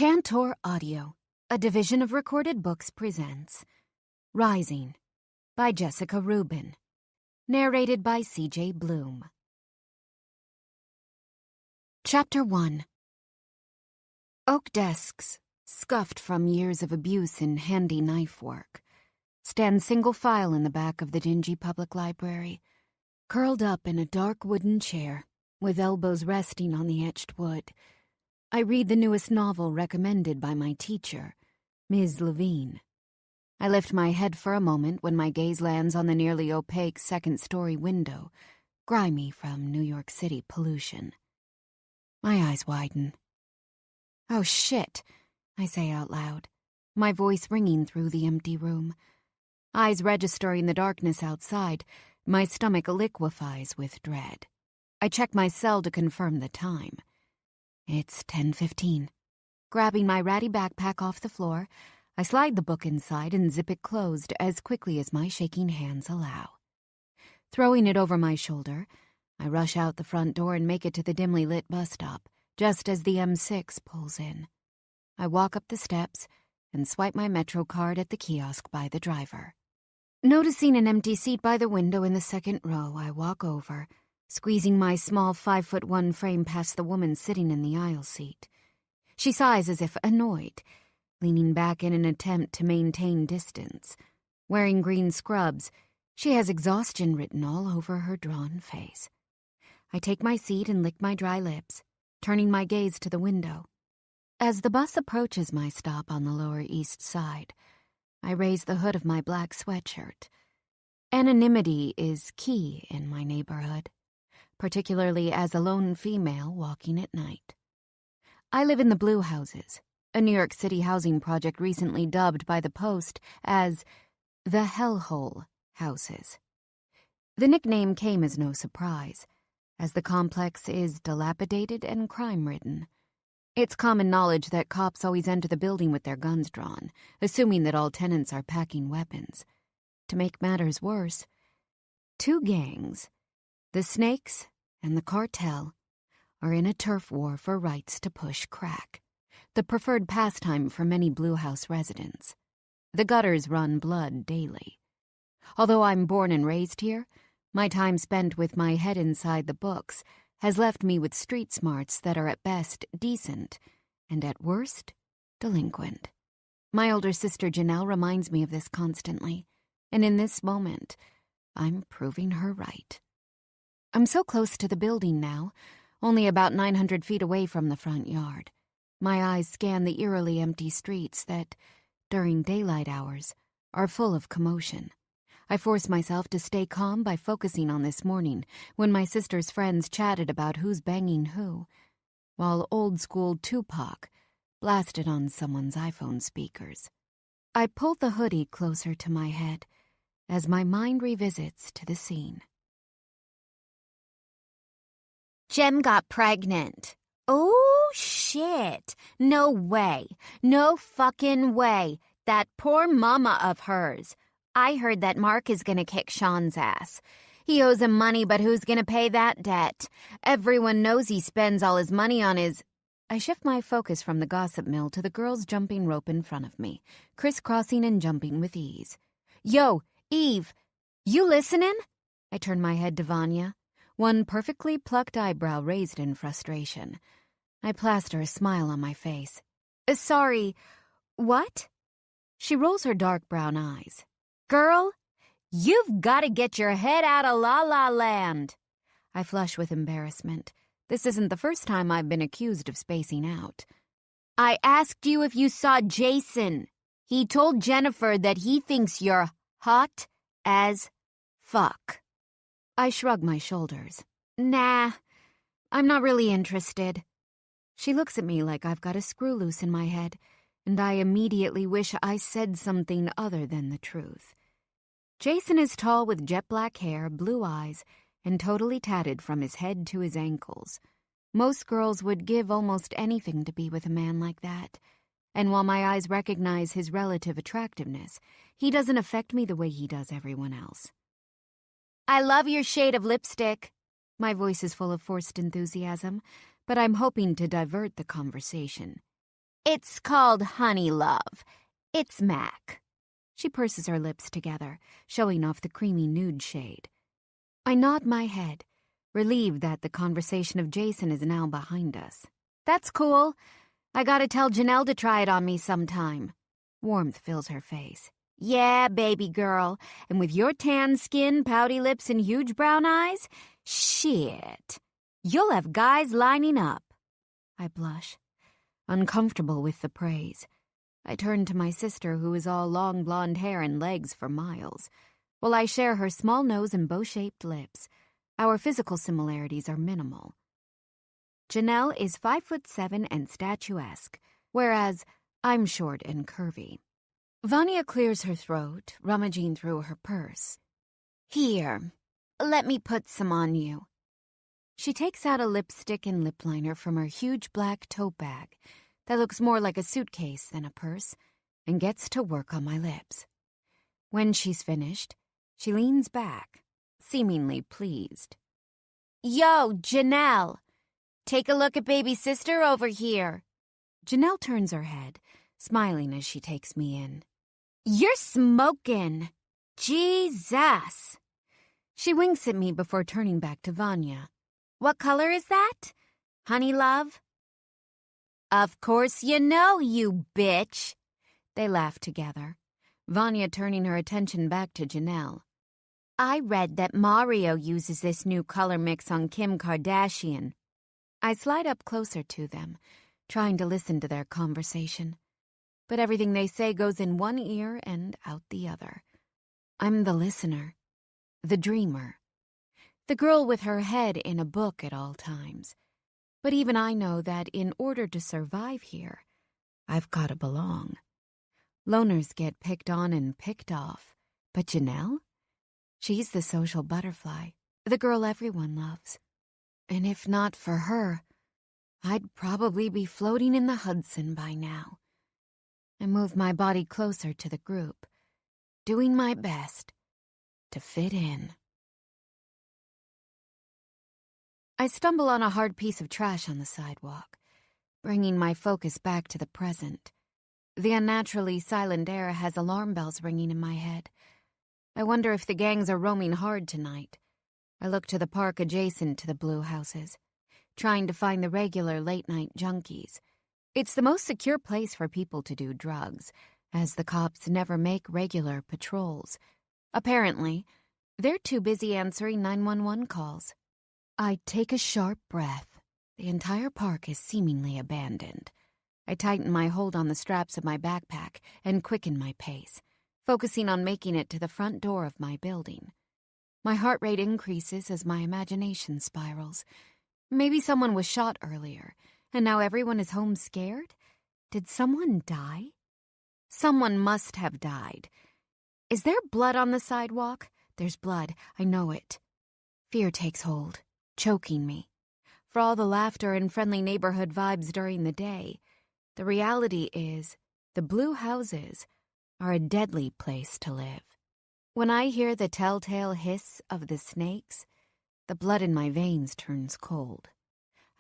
Tantor Audio, a division of Recorded Books, presents Rising by Jessica Rubin, narrated by C.J. Bloom. Chapter 1. Oak desks, scuffed from years of abuse in handy knife work, stand single file in the back of the dingy public library, curled up in a dark wooden chair with elbows resting on the etched wood. I read the newest novel recommended by my teacher, Ms. Levine. I lift my head for a moment when my gaze lands on the nearly opaque second-story window, grimy from New York City pollution. My eyes widen. "Oh, shit," I say out loud, my voice ringing through the empty room. Eyes registering the darkness outside, my stomach liquefies with dread. I check my cell to confirm the time. It's 10:15. Grabbing my ratty backpack off the floor, I slide the book inside and zip it closed as quickly as my shaking hands allow. Throwing it over my shoulder, I rush out the front door and make it to the dimly lit bus stop, just as the M6 pulls in. I walk up the steps and swipe my Metro card at the kiosk by the driver. Noticing an empty seat by the window in the second row, I walk over, squeezing my small 5'1" frame past the woman sitting in the aisle seat. She sighs as if annoyed, leaning back in an attempt to maintain distance. Wearing green scrubs, she has exhaustion written all over her drawn face. I take my seat and lick my dry lips, turning my gaze to the window. As the bus approaches my stop on the Lower East Side, I raise the hood of my black sweatshirt. Anonymity is key in my neighborhood, particularly as a lone female walking at night. I live in the Blue Houses, a New York City housing project recently dubbed by the Post as the Hellhole Houses. The nickname came as no surprise, as the complex is dilapidated and crime-ridden. It's common knowledge that cops always enter the building with their guns drawn, assuming that all tenants are packing weapons. To make matters worse, two gangs, the Snakes and the Cartel, are in a turf war for rights to push crack, the preferred pastime for many Blue House residents. The gutters run blood daily. Although I'm born and raised here, my time spent with my head inside the books has left me with street smarts that are at best decent and at worst delinquent. My older sister Janelle reminds me of this constantly, and in this moment, I'm proving her right. I'm so close to the building now, only about 900 feet away from the front yard. My eyes scan the eerily empty streets that, during daylight hours, are full of commotion. I force myself to stay calm by focusing on this morning when my sister's friends chatted about who's banging who, while old-school Tupac blasted on someone's iPhone speakers. I pull the hoodie closer to my head as my mind revisits to the scene. Jem got pregnant. Oh, shit. No way. No fucking way. That poor mama of hers. I heard that Mark is gonna kick Sean's ass. He owes him money, but who's gonna pay that debt? Everyone knows he spends all his money on his... I shift my focus from the gossip mill to the girls jumping rope in front of me, crisscrossing and jumping with ease. Yo, Eve, you listening? I turn my head to Vanya, one perfectly plucked eyebrow raised in frustration. I plaster a smile on my face. Sorry, what? She rolls her dark brown eyes. Girl, you've got to get your head out of La La Land. I flush with embarrassment. This isn't the first time I've been accused of spacing out. I asked you if you saw Jason. He told Jennifer that he thinks you're hot as fuck. I shrug my shoulders. Nah, I'm not really interested. She looks at me like I've got a screw loose in my head, and I immediately wish I said something other than the truth. Jason is tall with jet black hair, blue eyes, and totally tatted from his head to his ankles. Most girls would give almost anything to be with a man like that. And while my eyes recognize his relative attractiveness, he doesn't affect me the way he does everyone else. I love your shade of lipstick. My voice is full of forced enthusiasm, but I'm hoping to divert the conversation. It's called Honey Love. It's MAC. She purses her lips together, showing off the creamy nude shade. I nod my head, relieved that the conversation of Jason is now behind us. That's cool. I gotta tell Janelle to try it on me sometime. Warmth fills her face. Yeah, baby girl. And with your tan skin, pouty lips, and huge brown eyes? Shit. You'll have guys lining up. I blush, uncomfortable with the praise. I turn to my sister, who is all long blonde hair and legs for miles, while I share her small nose and bow-shaped lips. Our physical similarities are minimal. Janelle is 5'7" and statuesque, whereas I'm short and curvy. Vanya clears her throat, rummaging through her purse. Here, let me put some on you. She takes out a lipstick and lip liner from her huge black tote bag that looks more like a suitcase than a purse, and gets to work on my lips. When she's finished, she leans back, seemingly pleased. Yo, Janelle! Take a look at baby sister over here. Janelle turns her head, smiling as she takes me in. You're smoking! Jesus! She winks at me before turning back to Vanya. What color is that? Honey Love? Of course you know, you bitch! They laugh together, Vanya turning her attention back to Janelle. I read that Mario uses this new color mix on Kim Kardashian. I slide up closer to them, trying to listen to their conversation. But everything they say goes in one ear and out the other. I'm the listener, the dreamer, the girl with her head in a book at all times. But even I know that in order to survive here, I've got to belong. Loners get picked on and picked off. But Janelle? She's the social butterfly, the girl everyone loves. And if not for her, I'd probably be floating in the Hudson by now. I move my body closer to the group, doing my best to fit in. I stumble on a hard piece of trash on the sidewalk, bringing my focus back to the present. The unnaturally silent air has alarm bells ringing in my head. I wonder if the gangs are roaming hard tonight. I look to the park adjacent to the blue houses, trying to find the regular late-night junkies. It's the most secure place for people to do drugs, as the cops never make regular patrols. Apparently, they're too busy answering 911 calls. I take a sharp breath. The entire park is seemingly abandoned. I tighten my hold on the straps of my backpack and quicken my pace, focusing on making it to the front door of my building. My heart rate increases as my imagination spirals. Maybe someone was shot earlier, and now everyone is home scared? Did someone die? Someone must have died. Is there blood on the sidewalk? There's blood, I know it. Fear takes hold, choking me. For all the laughter and friendly neighborhood vibes during the day, the reality is the blue houses are a deadly place to live. When I hear the telltale hiss of the snakes, the blood in my veins turns cold.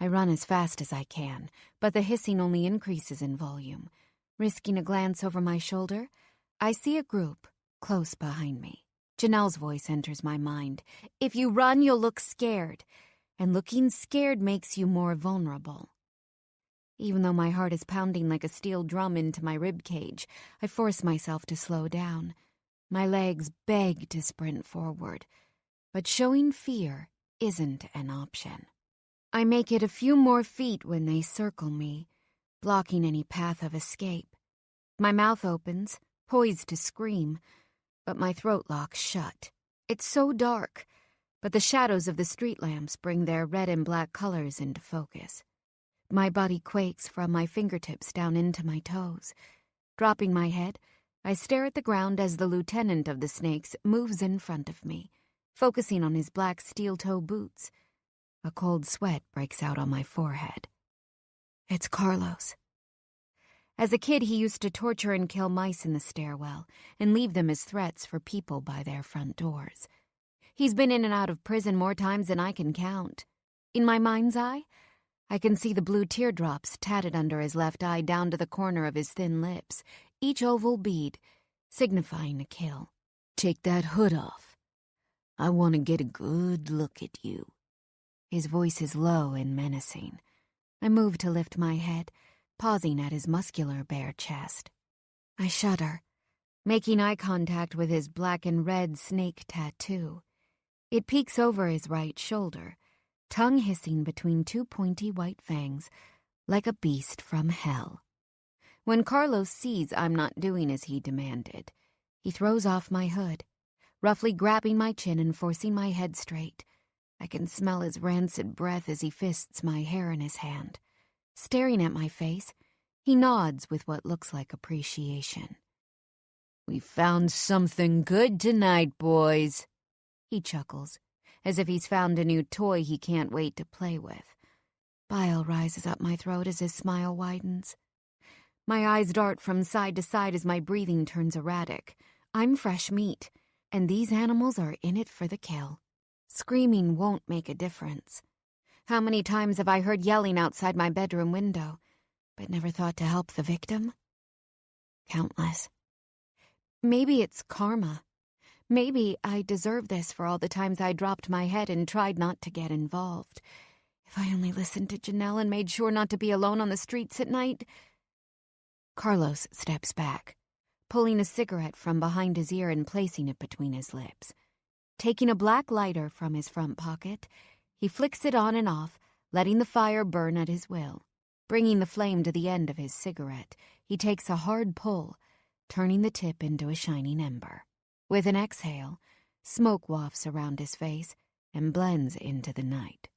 I run as fast as I can, but the hissing only increases in volume. Risking a glance over my shoulder, I see a group close behind me. Janelle's voice enters my mind. If you run, you'll look scared, and looking scared makes you more vulnerable. Even though my heart is pounding like a steel drum into my rib cage, I force myself to slow down. My legs beg to sprint forward, but showing fear isn't an option. I make it a few more feet when they circle me, blocking any path of escape. My mouth opens, poised to scream, but my throat locks shut. It's so dark, but the shadows of the street lamps bring their red and black colors into focus. My body quakes from my fingertips down into my toes. Dropping my head, I stare at the ground as the lieutenant of the snakes moves in front of me, focusing on his black steel-toe boots. A cold sweat breaks out on my forehead. It's Carlos. As a kid, he used to torture and kill mice in the stairwell and leave them as threats for people by their front doors. He's been in and out of prison more times than I can count. In my mind's eye, I can see the blue teardrops tatted under his left eye down to the corner of his thin lips, each oval bead signifying a kill. Take that hood off. I want to get a good look at you. His voice is low and menacing. I move to lift my head, pausing at his muscular bare chest. I shudder, making eye contact with his black and red snake tattoo. It peeks over his right shoulder, tongue hissing between two pointy white fangs, like a beast from hell. When Carlos sees I'm not doing as he demanded, he throws off my hood, roughly grabbing my chin and forcing my head straight. I can smell his rancid breath as he fists my hair in his hand. Staring at my face, he nods with what looks like appreciation. We found something good tonight, boys. He chuckles, as if he's found a new toy he can't wait to play with. Bile rises up my throat as his smile widens. My eyes dart from side to side as my breathing turns erratic. I'm fresh meat, and these animals are in it for the kill. Screaming won't make a difference. How many times have I heard yelling outside my bedroom window, but never thought to help the victim? Countless. Maybe it's karma. Maybe I deserve this for all the times I dropped my head and tried not to get involved. If I only listened to Janelle and made sure not to be alone on the streets at night. Carlos steps back, pulling a cigarette from behind his ear and placing it between his lips. Taking a black lighter from his front pocket, he flicks it on and off, letting the fire burn at his will. Bringing the flame to the end of his cigarette, he takes a hard pull, turning the tip into a shining ember. With an exhale, smoke wafts around his face and blends into the night.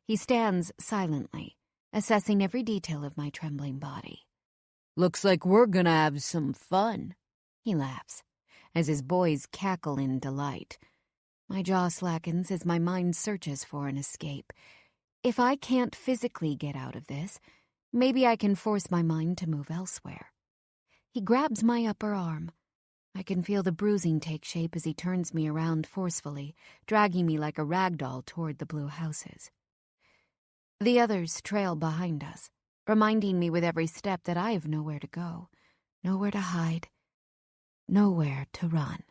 He stands silently, assessing every detail of my trembling body. Looks like we're gonna have some fun. He laughs, as his boys cackle in delight. My jaw slackens as my mind searches for an escape. If I can't physically get out of this, maybe I can force my mind to move elsewhere. He grabs my upper arm. I can feel the bruising take shape as he turns me around forcefully, dragging me like a rag doll toward the blue houses. The others trail behind us, reminding me with every step that I have nowhere to go, nowhere to hide, nowhere to run.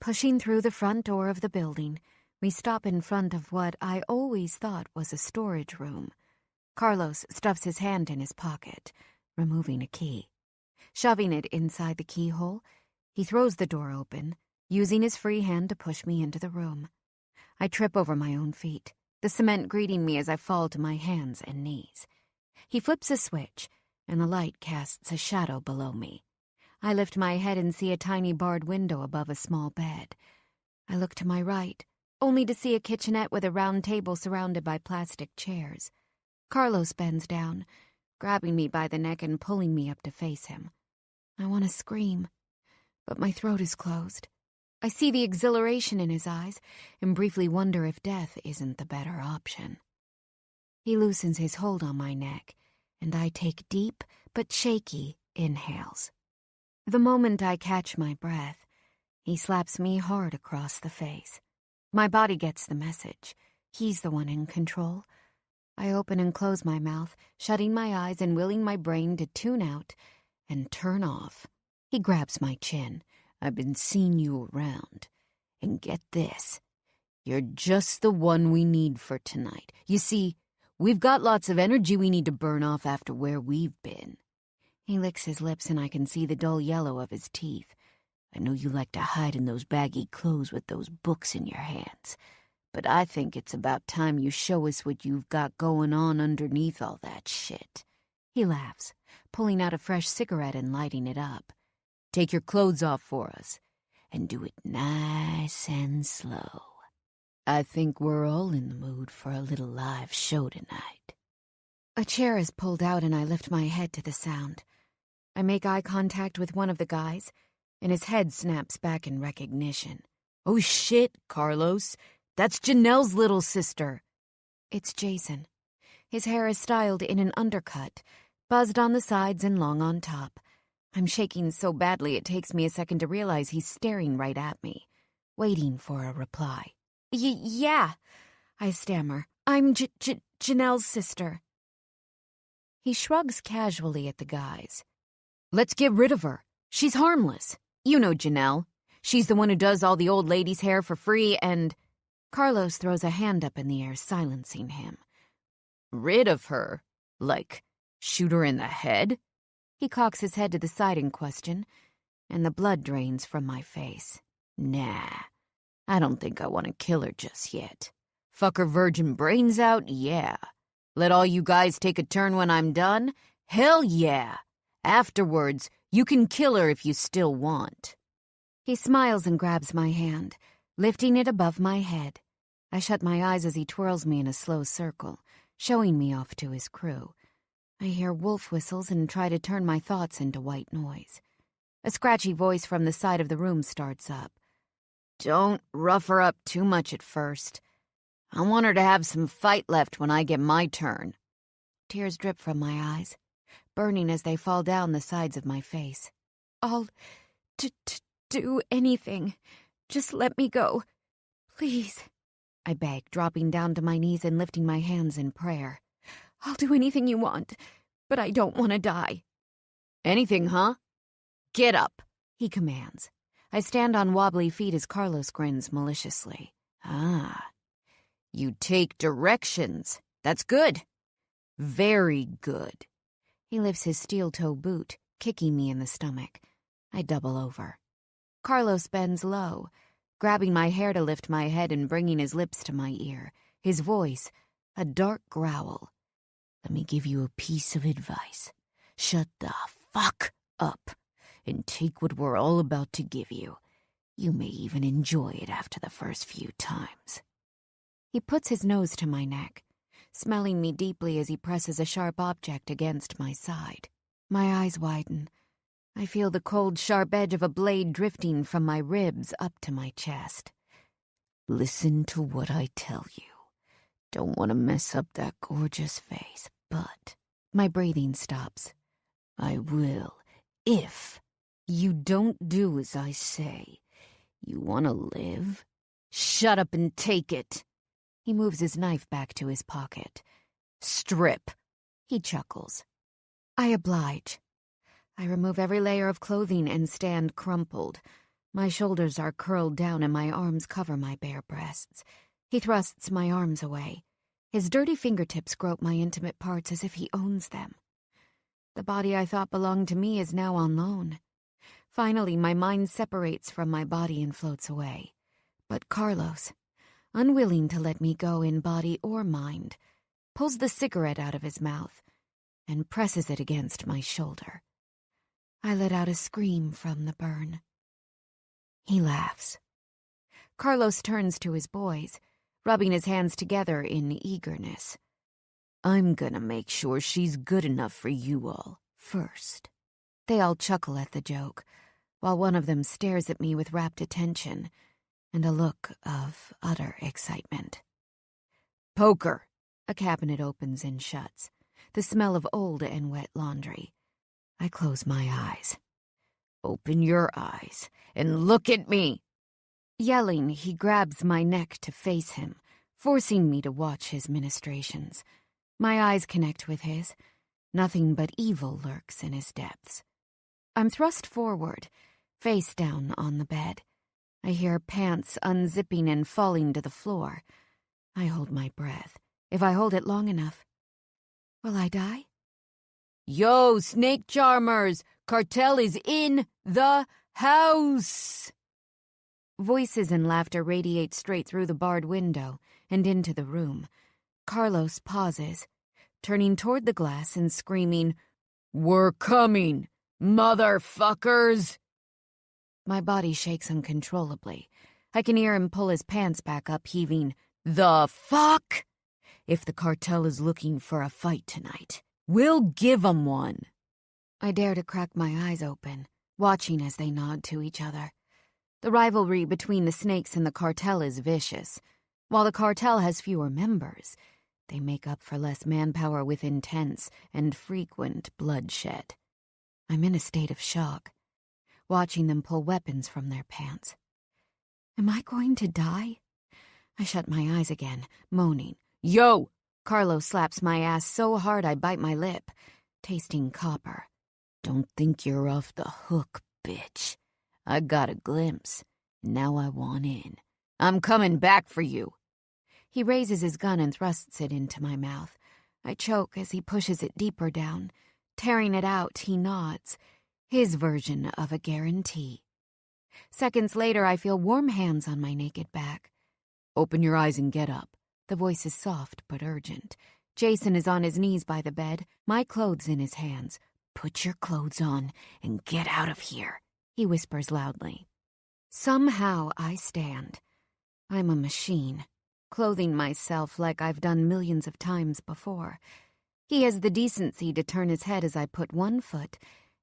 Pushing through the front door of the building, we stop in front of what I always thought was a storage room. Carlos stuffs his hand in his pocket, removing a key. Shoving it inside the keyhole, he throws the door open, using his free hand to push me into the room. I trip over my own feet, the cement greeting me as I fall to my hands and knees. He flips a switch, and the light casts a shadow below me. I lift my head and see a tiny barred window above a small bed. I look to my right, only to see a kitchenette with a round table surrounded by plastic chairs. Carlos bends down, grabbing me by the neck and pulling me up to face him. I want to scream, but my throat is closed. I see the exhilaration in his eyes and briefly wonder if death isn't the better option. He loosens his hold on my neck, and I take deep but shaky inhales. The moment I catch my breath, he slaps me hard across the face. My body gets the message. He's the one in control. I open and close my mouth, shutting my eyes and willing my brain to tune out and turn off. He grabs my chin. I've been seeing you around. And get this, you're just the one we need for tonight. You see, we've got lots of energy we need to burn off after where we've been. He licks his lips and I can see the dull yellow of his teeth. I know you like to hide in those baggy clothes with those books in your hands, but I think it's about time you show us what you've got going on underneath all that shit. He laughs, pulling out a fresh cigarette and lighting it up. Take your clothes off for us, and do it nice and slow. I think we're all in the mood for a little live show tonight. A chair is pulled out and I lift my head to the sound. I make eye contact with one of the guys, and his head snaps back in recognition. Oh shit, Carlos. That's Janelle's little sister. It's Jason. His hair is styled in an undercut, buzzed on the sides and long on top. I'm shaking so badly it takes me a second to realize he's staring right at me, waiting for a reply. Yeah, I stammer. I'm Janelle's sister. He shrugs casually at the guys. Let's get rid of her. She's harmless. You know Janelle. She's the one who does all the old ladies' hair for free and... Carlos throws a hand up in the air, silencing him. Rid of her? Like, shoot her in the head? He cocks his head to the side in question, and the blood drains from my face. Nah, I don't think I want to kill her just yet. Fuck her virgin brains out? Yeah. Let all you guys take a turn when I'm done? Hell yeah. Afterwards, you can kill her if you still want. He smiles and grabs my hand, lifting it above my head. I shut my eyes as he twirls me in a slow circle, showing me off to his crew. I hear wolf whistles and try to turn my thoughts into white noise. A scratchy voice from the side of the room starts up. Don't rough her up too much at first. I want her to have some fight left when I get my turn. Tears drip from my eyes, burning as they fall down the sides of my face. I'll do anything. Just let me go. Please, I beg, dropping down to my knees and lifting my hands in prayer. I'll do anything you want, but I don't want to die. Anything, huh? Get up, he commands. I stand on wobbly feet as Carlos grins maliciously. Ah, you take directions. That's good. Very good. He lifts his steel-toe boot, kicking me in the stomach. I double over. Carlos bends low, grabbing my hair to lift my head and bringing his lips to my ear. His voice, a dark growl. Let me give you a piece of advice. Shut the fuck up and take what we're all about to give you. You may even enjoy it after the first few times. He puts his nose to my neck, smelling me deeply as he presses a sharp object against my side. My eyes widen. I feel the cold, sharp edge of a blade drifting from my ribs up to my chest. Listen to what I tell you. Don't want to mess up that gorgeous face, but my breathing stops. I will, if you don't do as I say. You want to live? Shut up and take it. He moves his knife back to his pocket. Strip. He chuckles. I oblige. I remove every layer of clothing and stand crumpled. My shoulders are curled down and my arms cover my bare breasts. He thrusts my arms away. His dirty fingertips grope my intimate parts as if he owns them. The body I thought belonged to me is now on loan. Finally, my mind separates from my body and floats away. But Carlos, unwilling to let me go in body or mind, pulls the cigarette out of his mouth and presses it against my shoulder. I let out a scream from the burn. He laughs. Carlos turns to his boys, rubbing his hands together in eagerness. I'm gonna make sure she's good enough for you all first. They all chuckle at the joke, while one of them stares at me with rapt attention and a look of utter excitement. Poker. A cabinet opens and shuts, the smell of old and wet laundry. I close my eyes. Open your eyes and look at me. Yelling, he grabs my neck to face him, forcing me to watch his ministrations. My eyes connect with his. Nothing but evil lurks in his depths. I'm thrust forward, face down on the bed. I hear pants unzipping and falling to the floor. I hold my breath. If I hold it long enough, will I die? Yo, snake charmers! Cartel is in the house! Voices and laughter radiate straight through the barred window and into the room. Carlos pauses, turning toward the glass and screaming, We're coming, motherfuckers! My body shakes uncontrollably. I can hear him pull his pants back up, heaving, The fuck? If the cartel is looking for a fight tonight, we'll give 'em one. I dare to crack my eyes open, watching as they nod to each other. The rivalry between the snakes and the cartel is vicious. While the cartel has fewer members, they make up for less manpower with intense and frequent bloodshed. I'm in a state of shock, watching them pull weapons from their pants. Am I going to die? I shut my eyes again, moaning, Yo, Carlo slaps my ass so hard I bite my lip, tasting copper. Don't think you're off the hook, bitch. I got a glimpse. Now I want in. I'm coming back for you. He raises his gun and thrusts it into my mouth. I choke as he pushes it deeper down. Tearing it out, he nods. His version of a guarantee. Seconds later, I feel warm hands on my naked back. Open your eyes and get up. The voice is soft but urgent. Jason is on his knees by the bed, my clothes in his hands. Put your clothes on and get out of here, he whispers loudly. Somehow I stand. I'm a machine, clothing myself like I've done millions of times before. He has the decency to turn his head as I put one foot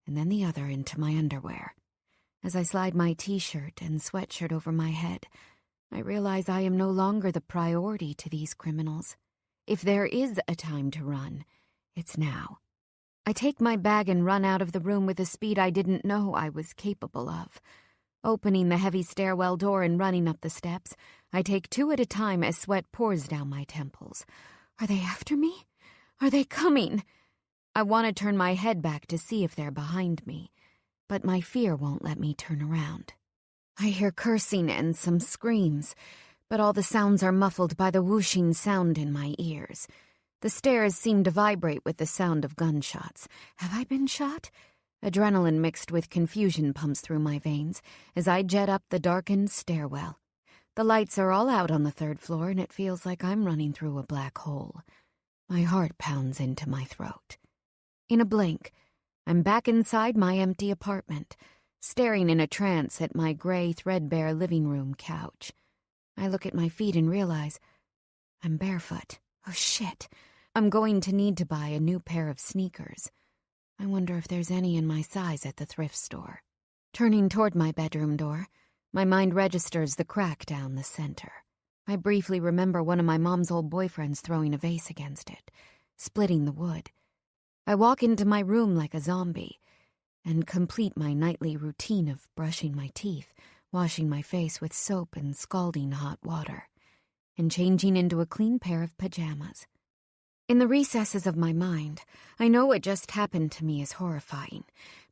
and then the other into my underwear. As I slide my t-shirt and sweatshirt over my head, I realize I am no longer the priority to these criminals. If there is a time to run, it's now. I take my bag and run out of the room with a speed I didn't know I was capable of. Opening the heavy stairwell door and running up the steps, I take two at a time as sweat pours down my temples. Are they after me? Are they coming? I want to turn my head back to see if they're behind me, but my fear won't let me turn around. I hear cursing and some screams, but all the sounds are muffled by the whooshing sound in my ears. The stairs seem to vibrate with the sound of gunshots. Have I been shot? Adrenaline mixed with confusion pumps through my veins as I jet up the darkened stairwell. The lights are all out on the third floor, and it feels like I'm running through a black hole. My heart pounds into my throat. In a blink, I'm back inside my empty apartment, staring in a trance at my gray, threadbare living room couch. I look at my feet and realize I'm barefoot. Oh, shit. I'm going to need to buy a new pair of sneakers. I wonder if there's any in my size at the thrift store. Turning toward my bedroom door, my mind registers the crack down the center. I briefly remember one of my mom's old boyfriends throwing a vase against it, splitting the wood. I walk into my room like a zombie and complete my nightly routine of brushing my teeth, washing my face with soap and scalding hot water, and changing into a clean pair of pajamas. In the recesses of my mind, I know what just happened to me is horrifying,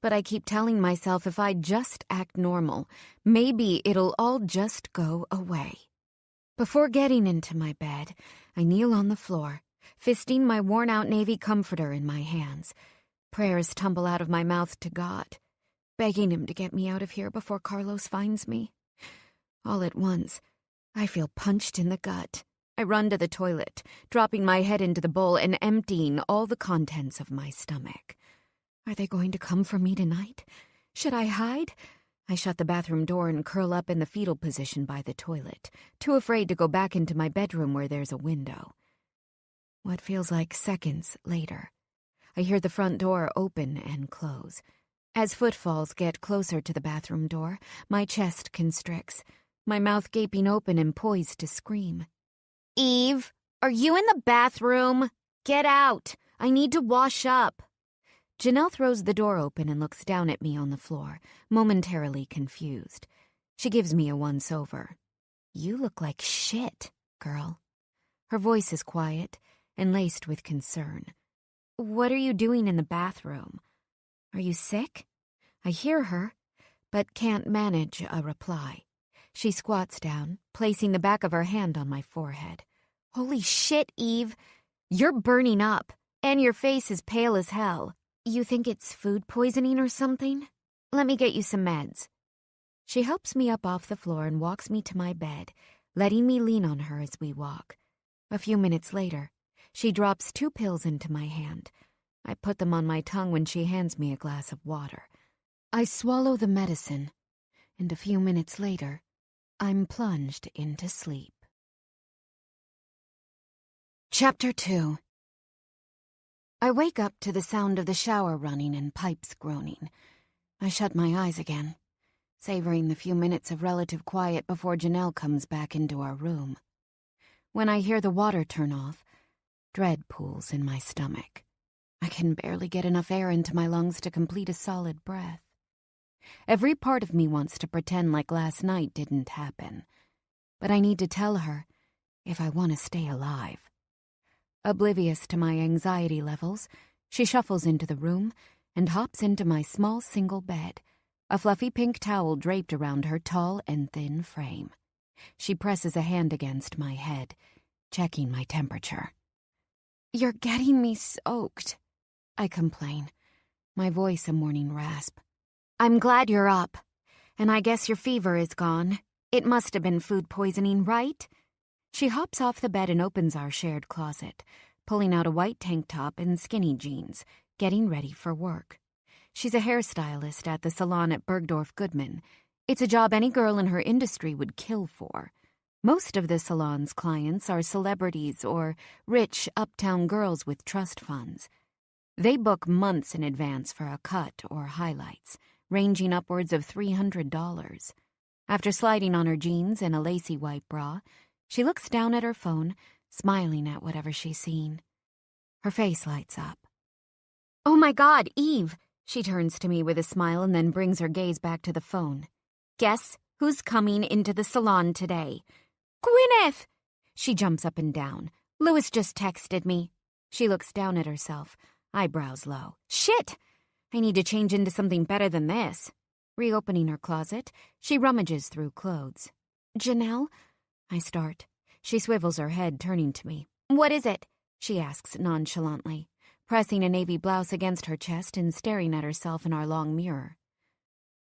but I keep telling myself if I just act normal, maybe it'll all just go away. Before getting into my bed, I kneel on the floor, fisting my worn-out navy comforter in my hands. Prayers tumble out of my mouth to God, begging him to get me out of here before Carlos finds me. All at once, I feel punched in the gut. I run to the toilet, dropping my head into the bowl and emptying all the contents of my stomach. Are they going to come for me tonight? Should I hide? I shut the bathroom door and curl up in the fetal position by the toilet, too afraid to go back into my bedroom where there's a window. What feels like seconds later, I hear the front door open and close. As footfalls get closer to the bathroom door, my chest constricts, my mouth gaping open and poised to scream. Eve, are you in the bathroom? Get out. I need to wash up. Janelle throws the door open and looks down at me on the floor, momentarily confused. She gives me a once-over. You look like shit, girl. Her voice is quiet and laced with concern. What are you doing in the bathroom? Are you sick? I hear her, but can't manage a reply. She squats down, placing the back of her hand on my forehead. Holy shit, Eve. You're burning up, and your face is pale as hell. You think it's food poisoning or something? Let me get you some meds. She helps me up off the floor and walks me to my bed, letting me lean on her as we walk. A few minutes later, she drops 2 pills into my hand. I put them on my tongue when she hands me a glass of water. I swallow the medicine, and a few minutes later, I'm plunged into sleep. Chapter 2. I wake up to the sound of the shower running and pipes groaning. I shut my eyes again, savoring the few minutes of relative quiet before Janelle comes back into our room. When I hear the water turn off, dread pools in my stomach. I can barely get enough air into my lungs to complete a solid breath. Every part of me wants to pretend like last night didn't happen, but I need to tell her if I want to stay alive. Oblivious to my anxiety levels, she shuffles into the room and hops into my small single bed, a fluffy pink towel draped around her tall and thin frame. She presses a hand against my head, checking my temperature. "You're getting me soaked," I complain, my voice a morning rasp. "I'm glad you're up, and I guess your fever is gone. It must have been food poisoning, right?" She hops off the bed and opens our shared closet, pulling out a white tank top and skinny jeans, getting ready for work. She's a hairstylist at the salon at Bergdorf Goodman. It's a job any girl in her industry would kill for. Most of the salon's clients are celebrities or rich uptown girls with trust funds. They book months in advance for a cut or highlights, ranging upwards of $300. After sliding on her jeans and a lacy white bra, she looks down at her phone, smiling at whatever she's seen. Her face lights up. "Oh my God, Eve!" She turns to me with a smile and then brings her gaze back to the phone. "Guess who's coming into the salon today?" "Gwyneth!" She jumps up and down. "Louis just texted me." She looks down at herself, eyebrows low. "Shit! I need to change into something better than this." Reopening her closet, she rummages through clothes. "Janelle?" I start. She swivels her head, turning to me. "What is it?" she asks nonchalantly, pressing a navy blouse against her chest and staring at herself in our long mirror.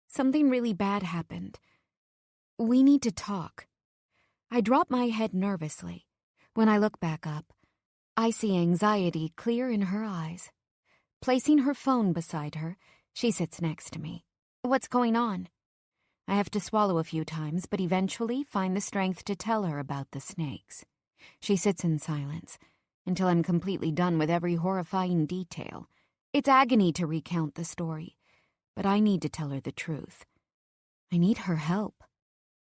"Something really bad happened. We need to talk." I drop my head nervously. When I look back up, I see anxiety clear in her eyes. Placing her phone beside her, she sits next to me. "What's going on?" I have to swallow a few times, but eventually find the strength to tell her about the snakes. She sits in silence until I'm completely done with every horrifying detail. It's agony to recount the story, but I need to tell her the truth. I need her help.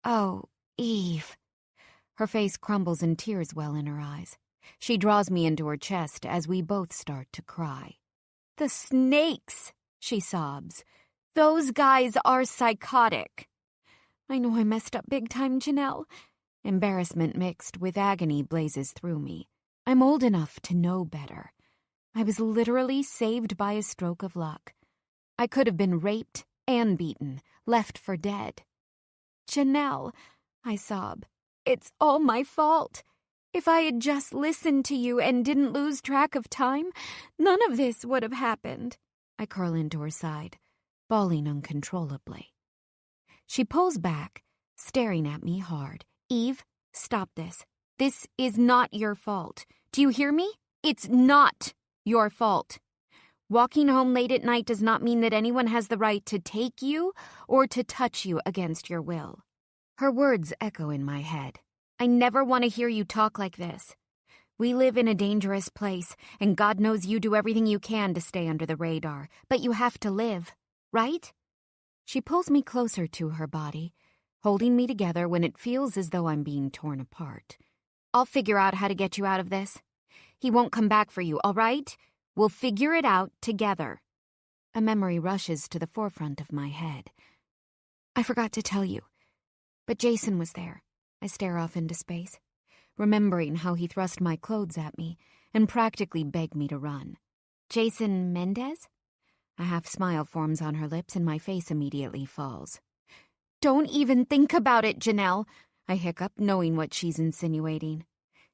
"Oh, Eve." Her face crumbles and tears well in her eyes. She draws me into her chest as we both start to cry. "The snakes," she sobs. "Those guys are psychotic." I know I messed up big time, Janelle. Embarrassment mixed with agony blazes through me. I'm old enough to know better. I was literally saved by a stroke of luck. I could have been raped and beaten, left for dead. "Janelle," I sob, "it's all my fault. If I had just listened to you and didn't lose track of time, none of this would have happened." I curl into her side, bawling uncontrollably. She pulls back, staring at me hard. "Eve, stop this. This is not your fault. Do you hear me? It's not your fault. Walking home late at night does not mean that anyone has the right to take you or to touch you against your will." Her words echo in my head. "I never want to hear you talk like this. We live in a dangerous place, and God knows you do everything you can to stay under the radar, but you have to live, right?" She pulls me closer to her body, holding me together when it feels as though I'm being torn apart. "I'll figure out how to get you out of this. He won't come back for you, all right? We'll figure it out together." A memory rushes to the forefront of my head. "I forgot to tell you, but Jason was there." I stare off into space, remembering how he thrust my clothes at me and practically begged me to run. "Jason Mendez?" A half smile forms on her lips and my face immediately falls. "Don't even think about it, Janelle," I hiccup, knowing what she's insinuating.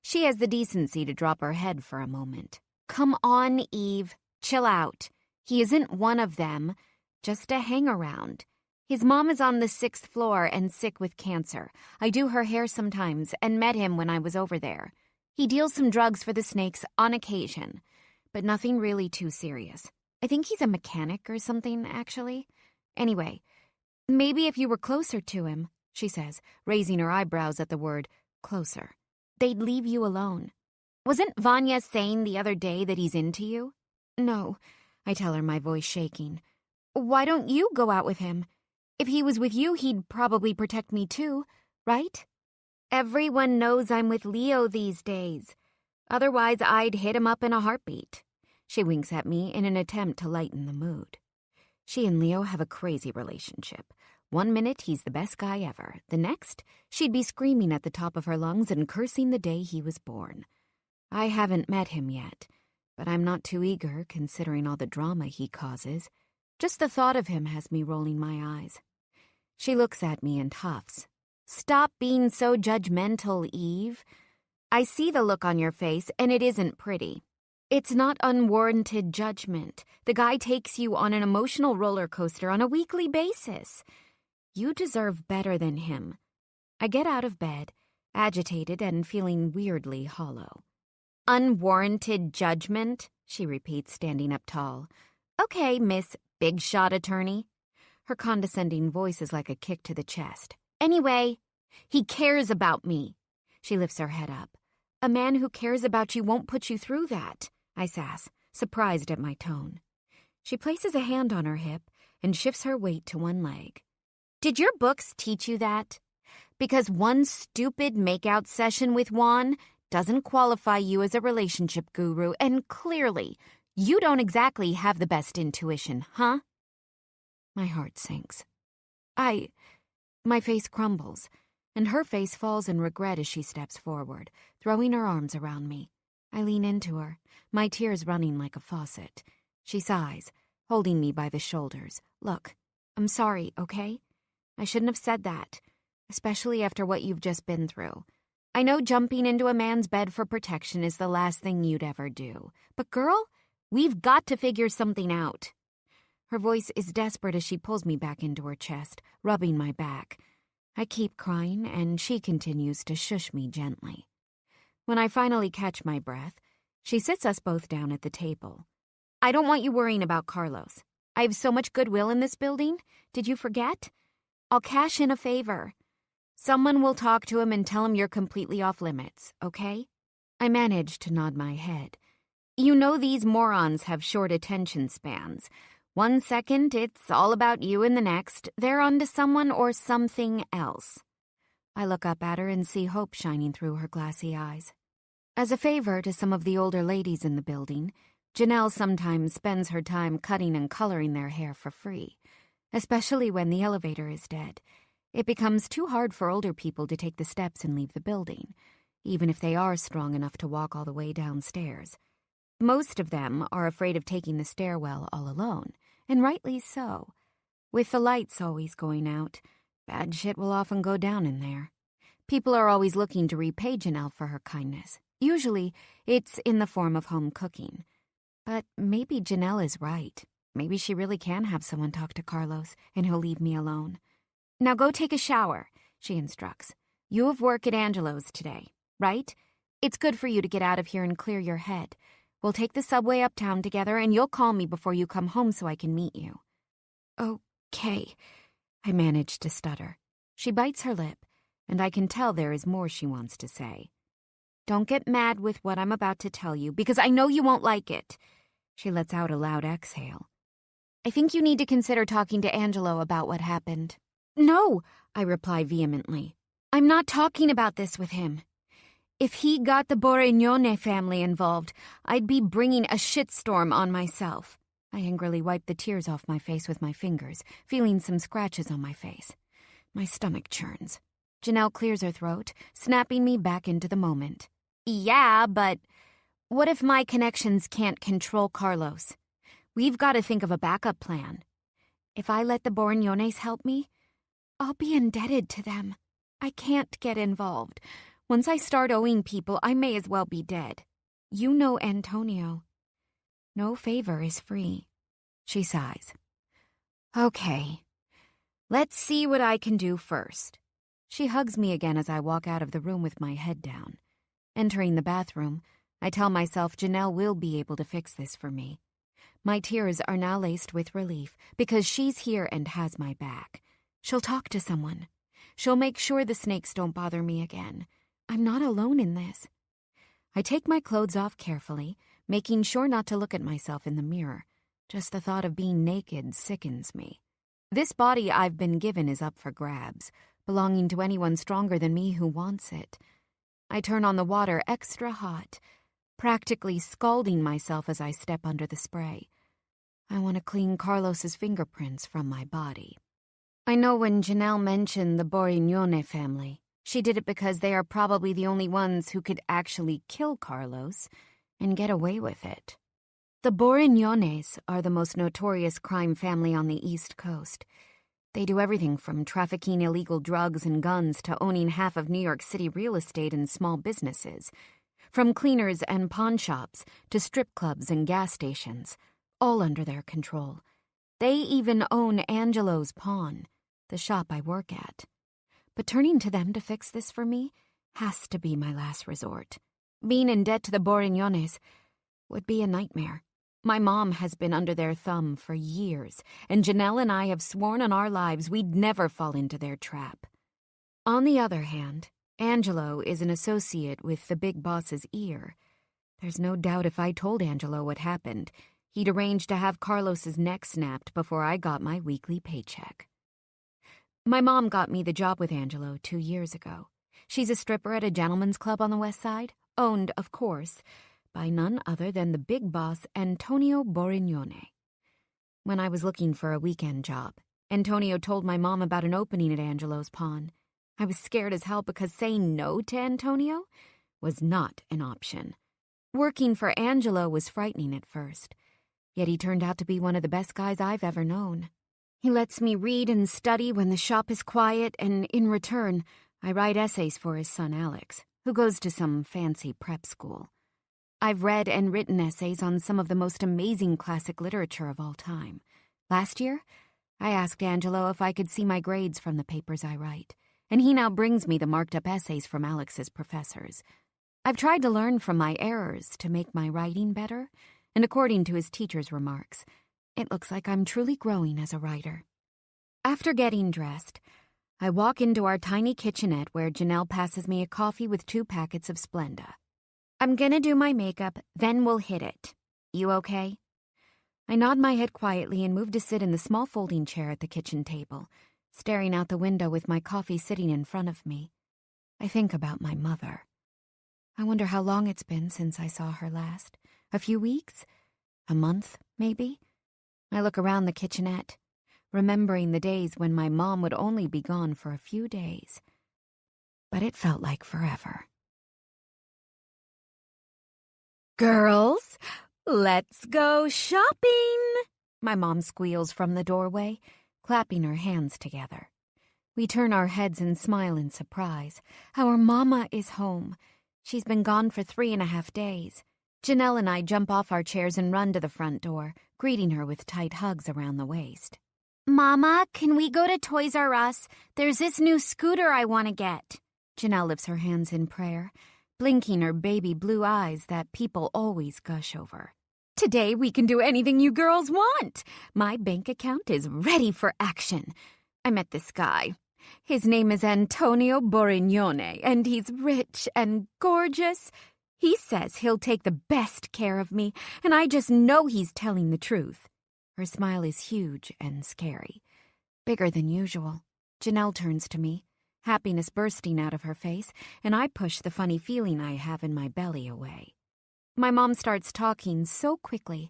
She has the decency to drop her head for a moment. "Come on, Eve. Chill out. He isn't one of them. Just a hang-around. His mom is on the 6th floor and sick with cancer. I do her hair sometimes and met him when I was over there. He deals some drugs for the snakes on occasion, but nothing really too serious. I think he's a mechanic or something, actually. Anyway, maybe if you were closer to him," she says, raising her eyebrows at the word closer, "they'd leave you alone. Wasn't Vanya saying the other day that he's into you?" "No," I tell her, my voice shaking. "Why don't you go out with him? If he was with you, he'd probably protect me too, right? Everyone knows I'm with Leo these days. Otherwise, I'd hit him up in a heartbeat." She winks at me in an attempt to lighten the mood. She and Leo have a crazy relationship. One minute, he's the best guy ever. The next, she'd be screaming at the top of her lungs and cursing the day he was born. I haven't met him yet, but I'm not too eager considering all the drama he causes. Just the thought of him has me rolling my eyes. She looks at me and huffs. Stop being so judgmental, Eve. I see the look on your face, and it isn't pretty. It's not unwarranted judgment. The guy takes you on an emotional roller coaster on a weekly basis. You deserve better than him. I get out of bed, agitated and feeling weirdly hollow. Unwarranted judgment, she repeats, standing up tall. Okay, Miss Big Shot Attorney. Her condescending voice is like a kick to the chest. Anyway, he cares about me. She lifts her head up. A man who cares about you won't put you through that, I sass, surprised at my tone. She places a hand on her hip and shifts her weight to one leg. Did your books teach you that? Because one stupid makeout session with Juan doesn't qualify you as a relationship guru, and clearly, you don't exactly have the best intuition, huh? My heart sinks. My face crumbles, and her face falls in regret as she steps forward, throwing her arms around me. I lean into her, my tears running like a faucet. She sighs, holding me by the shoulders. Look, I'm sorry, okay? I shouldn't have said that, especially after what you've just been through. I know jumping into a man's bed for protection is the last thing you'd ever do. But girl, we've got to figure something out. Her voice is desperate as she pulls me back into her chest, rubbing my back. I keep crying, and she continues to shush me gently. When I finally catch my breath, she sits us both down at the table. I don't want you worrying about Carlos. I have so much goodwill in this building. Did you forget? I'll cash in a favor. Someone will talk to him and tell him you're completely off limits, okay? I manage to nod my head. You know these morons have short attention spans. 1 second, it's all about you, and the next, they're on to someone or something else. I look up at her and see hope shining through her glassy eyes. As a favor to some of the older ladies in the building, Janelle sometimes spends her time cutting and coloring their hair for free, especially when the elevator is dead. It becomes too hard for older people to take the steps and leave the building, even if they are strong enough to walk all the way downstairs. Most of them are afraid of taking the stairwell all alone, and rightly so. With the lights always going out, bad shit will often go down in there. People are always looking to repay Janelle for her kindness. Usually, it's in the form of home cooking. But maybe Janelle is right. Maybe she really can have someone talk to Carlos, and he'll leave me alone. Now go take a shower, she instructs. You have work at Angelo's today, right? It's good for you to get out of here and clear your head. We'll take the subway uptown together, and you'll call me before you come home so I can meet you. Okay, I manage to stutter. She bites her lip, and I can tell there is more she wants to say. Don't get mad with what I'm about to tell you, because I know you won't like it. She lets out a loud exhale. I think you need to consider talking to Angelo about what happened. No, I reply vehemently. I'm not talking about this with him. If he got the Borignone family involved, I'd be bringing a shitstorm on myself. I angrily wipe the tears off my face with my fingers, feeling some scratches on my face. My stomach churns. Janelle clears her throat, snapping me back into the moment. Yeah, but what if my connections can't control Carlos? We've got to think of a backup plan. If I let the Borignones help me, I'll be indebted to them. I can't get involved. Once I start owing people, I may as well be dead. You know Antonio. No favor is free. She sighs. Okay. Let's see what I can do first. She hugs me again as I walk out of the room with my head down. Entering the bathroom, I tell myself Janelle will be able to fix this for me. My tears are now laced with relief because she's here and has my back. She'll talk to someone. She'll make sure the snakes don't bother me again. I'm not alone in this. I take my clothes off carefully, making sure not to look at myself in the mirror. Just the thought of being naked sickens me. This body I've been given is up for grabs, belonging to anyone stronger than me who wants it. I turn on the water extra hot, practically scalding myself as I step under the spray. I want to clean Carlos's fingerprints from my body. I know when Janelle mentioned the Borignone family, She did it because they are probably the only ones who could actually kill Carlos and get away with it. The Borignones are the most notorious crime family on the East Coast. They do everything from trafficking illegal drugs and guns to owning half of New York City real estate and small businesses. From cleaners and pawn shops to strip clubs and gas stations, all under their control. They even own Angelo's Pawn, the shop I work at. But turning to them to fix this for me has to be my last resort. Being in debt to the Borignones would be a nightmare. My mom has been under their thumb for years, and Janelle and I have sworn on our lives we'd never fall into their trap. On the other hand, Angelo is an associate with the big boss's ear. There's no doubt if I told Angelo what happened, he'd arrange to have Carlos's neck snapped before I got my weekly paycheck. My mom got me the job with Angelo 2 years ago. She's a stripper at a gentleman's club on the west side, owned, of course, by none other than the big boss Antonio Borignone. When I was looking for a weekend job, Antonio told my mom about an opening at Angelo's Pawn. I was scared as hell because saying no to Antonio was not an option. Working for Angelo was frightening at first, yet he turned out to be one of the best guys I've ever known. He lets me read and study when the shop is quiet, and in return, I write essays for his son Alex, who goes to some fancy prep school. I've read and written essays on some of the most amazing classic literature of all time. Last year, I asked Angelo if I could see my grades from the papers I write, and he now brings me the marked-up essays from Alex's professors. I've tried to learn from my errors to make my writing better, and according to his teacher's remarks, it looks like I'm truly growing as a writer. After getting dressed, I walk into our tiny kitchenette where Janelle passes me a coffee with 2 packets of Splenda. I'm gonna do my makeup, then we'll hit it. You okay? I nod my head quietly and move to sit in the small folding chair at the kitchen table, staring out the window with my coffee sitting in front of me. I think about my mother. I wonder how long it's been since I saw her last. A few weeks? A month, maybe? I look around the kitchenette, remembering the days when my mom would only be gone for a few days. But it felt like forever. Girls, let's go shopping, my mom squeals from the doorway, clapping her hands together. We turn our heads and smile in surprise. Our mama is home. She's been gone for 3.5 days. Janelle and I jump off our chairs and run to the front door, greeting her with tight hugs around the waist. Mama, can we go to Toys R Us? There's this new scooter I want to get. Janelle lifts her hands in prayer, blinking her baby blue eyes that people always gush over. Today we can do anything you girls want. My bank account is ready for action. I met this guy. His name is Antonio Borignone, and he's rich and gorgeous. He says he'll take the best care of me, and I just know he's telling the truth. Her smile is huge and scary, bigger than usual. Janelle turns to me, happiness bursting out of her face, and I push the funny feeling I have in my belly away. My mom starts talking so quickly.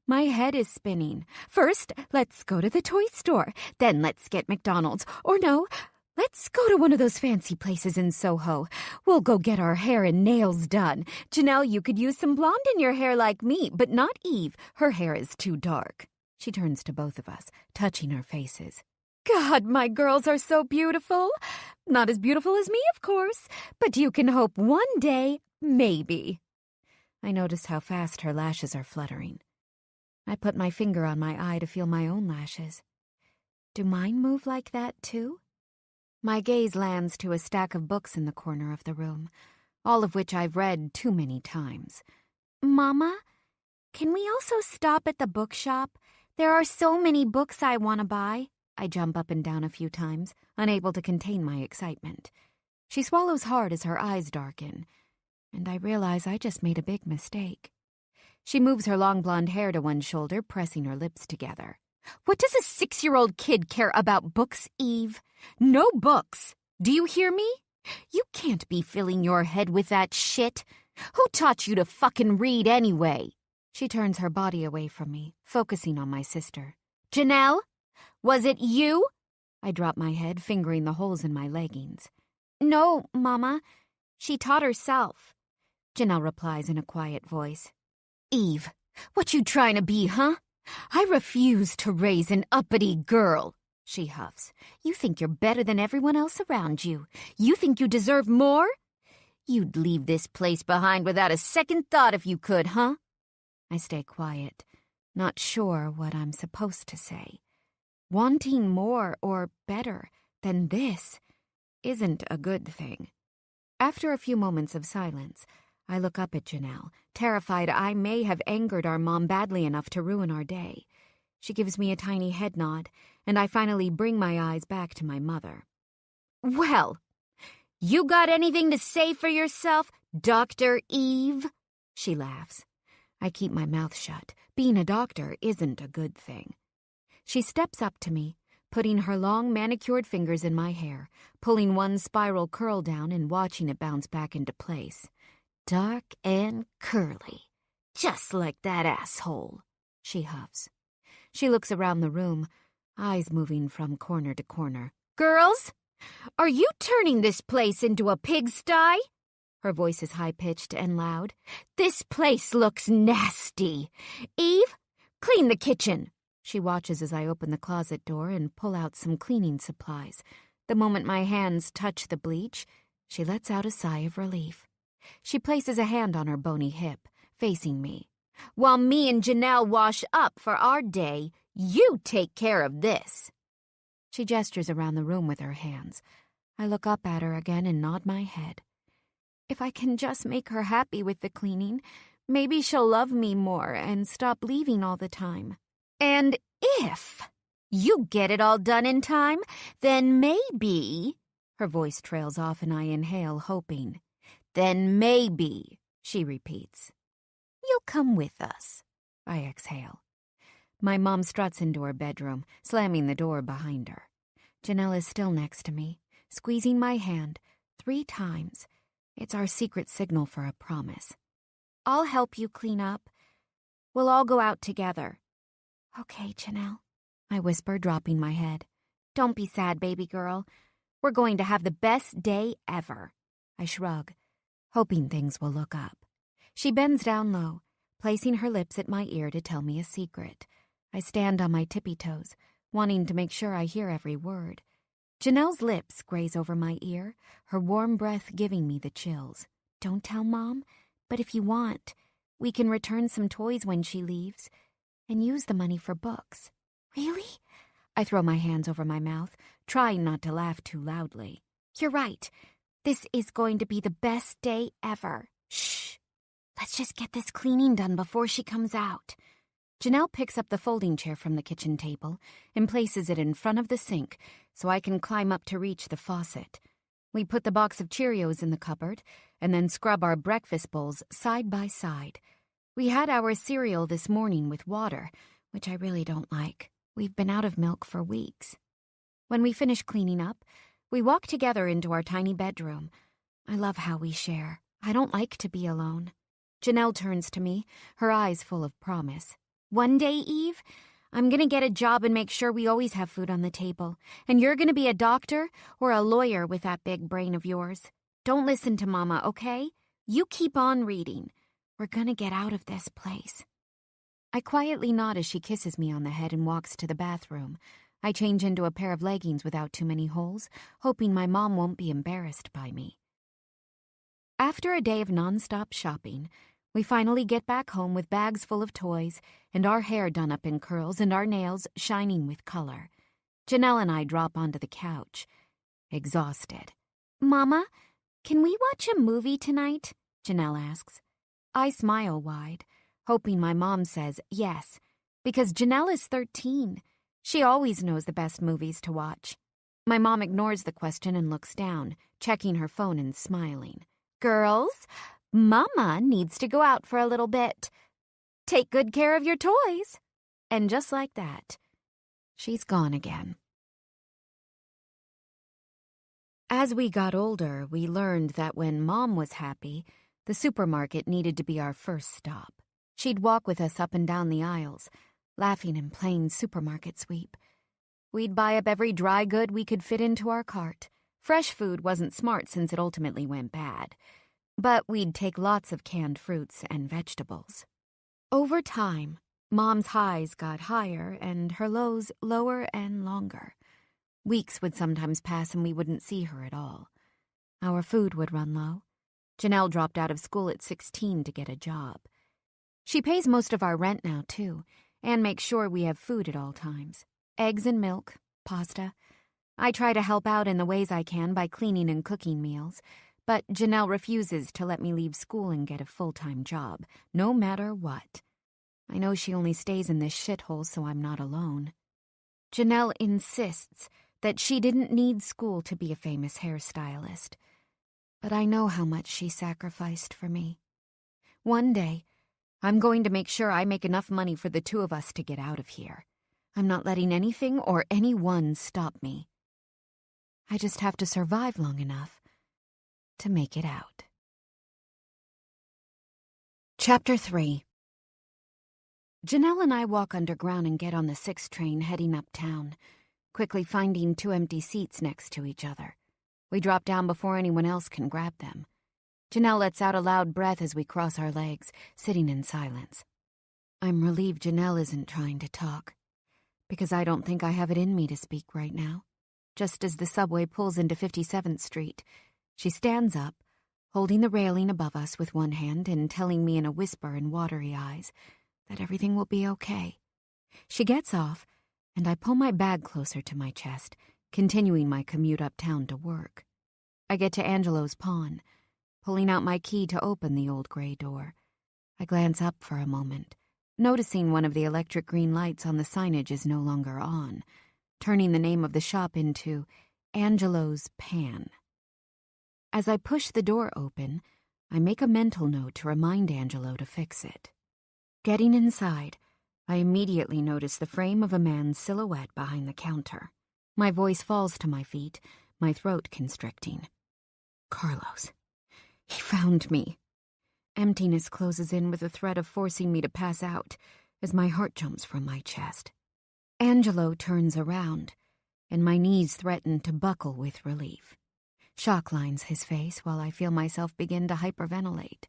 My head is spinning. First, let's go to the toy store. Then let's get McDonald's. Or no, let's go to one of those fancy places in Soho. We'll go get our hair and nails done. Janelle, you could use some blonde in your hair like me, but not Eve. Her hair is too dark. She turns to both of us, touching our faces. God, my girls are so beautiful. Not as beautiful as me, of course, but you can hope one day, maybe. I notice how fast her lashes are fluttering. I put my finger on my eye to feel my own lashes. Do mine move like that, too? My gaze lands to a stack of books in the corner of the room, all of which I've read too many times. Mama, can we also stop at the bookshop? There are so many books I want to buy. I jump up and down a few times, unable to contain my excitement. She swallows hard as her eyes darken, and I realize I just made a big mistake. She moves her long blonde hair to one shoulder, pressing her lips together. What does a 6-year-old kid care about books, Eve? No books. Do you hear me? You can't be filling your head with that shit. Who taught you to fucking read anyway? She turns her body away from me, focusing on my sister. Janelle? Was it you? I drop my head, fingering the holes in my leggings. No, Mama. She taught herself, Janelle replies in a quiet voice. Eve, what you trying to be, huh? I refuse to raise an uppity girl, she huffs. You think you're better than everyone else around you. You think you deserve more? You'd leave this place behind without a second thought if you could, huh? I stay quiet, not sure what I'm supposed to say. Wanting more or better than this isn't a good thing. After a few moments of silence, I look up at Janelle, terrified I may have angered our mom badly enough to ruin our day. She gives me a tiny head nod, and I finally bring my eyes back to my mother. Well, you got anything to say for yourself, Dr. Eve? She laughs. I keep my mouth shut. Being a doctor isn't a good thing. She steps up to me, putting her long manicured fingers in my hair, pulling one spiral curl down and watching it bounce back into place. Dark and curly, just like that asshole, she huffs. She looks around the room, eyes moving from corner to corner. Girls, are you turning this place into a pigsty? Her voice is high-pitched and loud. This place looks nasty. Eve, clean the kitchen. She watches as I open the closet door and pull out some cleaning supplies. The moment my hands touch the bleach, she lets out a sigh of relief. She places a hand on her bony hip, facing me. While me and Janelle wash up for our day, you take care of this. She gestures around the room with her hands. I look up at her again and nod my head. If I can just make her happy with the cleaning, maybe she'll love me more and stop leaving all the time. And if you get it all done in time, then maybe... Her voice trails off and I inhale, hoping. Then maybe, she repeats. You'll come with us, I exhale. My mom struts into her bedroom, slamming the door behind her. Janelle is still next to me, squeezing my hand 3 times. It's our secret signal for a promise. I'll help you clean up. We'll all go out together. Okay, Janelle, I whisper, dropping my head. Don't be sad, baby girl. We're going to have the best day ever. I shrug, hoping things will look up. She bends down low, placing her lips at my ear to tell me a secret. I stand on my tippy toes, wanting to make sure I hear every word. Janelle's lips graze over my ear, her warm breath giving me the chills. Don't tell Mom, but if you want, we can return some toys when she leaves and use the money for books. Really? I throw my hands over my mouth, trying not to laugh too loudly. You're right. This is going to be the best day ever. Shh. Let's just get this cleaning done before she comes out. Janelle picks up the folding chair from the kitchen table and places it in front of the sink so I can climb up to reach the faucet. We put the box of Cheerios in the cupboard and then scrub our breakfast bowls side by side. We had our cereal this morning with water, which I really don't like. We've been out of milk for weeks. When we finish cleaning up, we walk together into our tiny bedroom. I love how we share. I don't like to be alone. Janelle turns to me, her eyes full of promise. One day, Eve, I'm going to get a job and make sure we always have food on the table. And you're going to be a doctor or a lawyer with that big brain of yours. Don't listen to Mama, okay? You keep on reading. We're going to get out of this place. I quietly nod as she kisses me on the head and walks to the bathroom. I change into a pair of leggings without too many holes, hoping my mom won't be embarrassed by me. After a day of nonstop shopping, we finally get back home with bags full of toys and our hair done up in curls and our nails shining with color. Janelle and I drop onto the couch, exhausted. Mama, can we watch a movie tonight? Janelle asks. I smile wide, hoping my mom says yes, because Janelle is 13. She always knows the best movies to watch. My mom ignores the question and looks down, checking her phone and smiling. Girls, Mama needs to go out for a little bit. Take good care of your toys. And just like that, she's gone again. As we got older, we learned that when Mom was happy, the supermarket needed to be our first stop. She'd walk with us up and down the aisles, laughing and playing supermarket sweep. We'd buy up every dry good we could fit into our cart, Fresh food wasn't smart since it ultimately went bad, but we'd take lots of canned fruits and vegetables. Over time, Mom's highs got higher and her lows lower and longer. Weeks would sometimes pass and we wouldn't see her at all. Our food would run low. Janelle dropped out of school at 16 to get a job. She pays most of our rent now, too, and makes sure we have food at all times. Eggs and milk, pasta. I try to help out in the ways I can by cleaning and cooking meals, but Janelle refuses to let me leave school and get a full-time job, no matter what. I know she only stays in this shithole so I'm not alone. Janelle insists that she didn't need school to be a famous hairstylist, but I know how much she sacrificed for me. One day, I'm going to make sure I make enough money for the two of us to get out of here. I'm not letting anything or anyone stop me. I just have to survive long enough to make it out. Chapter 3. Janelle and I walk underground and get on the 6 train heading uptown, quickly finding 2 empty seats next to each other. We drop down before anyone else can grab them. Janelle lets out a loud breath as we cross our legs, sitting in silence. I'm relieved Janelle isn't trying to talk, because I don't think I have it in me to speak right now. Just as the subway pulls into 57th Street, she stands up, holding the railing above us with one hand and telling me in a whisper and watery eyes that everything will be okay. She gets off, and I pull my bag closer to my chest, continuing my commute uptown to work. I get to Angelo's pawn, pulling out my key to open the old gray door. I glance up for a moment, noticing one of the electric green lights on the signage is no longer on, turning the name of the shop into Angelo's Pan. As I push the door open, I make a mental note to remind Angelo to fix it. Getting inside, I immediately notice the frame of a man's silhouette behind the counter. My voice falls to my feet, my throat constricting. Carlos. He found me. Emptiness closes in with a threat of forcing me to pass out as my heart jumps from my chest. Angelo turns around, and my knees threaten to buckle with relief. Shock lines his face while I feel myself begin to hyperventilate.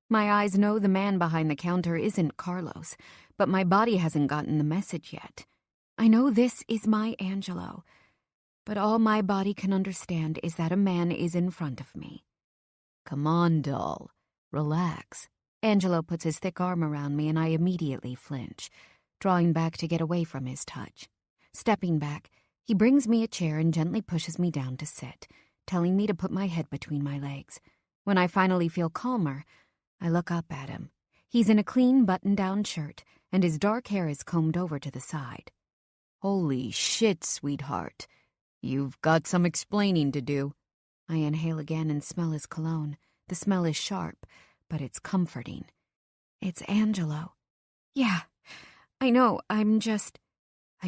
My eyes know the man behind the counter isn't Carlos, but my body hasn't gotten the message yet. I know this is my Angelo, but all my body can understand is that a man is in front of me. Come on, doll. Relax. Angelo puts his thick arm around me and I immediately flinch, drawing back to get away from his touch. Stepping back, he brings me a chair and gently pushes me down to sit, telling me to put my head between my legs. When I finally feel calmer, I look up at him. He's in a clean button-down shirt, and his dark hair is combed over to the side. Holy shit, sweetheart. You've got some explaining to do. I inhale again and smell his cologne. The smell is sharp, but it's comforting. It's Angelo. Yeah, I know, I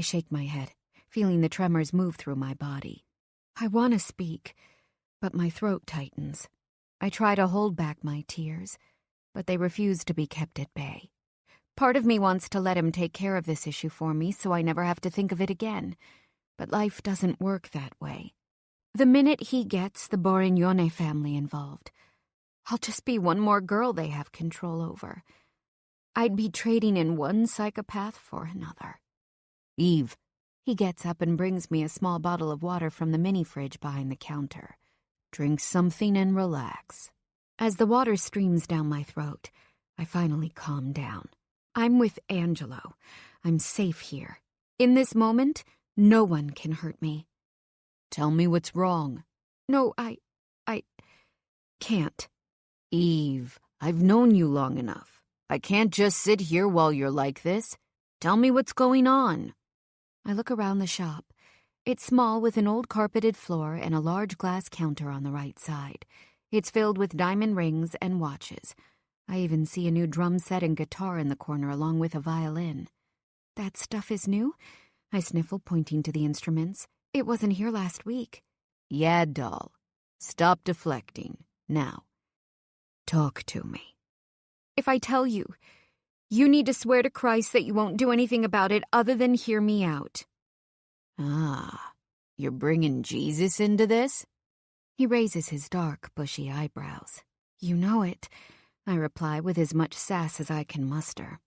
shake my head, feeling the tremors move through my body. I want to speak, but my throat tightens. I try to hold back my tears, but they refuse to be kept at bay. Part of me wants to let him take care of this issue for me so I never have to think of it again, but life doesn't work that way. The minute he gets the Borignone family involved, I'll just be one more girl they have control over. I'd be trading in one psychopath for another. Eve. He gets up and brings me a small bottle of water from the mini-fridge behind the counter. Drink something and relax. As the water streams down my throat, I finally calm down. I'm with Angelo. I'm safe here. In this moment, no one can hurt me. Tell me what's wrong. No, I can't. Eve, I've known you long enough. I can't just sit here while you're like this. Tell me what's going on. I look around the shop. It's small with an old carpeted floor and a large glass counter on the right side. It's filled with diamond rings and watches. I even see a new drum set and guitar in the corner along with a violin. That stuff is new? I sniffle, pointing to the instruments. It wasn't here last week. Yeah, doll. Stop deflecting. Now, talk to me. If I tell you, you need to swear to Christ that you won't do anything about it other than hear me out. Ah, you're bringing Jesus into this? He raises his dark, bushy eyebrows. You know it, I reply with as much sass as I can muster.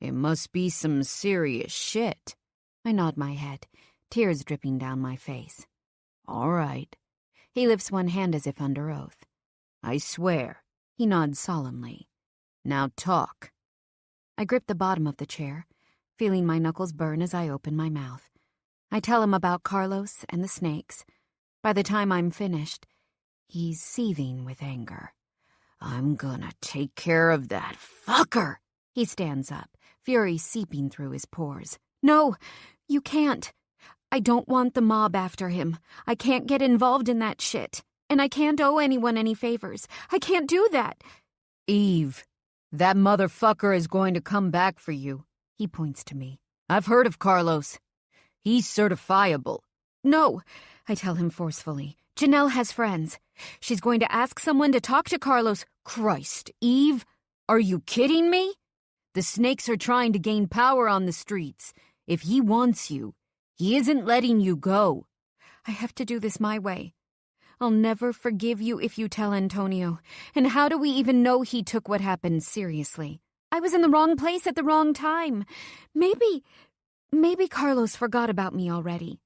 It must be some serious shit. I nod my head, tears dripping down my face. All right. He lifts one hand as if under oath. I swear. He nods solemnly. Now talk. I grip the bottom of the chair, feeling my knuckles burn as I open my mouth. I tell him about Carlos and the snakes. By the time I'm finished, he's seething with anger. I'm gonna take care of that fucker. He stands up, fury seeping through his pores. No, you can't. I don't want the mob after him. I can't get involved in that shit. And I can't owe anyone any favors. I can't do that. Eve, that motherfucker is going to come back for you. He points to me. I've heard of Carlos. He's certifiable. No, I tell him forcefully. Janelle has friends. She's going to ask someone to talk to Carlos. Christ, Eve, are you kidding me? The snakes are trying to gain power on the streets. If he wants you, he isn't letting you go. I have to do this my way. I'll never forgive you if you tell Antonio. And how do we even know he took what happened seriously? I was in the wrong place at the wrong time. Maybe Carlos forgot about me already.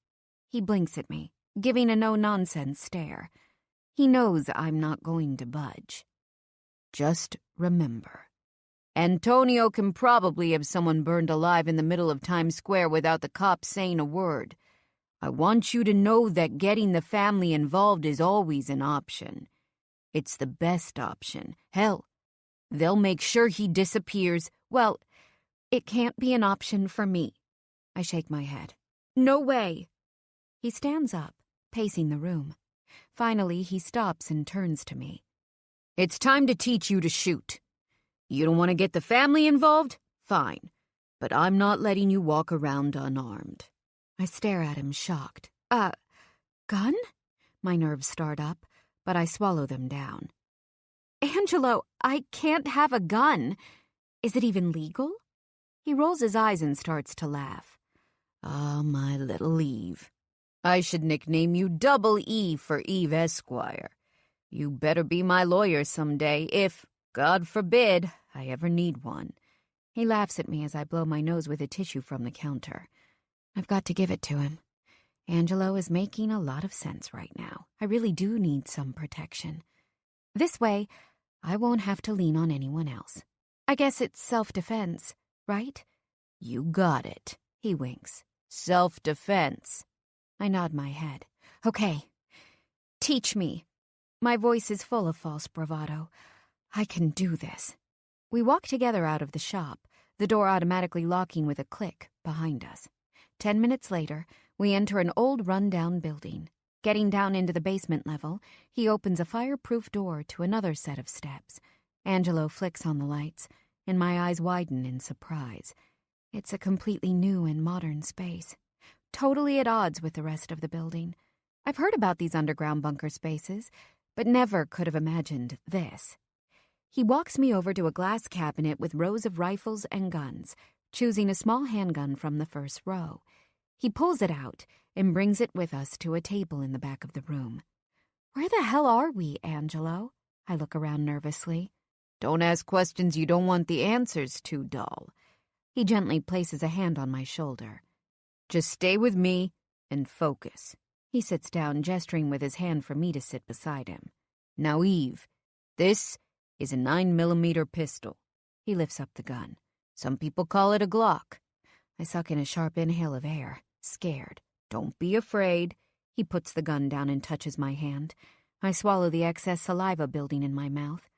He blinks at me, giving a no-nonsense stare. He knows I'm not going to budge. Just remember, Antonio can probably have someone burned alive in the middle of Times Square without the cops saying a word. I want you to know that getting the family involved is always an option. It's the best option. Hell, they'll make sure he disappears. Well, it can't be an option for me. I shake my head. No way. He stands up, pacing the room. Finally, he stops and turns to me. It's time to teach you to shoot. You don't want to get the family involved? Fine. But I'm not letting you walk around unarmed. I stare at him, shocked. Gun? My nerves start up, but I swallow them down. Angelo, I can't have a gun. Is it even legal? He rolls his eyes and starts to laugh. Ah, my little Eve. I should nickname you Double E for Eve Esquire. You better be my lawyer someday if, God forbid, I ever need one. He laughs at me as I blow my nose with a tissue from the counter. I've got to give it to him. Angelo is making a lot of sense right now. I really do need some protection. This way, I won't have to lean on anyone else. I guess it's self-defense, right? You got it. He winks. Self-defense. I nod my head. Okay. Teach me. My voice is full of false bravado. I can do this. We walk together out of the shop, the door automatically locking with a click behind us. 10 minutes later, we enter an old run-down building. Getting down into the basement level, he opens a fireproof door to another set of steps. Angelo flicks on the lights, and my eyes widen in surprise. It's a completely new and modern space, totally at odds with the rest of the building. I've heard about these underground bunker spaces, but never could have imagined this. He walks me over to a glass cabinet with rows of rifles and guns, choosing a small handgun from the first row. He pulls it out and brings it with us to a table in the back of the room. Where the hell are we, Angelo? I look around nervously. Don't ask questions you don't want the answers to, doll. He gently places a hand on my shoulder. Just stay with me and focus. He sits down, gesturing with his hand for me to sit beside him. Now, Eve, this is a 9mm pistol. He lifts up the gun. Some people call it a Glock. I suck in a sharp inhale of air, scared. Don't be afraid. He puts the gun down and touches my hand. I swallow the excess saliva building in my mouth.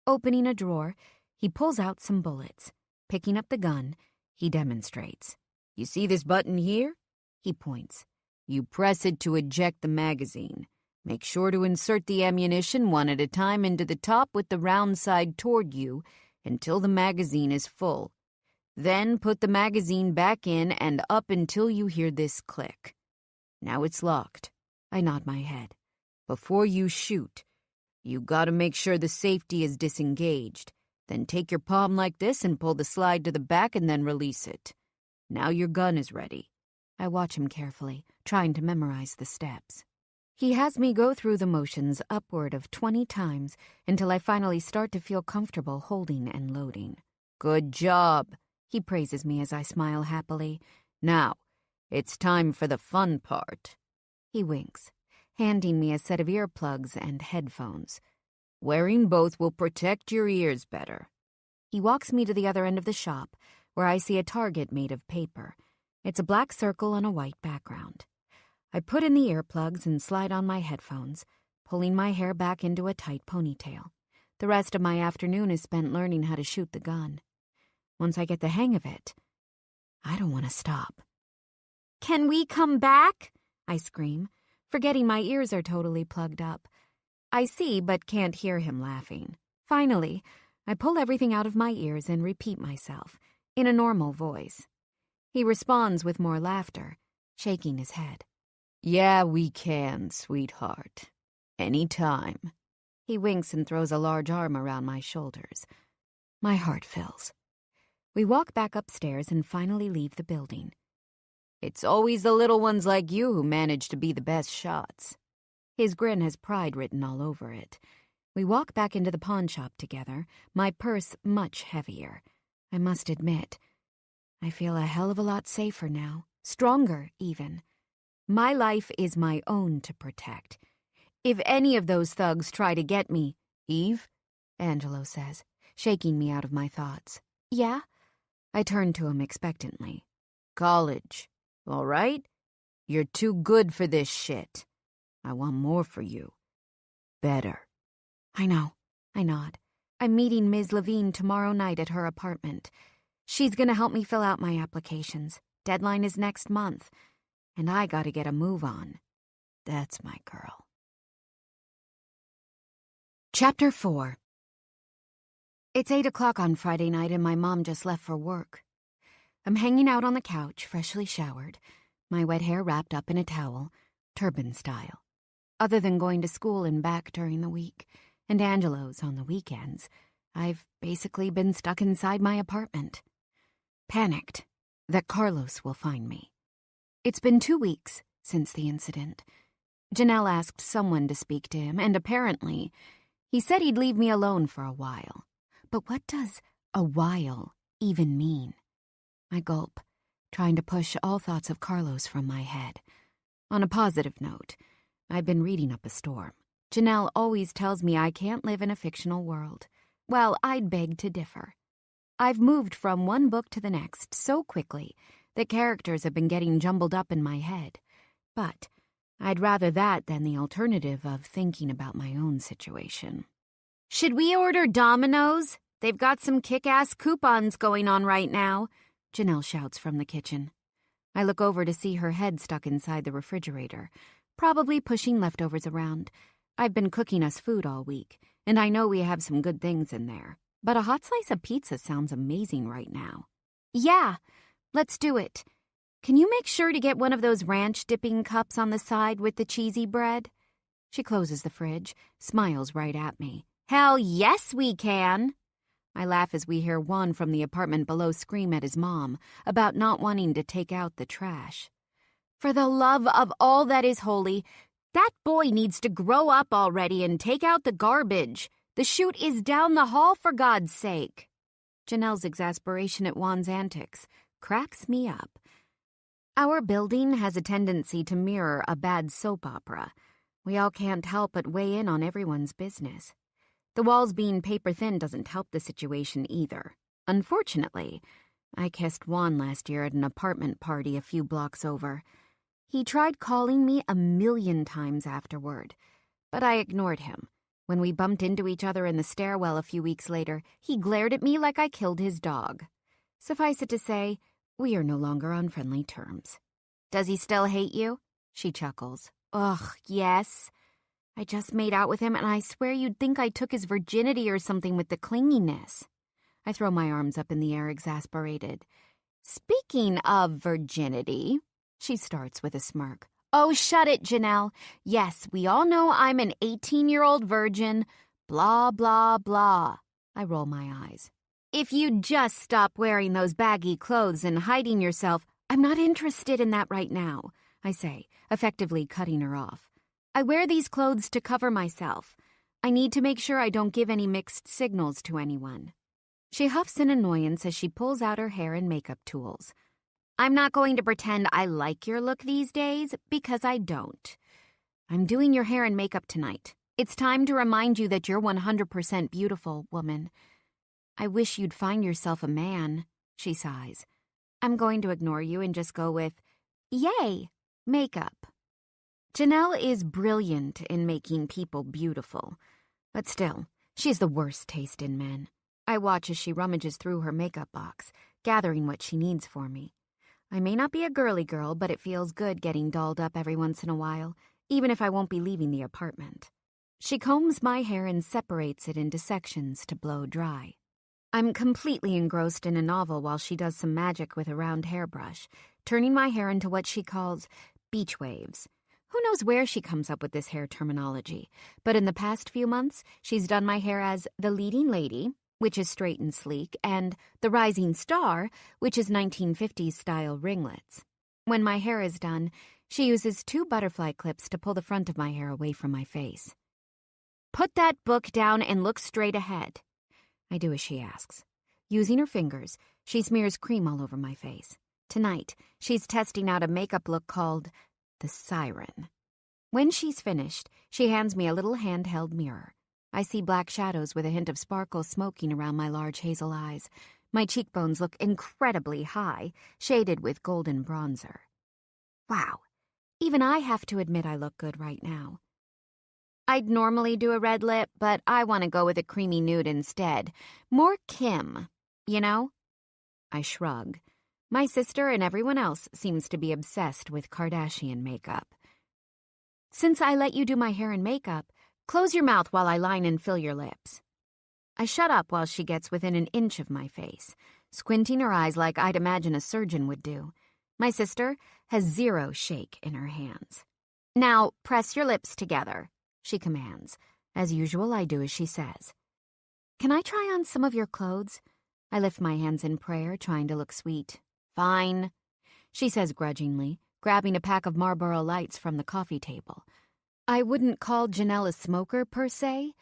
Opening a drawer, he pulls out some bullets. Picking up the gun, he demonstrates. You see this button here? He points. You press it to eject the magazine. Make sure to insert the ammunition one at a time into the top with the round side toward you until the magazine is full. Then put the magazine back in and up until you hear this click. Now it's locked. I nod my head. Before you shoot, you gotta make sure the safety is disengaged. Then take your palm like this and pull the slide to the back and then release it. Now your gun is ready. I watch him carefully, trying to memorize the steps. He has me go through the motions upward of 20 times until I finally start to feel comfortable holding and loading. "Good job," he praises me as I smile happily. "Now, it's time for the fun part." He winks, handing me a set of earplugs and headphones. "Wearing both will protect your ears better." He walks me to the other end of the shop, where I see a target made of paper. It's a black circle on a white background. I put in the earplugs and slide on my headphones, pulling my hair back into a tight ponytail. The rest of my afternoon is spent learning how to shoot the gun. Once I get the hang of it, I don't want to stop. "Can we come back?" I scream, forgetting my ears are totally plugged up. I see but can't hear him laughing. Finally, I pull everything out of my ears and repeat myself, in a normal voice. He responds with more laughter, shaking his head. "Yeah, we can, sweetheart. Anytime." He winks and throws a large arm around my shoulders. My heart fills. We walk back upstairs and finally leave the building. "It's always the little ones like you who manage to be the best shots." His grin has pride written all over it. We walk back into the pawn shop together, my purse much heavier. I must admit, I feel a hell of a lot safer now, stronger even. My life is my own to protect. If any of those thugs try to get me— "Eve," Angelo says, shaking me out of my thoughts. "Yeah?" I turn to him expectantly. "College, all right? You're too good for this shit. I want more for you. Better." "I know," I nod. "I'm meeting Ms. Levine tomorrow night at her apartment. She's gonna help me fill out my applications. Deadline is next month. And I gotta get a move on. That's my girl." Chapter 4. It's 8 o'clock on Friday night and my mom just left for work. I'm hanging out on the couch, freshly showered, my wet hair wrapped up in a towel, turban style. Other than going to school and back during the week, and Angelo's on the weekends, I've basically been stuck inside my apartment. Panicked that Carlos will find me. It's been 2 weeks since the incident. Janelle asked someone to speak to him, and apparently, he said he'd leave me alone for a while. But what does a while even mean? I gulp, trying to push all thoughts of Carlos from my head. On a positive note, I've been reading up a storm. Janelle always tells me I can't live in a fictional world. Well, I'd beg to differ. I've moved from one book to the next so quickly that characters have been getting jumbled up in my head. But I'd rather that than the alternative of thinking about my own situation. "Should we order Domino's? They've got some kick-ass coupons going on right now," Janelle shouts from the kitchen. I look over to see her head stuck inside the refrigerator, probably pushing leftovers around. I've been cooking us food all week, and I know we have some good things in there. But a hot slice of pizza sounds amazing right now. "Yeah, let's do it. Can you make sure to get one of those ranch dipping cups on the side with the cheesy bread?" She closes the fridge, smiles right at me. "Hell yes, we can!" I laugh as we hear Juan from the apartment below scream at his mom about not wanting to take out the trash. "For the love of all that is holy, that boy needs to grow up already and take out the garbage. The chute is down the hall, for God's sake." Janelle's exasperation at Juan's antics cracks me up. Our building has a tendency to mirror a bad soap opera. We all can't help but weigh in on everyone's business. The walls being paper-thin doesn't help the situation either. Unfortunately, I kissed Juan last year at an apartment party a few blocks over. He tried calling me 1,000,000 times afterward, but I ignored him. When we bumped into each other in the stairwell a few weeks later, he glared at me like I killed his dog. Suffice it to say, we are no longer on friendly terms. "Does he still hate you?" She chuckles. "Ugh, yes. I just made out with him, and I swear you'd think I took his virginity or something with the clinginess." I throw my arms up in the air, exasperated. "Speaking of virginity," she starts with a smirk. "Oh, shut it, Janelle. Yes, we all know I'm an 18-year-old virgin. Blah, blah, blah." I roll my eyes. "If you'd just stop wearing those baggy clothes and hiding yourself—" "I'm not interested in that right now," I say, effectively cutting her off. I wear these clothes to cover myself. I need to make sure I don't give any mixed signals to anyone." She huffs in annoyance as she pulls out her hair and makeup tools. "I'm not going to pretend I like your look these days, because I don't. I'm doing your hair and makeup tonight. It's time to remind you that you're 100% beautiful, woman. I wish you'd find yourself a man," she sighs. "I'm going to ignore you and just go with, yay, makeup." Janelle is brilliant in making people beautiful, but still, she's the worst taste in men. I watch as she rummages through her makeup box, gathering what she needs for me. I may not be a girly girl, but it feels good getting dolled up every once in a while, even if I won't be leaving the apartment. She combs my hair and separates it into sections to blow dry. I'm completely engrossed in a novel while she does some magic with a round hairbrush, turning my hair into what she calls beach waves. Who knows where she comes up with this hair terminology, but in the past few months, she's done my hair as the leading lady, which is straight and sleek, and the rising star, which is 1950s-style ringlets. When my hair is done, she uses 2 butterfly clips to pull the front of my hair away from my face. "Put that book down and look straight ahead." I do as she asks. Using her fingers, she smears cream all over my face. Tonight, she's testing out a makeup look called the Siren. When she's finished, she hands me a little handheld mirror. I see black shadows with a hint of sparkle smoking around my large hazel eyes. My cheekbones look incredibly high, shaded with golden bronzer. Wow, even I have to admit I look good right now. I'd normally do a red lip, but I want to go with a creamy nude instead. More Kim, you know? I shrug. My sister and everyone else seems to be obsessed with Kardashian makeup. "Since I let you do my hair and makeup, close your mouth while I line and fill your lips." I shut up while she gets within an inch of my face, squinting her eyes like I'd imagine a surgeon would do. My sister has 0 shake in her hands. "Now, press your lips together," she commands. As usual, I do as she says. "Can I try on some of your clothes?" I lift my hands in prayer, trying to look sweet. "Fine," she says grudgingly, grabbing a pack of Marlboro Lights from the coffee table. I wouldn't call Janelle a smoker per se,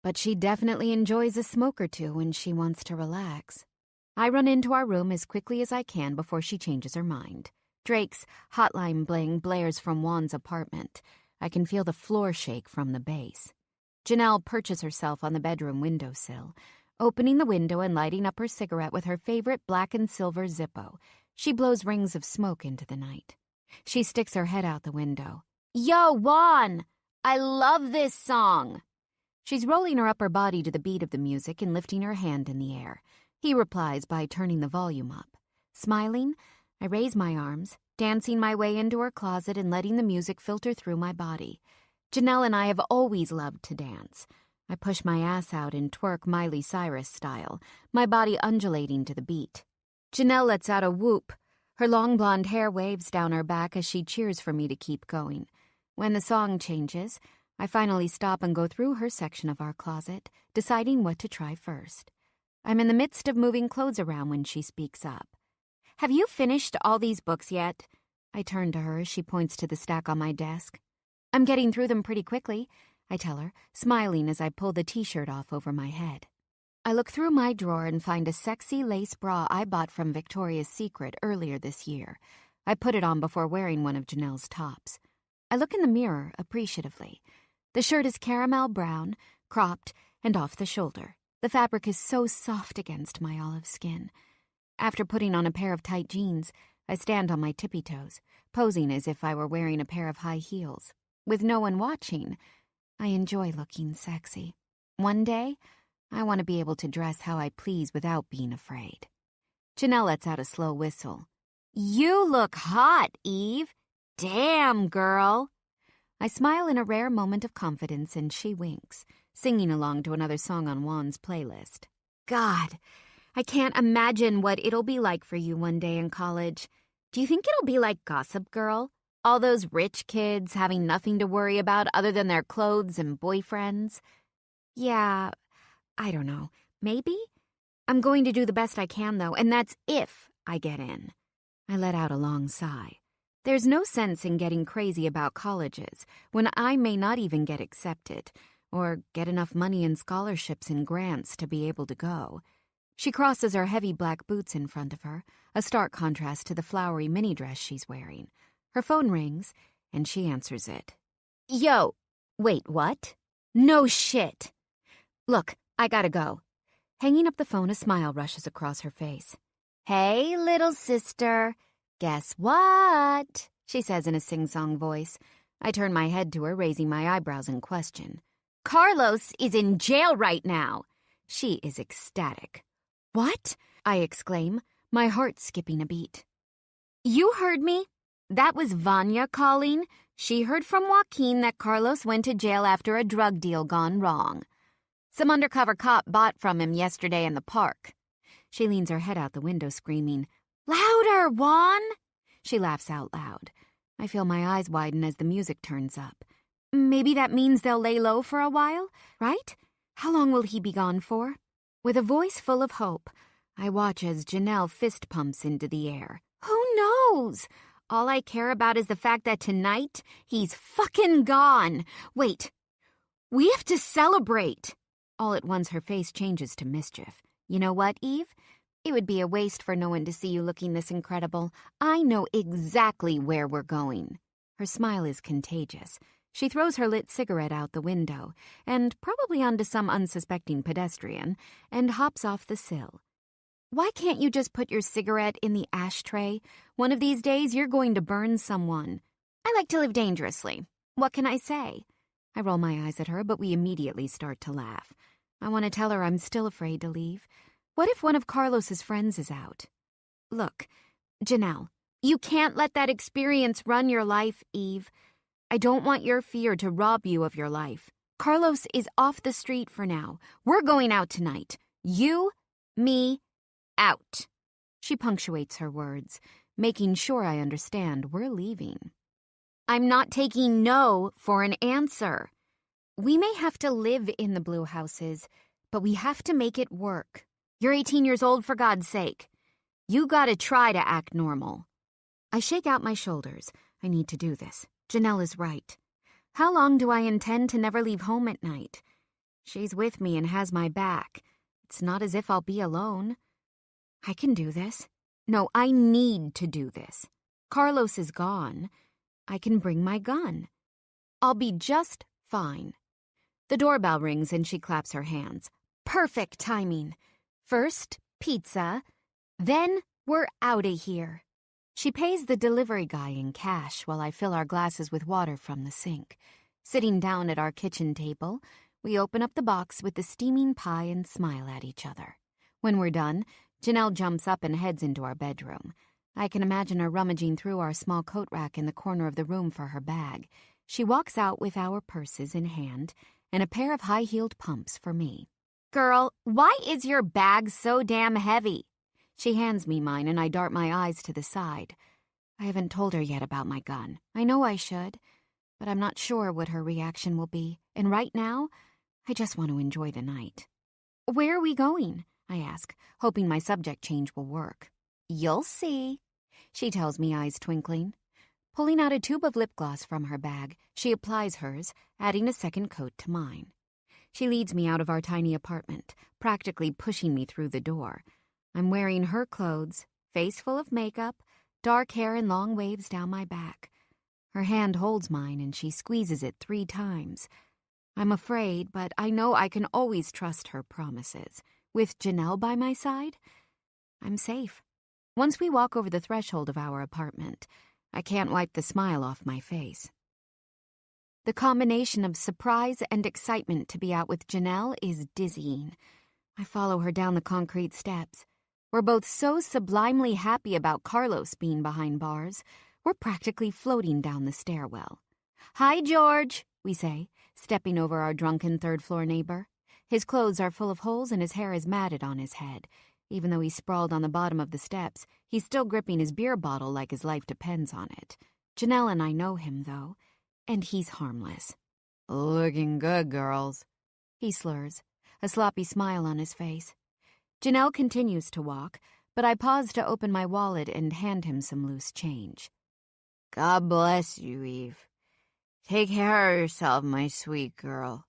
but she definitely enjoys a smoke or two when she wants to relax. I run into our room as quickly as I can before she changes her mind. Drake's hotline bling blares from Juan's apartment. I can feel the floor shake from the bass. Janelle perches herself on the bedroom windowsill, opening the window and lighting up her cigarette with her favorite black and silver Zippo. She blows rings of smoke into the night. She sticks her head out the window. "Yo, Juan! I love this song!" She's rolling her upper body to the beat of the music and lifting her hand in the air. He replies by turning the volume up. Smiling, I raise my arms, dancing my way into her closet and letting the music filter through my body. Janelle and I have always loved to dance. I push my ass out and twerk Miley Cyrus style, my body undulating to the beat. Janelle lets out a whoop. Her long blonde hair waves down her back as she cheers for me to keep going. When the song changes, I finally stop and go through her section of our closet, deciding what to try first. I'm in the midst of moving clothes around when she speaks up. "Have you finished all these books yet?" I turn to her as she points to the stack on my desk. "I'm getting through them pretty quickly," I tell her, smiling as I pull the t-shirt off over my head. I look through my drawer and find a sexy lace bra I bought from Victoria's Secret earlier this year. I put it on before wearing one of Janelle's tops. I look in the mirror appreciatively. The shirt is caramel brown, cropped, and off the shoulder. The fabric is so soft against my olive skin. After putting on a pair of tight jeans, I stand on my tippy toes, posing as if I were wearing a pair of high heels. With no one watching, I enjoy looking sexy. One day, I want to be able to dress how I please without being afraid. Janelle lets out a slow whistle. "You look hot, Eve. Damn, girl." I smile in a rare moment of confidence and she winks, singing along to another song on Juan's playlist. God, I can't imagine what it'll be like for you one day in college. Do you think it'll be like Gossip Girl? All those rich kids having nothing to worry about other than their clothes and boyfriends? Yeah, I don't know. Maybe? I'm going to do the best I can, though, and that's if I get in. I let out a long sigh. There's no sense in getting crazy about colleges when I may not even get accepted or get enough money in scholarships and grants to be able to go. She crosses her heavy black boots in front of her, a stark contrast to the flowery mini dress she's wearing. Her phone rings, and she answers it. Yo, wait, what? No shit. Look, I gotta go. Hanging up the phone, a smile rushes across her face. Hey, little sister. Guess what? She says in a sing-song voice. I turn my head to her, raising my eyebrows in question. Carlos is in jail right now. She is ecstatic. What? I exclaim, my heart skipping a beat. You heard me? That was Vanya calling. She heard from Joaquin that Carlos went to jail after a drug deal gone wrong. Some undercover cop bought from him yesterday in the park. She leans her head out the window, screaming, Louder, Juan! She laughs out loud. I feel my eyes widen as the music turns up. Maybe that means they'll lay low for a while, right? How long will he be gone for? With a voice full of hope, I watch as Janelle fist pumps into the air. Who knows? All I care about is the fact that tonight, he's fucking gone. Wait, we have to celebrate. All at once, her face changes to mischief. You know what, Eve? It would be a waste for no one to see you looking this incredible. I know exactly where we're going. Her smile is contagious. She throws her lit cigarette out the window, and probably onto some unsuspecting pedestrian, and hops off the sill. Why can't you just put your cigarette in the ashtray? One of these days, you're going to burn someone. I like to live dangerously. What can I say? I roll my eyes at her, but we immediately start to laugh. I want to tell her I'm still afraid to leave. What if one of Carlos's friends is out? Look, Janelle, you can't let that experience run your life, Eve. I don't want your fear to rob you of your life. Carlos is off the street for now. We're going out tonight. You, me, out. She punctuates her words, making sure I understand we're leaving. I'm not taking no for an answer. We may have to live in the blue houses, but we have to make it work. You're 18 years old, for God's sake. You gotta try to act normal. I shake out my shoulders. I need to do this. Janelle is right. How long do I intend to never leave home at night? She's with me and has my back. It's not as if I'll be alone. I can do this. No, I need to do this. Carlos is gone. I can bring my gun. I'll be just fine. The doorbell rings and she claps her hands. Perfect timing. First, pizza. Then, we're outta here. She pays the delivery guy in cash while I fill our glasses with water from the sink. Sitting down at our kitchen table, we open up the box with the steaming pie and smile at each other. When we're done, Janelle jumps up and heads into our bedroom. I can imagine her rummaging through our small coat rack in the corner of the room for her bag. She walks out with our purses in hand and a pair of high-heeled pumps for me. Girl, why is your bag so damn heavy? She hands me mine and I dart my eyes to the side. I haven't told her yet about my gun. I know I should, but I'm not sure what her reaction will be. And right now, I just want to enjoy the night. Where are we going? I ask, hoping my subject change will work. You'll see, she tells me, eyes twinkling. Pulling out a tube of lip gloss from her bag, she applies hers, adding a second coat to mine. She leads me out of our tiny apartment, practically pushing me through the door. I'm wearing her clothes, face full of makeup, dark hair in long waves down my back. Her hand holds mine and she squeezes it 3 times. I'm afraid, but I know I can always trust her promises. With Janelle by my side, I'm safe. Once we walk over the threshold of our apartment, I can't wipe the smile off my face. The combination of surprise and excitement to be out with Janelle is dizzying. I follow her down the concrete steps. We're both so sublimely happy about Carlos being behind bars, we're practically floating down the stairwell. Hi, George, we say, stepping over our drunken third-floor neighbor. His clothes are full of holes and his hair is matted on his head. Even though he's sprawled on the bottom of the steps, he's still gripping his beer bottle like his life depends on it. Janelle and I know him, though, and he's harmless. Looking good, girls, he slurs, a sloppy smile on his face. Janelle continues to walk, but I pause to open my wallet and hand him some loose change. God bless you, Eve. Take care of yourself, my sweet girl.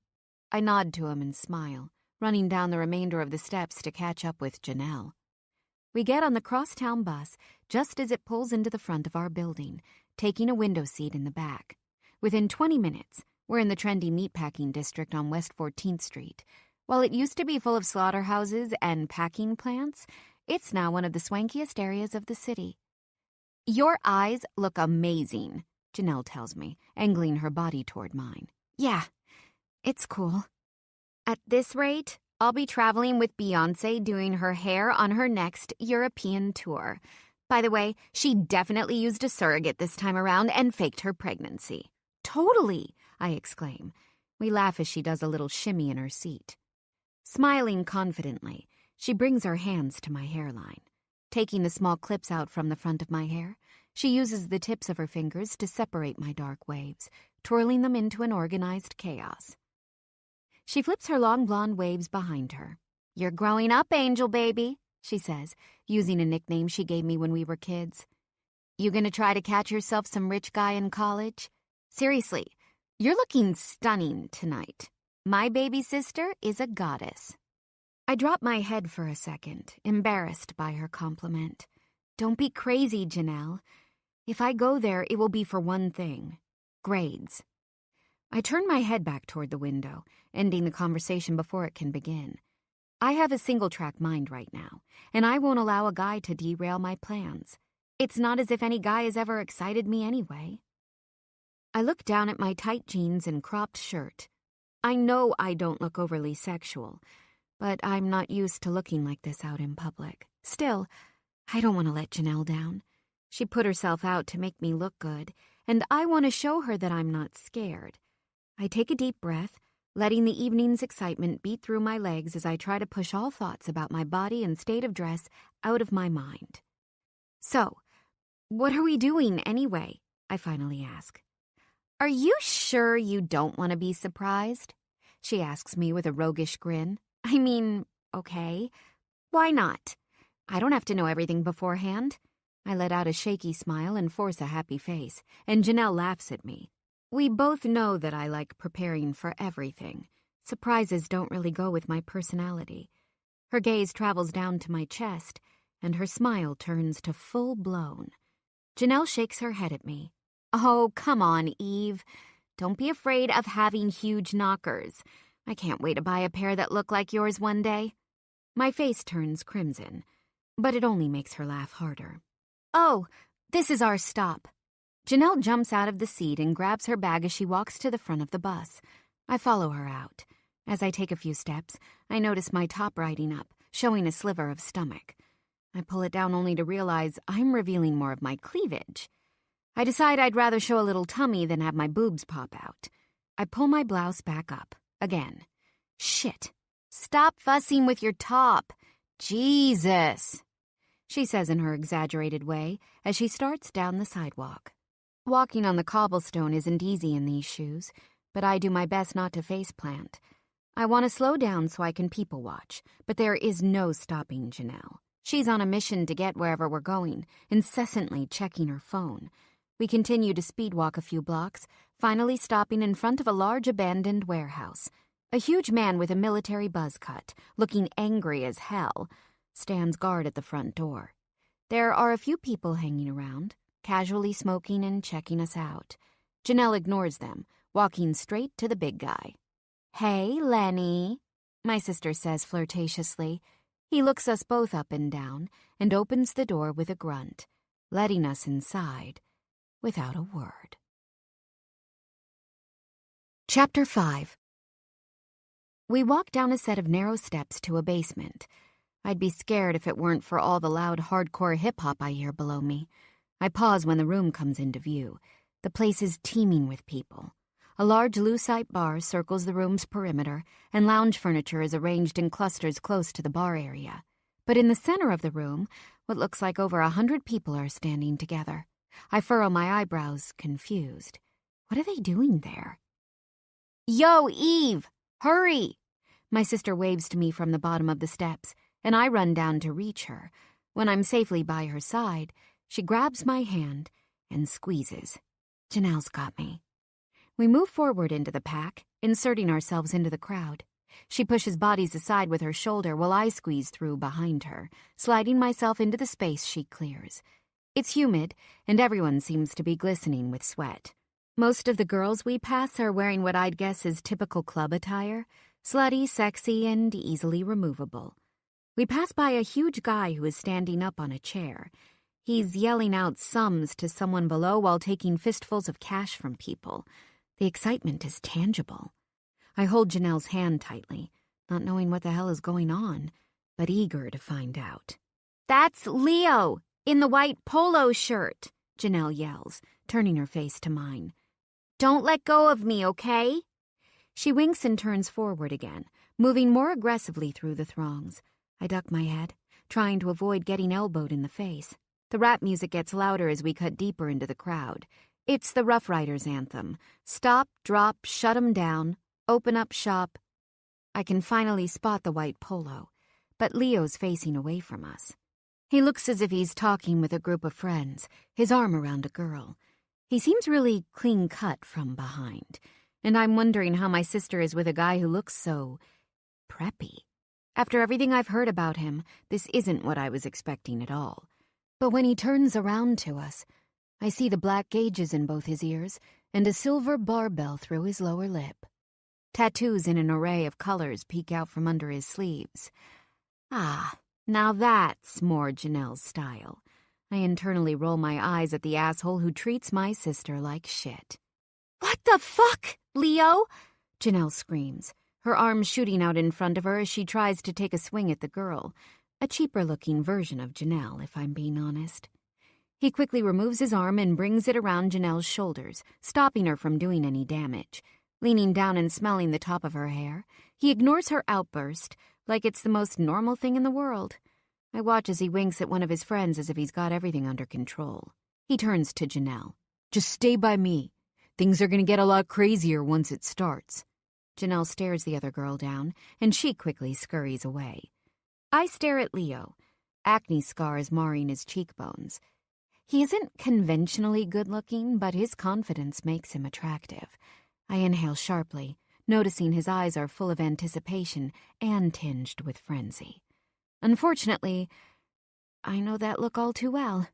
I nod to him and smile, running down the remainder of the steps to catch up with Janelle. We get on the crosstown bus just as it pulls into the front of our building, taking a window seat in the back. Within 20 minutes, we're in the trendy meatpacking district on West 14th Street. While it used to be full of slaughterhouses and packing plants, it's now one of the swankiest areas of the city. Your eyes look amazing, Janelle tells me, angling her body toward mine. Yeah, it's cool. At this rate, I'll be traveling with Beyoncé doing her hair on her next European tour. By the way, she definitely used a surrogate this time around and faked her pregnancy. Totally, I exclaim. We laugh as she does a little shimmy in her seat. Smiling confidently, she brings her hands to my hairline. Taking the small clips out from the front of my hair, she uses the tips of her fingers to separate my dark waves, twirling them into an organized chaos. She flips her long blonde waves behind her. You're growing up, angel baby, she says, using a nickname she gave me when we were kids. You gonna try to catch yourself some rich guy in college? Seriously, you're looking stunning tonight. My baby sister is a goddess. I drop my head for a second, embarrassed by her compliment. Don't be crazy, Janelle. If I go there, it will be for one thing: grades. I turn my head back toward the window, ending the conversation before it can begin. I have a single-track mind right now, and I won't allow a guy to derail my plans. It's not as if any guy has ever excited me anyway. I look down at my tight jeans and cropped shirt. I know I don't look overly sexual, but I'm not used to looking like this out in public. Still, I don't want to let Janelle down. She put herself out to make me look good, and I want to show her that I'm not scared. I take a deep breath, letting the evening's excitement beat through my legs as I try to push all thoughts about my body and state of dress out of my mind. So, what are we doing anyway? I finally ask. Are you sure you don't want to be surprised? She asks me with a roguish grin. I mean, okay. Why not? I don't have to know everything beforehand. I let out a shaky smile and force a happy face, and Janelle laughs at me. We both know that I like preparing for everything. Surprises don't really go with my personality. Her gaze travels down to my chest, and her smile turns to full-blown. Janelle shakes her head at me. Oh, come on, Eve. Don't be afraid of having huge knockers. I can't wait to buy a pair that look like yours one day. My face turns crimson, but it only makes her laugh harder. Oh, this is our stop. Janelle jumps out of the seat and grabs her bag as she walks to the front of the bus. I follow her out. As I take a few steps, I notice my top riding up, showing a sliver of stomach. I pull it down only to realize I'm revealing more of my cleavage. I decide I'd rather show a little tummy than have my boobs pop out. I pull my blouse back up, again. Shit. Stop fussing with your top. Jesus, she says in her exaggerated way as she starts down the sidewalk. Walking on the cobblestone isn't easy in these shoes, but I do my best not to faceplant. I want to slow down so I can people watch, but there is no stopping Janelle. She's on a mission to get wherever we're going, incessantly checking her phone. We continue to speed walk a few blocks, finally stopping in front of a large abandoned warehouse. A huge man with a military buzz cut, looking angry as hell, stands guard at the front door. There are a few people hanging around, casually smoking and checking us out. Janelle ignores them, walking straight to the big guy. Hey, Lenny, my sister says flirtatiously. He looks us both up and down and opens the door with a grunt, letting us inside without a word. Chapter 5. We walk down a set of narrow steps to a basement. I'd be scared if it weren't for all the loud hardcore hip-hop I hear below me. I pause when the room comes into view. The place is teeming with people. A large lucite bar circles the room's perimeter, and lounge furniture is arranged in clusters close to the bar area. But in the center of the room, what looks like over 100 people are standing together. I furrow my eyebrows, confused. What are they doing there? Yo, Eve! Hurry! My sister waves to me from the bottom of the steps, and I run down to reach her. When I'm safely by her side, she grabs my hand and squeezes. Janelle's got me. We move forward into the pack, inserting ourselves into the crowd. She pushes bodies aside with her shoulder while I squeeze through behind her, sliding myself into the space she clears. It's humid, and everyone seems to be glistening with sweat. Most of the girls we pass are wearing what I'd guess is typical club attire, slutty, sexy, and easily removable. We pass by a huge guy who is standing up on a chair. He's yelling out sums to someone below while taking fistfuls of cash from people. The excitement is tangible. I hold Janelle's hand tightly, not knowing what the hell is going on, but eager to find out. "That's Leo, in the white polo shirt," Janelle yells, turning her face to mine. "Don't let go of me, okay?" She winks and turns forward again, moving more aggressively through the throngs. I duck my head, trying to avoid getting elbowed in the face. The rap music gets louder as we cut deeper into the crowd. It's the Rough Riders anthem. Stop, drop, shut 'em down, open up shop. I can finally spot the white polo, but Leo's facing away from us. He looks as if he's talking with a group of friends, his arm around a girl. He seems really clean-cut from behind, and I'm wondering how my sister is with a guy who looks so preppy. After everything I've heard about him, this isn't what I was expecting at all. But when he turns around to us, I see the black gauges in both his ears and a silver barbell through his lower lip. Tattoos in an array of colors peek out from under his sleeves. Ah, now that's more Janelle's style. I internally roll my eyes at the asshole who treats my sister like shit. "What the fuck, Leo?" Janelle screams, her arms shooting out in front of her as she tries to take a swing at the girl. A cheaper-looking version of Janelle, if I'm being honest. He quickly removes his arm and brings it around Janelle's shoulders, stopping her from doing any damage. Leaning down and smelling the top of her hair, he ignores her outburst like it's the most normal thing in the world. I watch as he winks at one of his friends as if he's got everything under control. He turns to Janelle. "Just stay by me. Things are going to get a lot crazier once it starts." Janelle stares the other girl down, and she quickly scurries away. I stare at Leo, acne scars marring his cheekbones. He isn't conventionally good-looking, but his confidence makes him attractive. I inhale sharply, noticing his eyes are full of anticipation and tinged with frenzy. Unfortunately, I know that look all too well.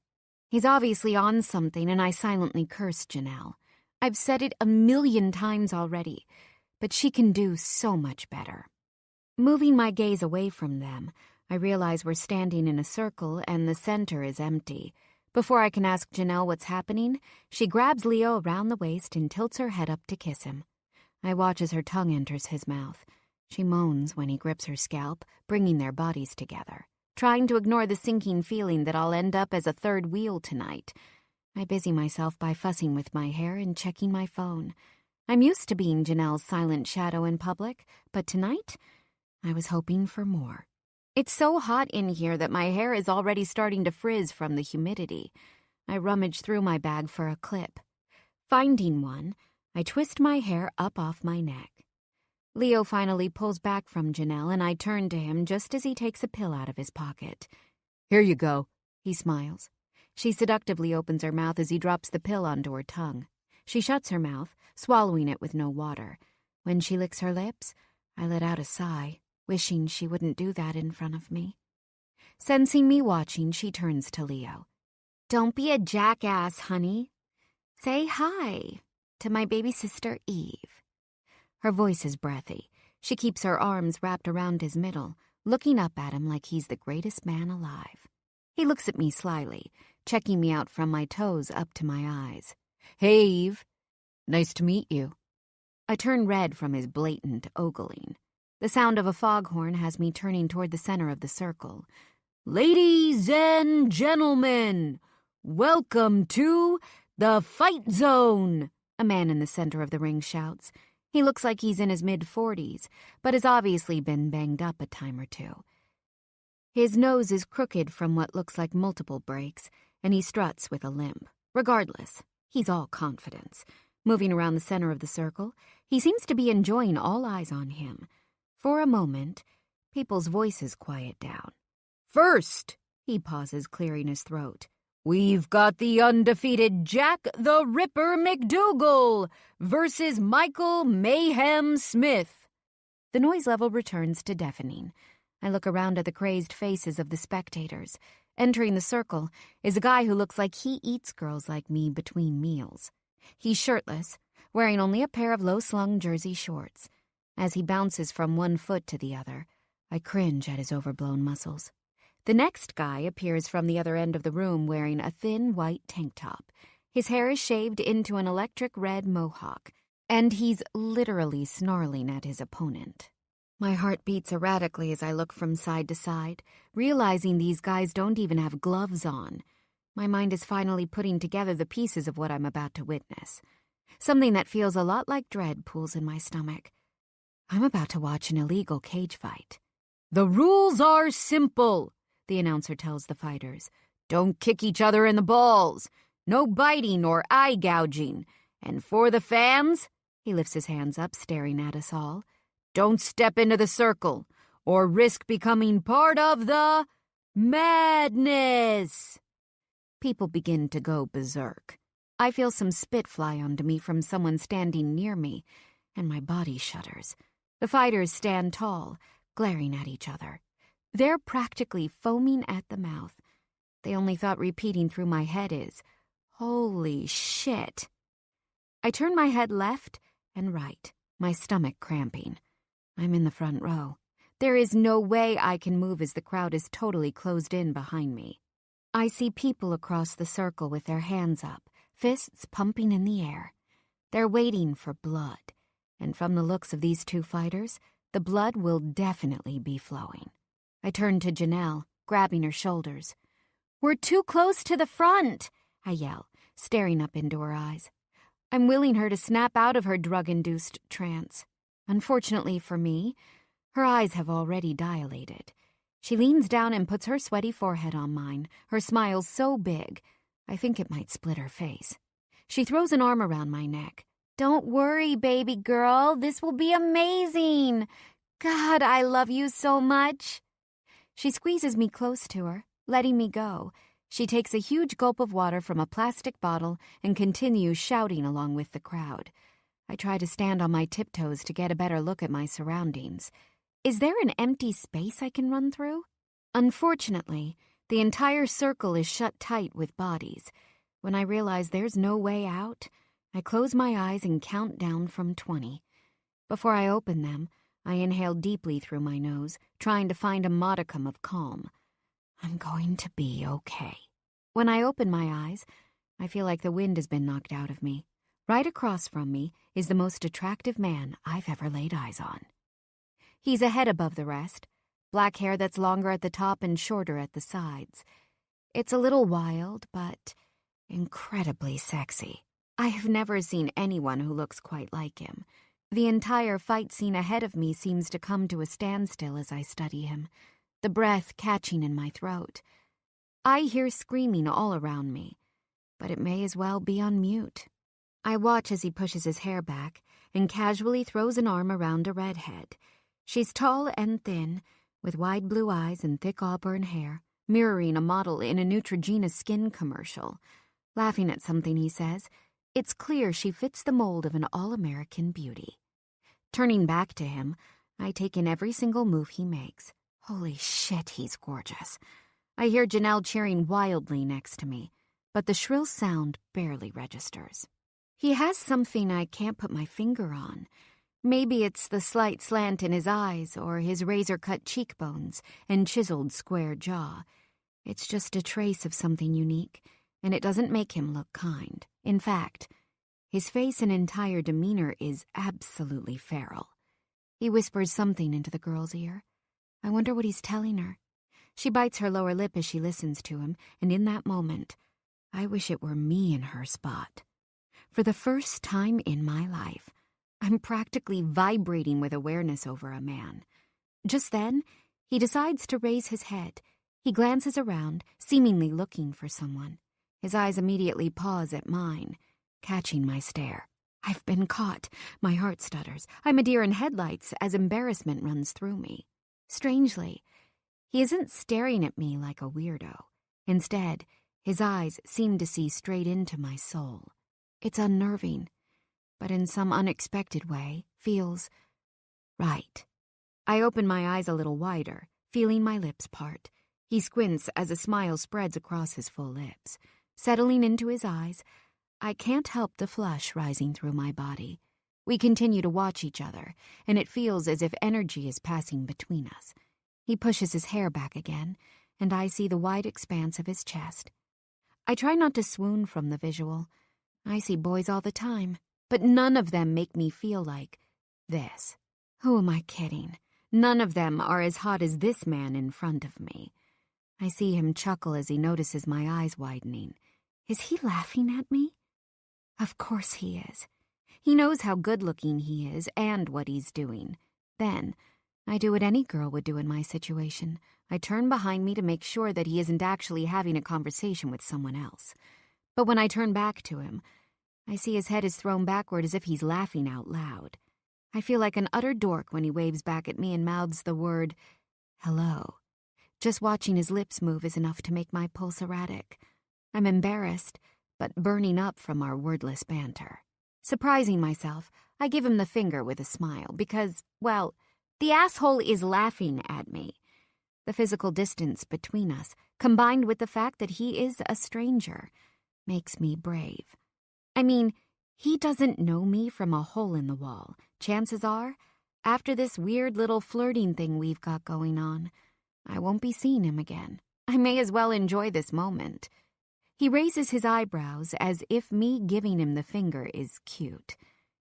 He's obviously on something, and I silently curse Janelle. I've said it 1,000,000 times already, but she can do so much better. Moving my gaze away from them, I realize we're standing in a circle and the center is empty. Before I can ask Janelle what's happening, she grabs Leo around the waist and tilts her head up to kiss him. I watch as her tongue enters his mouth. She moans when he grips her scalp, bringing their bodies together, trying to ignore the sinking feeling that I'll end up as a third wheel tonight. I busy myself by fussing with my hair and checking my phone. I'm used to being Janelle's silent shadow in public, but tonight, I was hoping for more. It's so hot in here that my hair is already starting to frizz from the humidity. I rummage through my bag for a clip. Finding one, I twist my hair up off my neck. Leo finally pulls back from Janelle, and I turn to him just as he takes a pill out of his pocket. "Here you go," he smiles. She seductively opens her mouth as he drops the pill onto her tongue. She shuts her mouth, swallowing it with no water. When she licks her lips, I let out a sigh, wishing she wouldn't do that in front of me. Sensing me watching, she turns to Leo. "Don't be a jackass, honey. Say hi to my baby sister, Eve." Her voice is breathy. She keeps her arms wrapped around his middle, looking up at him like he's the greatest man alive. He looks at me slyly, checking me out from my toes up to my eyes. "Hey, Eve. Nice to meet you." I turn red from his blatant ogling. The sound of a foghorn has me turning toward the center of the circle. "Ladies and gentlemen, welcome to the Fight Zone," a man in the center of the ring shouts. He looks like he's in his mid-40s, but has obviously been banged up a time or two. His nose is crooked from what looks like multiple breaks, and he struts with a limp. Regardless, he's all confidence. Moving around the center of the circle, he seems to be enjoying all eyes on him. For a moment, people's voices quiet down. "First," he pauses, clearing his throat, We've got the undefeated Jack the Ripper McDougal versus Michael Mayhem Smith. The noise level returns to deafening. I look around at the crazed faces of the spectators. Entering the circle is a guy who looks like he eats girls like me between meals. He's shirtless, wearing only a pair of low-slung jersey shorts. As he bounces from one foot to the other, I cringe at his overblown muscles. The next guy appears from the other end of the room wearing a thin white tank top. His hair is shaved into an electric red mohawk, and he's literally snarling at his opponent. My heart beats erratically as I look from side to side, realizing these guys don't even have gloves on. My mind is finally putting together the pieces of what I'm about to witness. Something that feels a lot like dread pools in my stomach. I'm about to watch an illegal cage fight. "The rules are simple," the announcer tells the fighters. "Don't kick each other in the balls. No biting or eye gouging. And for the fans," he lifts his hands up, staring at us all, "don't step into the circle or risk becoming part of the madness." People begin to go berserk. I feel some spit fly onto me from someone standing near me, and my body shudders. The fighters stand tall, glaring at each other. They're practically foaming at the mouth. The only thought repeating through my head is, "Holy shit." I turn my head left and right, my stomach cramping. I'm in the front row. There is no way I can move as the crowd is totally closed in behind me. I see people across the circle with their hands up, fists pumping in the air. They're waiting for blood, and from the looks of these two fighters, the blood will definitely be flowing. I turn to Janelle, grabbing her shoulders. "We're too close to the front," I yell, staring up into her eyes. I'm willing her to snap out of her drug-induced trance. Unfortunately for me, her eyes have already dilated. She leans down and puts her sweaty forehead on mine, her smile so big, I think it might split her face. She throws an arm around my neck. "Don't worry, baby girl. This will be amazing. God, I love you so much." She squeezes me close to her, letting me go. She takes a huge gulp of water from a plastic bottle and continues shouting along with the crowd. I try to stand on my tiptoes to get a better look at my surroundings. Is there an empty space I can run through? Unfortunately, the entire circle is shut tight with bodies. When I realize there's no way out, I close my eyes and count down from 20. Before I open them, I inhale deeply through my nose, trying to find a modicum of calm. I'm going to be okay. When I open my eyes, I feel like the wind has been knocked out of me. Right across from me is the most attractive man I've ever laid eyes on. He's a head above the rest, black hair that's longer at the top and shorter at the sides. It's a little wild, but incredibly sexy. I have never seen anyone who looks quite like him. The entire fight scene ahead of me seems to come to a standstill as I study him, the breath catching in my throat. I hear screaming all around me, but it may as well be on mute. I watch as he pushes his hair back and casually throws an arm around a redhead. She's tall and thin, with wide blue eyes and thick auburn hair, mirroring a model in a Neutrogena skin commercial. Laughing at something he says, it's clear she fits the mold of an all-American beauty. Turning back to him, I take in every single move he makes. Holy shit, he's gorgeous. I hear Janelle cheering wildly next to me, but the shrill sound barely registers. He has something I can't put my finger on. Maybe it's the slight slant in his eyes or his razor-cut cheekbones and chiseled square jaw. It's just a trace of something unique, and it doesn't make him look kind. In fact, his face and entire demeanor is absolutely feral. He whispers something into the girl's ear. I wonder what he's telling her. She bites her lower lip as she listens to him, and in that moment, I wish it were me in her spot. For the first time in my life, I'm practically vibrating with awareness over a man. Just then, he decides to raise his head. He glances around, seemingly looking for someone. His eyes immediately pause at mine, catching my stare. I've been caught. My heart stutters. I'm a deer in headlights as embarrassment runs through me. Strangely, he isn't staring at me like a weirdo. Instead, His eyes seem to see straight into my soul. It's unnerving, but in some unexpected way feels right. I open my eyes a little wider, feeling my lips part. He squints as a smile spreads across his full lips. Settling into his eyes, I can't help the flush rising through my body. We continue to watch each other, and it feels as if energy is passing between us. He pushes his hair back again, and I see the wide expanse of his chest. I try not to swoon from the visual. I see boys all the time, but none of them make me feel like this. Who am I kidding? None of them are as hot as this man in front of me. I see him chuckle as he notices my eyes widening. Is he laughing at me? Of course he is. He knows how good-looking he is and what he's doing. Then, I do what any girl would do in my situation. I turn behind me to make sure that he isn't actually having a conversation with someone else. But when I turn back to him, I see his head is thrown backward as if he's laughing out loud. I feel like an utter dork when he waves back at me and mouths the word, hello. Just watching his lips move is enough to make my pulse erratic. I'm embarrassed, but burning up from our wordless banter. Surprising myself, I give him the finger with a smile because, well, the asshole is laughing at me. The physical distance between us, combined with the fact that he is a stranger, makes me brave. I mean, he doesn't know me from a hole in the wall. Chances are, after this weird little flirting thing we've got going on, I won't be seeing him again. I may as well enjoy this moment. He raises his eyebrows as if me giving him the finger is cute.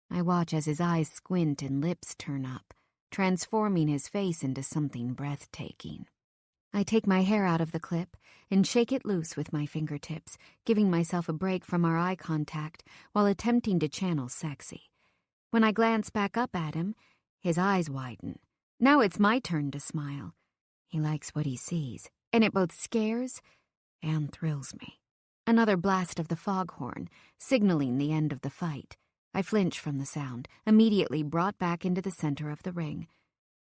I watch as his eyes squint and lips turn up, transforming his face into something breathtaking. I take my hair out of the clip and shake it loose with my fingertips, giving myself a break from our eye contact while attempting to channel sexy. When I glance back up at him, his eyes widen. Now it's my turn to smile. He likes what he sees, and it both scares and thrills me. Another blast of the foghorn, signaling the end of the fight. I flinch from the sound, immediately brought back into the center of the ring.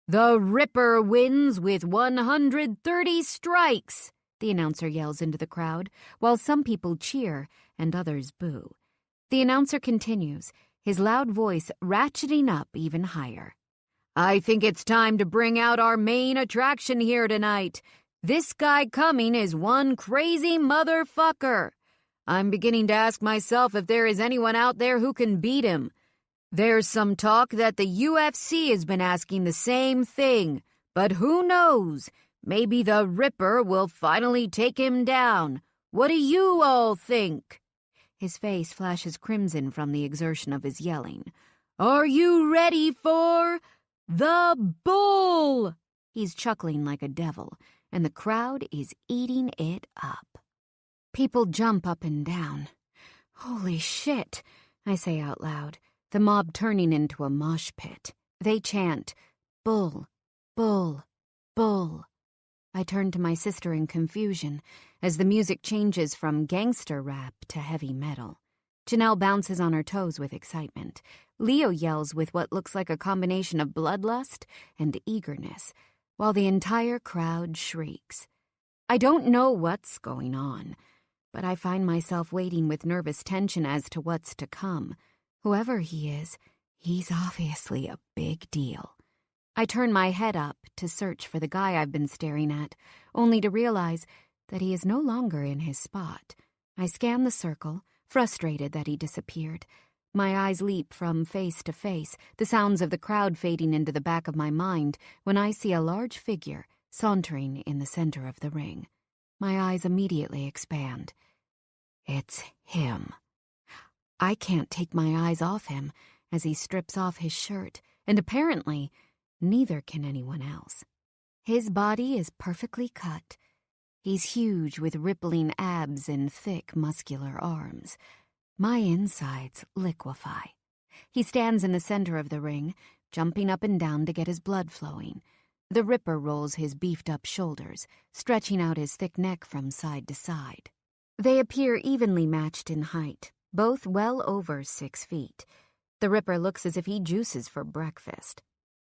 "The Ripper wins with 130 strikes!" the announcer yells into the crowd, while some people cheer and others boo. The announcer continues, his loud voice ratcheting up even higher. "I think it's time to bring out our main attraction here tonight. This guy coming is one crazy motherfucker. I'm beginning to ask myself if there is anyone out there who can beat him. There's some talk that the UFC has been asking the same thing, but who knows? Maybe the Ripper will finally take him down. What do you all think?" His face flashes crimson from the exertion of his yelling. "Are you ready for the Bull?" He's chuckling like a devil, and the crowd is eating it up. People jump up and down. "Holy shit," I say out loud, the mob turning into a mosh pit. They chant, "Bull, bull, bull." I turn to my sister in confusion as the music changes from gangster rap to heavy metal. Janelle bounces on her toes with excitement. Leo yells with what looks like a combination of bloodlust and eagerness, while the entire crowd shrieks. I don't know what's going on, but I find myself waiting with nervous tension as to what's to come. Whoever he is, he's obviously a big deal. I turn my head up to search for the guy I've been staring at, only to realize that he is no longer in his spot. I scan the circle, frustrated that he disappeared. My eyes leap from face to face, the sounds of the crowd fading into the back of my mind when I see a large figure sauntering in the center of the ring. My eyes immediately expand. It's him. I can't take my eyes off him as he strips off his shirt, and apparently neither can anyone else. His body is perfectly cut. He's huge with rippling abs and thick, muscular arms. My insides liquefy. He stands in the center of the ring, jumping up and down to get his blood flowing. The Ripper rolls his beefed-up shoulders, stretching out his thick neck from side to side. They appear evenly matched in height, both well over 6 feet. The Ripper looks as if he juices for breakfast.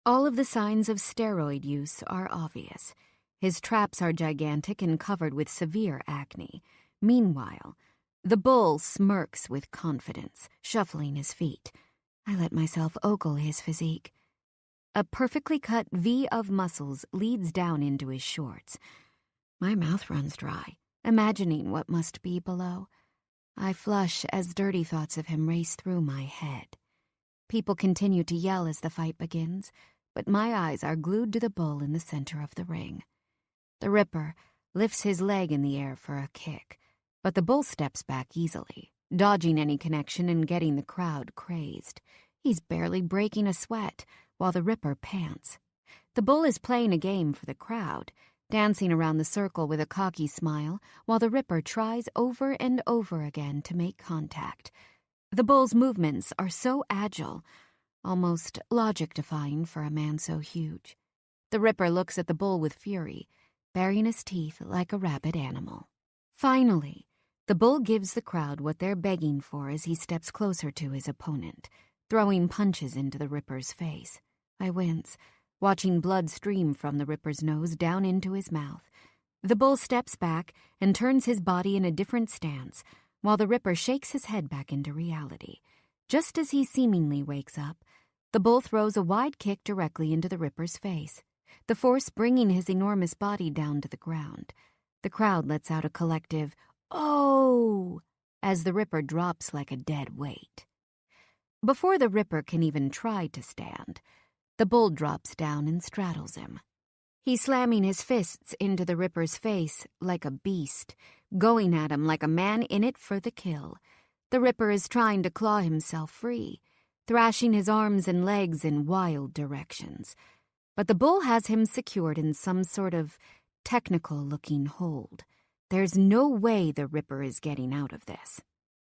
All of the signs of steroid use are obvious. His traps are gigantic and covered with severe acne. Meanwhile, the bull smirks with confidence, shuffling his feet. I let myself ogle his physique. A perfectly cut V of muscles leads down into his shorts. My mouth runs dry, imagining what must be below. I flush as dirty thoughts of him race through my head. People continue to yell as the fight begins, but my eyes are glued to the bull in the center of the ring. The Ripper lifts his leg in the air for a kick, but the bull steps back easily, dodging any connection and getting the crowd crazed. He's barely breaking a sweat, while the Ripper pants. The bull is playing a game for the crowd, dancing around the circle with a cocky smile, while the Ripper tries over and over again to make contact. The bull's movements are so agile, almost logic-defying for a man so huge. The Ripper looks at the bull with fury, baring his teeth like a rabid animal. Finally, the bull gives the crowd what they're begging for as he steps closer to his opponent, throwing punches into the Ripper's face. I wince, watching blood stream from the Ripper's nose down into his mouth. The bull steps back and turns his body in a different stance, while the Ripper shakes his head back into reality. Just as he seemingly wakes up, the bull throws a wide kick directly into the Ripper's face, the force bringing his enormous body down to the ground. The crowd lets out a collective, "Oh!" as the Ripper drops like a dead weight. Before the Ripper can even try to stand, the bull drops down and straddles him. He's slamming his fists into the Ripper's face like a beast, going at him like a man in it for the kill. The Ripper is trying to claw himself free, thrashing his arms and legs in wild directions. But the bull has him secured in some sort of technical-looking hold. There's no way the Ripper is getting out of this.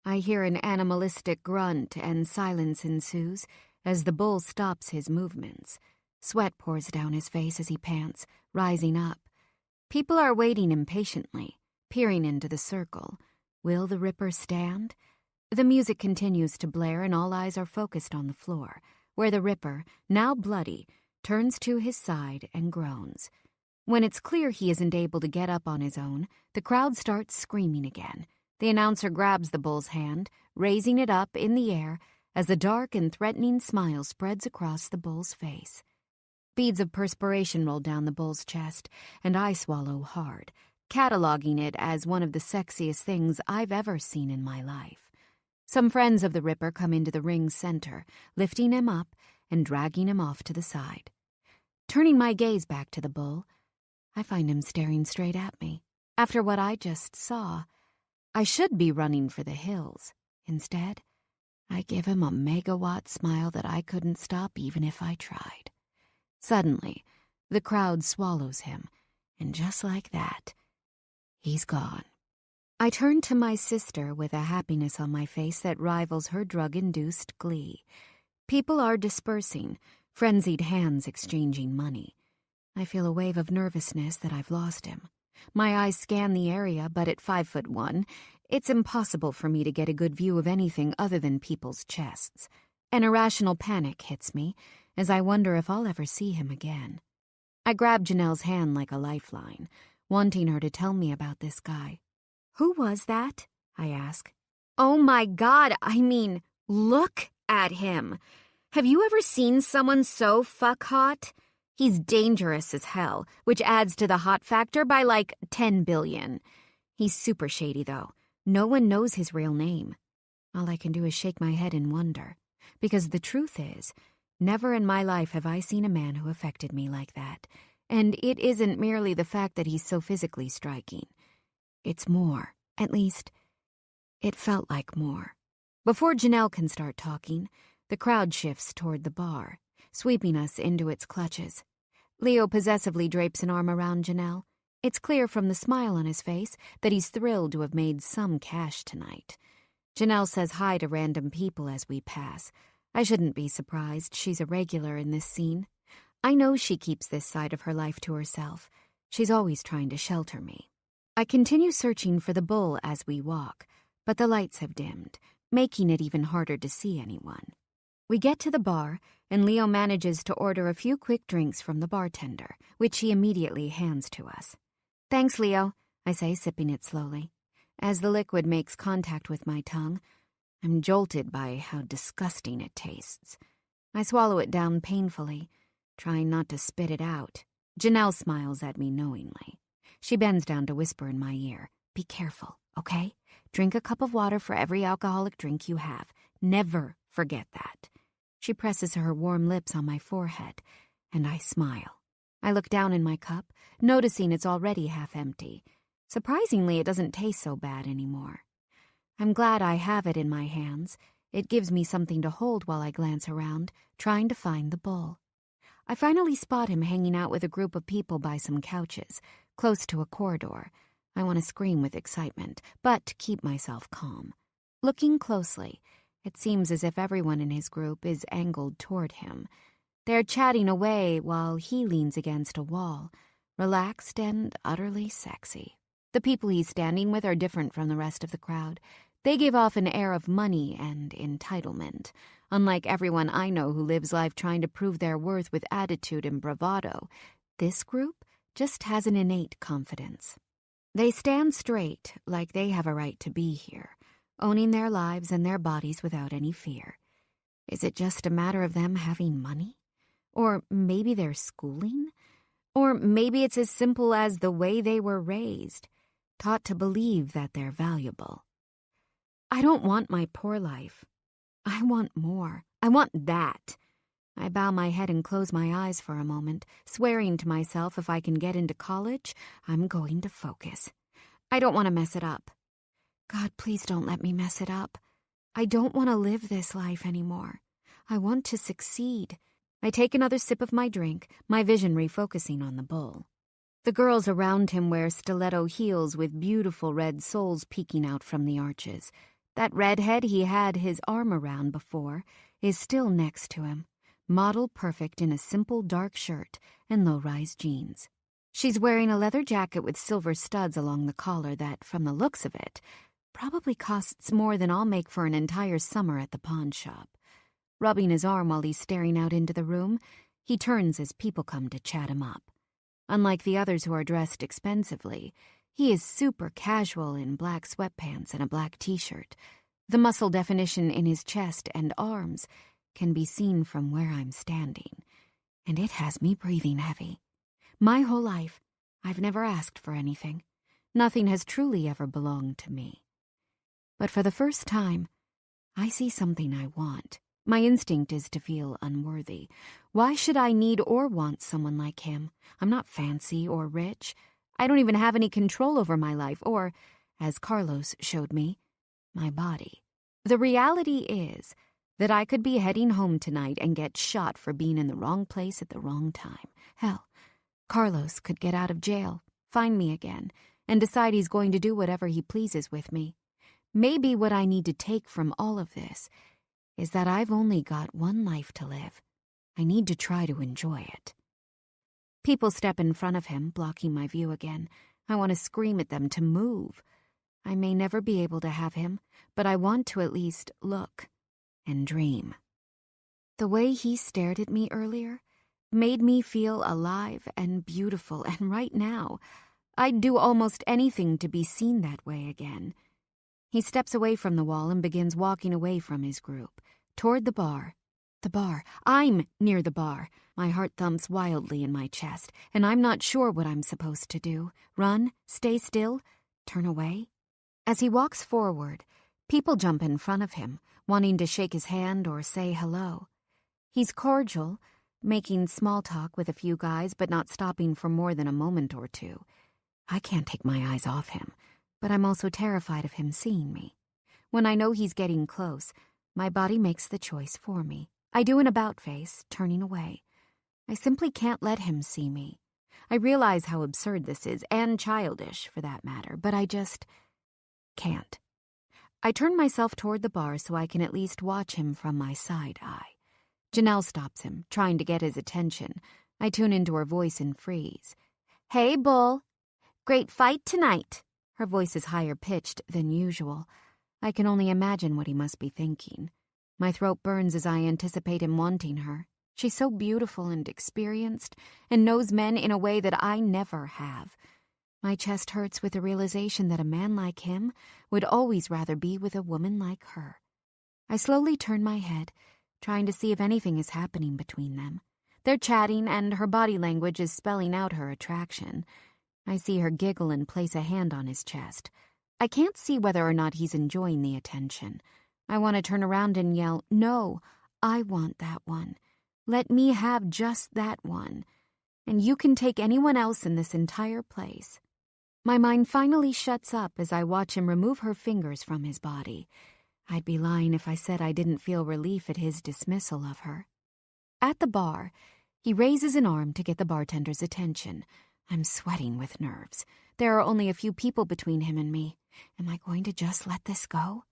I hear an animalistic grunt and silence ensues as the bull stops his movements. Sweat pours down his face as he pants, rising up. People are waiting impatiently, peering into the circle. Will the Ripper stand? The music continues to blare and all eyes are focused on the floor, where the Ripper, now bloody, turns to his side and groans. When it's clear he isn't able to get up on his own, the crowd starts screaming again. The announcer grabs the bull's hand, raising it up in the air as the dark and threatening smile spreads across the bull's face. Beads of perspiration roll down the bull's chest, and I swallow hard, cataloging it as one of the sexiest things I've ever seen in my life. Some friends of the Ripper come into the ring's center, lifting him up and dragging him off to the side. Turning my gaze back to the bull, I find him staring straight at me. After what I just saw, I should be running for the hills. Instead, I give him a megawatt smile that I couldn't stop even if I tried. Suddenly, the crowd swallows him, and just like that, he's gone. I turn to my sister with a happiness on my face that rivals her drug-induced glee. People are dispersing, frenzied hands exchanging money. I feel a wave of nervousness that I've lost him. My eyes scan the area, but at 5'1", it's impossible for me to get a good view of anything other than people's chests. An irrational panic hits me as I wonder if I'll ever see him again. I grab Janelle's hand like a lifeline, wanting her to tell me about this guy. "Who was that?" I ask. "Oh my God, look at him. Have you ever seen someone so fuck hot? He's dangerous as hell, which adds to the hot factor by like 10 billion. He's super shady, though. No one knows his real name. All I can do is shake my head in wonder, because the truth is, never in my life have I seen a man who affected me like that. And it isn't merely the fact that he's so physically striking. It's more. At least, it felt like more. Before Janelle can start talking, the crowd shifts toward the bar, sweeping us into its clutches. Leo possessively drapes an arm around Janelle. It's clear from the smile on his face that he's thrilled to have made some cash tonight. Janelle says hi to random people as we pass. I shouldn't be surprised she's a regular in this scene. I know she keeps this side of her life to herself. She's always trying to shelter me. I continue searching for the bull as we walk, but the lights have dimmed, making it even harder to see anyone. We get to the bar, and Leo manages to order a few quick drinks from the bartender, which he immediately hands to us. "Thanks, Leo," I say, sipping it slowly. As the liquid makes contact with my tongue, I'm jolted by how disgusting it tastes. I swallow it down painfully, trying not to spit it out. Janelle smiles at me knowingly. She bends down to whisper in my ear, "Be careful, okay? Drink a cup of water for every alcoholic drink you have. Never forget that." She presses her warm lips on my forehead, and I smile. I look down in my cup, noticing it's already half empty. Surprisingly, it doesn't taste so bad anymore. I'm glad I have it in my hands. It gives me something to hold while I glance around, trying to find the bull. I finally spot him hanging out with a group of people by some couches, close to a corridor. I want to scream with excitement, but keep myself calm. Looking closely, it seems as if everyone in his group is angled toward him. They're chatting away while he leans against a wall, relaxed and utterly sexy. The people he's standing with are different from the rest of the crowd. They give off an air of money and entitlement, unlike everyone I know who lives life trying to prove their worth with attitude and bravado. This group just has an innate confidence. They stand straight, like they have a right to be here, owning their lives and their bodies without any fear. Is it just a matter of them having money? Or maybe their schooling? Or maybe it's as simple as the way they were raised, taught to believe that they're valuable. I don't want my poor life. I want more. I want that. I bow my head and close my eyes for a moment, swearing to myself if I can get into college, I'm going to focus. I don't want to mess it up. God, please don't let me mess it up. I don't want to live this life anymore. I want to succeed. I take another sip of my drink, my vision refocusing on the bull. The girls around him wear stiletto heels with beautiful red soles peeking out from the arches. That redhead he had his arm around before is still next to him, model perfect in a simple dark shirt and low-rise jeans. She's wearing a leather jacket with silver studs along the collar that, from the looks of it, probably costs more than I'll make for an entire summer at the pawn shop. Rubbing his arm while he's staring out into the room, he turns as people come to chat him up. Unlike the others who are dressed expensively, he is super casual in black sweatpants and a black t-shirt. The muscle definition in his chest and arms can be seen from where I'm standing, and it has me breathing heavy. My whole life, I've never asked for anything. Nothing has truly ever belonged to me. But for the first time, I see something I want. My instinct is to feel unworthy. Why should I need or want someone like him? I'm not fancy or rich. I don't even have any control over my life or, as Carlos showed me, my body. The reality is that I could be heading home tonight and get shot for being in the wrong place at the wrong time. Hell, Carlos could get out of jail, find me again, and decide he's going to do whatever he pleases with me. Maybe what I need to take from all of this is that I've only got one life to live. I need to try to enjoy it. People step in front of him, blocking my view again. I want to scream at them to move. I may never be able to have him, but I want to at least look and dream. The way he stared at me earlier made me feel alive and beautiful, and right now, I'd do almost anything to be seen that way again. He steps away from the wall and begins walking away from his group, toward the bar. The bar. I'm near the bar. My heart thumps wildly in my chest, and I'm not sure what I'm supposed to do. Run? Stay still? Turn away? As he walks forward, people jump in front of him, wanting to shake his hand or say hello. He's cordial, making small talk with a few guys, but not stopping for more than a moment or two. I can't take my eyes off him, but I'm also terrified of him seeing me. When I know he's getting close, my body makes the choice for me. I do an about-face, turning away. I simply can't let him see me. I realize how absurd this is, and childish, for that matter, but I just can't. I turn myself toward the bar so I can at least watch him from my side eye. Janelle stops him, trying to get his attention. I tune into her voice and freeze. "Hey, Bull. Great fight tonight." Her voice is higher pitched than usual. I can only imagine what he must be thinking. My throat burns as I anticipate him wanting her. She's so beautiful and experienced, and knows men in a way that I never have. My chest hurts with the realization that a man like him would always rather be with a woman like her. I slowly turn my head, trying to see if anything is happening between them. They're chatting, and her body language is spelling out her attraction. I see her giggle and place a hand on his chest. I can't see whether or not he's enjoying the attention. I want to turn around and yell, "No, I want that one. Let me have just that one. And you can take anyone else in this entire place." My mind finally shuts up as I watch him remove her fingers from his body. I'd be lying if I said I didn't feel relief at his dismissal of her. At the bar, he raises an arm to get the bartender's attention. I'm sweating with nerves. There are only a few people between him and me. Am I going to just let this go?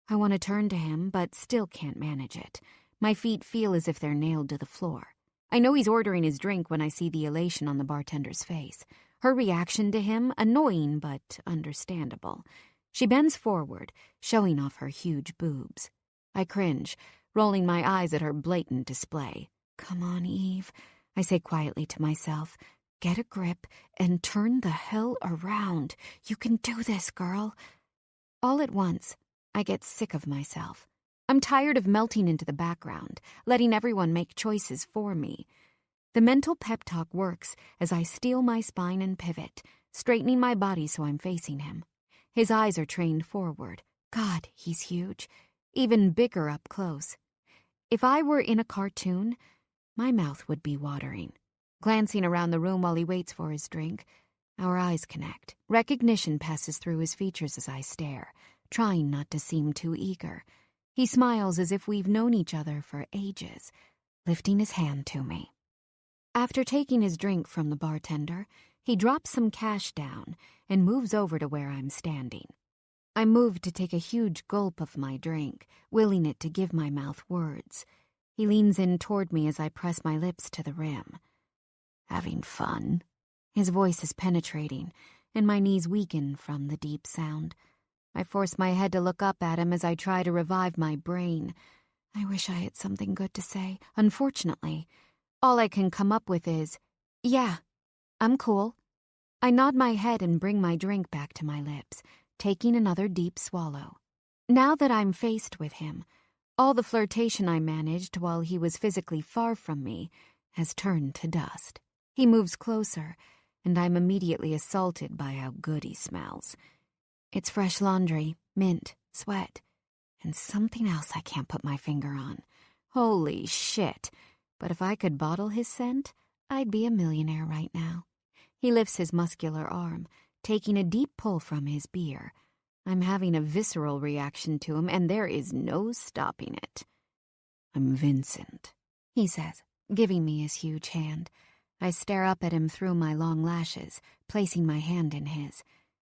I want to turn to him, but still can't manage it. My feet feel as if they're nailed to the floor. I know he's ordering his drink when I see the elation on the bartender's face. Her reaction to him, annoying but understandable. She bends forward, showing off her huge boobs. I cringe, rolling my eyes at her blatant display. "Come on, Eve," I say quietly to myself. "Get a grip and turn the hell around. You can do this, girl." All at once, I get sick of myself. I'm tired of melting into the background, letting everyone make choices for me. The mental pep talk works as I steel my spine and pivot, straightening my body so I'm facing him. His eyes are trained forward. God, he's huge. Even bigger up close. If I were in a cartoon, my mouth would be watering. Glancing around the room while he waits for his drink, our eyes connect. Recognition passes through his features as I stare, trying not to seem too eager. He smiles as if we've known each other for ages, lifting his hand to me. After taking his drink from the bartender, he drops some cash down and moves over to where I'm standing. I move to take a huge gulp of my drink, willing it to give my mouth words. He leans in toward me as I press my lips to the rim. "Having fun?" His voice is penetrating, and my knees weaken from the deep sound. I force my head to look up at him as I try to revive my brain. I wish I had something good to say. Unfortunately, all I can come up with is, "Yeah, I'm cool." I nod my head and bring my drink back to my lips, taking another deep swallow. Now that I'm faced with him, all the flirtation I managed while he was physically far from me has turned to dust. He moves closer, and I'm immediately assaulted by how good he smells. It's fresh laundry, mint, sweat, and something else I can't put my finger on. Holy shit. But if I could bottle his scent, I'd be a millionaire right now. He lifts his muscular arm, taking a deep pull from his beer. I'm having a visceral reaction to him, and there is no stopping it. "I'm Vincent," he says, giving me his huge hand. I stare up at him through my long lashes, placing my hand in his.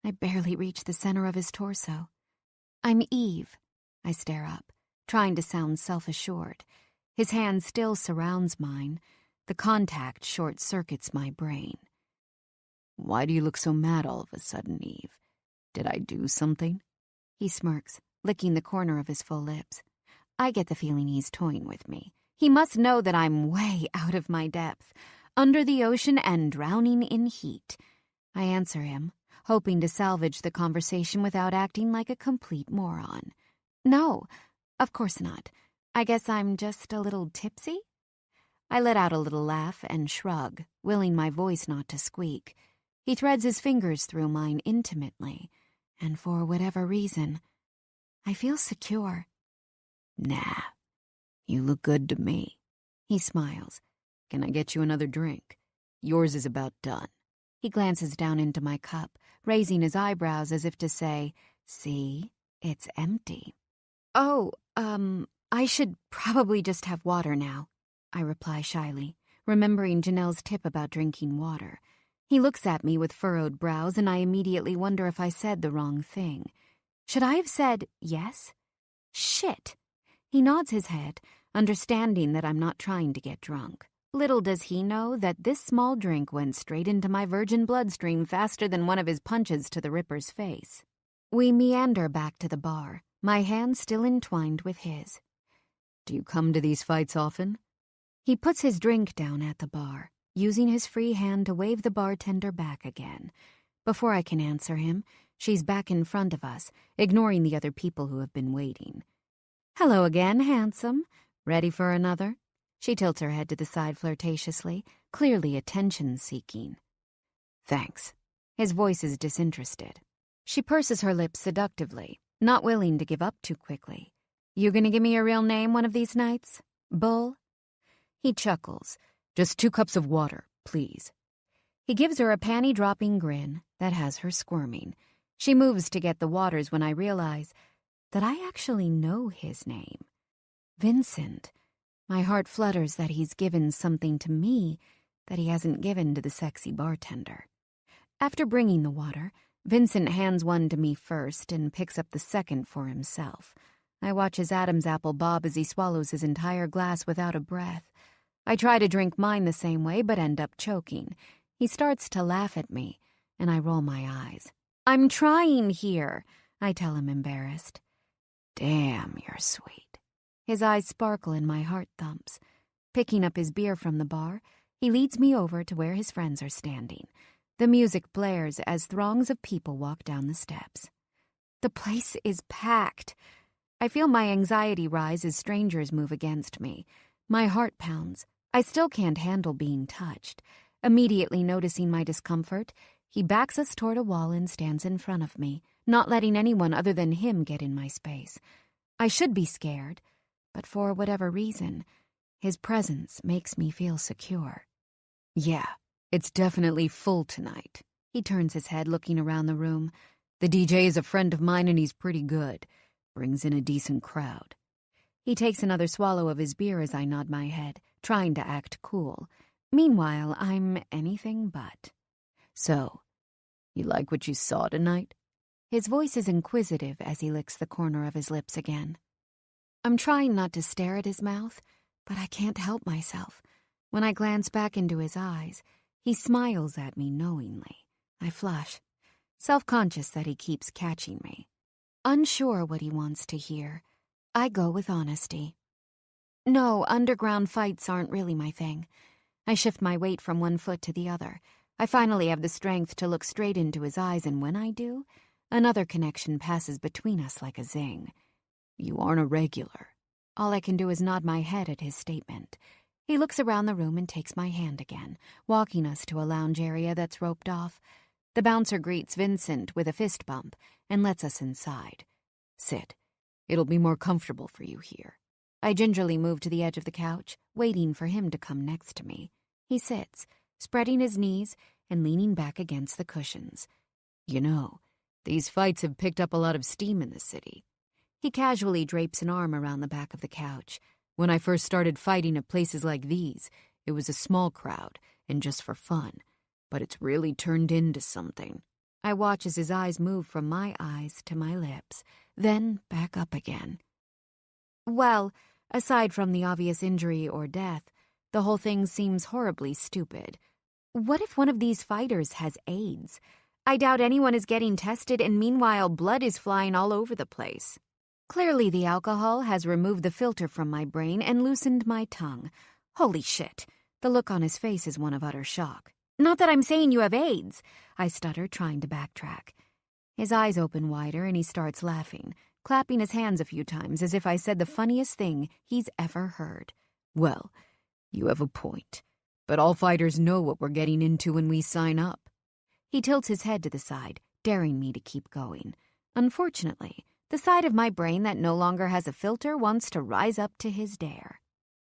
I barely reach the center of his torso. "I'm Eve." I stare up, trying to sound self-assured. His hand still surrounds mine. The contact short-circuits my brain. "Why do you look so mad all of a sudden, Eve? Did I do something?" He smirks, licking the corner of his full lips. I get the feeling he's toying with me. He must know that I'm way out of my depth, under the ocean and drowning in heat. I answer him, hoping to salvage the conversation without acting like a complete moron. "No, of course not. I guess I'm just a little tipsy?" I let out a little laugh and shrug, willing my voice not to squeak. He threads his fingers through mine intimately, and for whatever reason, I feel secure. "Nah, you look good to me." He smiles. "Can I get you another drink? Yours is about done." He glances down into my cup, raising his eyebrows as if to say, "See, it's empty." "Oh, I should probably just have water now," I reply shyly, remembering Janelle's tip about drinking water. He looks at me with furrowed brows, and I immediately wonder if I said the wrong thing. Should I have said yes? Shit. He nods his head, understanding that I'm not trying to get drunk. Little does he know that this small drink went straight into my virgin bloodstream faster than one of his punches to the Ripper's face. We meander back to the bar, my hand still entwined with his. "Do you come to these fights often?" He puts his drink down at the bar, using his free hand to wave the bartender back again. Before I can answer him, she's back in front of us, ignoring the other people who have been waiting. "Hello again, handsome. Ready for another?" She tilts her head to the side flirtatiously, clearly attention-seeking. "Thanks." His voice is disinterested. She purses her lips seductively, not willing to give up too quickly. "You gonna give me your real name one of these nights, Bull?" He chuckles. "Just 2 cups of water, please." He gives her a panty-dropping grin that has her squirming. She moves to get the waters when I realize that I actually know his name. Vincent. My heart flutters that he's given something to me that he hasn't given to the sexy bartender. After bringing the water, Vincent hands one to me first and picks up the second for himself. I watch his Adam's apple bob as he swallows his entire glass without a breath. I try to drink mine the same way, but end up choking. He starts to laugh at me, and I roll my eyes. "I'm trying here," I tell him, embarrassed. "Damn, you're sweet." His eyes sparkle and my heart thumps. Picking up his beer from the bar, he leads me over to where his friends are standing. The music blares as throngs of people walk down the steps. The place is packed. I feel my anxiety rise as strangers move against me. My heart pounds. I still can't handle being touched. Immediately noticing my discomfort, he backs us toward a wall and stands in front of me, not letting anyone other than him get in my space. I should be scared, but for whatever reason, his presence makes me feel secure. "Yeah, it's definitely full tonight." He turns his head, looking around the room. "The DJ is a friend of mine and he's pretty good. Brings in a decent crowd." He takes another swallow of his beer as I nod my head, trying to act cool. Meanwhile, I'm anything but. "So, you like what you saw tonight?" His voice is inquisitive as he licks the corner of his lips again. I'm trying not to stare at his mouth, but I can't help myself. When I glance back into his eyes, he smiles at me knowingly. I flush, self-conscious that he keeps catching me. Unsure what he wants to hear, I go with honesty. "No, underground fights aren't really my thing." I shift my weight from one foot to the other. I finally have the strength to look straight into his eyes, and when I do, another connection passes between us like a zing. "You aren't a regular." All I can do is nod my head at his statement. He looks around the room and takes my hand again, walking us to a lounge area that's roped off. The bouncer greets Vincent with a fist bump and lets us inside. "Sit. It'll be more comfortable for you here." I gingerly move to the edge of the couch, waiting for him to come next to me. He sits, spreading his knees and leaning back against the cushions. "You know, these fights have picked up a lot of steam in the city." He casually drapes an arm around the back of the couch. "When I first started fighting at places like these, it was a small crowd and just for fun. But it's really turned into something." I watch as his eyes move from my eyes to my lips, then back up again. "Well, aside from the obvious injury or death, the whole thing seems horribly stupid. What if one of these fighters has AIDS? I doubt anyone is getting tested, and meanwhile blood is flying all over the place." Clearly the alcohol has removed the filter from my brain and loosened my tongue. Holy shit. The look on his face is one of utter shock. "Not that I'm saying you have AIDS," I stutter, trying to backtrack. His eyes open wider and he starts laughing, clapping his hands a few times as if I said the funniest thing he's ever heard. "Well, you have a point. But all fighters know what we're getting into when we sign up." He tilts his head to the side, daring me to keep going. Unfortunately, the side of my brain that no longer has a filter wants to rise up to his dare.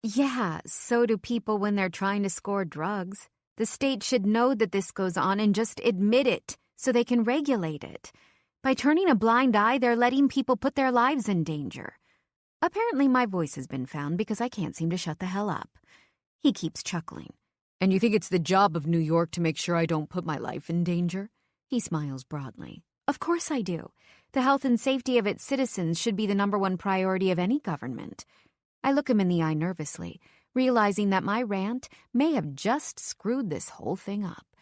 "Yeah, so do people when they're trying to score drugs. The state should know that this goes on and just admit it so they can regulate it. By turning a blind eye, they're letting people put their lives in danger." Apparently my voice has been found because I can't seem to shut the hell up. He keeps chuckling. "And you think it's the job of New York to make sure I don't put my life in danger?" He smiles broadly. "Of course I do. The health and safety of its citizens should be the #1 priority of any government." I look him in the eye nervously, realizing that my rant may have just screwed this whole thing up.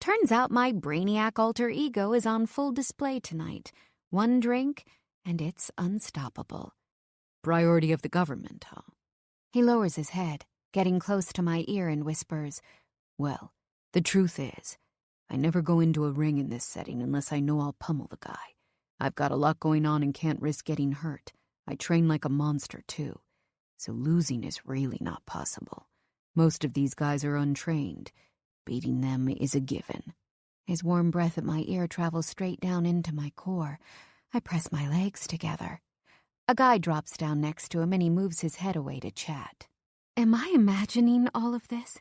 Turns out my brainiac alter ego is on full display tonight. One drink, and it's unstoppable. "Priority of the government, huh?" He lowers his head, getting close to my ear and whispers, "Well, the truth is, I never go into a ring in this setting unless I know I'll pummel the guy. I've got a lot going on and can't risk getting hurt. I train like a monster, too. So losing is really not possible. Most of these guys are untrained. Beating them is a given. His warm breath at my ear travels straight down into my core. I press my legs together. A guy drops down next to him and he moves his head away to chat. Am I imagining all of this?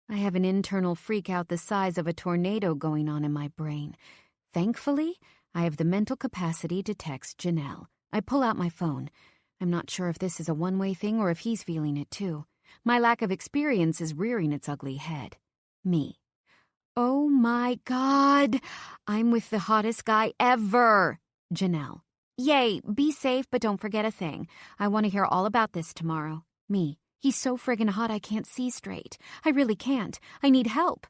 I have an internal freak out the size of a tornado going on in my brain. Thankfully, I have the mental capacity to text Janelle. I pull out my phone. I'm not sure if this is a one-way thing or if he's feeling it too. My lack of experience is rearing its ugly head. Me. Oh my God! I'm with the hottest guy ever! Janelle. Yay, be safe, but don't forget a thing. I want to hear all about this tomorrow. Me. He's so friggin' hot I can't see straight. I really can't. I need help.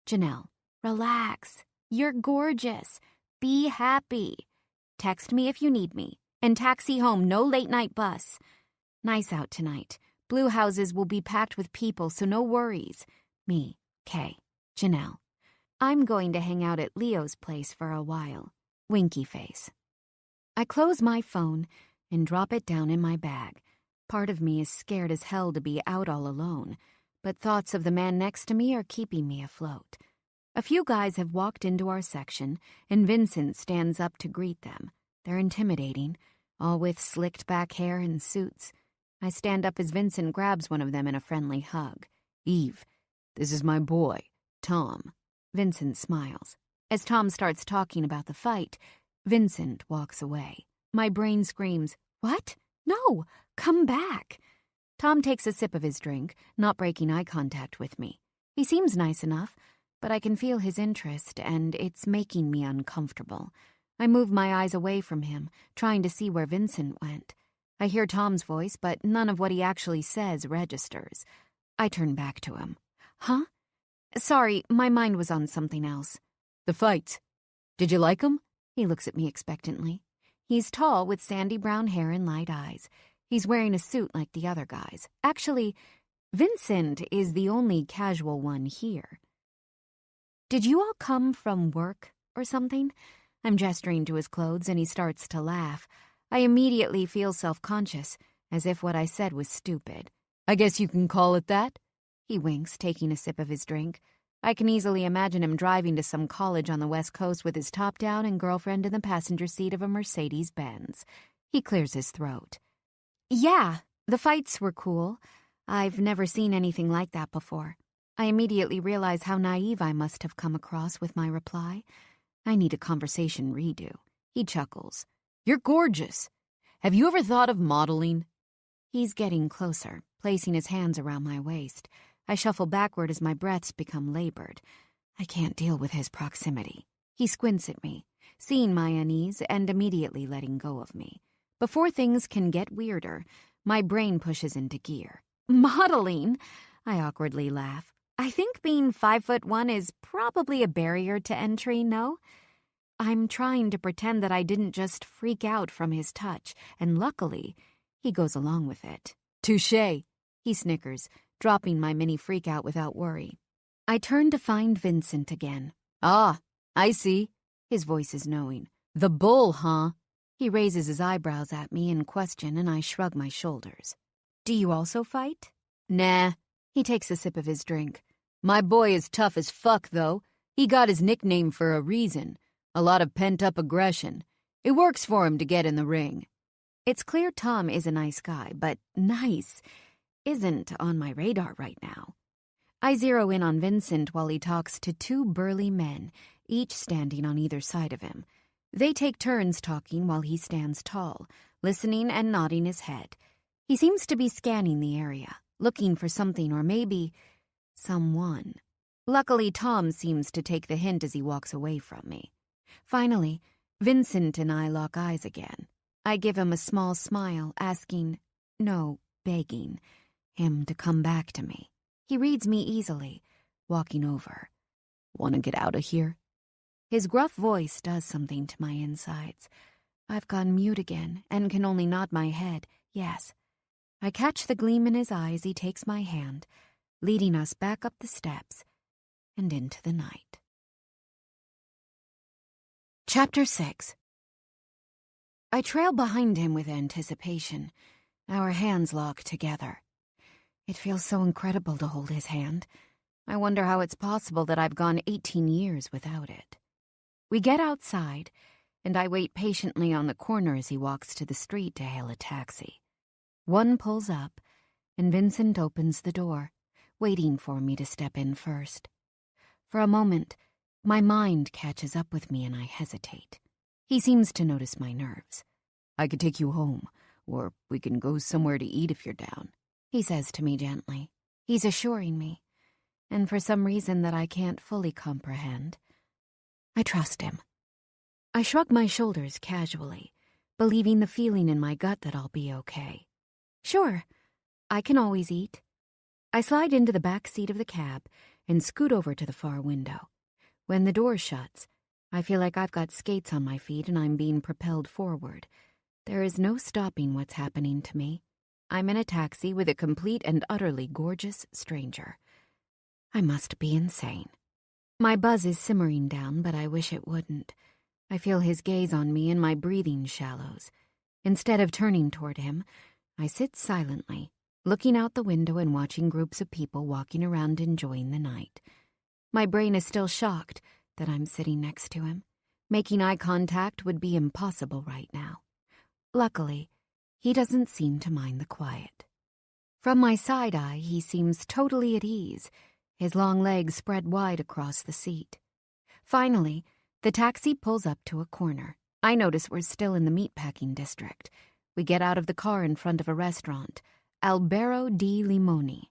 Janelle. Relax. You're gorgeous. Be happy. Text me if you need me. And taxi home, no late-night bus. Nice out tonight. Blue houses will be packed with people, so no worries. Me. Kay. Janelle. I'm going to hang out at Leo's place for a while. Winky face. I close my phone and drop it down in my bag. Part of me is scared as hell to be out all alone, but thoughts of the man next to me are keeping me afloat. A few guys have walked into our section, and Vincent stands up to greet them. They're intimidating, all with slicked back hair and suits. I stand up as Vincent grabs one of them in a friendly hug. Eve, this is my boy, Tom. Vincent smiles. As Tom starts talking about the fight, Vincent walks away. My brain screams, "What? No, come back." Tom takes a sip of his drink, not breaking eye contact with me. He seems nice enough, but I can feel his interest, and it's making me uncomfortable. I move my eyes away from him, trying to see where Vincent went. I hear Tom's voice, but none of what he actually says registers. I turn back to him. Huh? Sorry, my mind was on something else. The fights. Did you like 'em? He looks at me expectantly. He's tall with sandy brown hair and light eyes. He's wearing a suit like the other guys. Actually, Vincent is the only casual one here. Did you all come from work or something? I'm gesturing to his clothes and he starts to laugh. I immediately feel self-conscious, as if what I said was stupid. I guess you can call it that. He winks, taking a sip of his drink. I can easily imagine him driving to some college on the West Coast with his top down and girlfriend in the passenger seat of a Mercedes-Benz. He clears his throat. Yeah, the fights were cool. I've never seen anything like that before. I immediately realize how naive I must have come across with my reply. I need a conversation redo. He chuckles. You're gorgeous. Have you ever thought of modeling? He's getting closer, placing his hands around my waist. I shuffle backward as my breaths become labored. I can't deal with his proximity. He squints at me, seeing my unease and immediately letting go of me. Before things can get weirder, my brain pushes into gear. Modeling? I awkwardly laugh. I think being 5'1" is probably a barrier to entry, no? I'm trying to pretend that I didn't just freak out from his touch, and luckily, he goes along with it. Touché, he snickers, dropping my mini freak-out without worry. I turn to find Vincent again. Ah, I see. His voice is knowing. The bull, huh? He raises his eyebrows at me in question, and I shrug my shoulders. Do you also fight? Nah. He takes a sip of his drink. My boy is tough as fuck, though. He got his nickname for a reason. A lot of pent-up aggression. It works for him to get in the ring. It's clear Tom is a nice guy, but nice isn't on my radar right now. I zero in on Vincent while he talks to two burly men, each standing on either side of him. They take turns talking while he stands tall, listening and nodding his head. He seems to be scanning the area, looking for something or maybe someone. Luckily, Tom seems to take the hint as he walks away from me. Finally, Vincent and I lock eyes again. I give him a small smile, asking, no, begging, him to come back to me. He reads me easily, walking over. Want to get out of here? His gruff voice does something to my insides. I've gone mute again and can only nod my head, yes. I catch the gleam in his eye as he takes my hand, leading us back up the steps and into the night. Chapter 6. I trail behind him with anticipation. Our hands lock together. It feels so incredible to hold his hand. I wonder how it's possible that I've gone 18 years without it. We get outside, and I wait patiently on the corner as he walks to the street to hail a taxi. One pulls up, and Vincent opens the door, waiting for me to step in first. For a moment, my mind catches up with me and I hesitate. He seems to notice my nerves. I could take you home, or we can go somewhere to eat if you're down, he says to me gently. He's assuring me, and for some reason that I can't fully comprehend, I trust him. I shrug my shoulders casually, believing the feeling in my gut that I'll be okay. Sure, I can always eat. I slide into the back seat of the cab and scoot over to the far window. When the door shuts, I feel like I've got skates on my feet and I'm being propelled forward. There is no stopping what's happening to me. I'm in a taxi with a complete and utterly gorgeous stranger. I must be insane. My buzz is simmering down, but I wish it wouldn't. I feel his gaze on me and my breathing shallows. Instead of turning toward him, I sit silently, looking out the window and watching groups of people walking around enjoying the night. My brain is still shocked that I'm sitting next to him. Making eye contact would be impossible right now. Luckily, he doesn't seem to mind the quiet. From my side eye, he seems totally at ease, his long legs spread wide across the seat. Finally, the taxi pulls up to a corner. I notice we're still in the meatpacking district. We get out of the car in front of a restaurant, Albero di Limoni.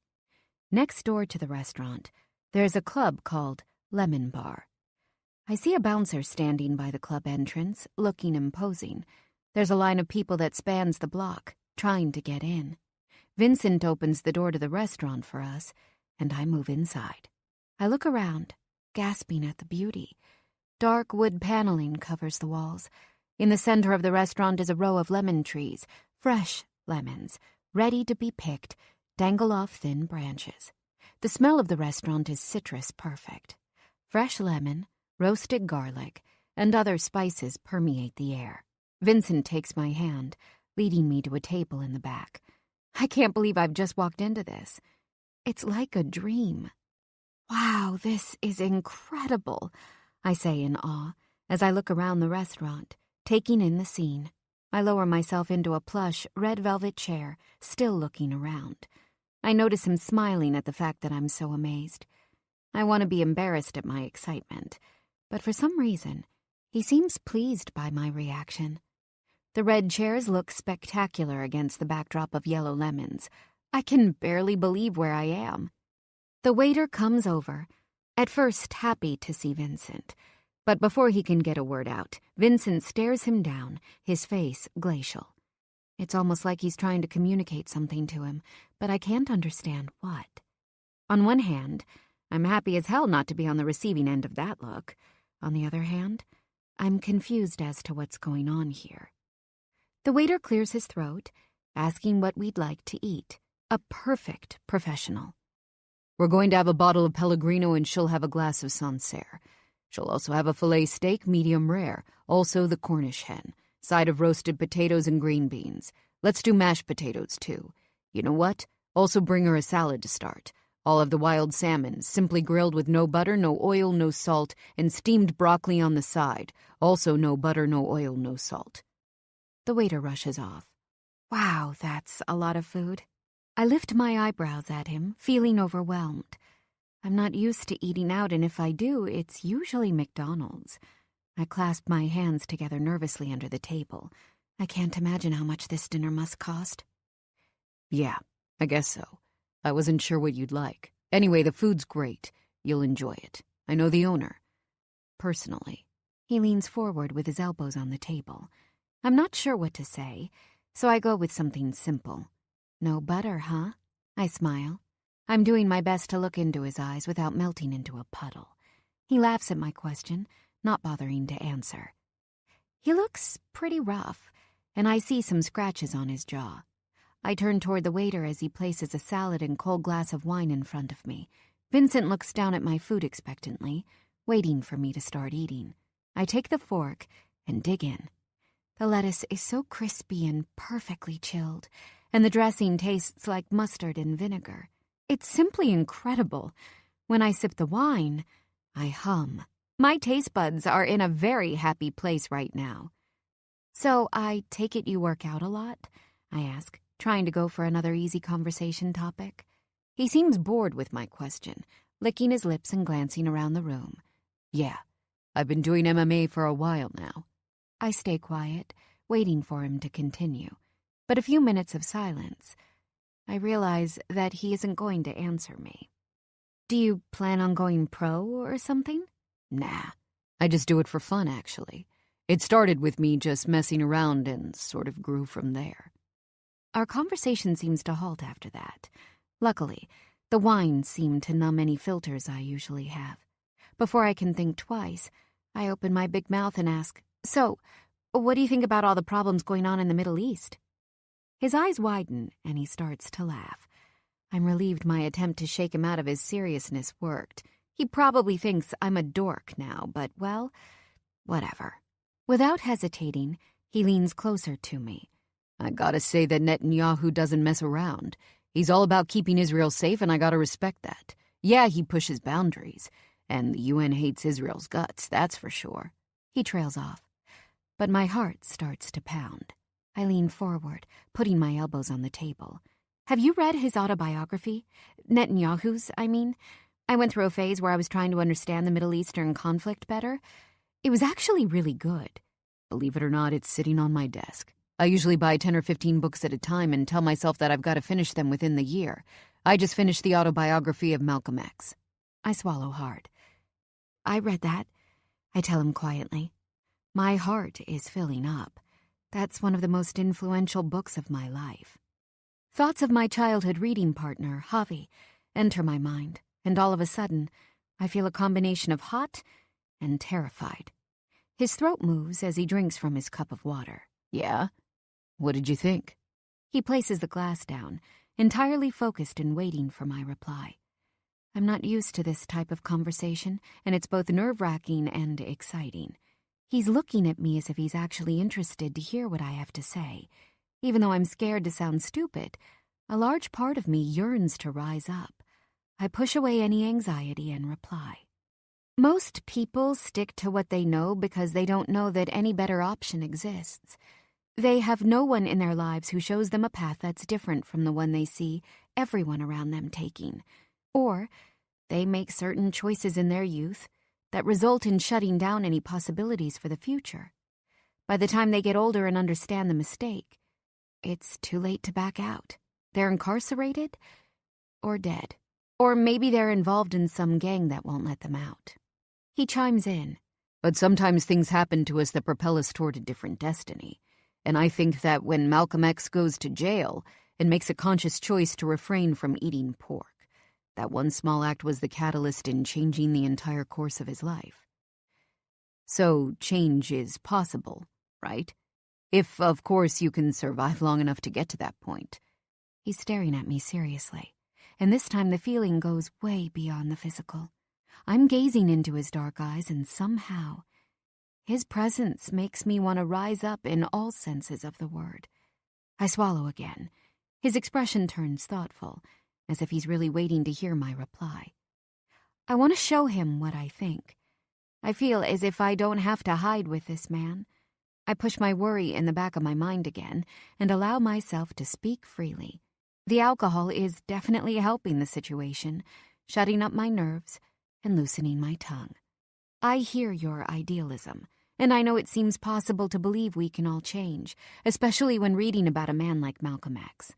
Next door to the restaurant, there's a club called Lemon Bar. I see a bouncer standing by the club entrance, looking imposing. There's a line of people that spans the block, trying to get in. Vincent opens the door to the restaurant for us, and I move inside. I look around, gasping at the beauty. Dark wood paneling covers the walls. In the center of the restaurant is a row of lemon trees, fresh lemons, ready to be picked, dangle off thin branches. The smell of the restaurant is citrus perfect. Fresh lemon, roasted garlic, and other spices permeate the air. Vincent takes my hand, leading me to a table in the back. I can't believe I've just walked into this. It's like a dream. Wow, this is incredible, I say in awe as I look around the restaurant, taking in the scene. I lower myself into a plush, red velvet chair, still looking around. I notice him smiling at the fact that I'm so amazed. I want to be embarrassed at my excitement, but for some reason, he seems pleased by my reaction. The red chairs look spectacular against the backdrop of yellow lemons. I can barely believe where I am. The waiter comes over, at first happy to see Vincent, but before he can get a word out, Vincent stares him down, his face glacial. It's almost like he's trying to communicate something to him, but I can't understand what. On one hand, I'm happy as hell not to be on the receiving end of that look. On the other hand, I'm confused as to what's going on here. The waiter clears his throat, asking what we'd like to eat. A perfect professional. We're going to have a bottle of Pellegrino and she'll have a glass of Sancerre. She'll also have a filet steak, medium rare, also the Cornish hen, side of roasted potatoes and green beans. Let's do mashed potatoes, too. You know what? Also bring her a salad to start. I'll have the wild salmon, simply grilled with no butter, no oil, no salt, and steamed broccoli on the side. Also no butter, no oil, no salt. The waiter rushes off. Wow, that's a lot of food. I lift my eyebrows at him, feeling overwhelmed. I'm not used to eating out, and if I do, it's usually McDonald's. I clasp my hands together nervously under the table. I can't imagine how much this dinner must cost. Yeah, I guess so. I wasn't sure what you'd like. Anyway, the food's great. You'll enjoy it. I know the owner. Personally. He leans forward with his elbows on the table. I'm not sure what to say, so I go with something simple. No butter, huh? I smile. I'm doing my best to look into his eyes without melting into a puddle. He laughs at my question, not bothering to answer. He looks pretty rough, and I see some scratches on his jaw. I turn toward the waiter as he places a salad and cold glass of wine in front of me. Vincent looks down at my food expectantly, waiting for me to start eating. I take the fork and dig in. The lettuce is so crispy and perfectly chilled, and the dressing tastes like mustard and vinegar. It's simply incredible. When I sip the wine, I hum. My taste buds are in a very happy place right now. So I take it you work out a lot? I ask, trying to go for another easy conversation topic. He seems bored with my question, licking his lips and glancing around the room. Yeah, I've been doing MMA for a while now. I stay quiet, waiting for him to continue. But a few minutes of silence, I realize that he isn't going to answer me. Do you plan on going pro or something? Nah, I just do it for fun, actually. It started with me just messing around and sort of grew from there. Our conversation seems to halt after that. Luckily, the wine seemed to numb any filters I usually have. Before I can think twice, I open my big mouth and ask, "So, what do you think about all the problems going on in the Middle East?" His eyes widen and he starts to laugh. I'm relieved my attempt to shake him out of his seriousness worked. He probably thinks I'm a dork now, but, well, whatever. Without hesitating, he leans closer to me. I gotta say that Netanyahu doesn't mess around. He's all about keeping Israel safe, and I gotta respect that. Yeah, he pushes boundaries, and the UN hates Israel's guts, that's for sure. He trails off, but my heart starts to pound. I lean forward, putting my elbows on the table. Have you read his autobiography? Netanyahu's, I mean. I went through a phase where I was trying to understand the Middle Eastern conflict better. It was actually really good. Believe it or not, it's sitting on my desk. I usually buy 10 or 15 books at a time and tell myself that I've got to finish them within the year. I just finished the autobiography of Malcolm X. I swallow hard. I read that, I tell him quietly. My heart is filling up. That's one of the most influential books of my life. Thoughts of my childhood reading partner, Javi, enter my mind, and all of a sudden, I feel a combination of hot and terrified. His throat moves as he drinks from his cup of water. Yeah? What did you think? He places the glass down, entirely focused and waiting for my reply. I'm not used to this type of conversation, and it's both nerve-wracking and exciting. He's looking at me as if he's actually interested to hear what I have to say. Even though I'm scared to sound stupid, a large part of me yearns to rise up. I push away any anxiety and reply. Most people stick to what they know because they don't know that any better option exists. They have no one in their lives who shows them a path that's different from the one they see everyone around them taking. Or they make certain choices in their youth that result in shutting down any possibilities for the future. By the time they get older and understand the mistake, it's too late to back out. They're incarcerated or dead. Or maybe they're involved in some gang that won't let them out. He chimes in. But sometimes things happen to us that propel us toward a different destiny. And I think that when Malcolm X goes to jail and makes a conscious choice to refrain from eating pork, that one small act was the catalyst in changing the entire course of his life. So change is possible, right? If, of course, you can survive long enough to get to that point. He's staring at me seriously, and this time the feeling goes way beyond the physical. I'm gazing into his dark eyes, and somehow, his presence makes me want to rise up in all senses of the word. I swallow again. His expression turns thoughtful, as if he's really waiting to hear my reply. I want to show him what I think. I feel as if I don't have to hide with this man. I push my worry in the back of my mind again and allow myself to speak freely. The alcohol is definitely helping the situation, shutting up my nerves and loosening my tongue. I hear your idealism, and I know it seems possible to believe we can all change, especially when reading about a man like Malcolm X.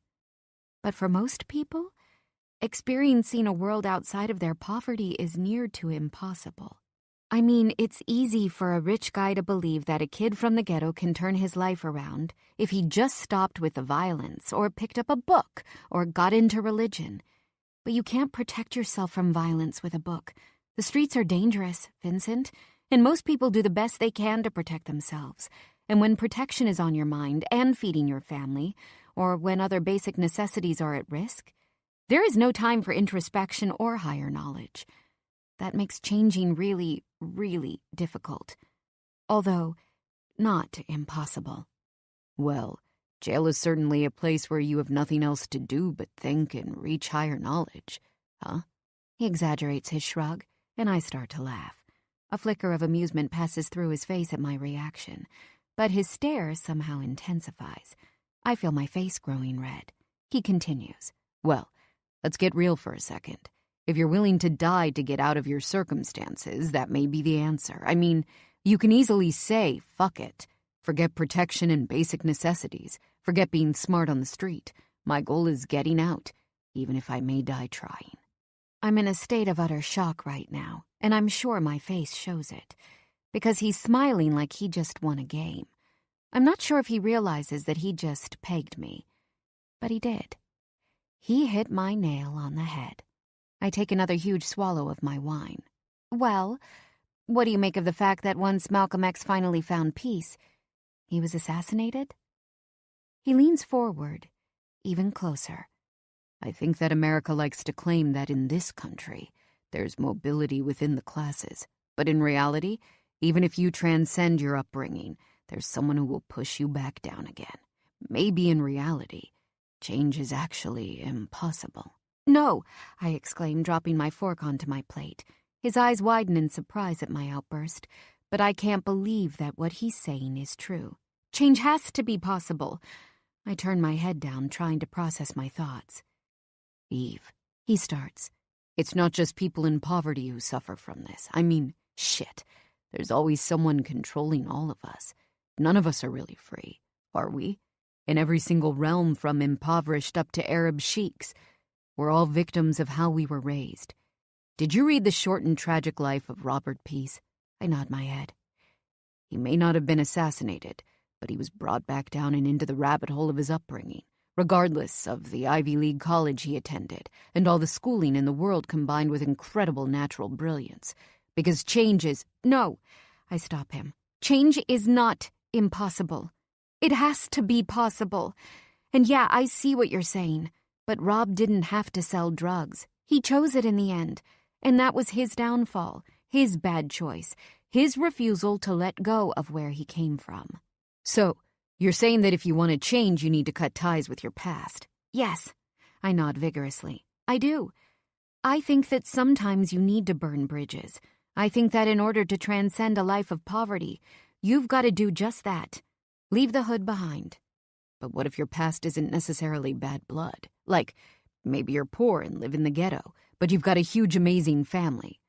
But for most people, experiencing a world outside of their poverty is near to impossible. I mean, it's easy for a rich guy to believe that a kid from the ghetto can turn his life around if he just stopped with the violence or picked up a book or got into religion. But you can't protect yourself from violence with a book. The streets are dangerous, Vincent, and most people do the best they can to protect themselves. And when protection is on your mind and feeding your family, or when other basic necessities are at risk, there is no time for introspection or higher knowledge. That makes changing really, really difficult. although not impossible. Well, jail is certainly a place where you have nothing else to do but think and reach higher knowledge, huh? He exaggerates his shrug, and I start to laugh. A flicker of amusement passes through his face at my reaction, but his stare somehow intensifies. I feel my face growing red. He continues. Well, let's get real for a second. If you're willing to die to get out of your circumstances, that may be the answer. I mean, you can easily say, fuck it. Forget protection and basic necessities. Forget being smart on the street. My goal is getting out, even if I may die trying. I'm in a state of utter shock right now, and I'm sure my face shows it, because he's smiling like he just won a game. I'm not sure if he realizes that he just pegged me, but he did. He hit my nail on the head. I take another huge swallow of my wine. Well, what do you make of the fact that once Malcolm X finally found peace, he was assassinated? He leans forward, even closer. I think that America likes to claim that in this country, there's mobility within the classes. But in reality, even if you transcend your upbringing, there's someone who will push you back down again. Maybe in reality, change is actually impossible. No, I exclaim, dropping my fork onto my plate. His eyes widen in surprise at my outburst, but I can't believe that what he's saying is true. Change has to be possible. I turn my head down, trying to process my thoughts. Eve, he starts. It's not just people in poverty who suffer from this. I mean, shit. There's always someone controlling all of us. None of us are really free, are we? In every single realm, from impoverished up to Arab sheiks, we're all victims of how we were raised. Did you read The Short and Tragic Life of Robert Peace? I nod my head. He may not have been assassinated, but he was brought back down and into the rabbit hole of his upbringing, regardless of the Ivy League college he attended and all the schooling in the world combined with incredible natural brilliance. Because change is— No, I stop him. Change is not impossible. It has to be possible. And yeah, I see what you're saying. But Rob didn't have to sell drugs. He chose it in the end. And that was his downfall, his bad choice, his refusal to let go of where he came from. So, you're saying that if you want to change, you need to cut ties with your past? Yes, I nod vigorously. I do. I think that sometimes you need to burn bridges. I think that in order to transcend a life of poverty, you've got to do just that. Leave the hood behind. But what if your past isn't necessarily bad blood? Like, maybe you're poor and live in the ghetto, but you've got a huge, amazing family.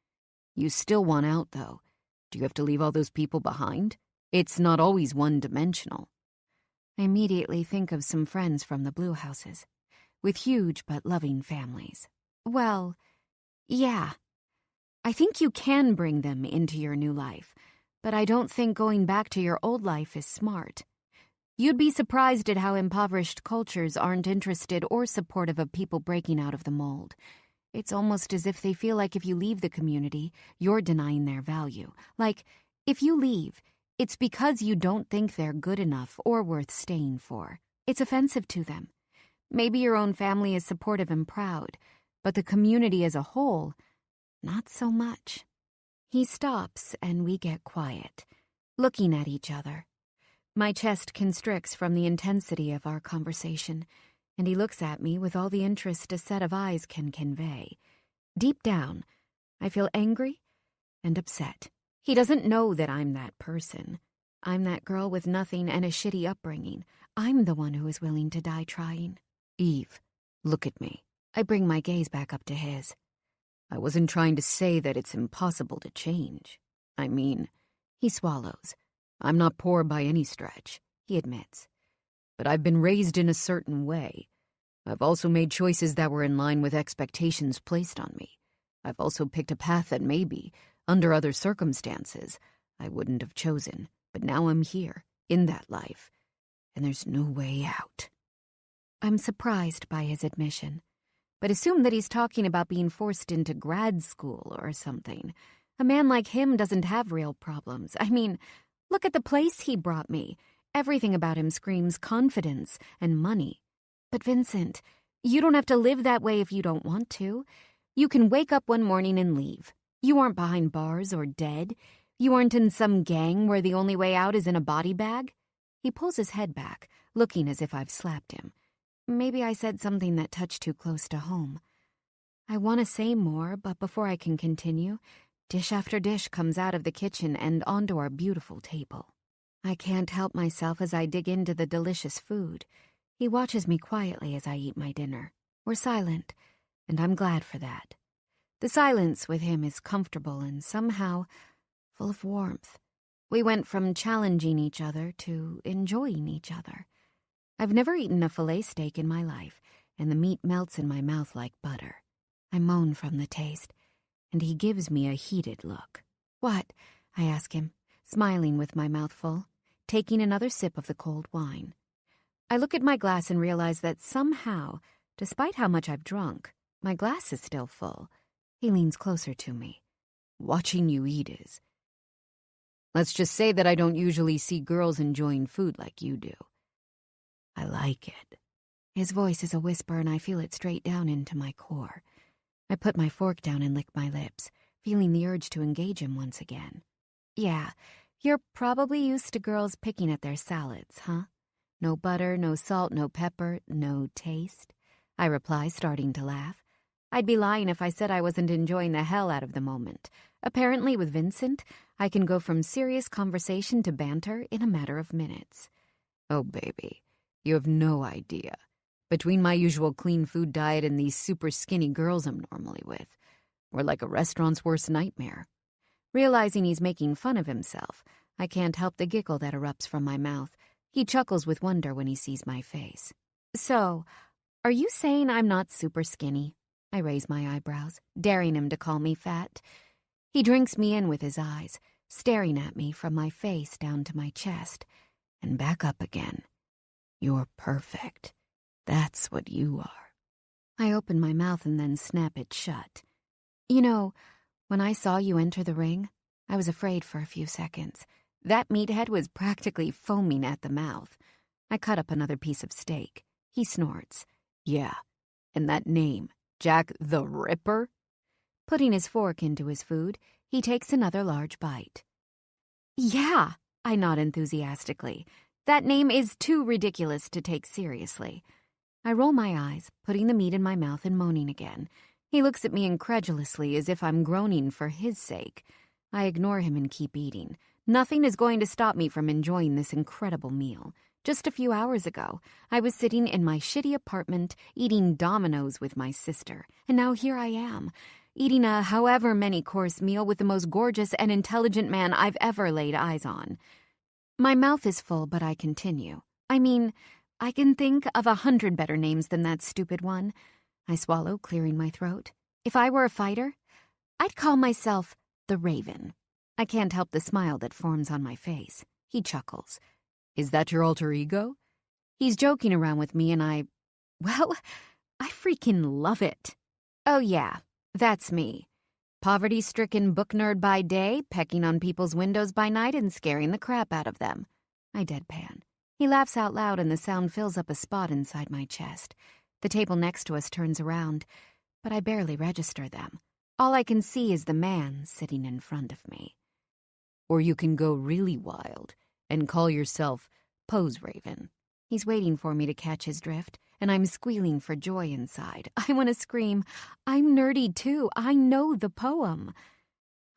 You still want out, though. Do you have to leave all those people behind? It's not always one-dimensional. I immediately think of some friends from the Blue Houses, with huge but loving families. Well, yeah. I think you can bring them into your new life, but I don't think going back to your old life is smart. You'd be surprised at how impoverished cultures aren't interested or supportive of people breaking out of the mold. It's almost as if they feel like if you leave the community, you're denying their value. Like, if you leave, it's because you don't think they're good enough or worth staying for. It's offensive to them. Maybe your own family is supportive and proud, but the community as a whole, not so much. He stops and we get quiet, looking at each other. My chest constricts from the intensity of our conversation, and he looks at me with all the interest a set of eyes can convey. Deep down, I feel angry and upset. He doesn't know that I'm that person. I'm that girl with nothing and a shitty upbringing. I'm the one who is willing to die trying. Eve, look at me. I bring my gaze back up to his. I wasn't trying to say that it's impossible to change. I mean, he swallows. I'm not poor by any stretch, he admits. But I've been raised in a certain way. I've also made choices that were in line with expectations placed on me. I've also picked a path that maybe, under other circumstances, I wouldn't have chosen. But now I'm here, in that life, and there's no way out. I'm surprised by his admission, but assume that he's talking about being forced into grad school or something. A man like him doesn't have real problems. I mean, look at the place he brought me. Everything about him screams confidence and money. But Vincent, you don't have to live that way if you don't want to. You can wake up one morning and leave. You aren't behind bars or dead. You aren't in some gang where the only way out is in a body bag? He pulls his head back, looking as if I've slapped him. Maybe I said something that touched too close to home. I want to say more, but before I can continue, dish after dish comes out of the kitchen and onto our beautiful table. I can't help myself as I dig into the delicious food. He watches me quietly as I eat my dinner. We're silent, and I'm glad for that. The silence with him is comfortable and somehow full of warmth. We went from challenging each other to enjoying each other. I've never eaten a fillet steak in my life, and the meat melts in my mouth like butter. I moan from the taste, and he gives me a heated look. "What?" I ask him, smiling with my mouth full, taking another sip of the cold wine. I look at my glass and realize that somehow, despite how much I've drunk, my glass is still full. He leans closer to me. "Watching you eat is. Let's just say that I don't usually see girls enjoying food like you do. I like it." His voice is a whisper, and I feel it straight down into my core. I put my fork down and lick my lips, feeling the urge to engage him once again. "Yeah, you're probably used to girls picking at their salads, huh? No butter, no salt, no pepper, no taste," I reply, starting to laugh. I'd be lying if I said I wasn't enjoying the hell out of the moment. Apparently, with Vincent, I can go from serious conversation to banter in a matter of minutes. "Oh, baby, you have no idea. Between my usual clean food diet and these super skinny girls I'm normally with, we're like a restaurant's worst nightmare." Realizing he's making fun of himself, I can't help the giggle that erupts from my mouth. He chuckles with wonder when he sees my face. "So, are you saying I'm not super skinny?" I raise my eyebrows, daring him to call me fat. He drinks me in with his eyes, staring at me from my face down to my chest, and back up again. "You're perfect. That's what you are." I open my mouth and then snap it shut. "You know, when I saw you enter the ring, I was afraid for a few seconds. That meathead was practically foaming at the mouth." I cut up another piece of steak. He snorts. "Yeah, and that name, Jack the Ripper?" Putting his fork into his food, he takes another large bite. "Yeah," I nod enthusiastically. "That name is too ridiculous to take seriously." I roll my eyes, putting the meat in my mouth and moaning again. He looks at me incredulously as if I'm groaning for his sake. I ignore him and keep eating. Nothing is going to stop me from enjoying this incredible meal. Just a few hours ago, I was sitting in my shitty apartment eating Dominoes with my sister, and now here I am, eating a however many course meal with the most gorgeous and intelligent man I've ever laid eyes on. My mouth is full, but I continue. I mean, I can think of 100 better names than that stupid one. I swallow, clearing my throat. If I were a fighter, I'd call myself the Raven. I can't help the smile that forms on my face. He chuckles. "Is that your alter ego?" He's joking around with me and I freaking love it. "Oh yeah, that's me. Poverty-stricken book nerd by day, pecking on people's windows by night and scaring the crap out of them." I deadpan. He laughs out loud and the sound fills up a spot inside my chest. The table next to us turns around, but I barely register them. All I can see is the man sitting in front of me. "Or you can go really wild and call yourself Pose Raven." He's waiting for me to catch his drift, and I'm squealing for joy inside. I want to scream, "I'm nerdy too. I know the poem."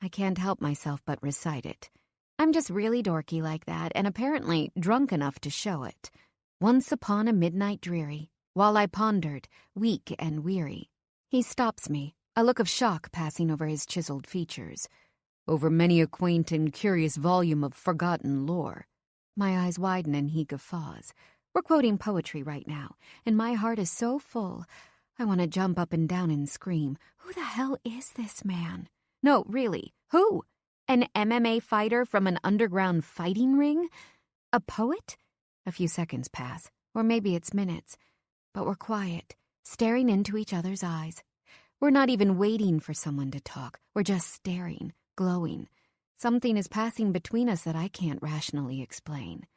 I can't help myself but recite it. I'm just really dorky like that, and apparently drunk enough to show it. "Once upon a midnight dreary, while I pondered, weak and weary." He stops me, a look of shock passing over his chiseled features. "Over many a quaint and curious volume of forgotten lore." My eyes widen and he guffaws. We're quoting poetry right now, and my heart is so full, I want to jump up and down and scream, "Who the hell is this man?" No, really, who? An MMA fighter from an underground fighting ring? A poet? A few seconds pass, or maybe it's minutes, but we're quiet, staring into each other's eyes. We're not even waiting for someone to talk. We're just staring, glowing. Something is passing between us that I can't rationally explain.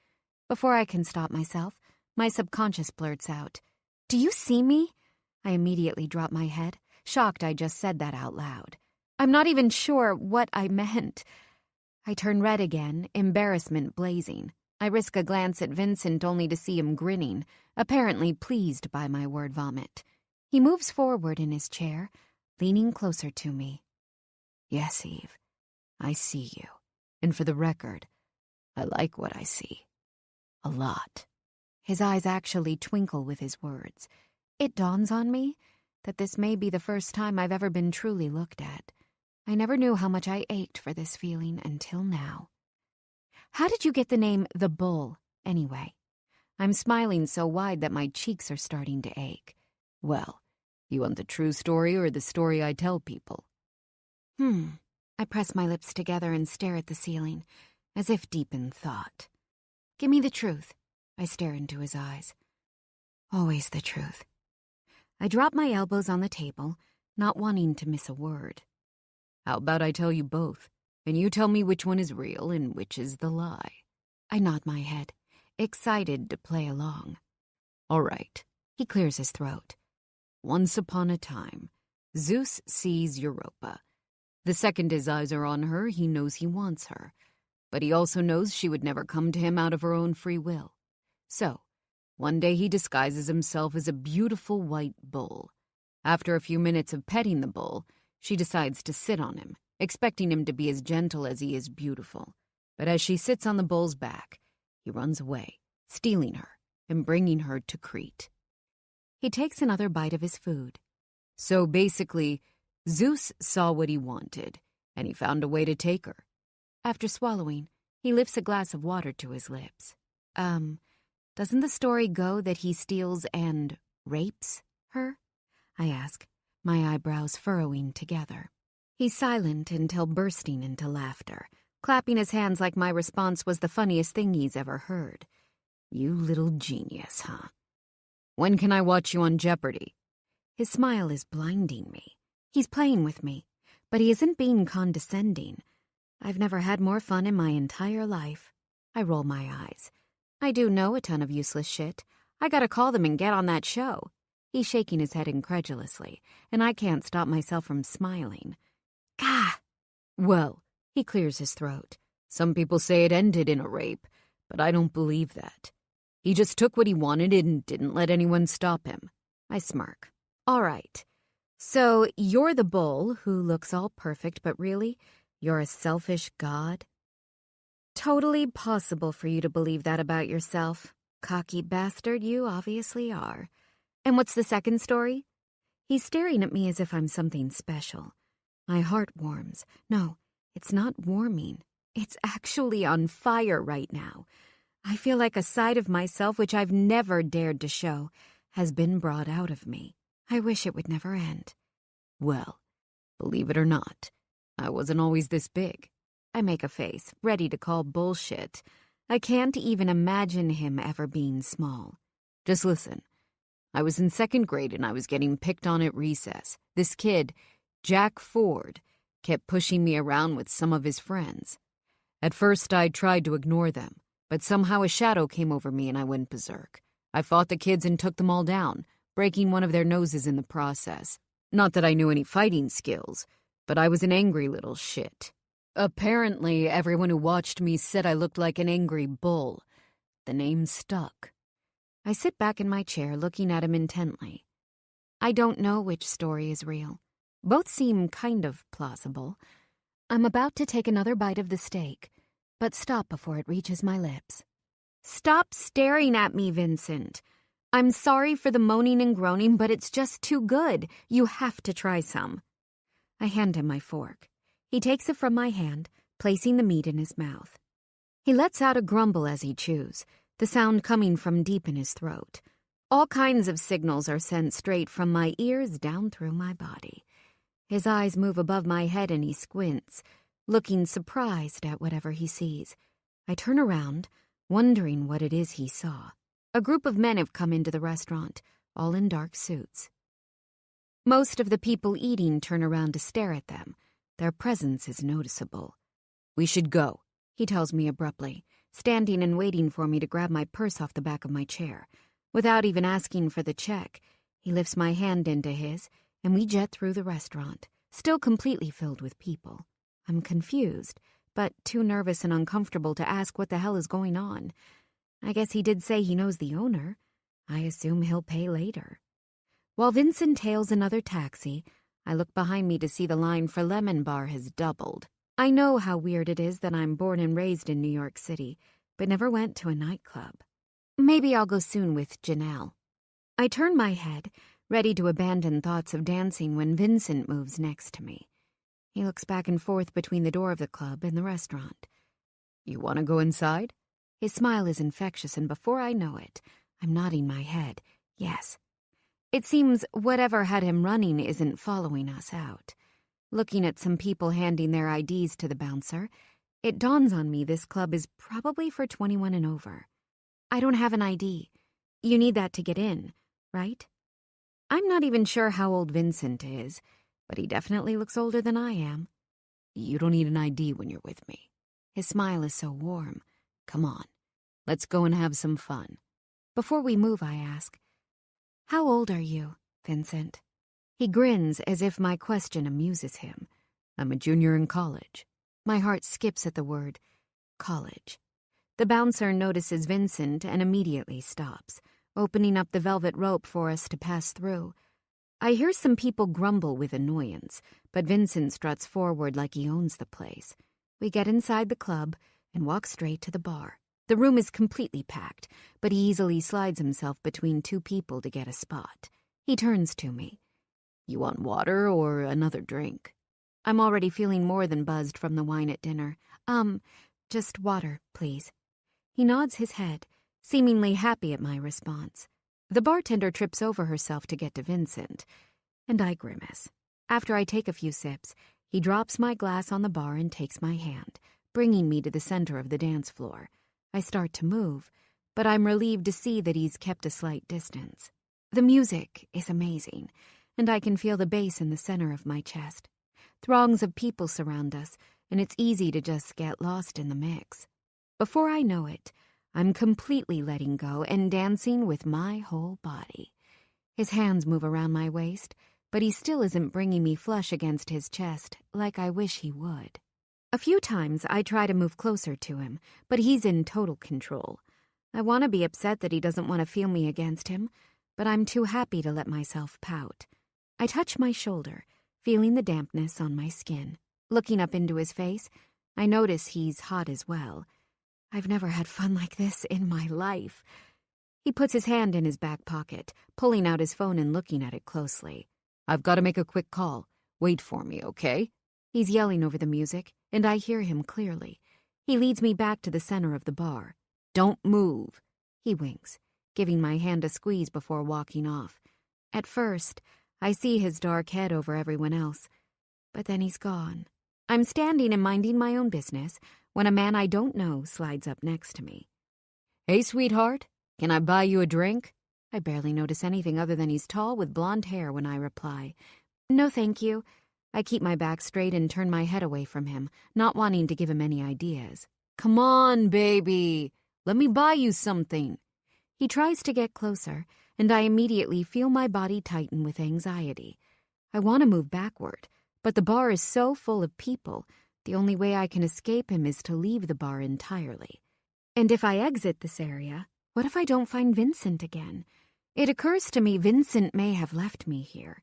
Before I can stop myself, my subconscious blurts out, "Do you see me?" I immediately drop my head, shocked I just said that out loud. I'm not even sure what I meant. I turn red again, embarrassment blazing. I risk a glance at Vincent only to see him grinning, apparently pleased by my word vomit. He moves forward in his chair, leaning closer to me. Yes, Eve, I see you. And for the record, I like what I see. A lot. His eyes actually twinkle with his words. It dawns on me that this may be the first time I've ever been truly looked at. I never knew how much I ached for this feeling until now. How did you get the name The Bull, anyway? I'm smiling so wide that my cheeks are starting to ache. Well, you want the true story or the story I tell people? I press my lips together and stare at the ceiling, as if deep in thought. Give me the truth. I stare into his eyes. Always the truth. I drop my elbows on the table, not wanting to miss a word. How about I tell you both, and you tell me which one is real and which is the lie? I nod my head, excited to play along. All right. He clears his throat. Once upon a time, Zeus sees Europa. The second his eyes are on her, he knows he wants her. But he also knows she would never come to him out of her own free will. So, one day he disguises himself as a beautiful white bull. After a few minutes of petting the bull, she decides to sit on him, expecting him to be as gentle as he is beautiful. But as she sits on the bull's back, he runs away, stealing her and bringing her to Crete. He takes another bite of his food. So basically, Zeus saw what he wanted, and he found a way to take her. After swallowing, he lifts a glass of water to his lips. Doesn't the story go that he steals and rapes her? I ask, my eyebrows furrowing together. He's silent until bursting into laughter, clapping his hands like my response was the funniest thing he's ever heard. You little genius, huh? When can I watch you on Jeopardy? His smile is blinding me. He's playing with me, but he isn't being condescending. I've never had more fun in my entire life. I roll my eyes. I do know a ton of useless shit. I gotta call them and get on that show. He's shaking his head incredulously, and I can't stop myself from smiling. Gah! Well, he clears his throat. Some people say it ended in a rape, but I don't believe that. He just took what he wanted and didn't let anyone stop him. I smirk. All right. So you're the bull who looks all perfect, but really, you're a selfish god? Totally possible for you to believe that about yourself. Cocky bastard, you obviously are. And what's the second story? He's staring at me as if I'm something special. My heart warms. No, it's not warming. It's actually on fire right now. I feel like a side of myself which I've never dared to show has been brought out of me. I wish it would never end. Well, believe it or not, I wasn't always this big. I make a face, ready to call bullshit. I can't even imagine him ever being small. Just listen. I was in second grade and I was getting picked on at recess. This kid, Jack Ford, kept pushing me around with some of his friends. At first I tried to ignore them, but somehow a shadow came over me and I went berserk. I fought the kids and took them all down, breaking one of their noses in the process. Not that I knew any fighting skills, but I was an angry little shit. Apparently, everyone who watched me said I looked like an angry bull. The name stuck. I sit back in my chair, looking at him intently. I don't know which story is real. Both seem kind of plausible. I'm about to take another bite of the steak, but stop before it reaches my lips. Stop staring at me, Vincent. I'm sorry for the moaning and groaning, but it's just too good. You have to try some. I hand him my fork. He takes it from my hand, placing the meat in his mouth. He lets out a grumble as he chews, the sound coming from deep in his throat. All kinds of signals are sent straight from my ears down through my body. His eyes move above my head and he squints, looking surprised at whatever he sees. I turn around, wondering what it is he saw. A group of men have come into the restaurant, all in dark suits. Most of the people eating turn around to stare at them. Their presence is noticeable. We should go, he tells me abruptly, standing and waiting for me to grab my purse off the back of my chair. Without even asking for the check, he lifts my hand into his, and we jet through the restaurant, still completely filled with people. I'm confused, but too nervous and uncomfortable to ask what the hell is going on. I guess he did say he knows the owner. I assume he'll pay later. While Vincent hails another taxi, I look behind me to see the line for Lemon Bar has doubled. I know how weird it is that I'm born and raised in New York City, but never went to a nightclub. Maybe I'll go soon with Janelle. I turn my head, ready to abandon thoughts of dancing when Vincent moves next to me. He looks back and forth between the door of the club and the restaurant. You want to go inside? His smile is infectious, and before I know it, I'm nodding my head, yes. It seems whatever had him running isn't following us out. Looking at some people handing their IDs to the bouncer, it dawns on me this club is probably for 21 and over. I don't have an ID. You need that to get in, right? I'm not even sure how old Vincent is, but he definitely looks older than I am. You don't need an ID when you're with me. His smile is so warm. Come on, let's go and have some fun. Before we move, I ask, "How old are you, Vincent?" He grins as if my question amuses him. I'm a junior in college. My heart skips at the word college. The bouncer notices Vincent and immediately stops, opening up the velvet rope for us to pass through. I hear some people grumble with annoyance, but Vincent struts forward like he owns the place. We get inside the club and walk straight to the bar. The room is completely packed, but he easily slides himself between two people to get a spot. He turns to me. You want water or another drink? I'm already feeling more than buzzed from the wine at dinner. Just water, please. He nods his head, seemingly happy at my response. The bartender trips over herself to get to Vincent, and I grimace. After I take a few sips, he drops my glass on the bar and takes my hand, bringing me to the center of the dance floor. I start to move, but I'm relieved to see that he's kept a slight distance. The music is amazing, and I can feel the bass in the center of my chest. Throngs of people surround us, and it's easy to just get lost in the mix. Before I know it, I'm completely letting go and dancing with my whole body. His hands move around my waist, but he still isn't bringing me flush against his chest like I wish he would. A few times I try to move closer to him, but he's in total control. I want to be upset that he doesn't want to feel me against him, but I'm too happy to let myself pout. I touch my shoulder, feeling the dampness on my skin. Looking up into his face, I notice he's hot as well. I've never had fun like this in my life. He puts his hand in his back pocket, pulling out his phone and looking at it closely. I've got to make a quick call. Wait for me, okay? He's yelling over the music, and I hear him clearly. He leads me back to the center of the bar. Don't move. He winks, giving my hand a squeeze before walking off. At first, I see his dark head over everyone else, but then he's gone. I'm standing and minding my own business when a man I don't know slides up next to me. Hey, sweetheart, can I buy you a drink? I barely notice anything other than he's tall with blonde hair when I reply, "No, thank you." I keep my back straight and turn my head away from him, not wanting to give him any ideas. Come on, baby. Let me buy you something. He tries to get closer, and I immediately feel my body tighten with anxiety. I want to move backward, but the bar is so full of people, the only way I can escape him is to leave the bar entirely. And if I exit this area, what if I don't find Vincent again? It occurs to me Vincent may have left me here.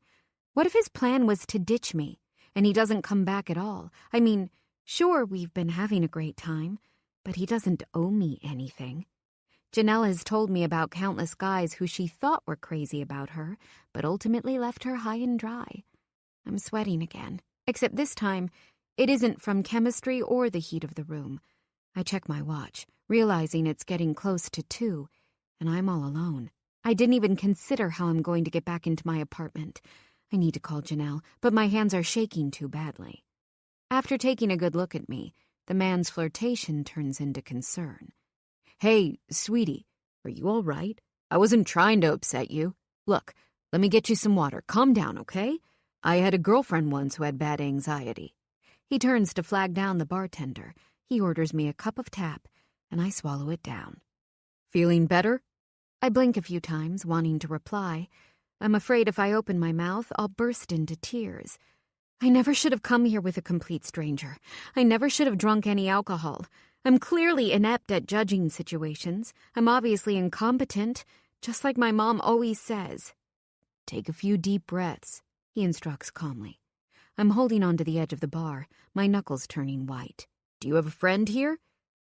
What if his plan was to ditch me, and he doesn't come back at all? I mean, sure, we've been having a great time, but he doesn't owe me anything. Janelle has told me about countless guys who she thought were crazy about her, but ultimately left her high and dry. I'm sweating again, except this time, it isn't from chemistry or the heat of the room. I check my watch, realizing it's getting close to 2, and I'm all alone. I didn't even consider how I'm going to get back into my apartment. I need to call Janelle, but my hands are shaking too badly. After taking a good look at me, the man's flirtation turns into concern. Hey, sweetie, are you all right? I wasn't trying to upset you. Look, let me get you some water. Calm down, okay? I had a girlfriend once who had bad anxiety. He turns to flag down the bartender. He orders me a cup of tap, and I swallow it down. Feeling better? I blink a few times, wanting to reply. I'm afraid if I open my mouth, I'll burst into tears. I never should have come here with a complete stranger. I never should have drunk any alcohol. I'm clearly inept at judging situations. I'm obviously incompetent, just like my mom always says. Take a few deep breaths, he instructs calmly. I'm holding onto the edge of the bar, my knuckles turning white. Do you have a friend here?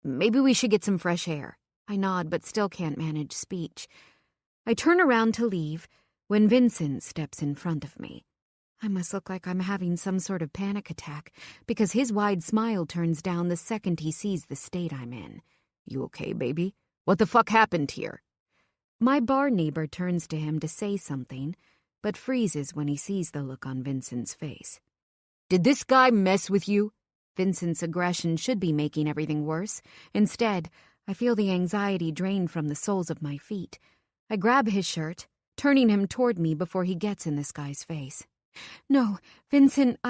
Maybe we should get some fresh air. I nod, but still can't manage speech. I turn around to leave when Vincent steps in front of me. I must look like I'm having some sort of panic attack, because his wide smile turns down the second he sees the state I'm in. You okay, baby? What the fuck happened here? My bar neighbor turns to him to say something, but freezes when he sees the look on Vincent's face. Did this guy mess with you? Vincent's aggression should be making everything worse. Instead, I feel the anxiety drain from the soles of my feet. I grab his shirt, turning him toward me before he gets in this guy's face. No, Vincent,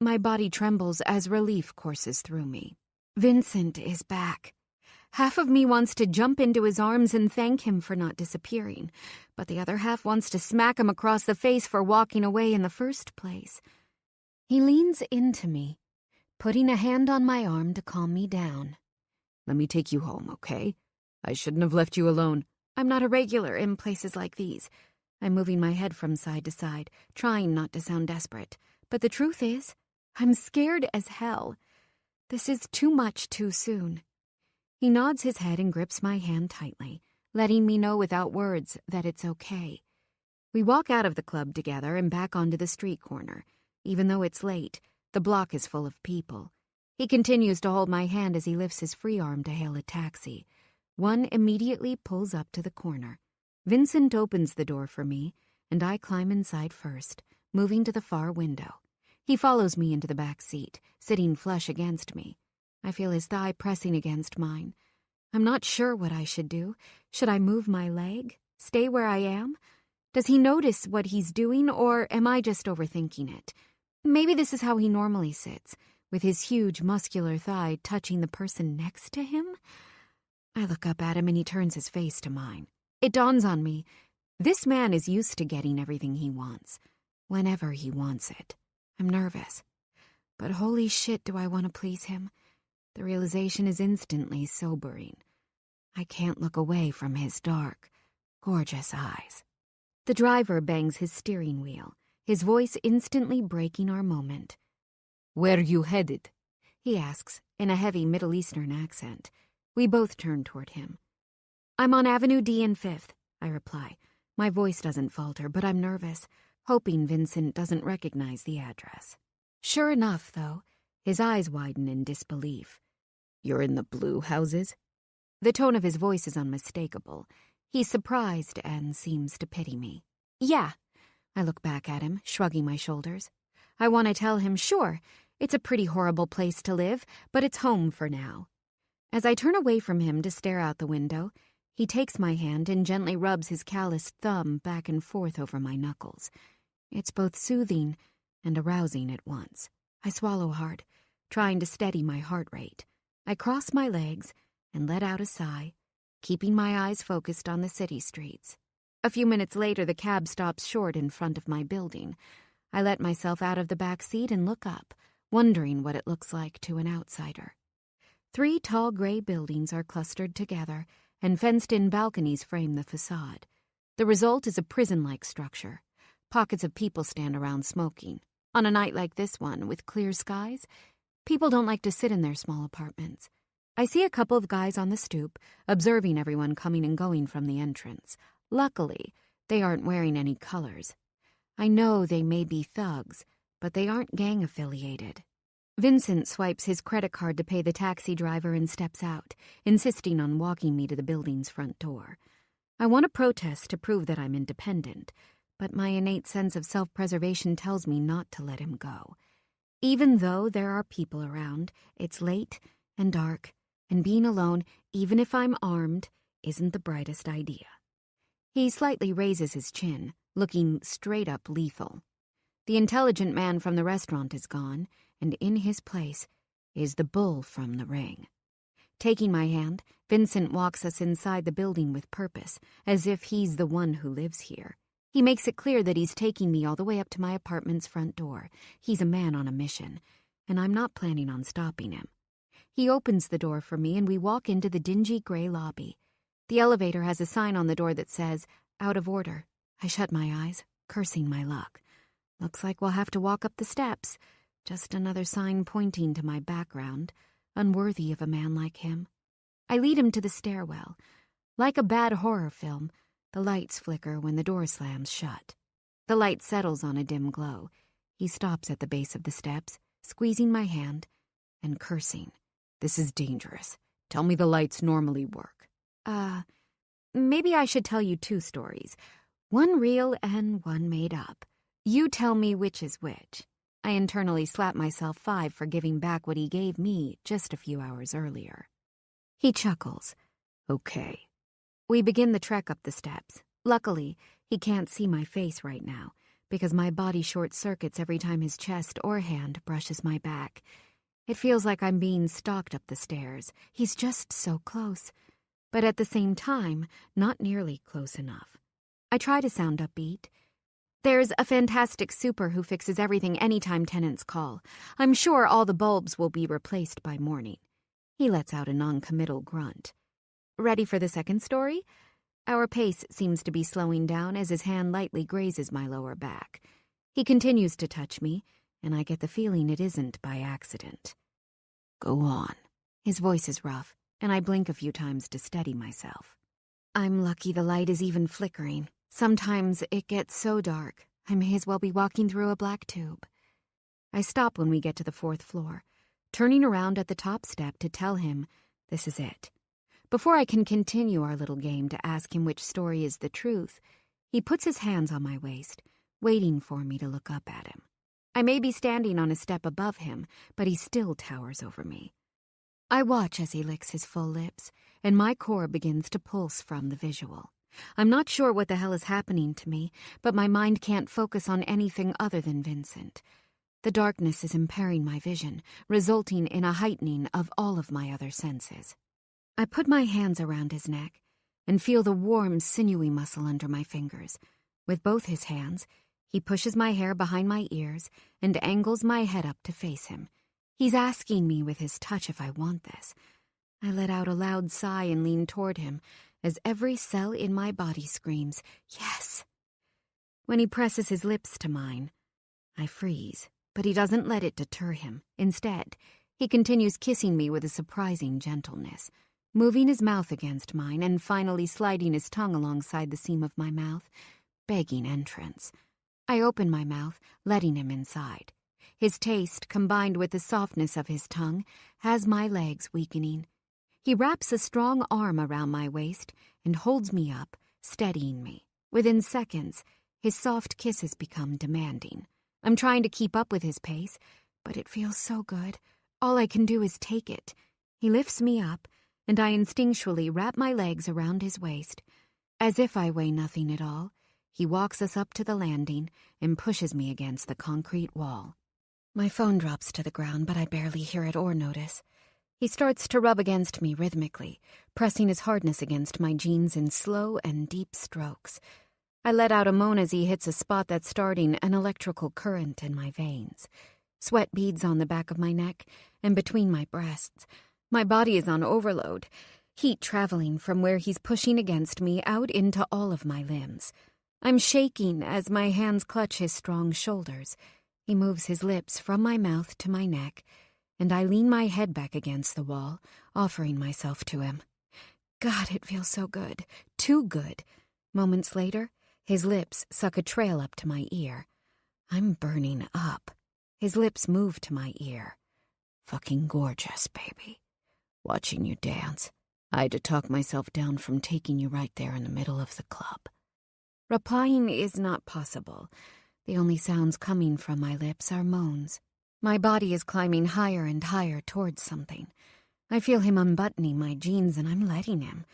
My body trembles as relief courses through me. Vincent is back. Half of me wants to jump into his arms and thank him for not disappearing, but the other half wants to smack him across the face for walking away in the first place. He leans into me, putting a hand on my arm to calm me down. Let me take you home, okay? I shouldn't have left you alone. I'm not a regular in places like these. I'm moving my head from side to side, trying not to sound desperate. But the truth is, I'm scared as hell. This is too much too soon. He nods his head and grips my hand tightly, letting me know without words that it's okay. We walk out of the club together and back onto the street corner. Even though it's late, the block is full of people. He continues to hold my hand as he lifts his free arm to hail a taxi. One immediately pulls up to the corner. Vincent opens the door for me, and I climb inside first, moving to the far window. He follows me into the back seat, sitting flush against me. I feel his thigh pressing against mine. I'm not sure what I should do. Should I move my leg? Stay where I am? Does he notice what he's doing, or am I just overthinking it? Maybe this is how he normally sits, with his huge muscular thigh touching the person next to him? I look up at him and he turns his face to mine. It dawns on me, this man is used to getting everything he wants, whenever he wants it. I'm nervous. But holy shit, do I want to please him? The realization is instantly sobering. I can't look away from his dark, gorgeous eyes. The driver bangs his steering wheel, his voice instantly breaking our moment. Where you headed? He asks, in a heavy Middle Eastern accent. We both turn toward him. I'm on Avenue D and 5th, I reply. My voice doesn't falter, but I'm nervous, hoping Vincent doesn't recognize the address. Sure enough, though, his eyes widen in disbelief. You're in the blue houses? The tone of his voice is unmistakable. He's surprised and seems to pity me. Yeah. I look back at him, shrugging my shoulders. I want to tell him, sure, it's a pretty horrible place to live, but it's home for now. As I turn away from him to stare out the window, he takes my hand and gently rubs his calloused thumb back and forth over my knuckles. It's both soothing and arousing at once. I swallow hard, trying to steady my heart rate. I cross my legs and let out a sigh, keeping my eyes focused on the city streets. A few minutes later, the cab stops short in front of my building. I let myself out of the back seat and look up, wondering what it looks like to an outsider. 3 tall gray buildings are clustered together, and fenced-in balconies frame the facade. The result is a prison-like structure. Pockets of people stand around smoking. On a night like this one, with clear skies, people don't like to sit in their small apartments. I see a couple of guys on the stoop, observing everyone coming and going from the entrance. Luckily, they aren't wearing any colors. I know they may be thugs, but they aren't gang-affiliated. Vincent swipes his credit card to pay the taxi driver and steps out, insisting on walking me to the building's front door. I want to protest to prove that I'm independent, but my innate sense of self-preservation tells me not to let him go. Even though there are people around, it's late and dark, and being alone, even if I'm armed, isn't the brightest idea. He slightly raises his chin, looking straight up lethal. The intelligent man from the restaurant is gone, and in his place is the bull from the ring. Taking my hand, Vincent walks us inside the building with purpose, as if he's the one who lives here. He makes it clear that he's taking me all the way up to my apartment's front door. He's a man on a mission, and I'm not planning on stopping him. He opens the door for me, and we walk into the dingy gray lobby. The elevator has a sign on the door that says, "Out of order." I shut my eyes, cursing my luck. Looks like we'll have to walk up the steps. Just another sign pointing to my background, unworthy of a man like him. I lead him to the stairwell. Like a bad horror film, the lights flicker when the door slams shut. The light settles on a dim glow. He stops at the base of the steps, squeezing my hand and cursing. "This is dangerous. Tell me the lights normally work." Maybe I should tell you 2 stories. One real and one made up. You tell me which is which. I internally slap myself 5 for giving back what he gave me just a few hours earlier. He chuckles. Okay. We begin the trek up the steps. Luckily, he can't see my face right now, because my body short-circuits every time his chest or hand brushes my back. It feels like I'm being stalked up the stairs. He's just so close, but at the same time, not nearly close enough. I try to sound upbeat. "There's a fantastic super who fixes everything anytime tenants call. I'm sure all the bulbs will be replaced by morning." He lets out a non-committal grunt. Ready for the second story? Our pace seems to be slowing down as his hand lightly grazes my lower back. He continues to touch me, and I get the feeling it isn't by accident. Go on. His voice is rough, and I blink a few times to steady myself. I'm lucky the light is even flickering. Sometimes it gets so dark, I may as well be walking through a black tube. I stop when we get to the 4th floor, turning around at the top step to tell him this is it. Before I can continue our little game to ask him which story is the truth, he puts his hands on my waist, waiting for me to look up at him. I may be standing on a step above him, but he still towers over me. I watch as he licks his full lips, and my core begins to pulse from the visual. I'm not sure what the hell is happening to me, but my mind can't focus on anything other than Vincent. The darkness is impairing my vision, resulting in a heightening of all of my other senses. I put my hands around his neck and feel the warm, sinewy muscle under my fingers. With both his hands, he pushes my hair behind my ears and angles my head up to face him. He's asking me with his touch if I want this. I let out a loud sigh and lean toward him as every cell in my body screams, "Yes!" When he presses his lips to mine, I freeze, but he doesn't let it deter him. Instead, he continues kissing me with a surprising gentleness, moving his mouth against mine and finally sliding his tongue alongside the seam of my mouth, begging entrance. I open my mouth, letting him inside. His taste, combined with the softness of his tongue, has my legs weakening. He wraps a strong arm around my waist and holds me up, steadying me. Within seconds, his soft kisses become demanding. I'm trying to keep up with his pace, but it feels so good. All I can do is take it. He lifts me up, and I instinctually wrap my legs around his waist. As if I weigh nothing at all, he walks us up to the landing and pushes me against the concrete wall. My phone drops to the ground, but I barely hear it or notice. He starts to rub against me rhythmically, pressing his hardness against my jeans in slow and deep strokes. I let out a moan as he hits a spot that's starting an electrical current in my veins. Sweat beads on the back of my neck and between my breasts. My body is on overload, heat traveling from where he's pushing against me out into all of my limbs. I'm shaking as my hands clutch his strong shoulders. He moves his lips from my mouth to my neck, and I lean my head back against the wall, offering myself to him. God, it feels so good. Too good. Moments later, his lips suck a trail up to my ear. I'm burning up. His lips move to my ear. Fucking gorgeous, baby. Watching you dance, I had to talk myself down from taking you right there in the middle of the club. Replying is not possible. The only sounds coming from my lips are moans. My body is climbing higher and higher towards something. I feel him unbuttoning my jeans, and I'm letting him.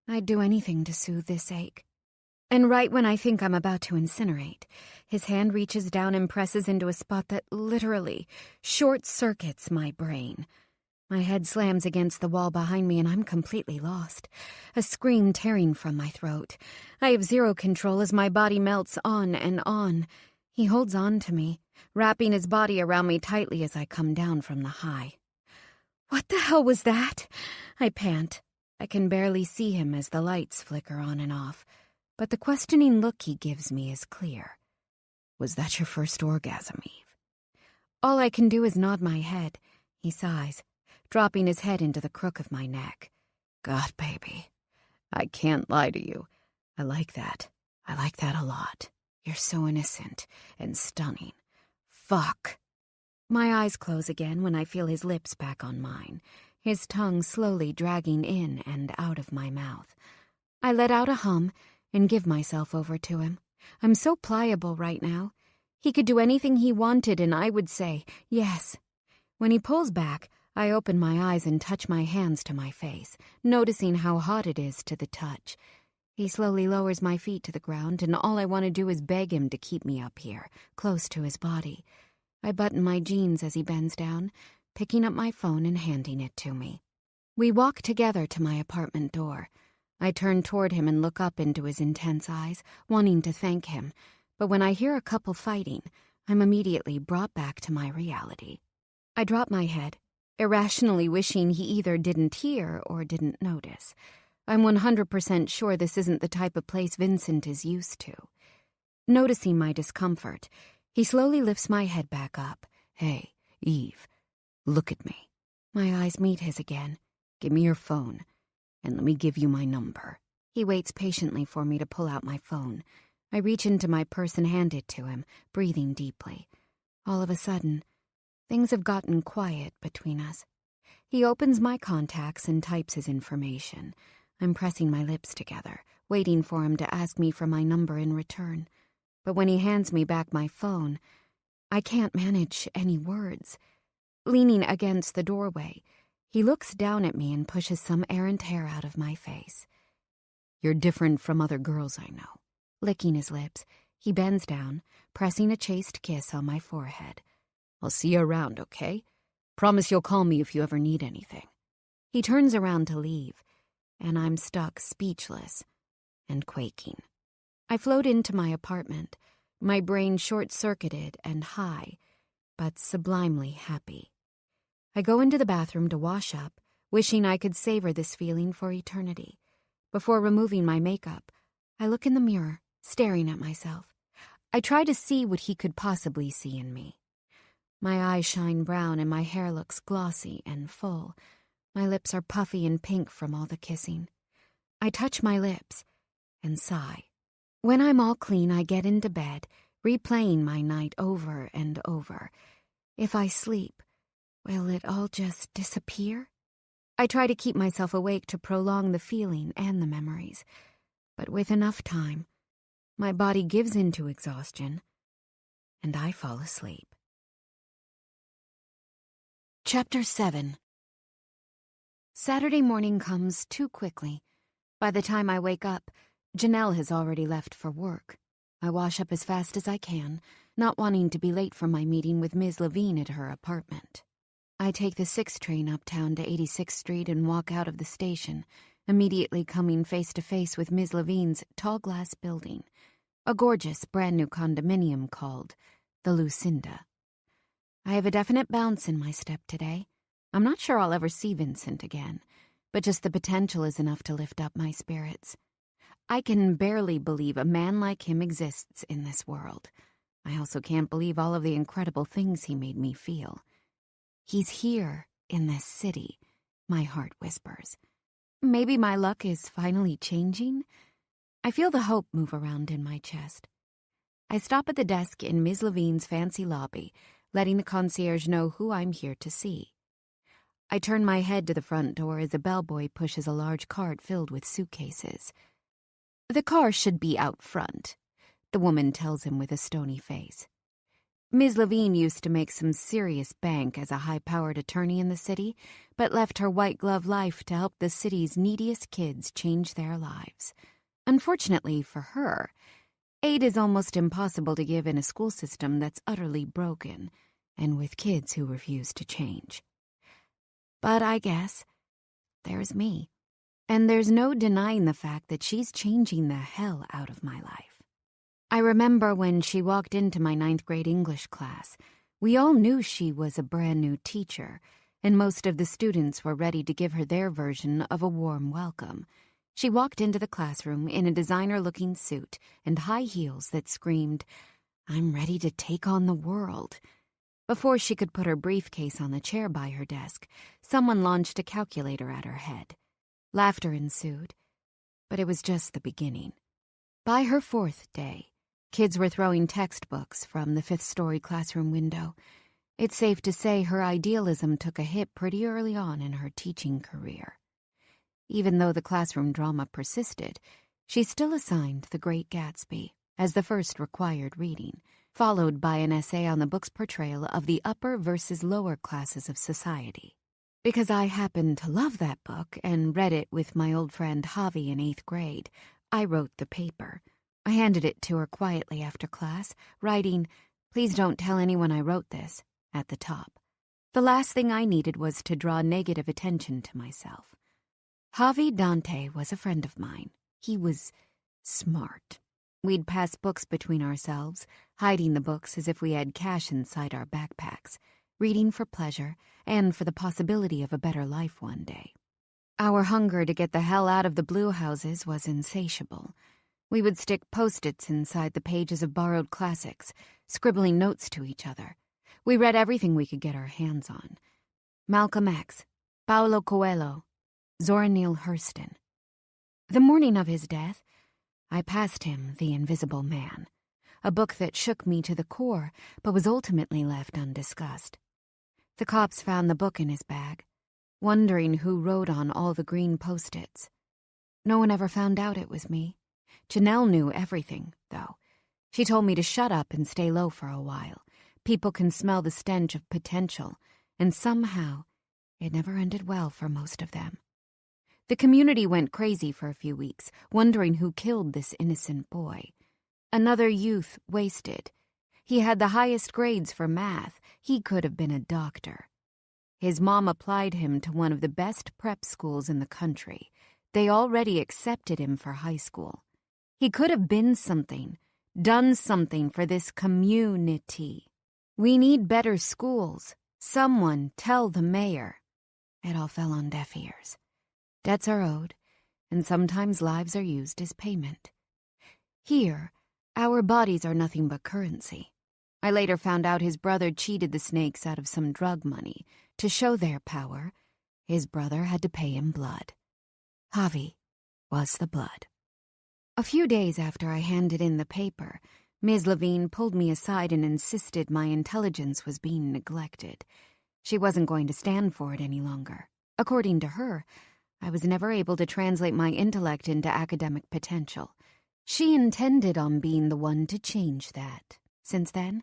I'd do anything to soothe this ache. And right when I think I'm about to incinerate, his hand reaches down and presses into a spot that literally short-circuits my brain. My head slams against the wall behind me and I'm completely lost, a scream tearing from my throat. I have zero control as my body melts on and on. He holds on to me, wrapping his body around me tightly as I come down from the high. What the hell was that? I pant. I can barely see him as the lights flicker on and off, but the questioning look he gives me is clear. Was that your first orgasm, Eve? All I can do is nod my head. He sighs, dropping his head into the crook of my neck. God, baby, I can't lie to you. I like that. I like that a lot. You're so innocent and stunning. Fuck. My eyes close again when I feel his lips back on mine, his tongue slowly dragging in and out of my mouth. I let out a hum and give myself over to him. I'm so pliable right now. He could do anything he wanted and I would say, yes. When he pulls back, I open my eyes and touch my hands to my face, noticing how hot it is to the touch. He slowly lowers my feet to the ground, and all I want to do is beg him to keep me up here, close to his body. I button my jeans as he bends down, picking up my phone and handing it to me. We walk together to my apartment door. I turn toward him and look up into his intense eyes, wanting to thank him, but when I hear a couple fighting, I'm immediately brought back to my reality. I drop my head, irrationally wishing he either didn't hear or didn't notice. I'm 100% sure this isn't the type of place Vincent is used to. Noticing my discomfort, he slowly lifts my head back up. Hey, Eve, look at me. My eyes meet his again. Give me your phone, and let me give you my number. He waits patiently for me to pull out my phone. I reach into my purse and hand it to him, breathing deeply. All of a sudden, things have gotten quiet between us. He opens my contacts and types his information. I'm pressing my lips together, waiting for him to ask me for my number in return. But when he hands me back my phone, I can't manage any words. Leaning against the doorway, he looks down at me and pushes some errant hair out of my face. You're different from other girls I know. Licking his lips, he bends down, pressing a chaste kiss on my forehead. I'll see you around, okay? Promise you'll call me if you ever need anything. He turns around to leave, and I'm stuck speechless and quaking. I float into my apartment, my brain short-circuited and high, but sublimely happy. I go into the bathroom to wash up, wishing I could savor this feeling for eternity. Before removing my makeup, I look in the mirror, staring at myself. I try to see what he could possibly see in me. My eyes shine brown and my hair looks glossy and full. My lips are puffy and pink from all the kissing. I touch my lips and sigh. When I'm all clean, I get into bed, replaying my night over and over. If I sleep, will it all just disappear? I try to keep myself awake to prolong the feeling and the memories, but with enough time, my body gives in to exhaustion, and I fall asleep. Chapter 7. Saturday morning comes too quickly. By the time I wake up, Janelle has already left for work. I wash up as fast as I can, not wanting to be late for my meeting with Ms. Levine at her apartment. I take the 6 train uptown to 86th Street and walk out of the station, immediately coming face to face with Ms. Levine's tall glass building, a gorgeous brand-new condominium called the Lucinda. I have a definite bounce in my step today. I'm not sure I'll ever see Vincent again, but just the potential is enough to lift up my spirits. I can barely believe a man like him exists in this world. I also can't believe all of the incredible things he made me feel. He's here in this city, my heart whispers. Maybe my luck is finally changing? I feel the hope move around in my chest. I stop at the desk in Ms. Levine's fancy lobby, letting the concierge know who I'm here to see. I turn my head to the front door as a bellboy pushes a large cart filled with suitcases. The car should be out front, the woman tells him with a stony face. Ms. Levine used to make some serious bank as a high-powered attorney in the city, but left her white-glove life to help the city's neediest kids change their lives. Unfortunately for her, aid is almost impossible to give in a school system that's utterly broken, and with kids who refuse to change. But I guess there's me. And there's no denying the fact that she's changing the hell out of my life. I remember when she walked into my 9th grade English class, we all knew she was a brand new teacher, and most of the students were ready to give her their version of a warm welcome. She walked into the classroom in a designer-looking suit and high heels that screamed, "I'm ready to take on the world." Before she could put her briefcase on the chair by her desk, someone launched a calculator at her head. Laughter ensued, but it was just the beginning. By her 4th day, kids were throwing textbooks from the 5th-story classroom window. It's safe to say her idealism took a hit pretty early on in her teaching career. Even though the classroom drama persisted, she still assigned The Great Gatsby as the first required reading, followed by an essay on the book's portrayal of the upper versus lower classes of society. Because I happened to love that book and read it with my old friend Javi in 8th grade, I wrote the paper. I handed it to her quietly after class, writing, "Please don't tell anyone I wrote this," at the top. The last thing I needed was to draw negative attention to myself. Javi Dante was a friend of mine. He was smart. We'd pass books between ourselves, hiding the books as if we had cash inside our backpacks, reading for pleasure and for the possibility of a better life one day. Our hunger to get the hell out of the blue houses was insatiable. We would stick Post-its inside the pages of borrowed classics, scribbling notes to each other. We read everything we could get our hands on. Malcolm X, Paulo Coelho, Zora Neale Hurston. The morning of his death, I passed him The Invisible Man, a book that shook me to the core but was ultimately left undiscussed. The cops found the book in his bag, wondering who wrote on all the green Post-its. No one ever found out it was me. Janelle knew everything, though. She told me to shut up and stay low for a while. People can smell the stench of potential, and somehow it never ended well for most of them. The community went crazy for a few weeks, wondering who killed this innocent boy. Another youth wasted. He had the highest grades for math. He could have been a doctor. His mom applied him to one of the best prep schools in the country. They already accepted him for high school. He could have been something, done something for this community. We need better schools. Someone tell the mayor. It all fell on deaf ears. Debts are owed, and sometimes lives are used as payment. Here, our bodies are nothing but currency. I later found out his brother cheated the snakes out of some drug money. To show their power, his brother had to pay him blood. Javi was the blood. A few days after I handed in the paper, Ms. Levine pulled me aside and insisted my intelligence was being neglected. She wasn't going to stand for it any longer. According to her, I was never able to translate my intellect into academic potential. She intended on being the one to change that. Since then,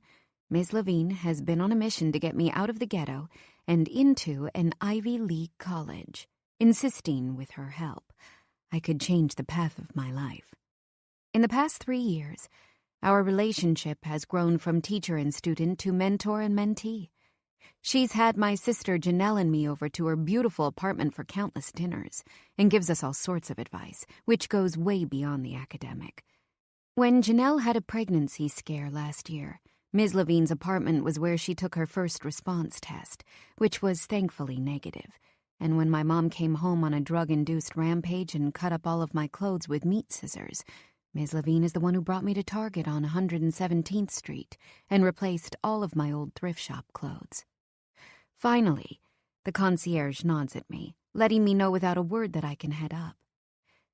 Ms. Levine has been on a mission to get me out of the ghetto and into an Ivy League college, insisting, with her help, I could change the path of my life. In the past 3 years, our relationship has grown from teacher and student to mentor and mentee. She's had my sister Janelle and me over to her beautiful apartment for countless dinners and gives us all sorts of advice, which goes way beyond the academic. When Janelle had a pregnancy scare last year, Ms. Levine's apartment was where she took her first response test, which was thankfully negative. And when my mom came home on a drug-induced rampage and cut up all of my clothes with meat scissors, Ms. Levine is the one who brought me to Target on 117th Street and replaced all of my old thrift shop clothes. Finally, the concierge nods at me, letting me know without a word that I can head up.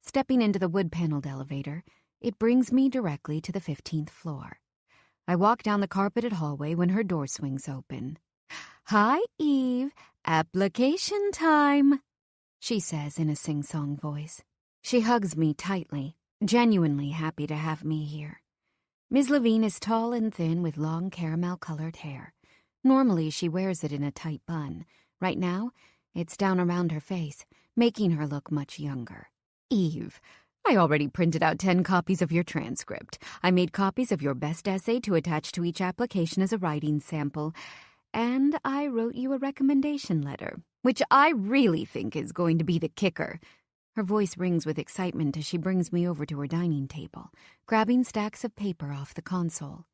Stepping into the wood-paneled elevator, it brings me directly to the 15th floor. I walk down the carpeted hallway when her door swings open. "Hi, Eve. Application time," she says in a sing-song voice. She hugs me tightly, genuinely happy to have me here. Ms. Levine is tall and thin with long caramel-colored hair. Normally, she wears it in a tight bun. Right now, it's down around her face, making her look much younger. "Eve, I already printed out 10 copies of your transcript. I made copies of your best essay to attach to each application as a writing sample. And I wrote you a recommendation letter. which I really think is going to be the kicker. Her voice rings with excitement as she brings me over to her dining table, grabbing stacks of paper off the console.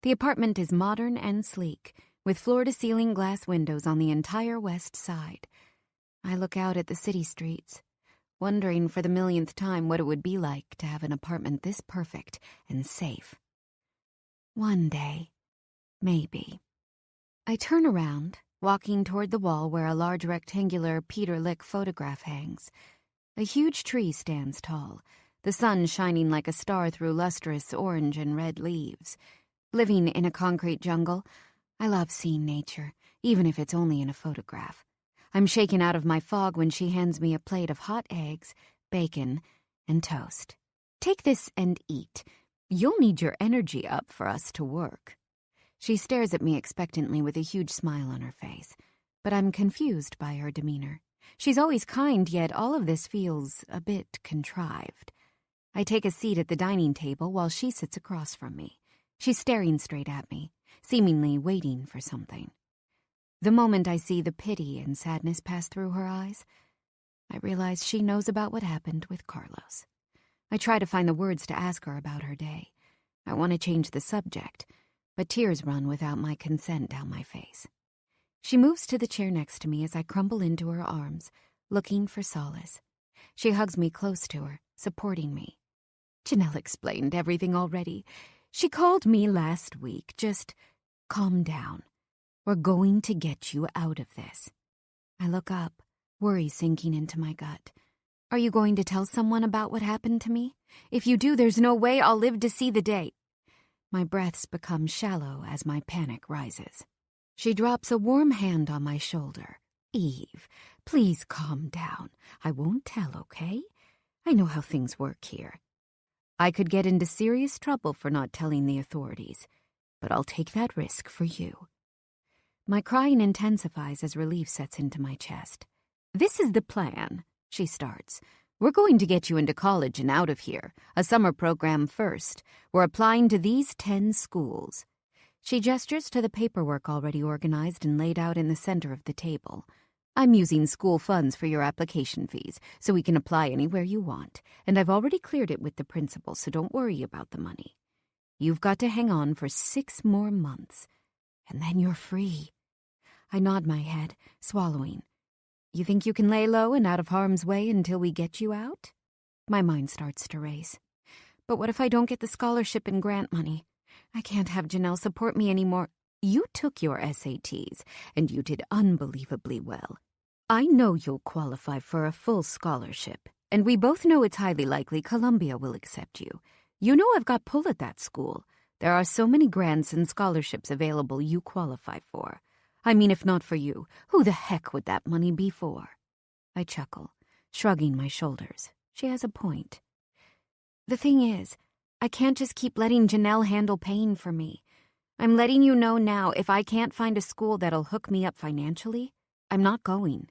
The apartment is modern and sleek, with floor-to-ceiling glass windows on the entire west side. I look out at the city streets, wondering for the millionth time what it would be like to have an apartment this perfect and safe. One day, maybe. I turn around, walking toward the wall where a large rectangular Peter Lick photograph hangs. A huge tree stands tall, the sun shining like a star through lustrous orange and red leaves. Living in a concrete jungle, I love seeing nature, even if it's only in a photograph. I'm shaken out of my fog when she hands me a plate of hot eggs, bacon, and toast. Take this and eat. You'll need your energy up for us to work. She stares at me expectantly with a huge smile on her face, but I'm confused by her demeanor. She's always kind, yet all of this feels a bit contrived. I take a seat at the dining table while she sits across from me. She's staring straight at me, seemingly waiting for something. The moment I see the pity and sadness pass through her eyes, I realize she knows about what happened with Carlos. I try to find the words to ask her about her day. I want to change the subject, but tears run without my consent down my face. She moves to the chair next to me as I crumble into her arms, looking for solace. She hugs me close to her, supporting me. Janelle explained everything already. She called me last week. Just calm down. We're going to get you out of this. I look up, worry sinking into my gut. Are you going to tell someone about what happened to me? If you do, there's no way I'll live to see the day. My breaths become shallow as my panic rises. She drops a warm hand on my shoulder. Eve, please calm down. I won't tell, okay? I know how things work here. I could get into serious trouble for not telling the authorities, but I'll take that risk for you. My crying intensifies as relief sets into my chest. This is the plan, she starts. We're going to get you into college and out of here. A summer program first. We're applying to these 10 schools. She gestures to the paperwork already organized and laid out in the center of the table. I'm using school funds for your application fees, so we can apply anywhere you want, and I've already cleared it with the principal, so don't worry about the money. You've got to hang on for 6 more months, and then you're free. I nod my head, swallowing. You think you can lay low and out of harm's way until we get you out? My mind starts to race. But what if I don't get the scholarship and grant money? I can't have Janelle support me anymore. You took your SATs, and you did unbelievably well. I know you'll qualify for a full scholarship, and we both know it's highly likely Columbia will accept you. You know I've got pull at that school. There are so many grants and scholarships available you qualify for. I mean, if not for you, who the heck would that money be for? I chuckle, shrugging my shoulders. She has a point. The thing is, I can't just keep letting Janelle handle paying for me. I'm letting you know now, if I can't find a school that'll hook me up financially, I'm not going.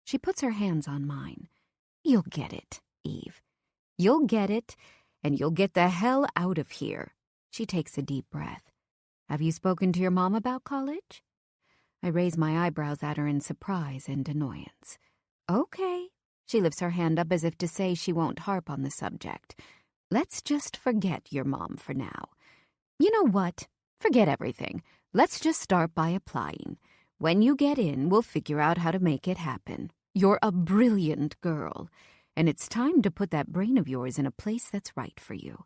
She puts her hands on mine. You'll get it, Eve. You'll get it, and you'll get the hell out of here. She takes a deep breath. Have you spoken to your mom about college? I raise my eyebrows at her in surprise and annoyance. Okay. She lifts her hand up as if to say she won't harp on the subject. Let's just forget your mom for now. You know what? Forget everything. Let's just start by applying. When you get in, we'll figure out how to make it happen. You're a brilliant girl, and it's time to put that brain of yours in a place that's right for you.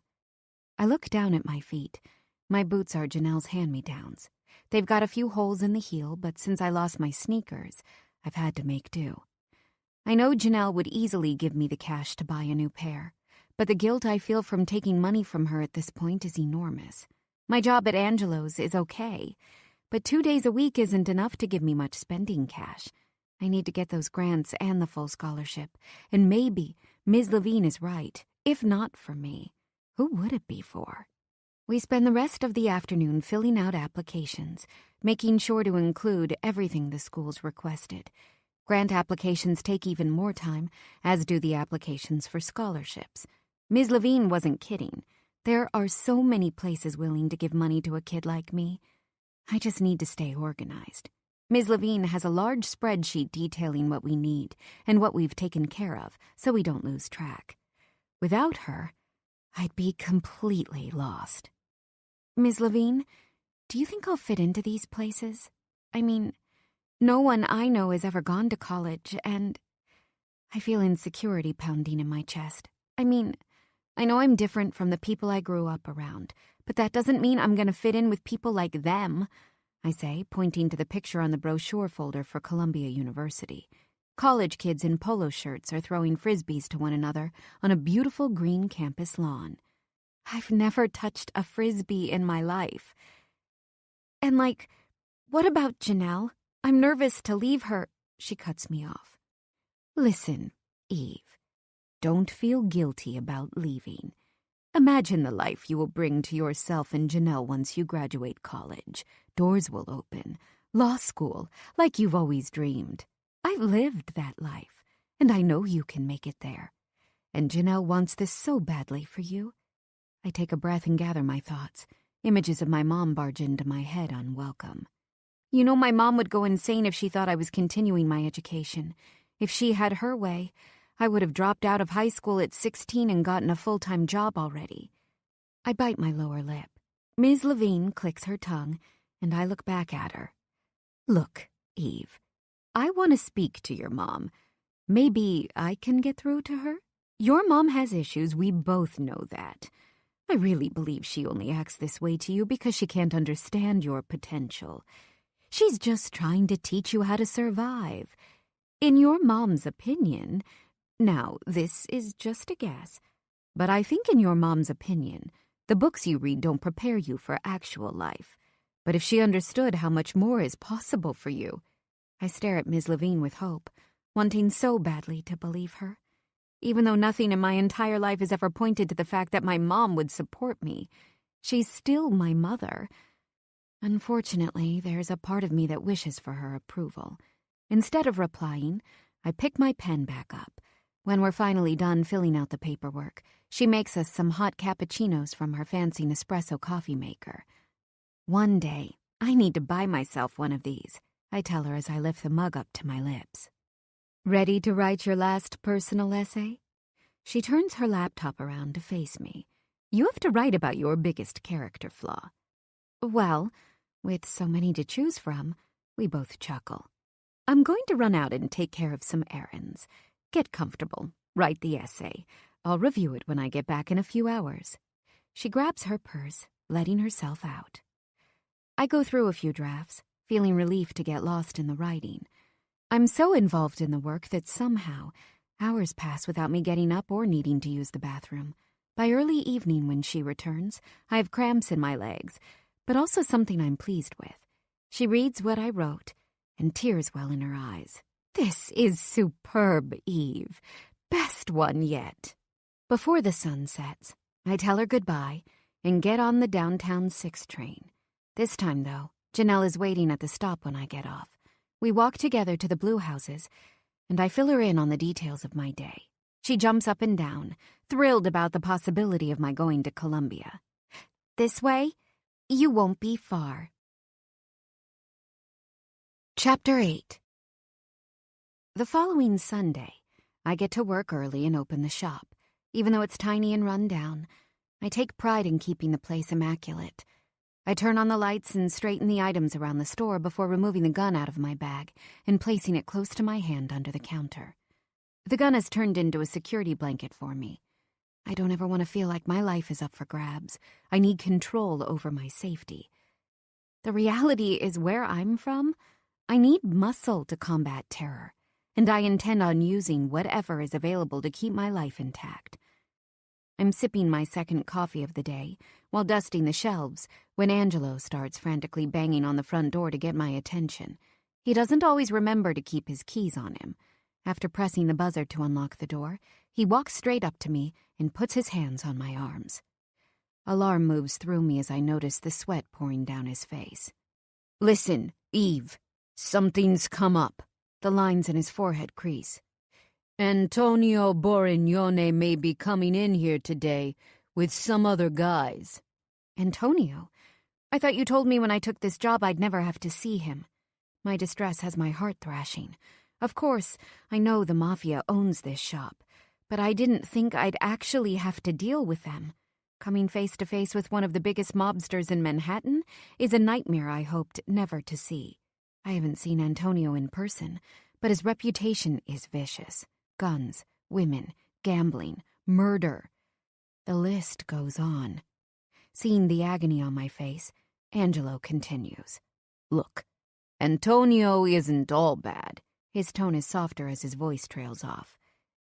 I look down at my feet. My boots are Janelle's hand-me-downs. They've got a few holes in the heel, but since I lost my sneakers, I've had to make do. I know Janelle would easily give me the cash to buy a new pair, but the guilt I feel from taking money from her at this point is enormous. My job at Angelo's is okay, but 2 days a week isn't enough to give me much spending cash. I need to get those grants and the full scholarship, and maybe Ms. Levine is right. If not for me, who would it be for? We spend the rest of the afternoon filling out applications, making sure to include everything the schools requested. Grant applications take even more time, as do the applications for scholarships. Ms. Levine wasn't kidding. There are so many places willing to give money to a kid like me. I just need to stay organized. Ms. Levine has a large spreadsheet detailing what we need and what we've taken care of, so we don't lose track. Without her, I'd be completely lost. Ms. Levine, do you think I'll fit into these places? I mean, no one I know has ever gone to college, and I feel insecurity pounding in my chest. I mean, I know I'm different from the people I grew up around, but that doesn't mean I'm going to fit in with people like them, I say, pointing to the picture on the brochure folder for Columbia University. College kids in polo shirts are throwing frisbees to one another on a beautiful green campus lawn. I've never touched a frisbee in my life. And what about Janelle? I'm nervous to leave her. She cuts me off. Listen, Eve, don't feel guilty about leaving. Imagine the life you will bring to yourself and Janelle once you graduate college. Doors will open. Law school, like you've always dreamed. I've lived that life, and I know you can make it there. And Janelle wants this so badly for you. I take a breath and gather my thoughts. Images of my mom barge into my head unwelcome. You know, my mom would go insane if she thought I was continuing my education. If she had her way, I would have dropped out of high school at 16 and gotten a full-time job already. I bite my lower lip. Ms. Levine clicks her tongue, and I look back at her. Look, Eve, I want to speak to your mom. Maybe I can get through to her? Your mom has issues, we both know that. I really believe she only acts this way to you because she can't understand your potential. She's just trying to teach you how to survive. In your mom's opinion, now this is just a guess, but I think in your mom's opinion, the books you read don't prepare you for actual life. But if she understood how much more is possible for you, I stare at Ms. Levine with hope, wanting so badly to believe her. Even though nothing in my entire life has ever pointed to the fact that my mom would support me, she's still my mother. Unfortunately, there's a part of me that wishes for her approval. Instead of replying, I pick my pen back up. When we're finally done filling out the paperwork, she makes us some hot cappuccinos from her fancy Nespresso coffee maker. One day, I need to buy myself one of these, I tell her as I lift the mug up to my lips. Ready to write your last personal essay? She turns her laptop around to face me. You have to write about your biggest character flaw. Well, with so many to choose from, we both chuckle. I'm going to run out and take care of some errands. Get comfortable. Write the essay. I'll review it when I get back in a few hours. She grabs her purse, letting herself out. I go through a few drafts, feeling relief to get lost in the writing. I'm so involved in the work that somehow hours pass without me getting up or needing to use the bathroom. By early evening when she returns, I have cramps in my legs, but also something I'm pleased with. She reads what I wrote, and tears well in her eyes. This is superb, Eve. Best one yet. Before the sun sets, I tell her goodbye and get on the downtown 6 train. This time, though, Janelle is waiting at the stop when I get off. We walk together to the blue houses, and I fill her in on the details of my day. She jumps up and down, thrilled about the possibility of my going to Columbia. This way, you won't be far. Chapter 8. The following Sunday, I get to work early and open the shop. Even though it's tiny and run down, I take pride in keeping the place immaculate. I turn on the lights and straighten the items around the store before removing the gun out of my bag and placing it close to my hand under the counter. The gun has turned into a security blanket for me. I don't ever want to feel like my life is up for grabs. I need control over my safety. The reality is where I'm from, I need muscle to combat terror, and I intend on using whatever is available to keep my life intact. I'm sipping my second coffee of the day while dusting the shelves when Angelo starts frantically banging on the front door to get my attention. He doesn't always remember to keep his keys on him. After pressing the buzzer to unlock the door, he walks straight up to me and puts his hands on my arms. Alarm moves through me as I notice the sweat pouring down his face. Listen, Eve, something's come up. The lines in his forehead crease. Antonio Borignone may be coming in here today with some other guys. Antonio? I thought you told me when I took this job I'd never have to see him. My distress has my heart thrashing. Of course, I know the mafia owns this shop, but I didn't think I'd actually have to deal with them. Coming face to face with one of the biggest mobsters in Manhattan is a nightmare I hoped never to see. I haven't seen Antonio in person, but his reputation is vicious. Guns, women, gambling, murder. The list goes on. Seeing the agony on my face, Angelo continues. Look, Antonio isn't all bad. His tone is softer as his voice trails off.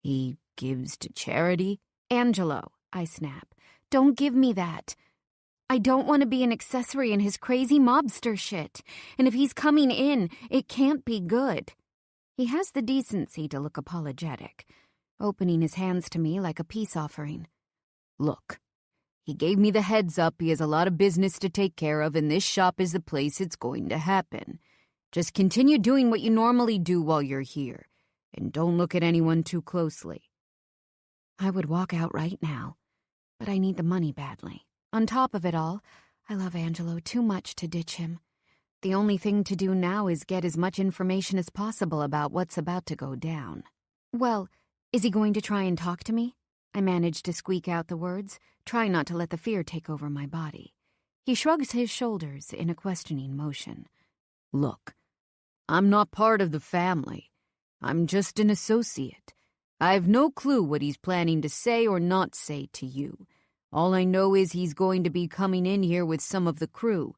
He gives to charity. Angelo, I snap, don't give me that. I don't want to be an accessory in his crazy mobster shit, and if he's coming in, it can't be good. He has the decency to look apologetic, opening his hands to me like a peace offering. Look, he gave me the heads up. He has a lot of business to take care of, and this shop is the place it's going to happen. Just continue doing what you normally do while you're here, and don't look at anyone too closely. I would walk out right now, but I need the money badly. On top of it all, I love Angelo too much to ditch him. The only thing to do now is get as much information as possible about what's about to go down. Well, is he going to try and talk to me? I manage to squeak out the words, try not to let the fear take over my body. He shrugs his shoulders in a questioning motion. Look, I'm not part of the family. I'm just an associate. I have no clue what he's planning to say or not say to you. All I know is he's going to be coming in here with some of the crew,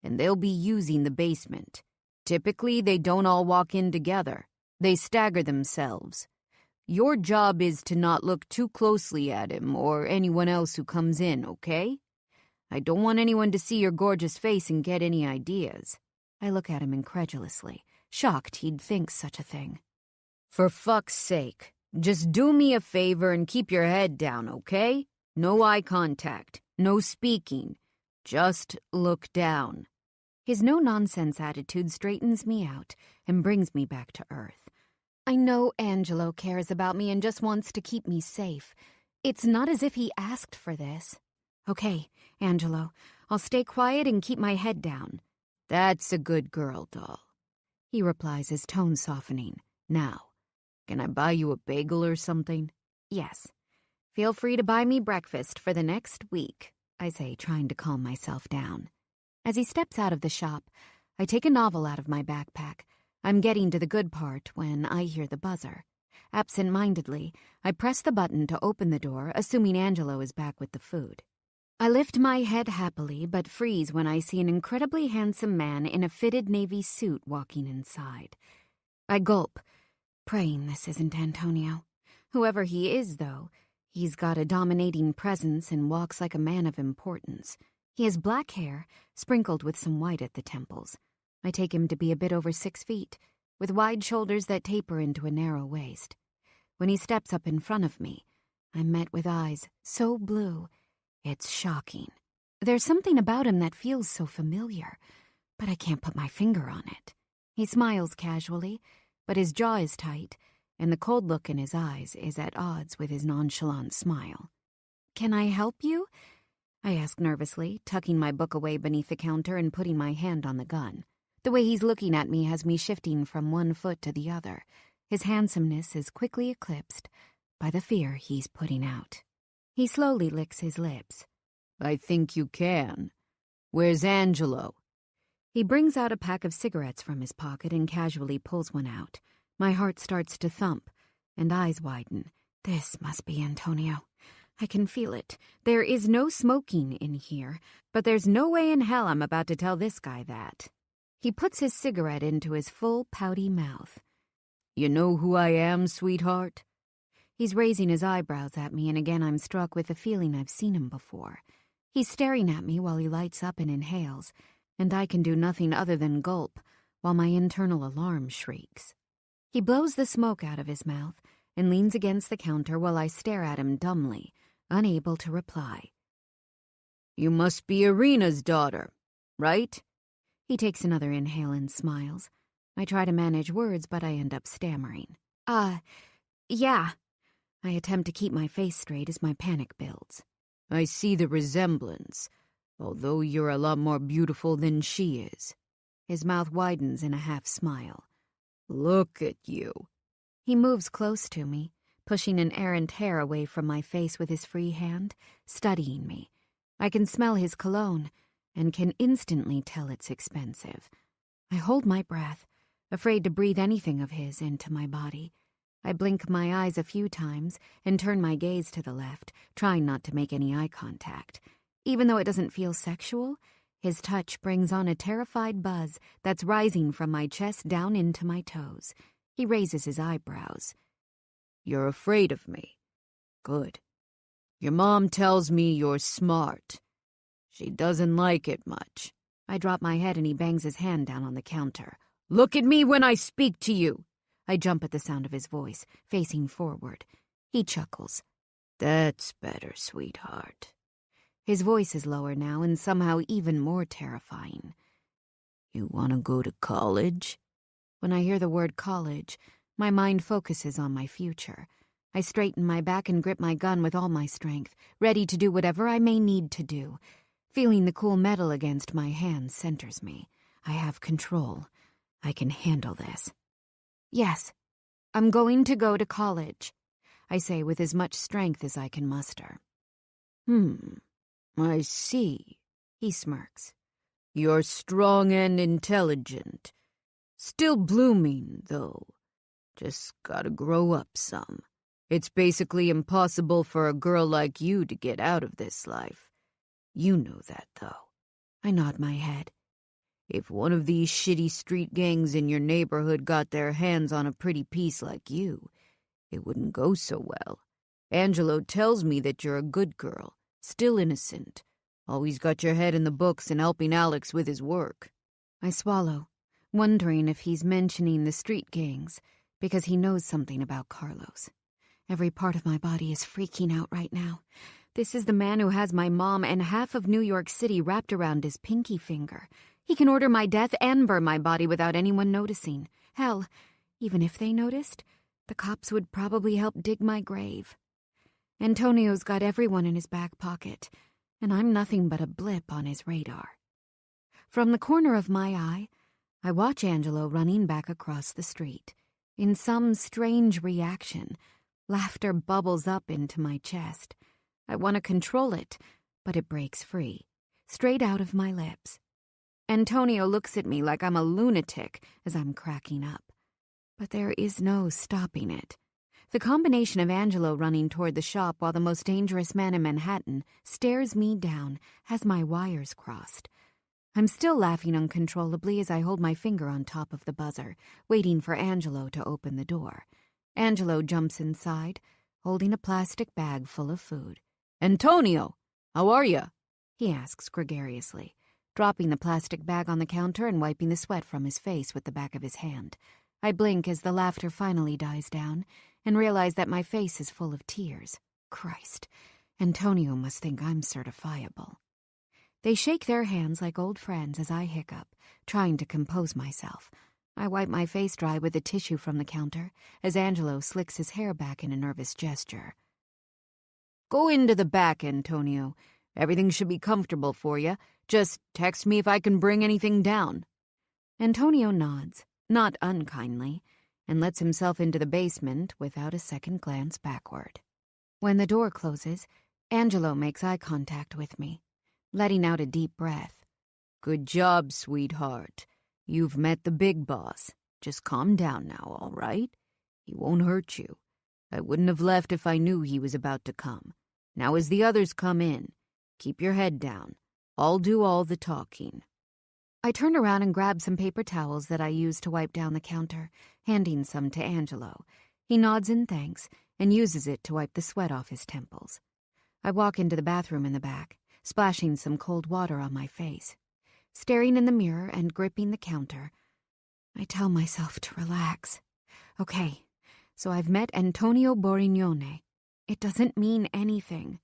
and they'll be using the basement. Typically, they don't all walk in together. They stagger themselves. Your job is to not look too closely at him or anyone else who comes in, okay? I don't want anyone to see your gorgeous face and get any ideas. I look at him incredulously, shocked he'd think such a thing. For fuck's sake, just do me a favor and keep your head down, okay? No eye contact, no speaking. Just look down. His no-nonsense attitude straightens me out and brings me back to earth. I know Angelo cares about me and just wants to keep me safe. It's not as if he asked for this. Okay, Angelo, I'll stay quiet and keep my head down. That's a good girl, doll. He replies, his tone softening. Now, can I buy you a bagel or something? Yes. Feel free to buy me breakfast for the next week, I say, trying to calm myself down. As he steps out of the shop, I take a novel out of my backpack. I'm getting to the good part when I hear the buzzer. Absent-mindedly, I press the button to open the door, assuming Angelo is back with the food. I lift my head happily, but freeze when I see an incredibly handsome man in a fitted navy suit walking inside. I gulp, praying this isn't Antonio. Whoever he is, though, he's got a dominating presence and walks like a man of importance. He has black hair, sprinkled with some white at the temples. I take him to be a bit over 6 feet, with wide shoulders that taper into a narrow waist. When he steps up in front of me, I'm met with eyes so blue, it's shocking. There's something about him that feels so familiar, but I can't put my finger on it. He smiles casually, but his jaw is tight, and the cold look in his eyes is at odds with his nonchalant smile. "Can I help you?" I ask nervously, tucking my book away beneath the counter and putting my hand on the gun. The way he's looking at me has me shifting from one foot to the other. His handsomeness is quickly eclipsed by the fear he's putting out. He slowly licks his lips. "I think you can. Where's Angelo?" He brings out a pack of cigarettes from his pocket and casually pulls one out. My heart starts to thump, and eyes widen. This must be Antonio. I can feel it. There is no smoking in here, but there's no way in hell I'm about to tell this guy that. He puts his cigarette into his full, pouty mouth. "You know who I am, sweetheart?" He's raising his eyebrows at me, and again I'm struck with the feeling I've seen him before. He's staring at me while he lights up and inhales, and I can do nothing other than gulp, while my internal alarm shrieks. He blows the smoke out of his mouth and leans against the counter while I stare at him dumbly, unable to reply. "You must be Irina's daughter, right?" He takes another inhale and smiles. I try to manage words, but I end up stammering. Yeah. I attempt to keep my face straight as my panic builds. "I see the resemblance, although you're a lot more beautiful than she is." His mouth widens in a half-smile. Look at you. He moves close to me, pushing an errant hair away from my face with his free hand, studying me. I can smell his cologne, and can instantly tell it's expensive. I hold my breath, afraid to breathe anything of his into my body. I blink my eyes a few times and turn my gaze to the left, trying not to make any eye contact. Even though it doesn't feel sexual, his touch brings on a terrified buzz that's rising from my chest down into my toes. He raises his eyebrows. You're afraid of me. Good. Your mom tells me you're smart. She doesn't like it much. I drop my head and he bangs his hand down on the counter. Look at me when I speak to you. I jump at the sound of his voice, facing forward. He chuckles. That's better, sweetheart. His voice is lower now and somehow even more terrifying. You want to go to college? When I hear the word college, my mind focuses on my future. I straighten my back and grip my gun with all my strength, ready to do whatever I may need to do. Feeling the cool metal against my hand centers me. I have control. I can handle this. Yes, I'm going to go to college, I say with as much strength as I can muster. I see. He smirks. You're strong and intelligent. Still blooming, though. Just gotta grow up some. It's basically impossible for a girl like you to get out of this life. You know that, though. I nod my head. If one of these shitty street gangs in your neighborhood got their hands on a pretty piece like you, it wouldn't go so well. Angelo tells me that you're a good girl, still innocent. Always got your head in the books and helping Alex with his work. I swallow, wondering if he's mentioning the street gangs, because he knows something about Carlos. Every part of my body is freaking out right now. This is the man who has my mom and half of New York City wrapped around his pinky finger. He can order my death and burn my body without anyone noticing. Hell, even if they noticed, the cops would probably help dig my grave. Antonio's got everyone in his back pocket, and I'm nothing but a blip on his radar. From the corner of my eye, I watch Angelo running back across the street. In some strange reaction, laughter bubbles up into my chest. I want to control it, but it breaks free, straight out of my lips. Antonio looks at me like I'm a lunatic as I'm cracking up. But there is no stopping it. The combination of Angelo running toward the shop while the most dangerous man in Manhattan stares me down has my wires crossed. I'm still laughing uncontrollably as I hold my finger on top of the buzzer, waiting for Angelo to open the door. Angelo jumps inside, holding a plastic bag full of food. Antonio, how are you? He asks gregariously, dropping the plastic bag on the counter and wiping the sweat from his face with the back of his hand. I blink as the laughter finally dies down and realize that my face is full of tears. Christ, Antonio must think I'm certifiable. They shake their hands like old friends as I hiccup, trying to compose myself. I wipe my face dry with the tissue from the counter as Angelo slicks his hair back in a nervous gesture. Go into the back, Antonio. Everything should be comfortable for you. Just text me if I can bring anything down. Antonio nods, not unkindly, and lets himself into the basement without a second glance backward. When the door closes, Angelo makes eye contact with me, letting out a deep breath. Good job, sweetheart. You've met the big boss. Just calm down now, all right? He won't hurt you. I wouldn't have left if I knew he was about to come. Now as the others come in, keep your head down. I'll do all the talking. I turn around and grab some paper towels that I use to wipe down the counter, handing some to Angelo. He nods in thanks and uses it to wipe the sweat off his temples. I walk into the bathroom in the back, splashing some cold water on my face. Staring in the mirror and gripping the counter, I tell myself to relax. Okay, so I've met Antonio Borignone. It doesn't mean anything.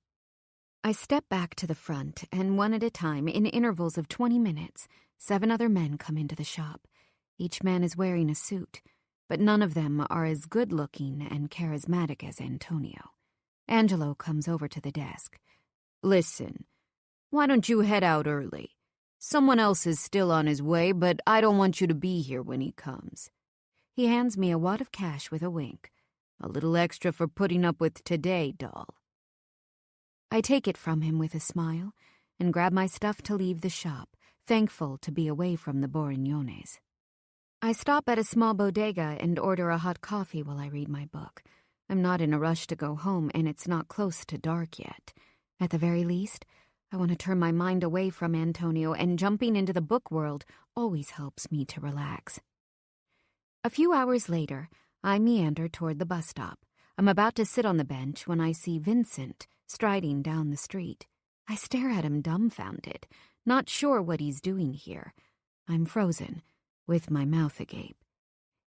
I step back to the front, and one at a time, in intervals of 20 minutes, 7 other men come into the shop. Each man is wearing a suit, but none of them are as good-looking and charismatic as Antonio. Angelo comes over to the desk. Listen, why don't you head out early? Someone else is still on his way, but I don't want you to be here when he comes. He hands me a wad of cash with a wink. A little extra for putting up with today, doll. I take it from him with a smile and grab my stuff to leave the shop, thankful to be away from the Borignones. I stop at a small bodega and order a hot coffee while I read my book. I'm not in a rush to go home, and it's not close to dark yet. At the very least, I want to turn my mind away from Antonio, and jumping into the book world always helps me to relax. A few hours later, I meander toward the bus stop. I'm about to sit on the bench when I see Vincent striding down the street. I stare at him dumbfounded, not sure what he's doing here. I'm frozen, with my mouth agape.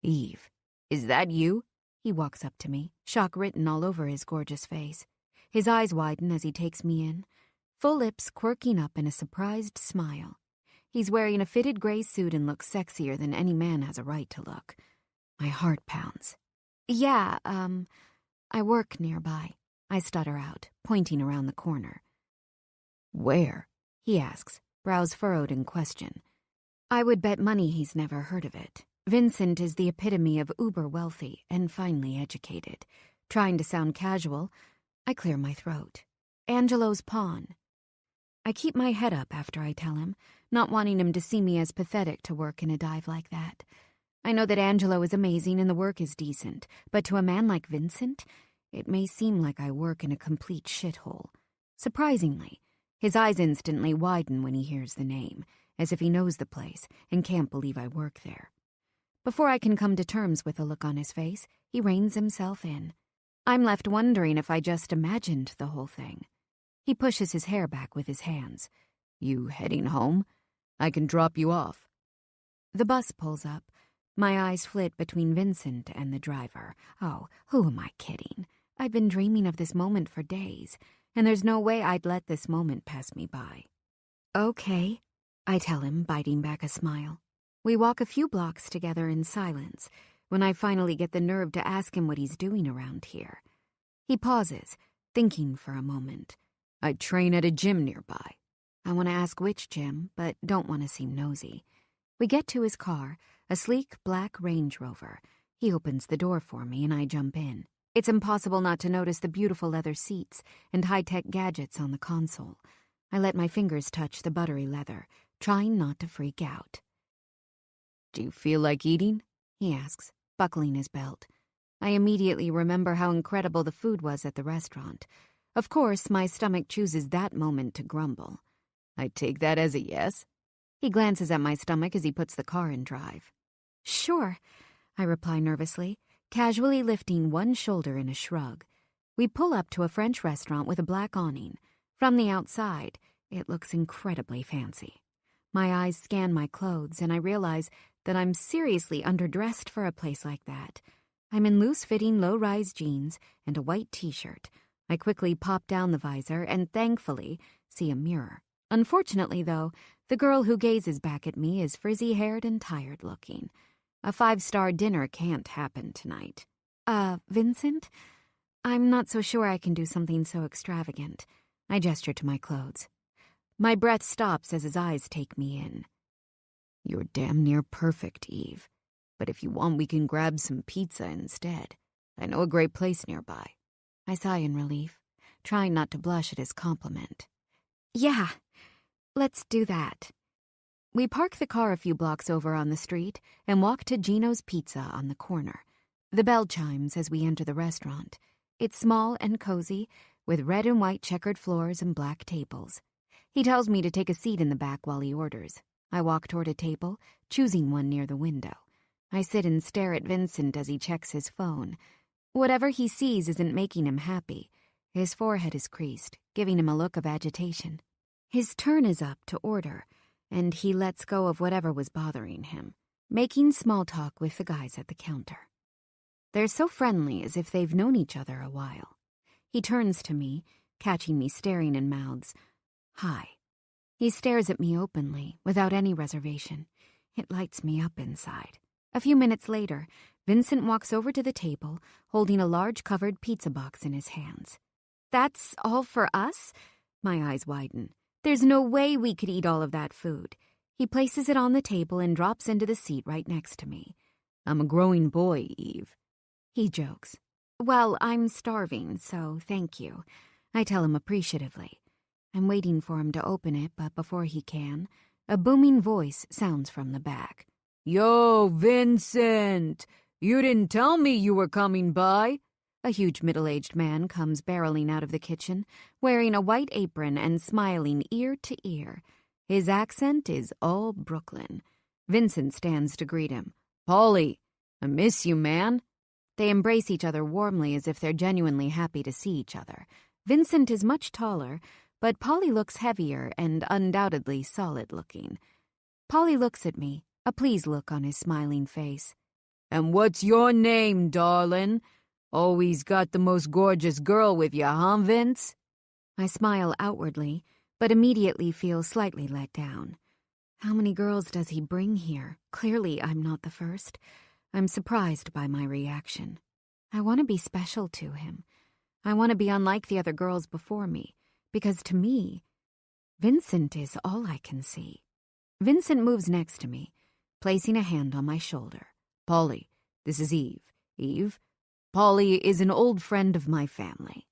"Eve, is that you?" He walks up to me, shock written all over his gorgeous face. His eyes widen as he takes me in, full lips quirking up in a surprised smile. He's wearing a fitted gray suit and looks sexier than any man has a right to look. My heart pounds. "Yeah, I work nearby," I stutter out, pointing around the corner. "Where?" he asks, brows furrowed in question. I would bet money he's never heard of it. Vincent is the epitome of uber-wealthy and finely educated. Trying to sound casual, I clear my throat. "Angelo's pawn." I keep my head up after I tell him, not wanting him to see me as pathetic to work in a dive like that. I know that Angelo is amazing and the work is decent, but to a man like Vincent, it may seem like I work in a complete shithole. Surprisingly, his eyes instantly widen when he hears the name, as if he knows the place and can't believe I work there. Before I can come to terms with the look on his face, he reins himself in. I'm left wondering if I just imagined the whole thing. He pushes his hair back with his hands. "You heading home? I can drop you off." The bus pulls up. My eyes flit between Vincent and the driver. Oh, who am I kidding? I've been dreaming of this moment for days, and there's no way I'd let this moment pass me by. "Okay," I tell him, biting back a smile. We walk a few blocks together in silence, when I finally get the nerve to ask him what he's doing around here. He pauses, thinking for a moment. "I train at a gym nearby." I want to ask which gym, but don't want to seem nosy. We get to his car, a sleek black Range Rover. He opens the door for me, and I jump in. It's impossible not to notice the beautiful leather seats and high-tech gadgets on the console. I let my fingers touch the buttery leather, trying not to freak out. "Do you feel like eating?" he asks, buckling his belt. I immediately remember how incredible the food was at the restaurant. Of course, my stomach chooses that moment to grumble. "I take that as a yes." He glances at my stomach as he puts the car in drive. "Sure," I reply nervously, casually lifting one shoulder in a shrug. We pull up to a French restaurant with a black awning. From the outside, it looks incredibly fancy. My eyes scan my clothes, and I realize that I'm seriously underdressed for a place like that. I'm in loose-fitting low-rise jeans and a white t-shirt. I quickly pop down the visor and, thankfully, see a mirror. Unfortunately, though, the girl who gazes back at me is frizzy-haired and tired-looking. A 5-star dinner can't happen tonight. Vincent? I'm not so sure I can do something so extravagant." I gesture to my clothes. My breath stops as his eyes take me in. "You're damn near perfect, Eve. But if you want, we can grab some pizza instead. I know a great place nearby." I sigh in relief, trying not to blush at his compliment. "Yeah, let's do that." We park the car a few blocks over on the street and walk to Gino's Pizza on the corner. The bell chimes as we enter the restaurant. It's small and cozy, with red and white checkered floors and black tables. He tells me to take a seat in the back while he orders. I walk toward a table, choosing one near the window. I sit and stare at Vincent as he checks his phone. Whatever he sees isn't making him happy. His forehead is creased, giving him a look of agitation. His turn is up to order, and he lets go of whatever was bothering him, making small talk with the guys at the counter. They're so friendly, as if they've known each other a while. He turns to me, catching me staring and mouths, "Hi." He stares at me openly, without any reservation. It lights me up inside. A few minutes later, Vincent walks over to the table, holding a large covered pizza box in his hands. "That's all for us?" My eyes widen. There's no way we could eat all of that food. He places it on the table and drops into the seat right next to me. I'm a growing boy, Eve. He jokes. Well, I'm starving, so thank you. I tell him appreciatively. I'm waiting for him to open it, but before he can, a booming voice sounds from the back. Yo, Vincent! You didn't tell me you were coming by. A huge middle-aged man comes barreling out of the kitchen, wearing a white apron and smiling ear to ear. His accent is all Brooklyn. Vincent stands to greet him. Polly, I miss you, man. They embrace each other warmly as if they're genuinely happy to see each other. Vincent is much taller, but Polly looks heavier and undoubtedly solid-looking. Polly looks at me, a pleased look on his smiling face. And what's your name, darling? Always got the most gorgeous girl with you, huh, Vince? I smile outwardly, but immediately feel slightly let down. How many girls does he bring here? Clearly, I'm not the first. I'm surprised by my reaction. I want to be special to him. I want to be unlike the other girls before me, because to me, Vincent is all I can see. Vincent moves next to me, placing a hand on my shoulder. Polly, this is Eve. Eve, Polly is an old friend of my family.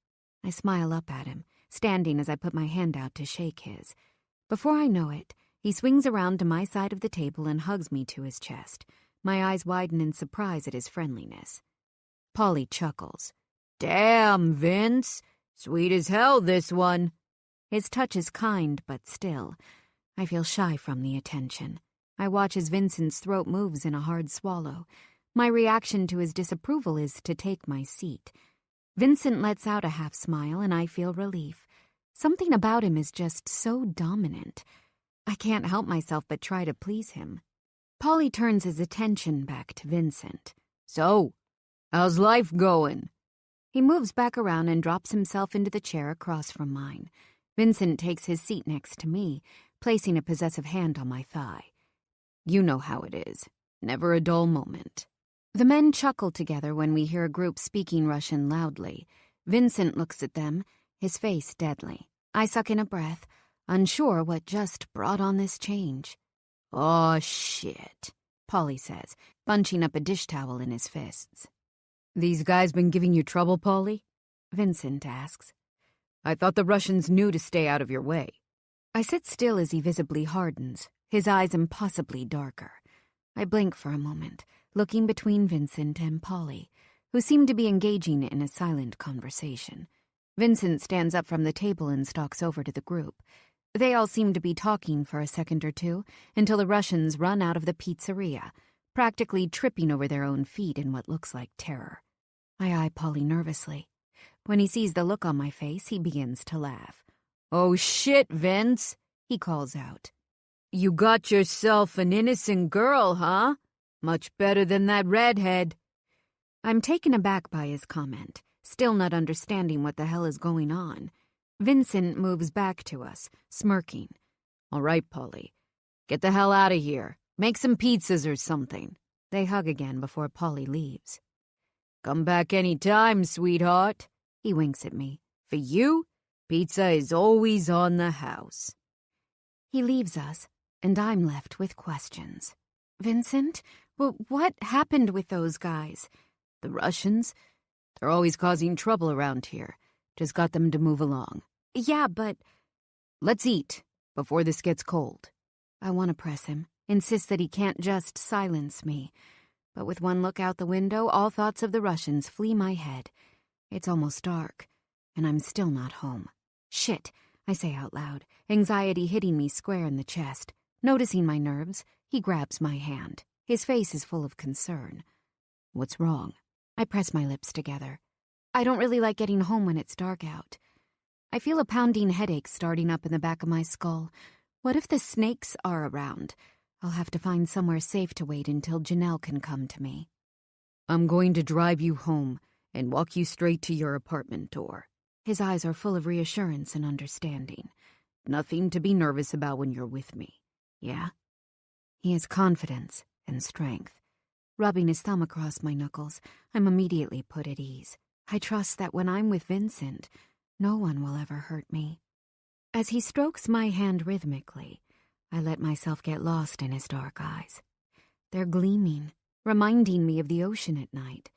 I smile up at him, standing as I put my hand out to shake his. Before I know it, he swings around to my side of the table and hugs me to his chest. My eyes widen in surprise at his friendliness. Polly chuckles. Damn, Vince. Sweet as hell, this one. His touch is kind, but still. I feel shy from the attention. I watch as Vincent's throat moves in a hard swallow. My reaction to his disapproval is to take my seat. Vincent lets out a half smile, and I feel relief. Something about him is just so dominant. I can't help myself but try to please him. Polly turns his attention back to Vincent. So, how's life going? He moves back around and drops himself into the chair across from mine. Vincent takes his seat next to me, placing a possessive hand on my thigh. You know how it is. Never a dull moment. The men chuckle together when we hear a group speaking Russian loudly. Vincent looks at them, his face deadly. I suck in a breath, unsure what just brought on this change. Aw, shit, Polly says, bunching up a dish towel in his fists. These guys been giving you trouble, Polly? Vincent asks. I thought the Russians knew to stay out of your way. I sit still as he visibly hardens, his eyes impossibly darker. I blink for a moment, looking between Vincent and Polly, who seem to be engaging in a silent conversation. Vincent stands up from the table and stalks over to the group. They all seem to be talking for a second or two until the Russians run out of the pizzeria, practically tripping over their own feet in what looks like terror. I eye Polly nervously. When he sees the look on my face, he begins to laugh. Oh shit, Vince, he calls out. You got yourself an innocent girl, huh? Much better than that redhead. I'm taken aback by his comment, still not understanding what the hell is going on. Vincent moves back to us, smirking. All right, Polly. Get the hell out of here. Make some pizzas or something. They hug again before Polly leaves. Come back any time, sweetheart. He winks at me. For you, pizza is always on the house. He leaves us, and I'm left with questions. Vincent, what happened with those guys? The Russians? They're always causing trouble around here. Just got them to move along. Yeah, but... Let's eat, before this gets cold. I want to press him, insist that he can't just silence me. But with one look out the window, all thoughts of the Russians flee my head. It's almost dark, and I'm still not home. Shit, I say out loud, anxiety hitting me square in the chest. Noticing my nerves, he grabs my hand. His face is full of concern. What's wrong? I press my lips together. I don't really like getting home when it's dark out. I feel a pounding headache starting up in the back of my skull. What if the snakes are around? I'll have to find somewhere safe to wait until Janelle can come to me. I'm going to drive you home and walk you straight to your apartment door. His eyes are full of reassurance and understanding. Nothing to be nervous about when you're with me. Yeah? He has confidence and strength. Rubbing his thumb across my knuckles, I'm immediately put at ease. I trust that when I'm with Vincent, no one will ever hurt me. As he strokes my hand rhythmically, I let myself get lost in his dark eyes. They're gleaming, reminding me of the ocean at night.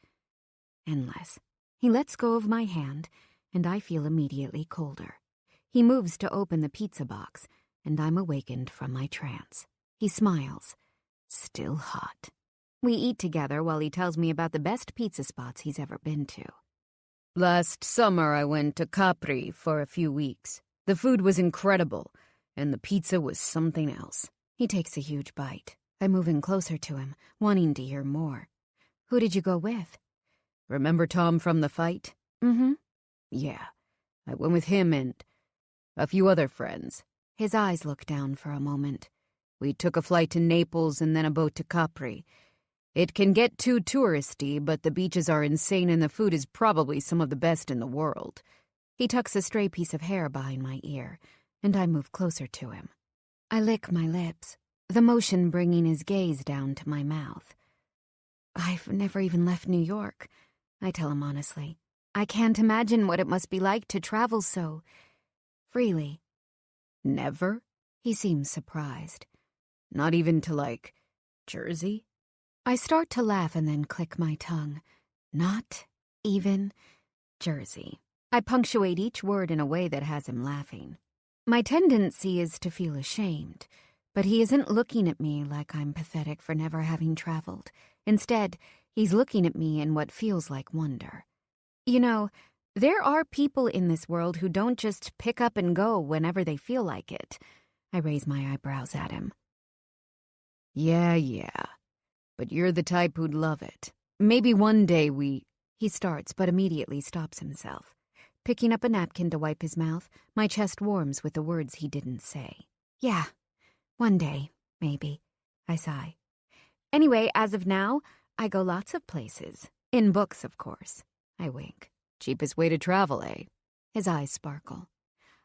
Endless. He lets go of my hand, and I feel immediately colder. He moves to open the pizza box, and I'm awakened from my trance. He smiles. Still hot. We eat together while he tells me about the best pizza spots he's ever been to. Last summer I went to Capri for a few weeks. The food was incredible, and the pizza was something else. He takes a huge bite. I move in closer to him, wanting to hear more. Who did you go with? Remember Tom from the fight? Mm-hmm. Yeah, I went with him and a few other friends. His eyes look down for a moment. We took a flight to Naples and then a boat to Capri. It can get too touristy, but the beaches are insane and the food is probably some of the best in the world. He tucks a stray piece of hair behind my ear, and I move closer to him. I lick my lips, the motion bringing his gaze down to my mouth. I've never even left New York, I tell him honestly. I can't imagine what it must be like to travel so freely. Never? He seems surprised. Not even to, Jersey? I start to laugh and then click my tongue. Not even Jersey. I punctuate each word in a way that has him laughing. My tendency is to feel ashamed, but he isn't looking at me like I'm pathetic for never having traveled. Instead, he's looking at me in what feels like wonder. You know, there are people in this world who don't just pick up and go whenever they feel like it. I raise my eyebrows at him. Yeah, but you're the type who'd love it. Maybe one day He starts, but immediately stops himself. Picking up a napkin to wipe his mouth, my chest warms with the words he didn't say. Yeah, one day, maybe, I sigh. Anyway, as of now, I go lots of places. In books, of course. I wink. Cheapest way to travel, eh? His eyes sparkle.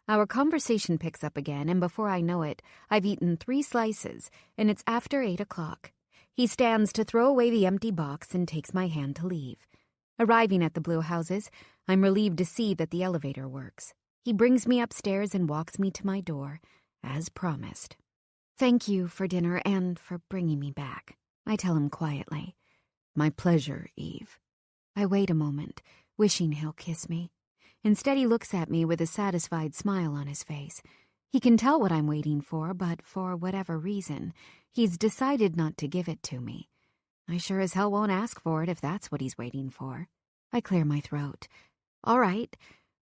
Our conversation picks up again, and before I know it, I've eaten 3 slices, and it's after 8 o'clock. He stands to throw away the empty box and takes my hand to leave. Arriving at the blue houses, I'm relieved to see that the elevator works. He brings me upstairs and walks me to my door, as promised. Thank you for dinner and for bringing me back, I tell him quietly. My pleasure, Eve. I wait a moment, wishing he'll kiss me. Instead, he looks at me with a satisfied smile on his face. He can tell what I'm waiting for, but for whatever reason, he's decided not to give it to me. I sure as hell won't ask for it if that's what he's waiting for. I clear my throat. All right.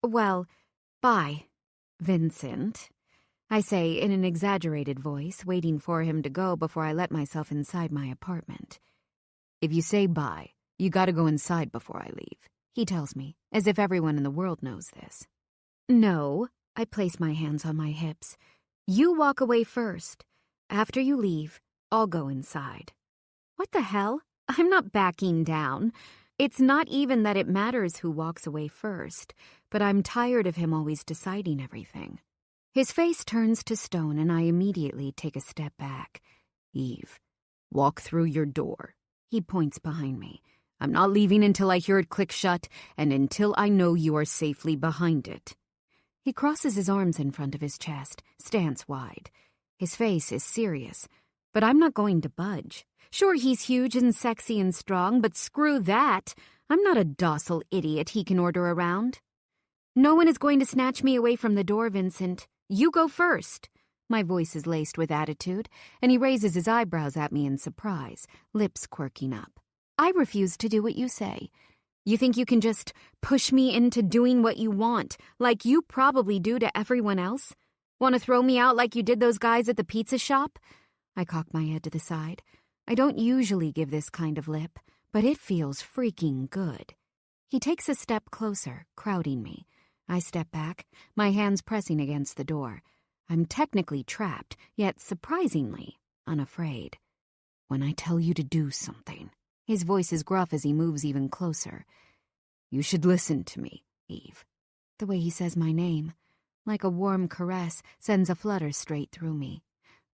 Well, bye, Vincent, I say in an exaggerated voice, waiting for him to go before I let myself inside my apartment. If you say bye, you gotta go inside before I leave, he tells me, as if everyone in the world knows this. No, I place my hands on my hips. You walk away first. After you leave, I'll go inside. What the hell? I'm not backing down. It's not even that it matters who walks away first, but I'm tired of him always deciding everything. His face turns to stone and I immediately take a step back. Eve, walk through your door. He points behind me. I'm not leaving until I hear it click shut and until I know you are safely behind it. He crosses his arms in front of his chest, stance wide. His face is serious, but I'm not going to budge. Sure, he's huge and sexy and strong, but screw that. I'm not a docile idiot he can order around. No one is going to snatch me away from the door, Vincent. You go first. My voice is laced with attitude, and he raises his eyebrows at me in surprise, lips quirking up. I refuse to do what you say. You think you can just push me into doing what you want, like you probably do to everyone else? Want to throw me out like you did those guys at the pizza shop? I cock my head to the side. I don't usually give this kind of lip, but it feels freaking good. He takes a step closer, crowding me. I step back, my hands pressing against the door. I'm technically trapped, yet surprisingly unafraid. When I tell you to do something, his voice is gruff as he moves even closer. You should listen to me, Eve. The way he says my name, like a warm caress, sends a flutter straight through me.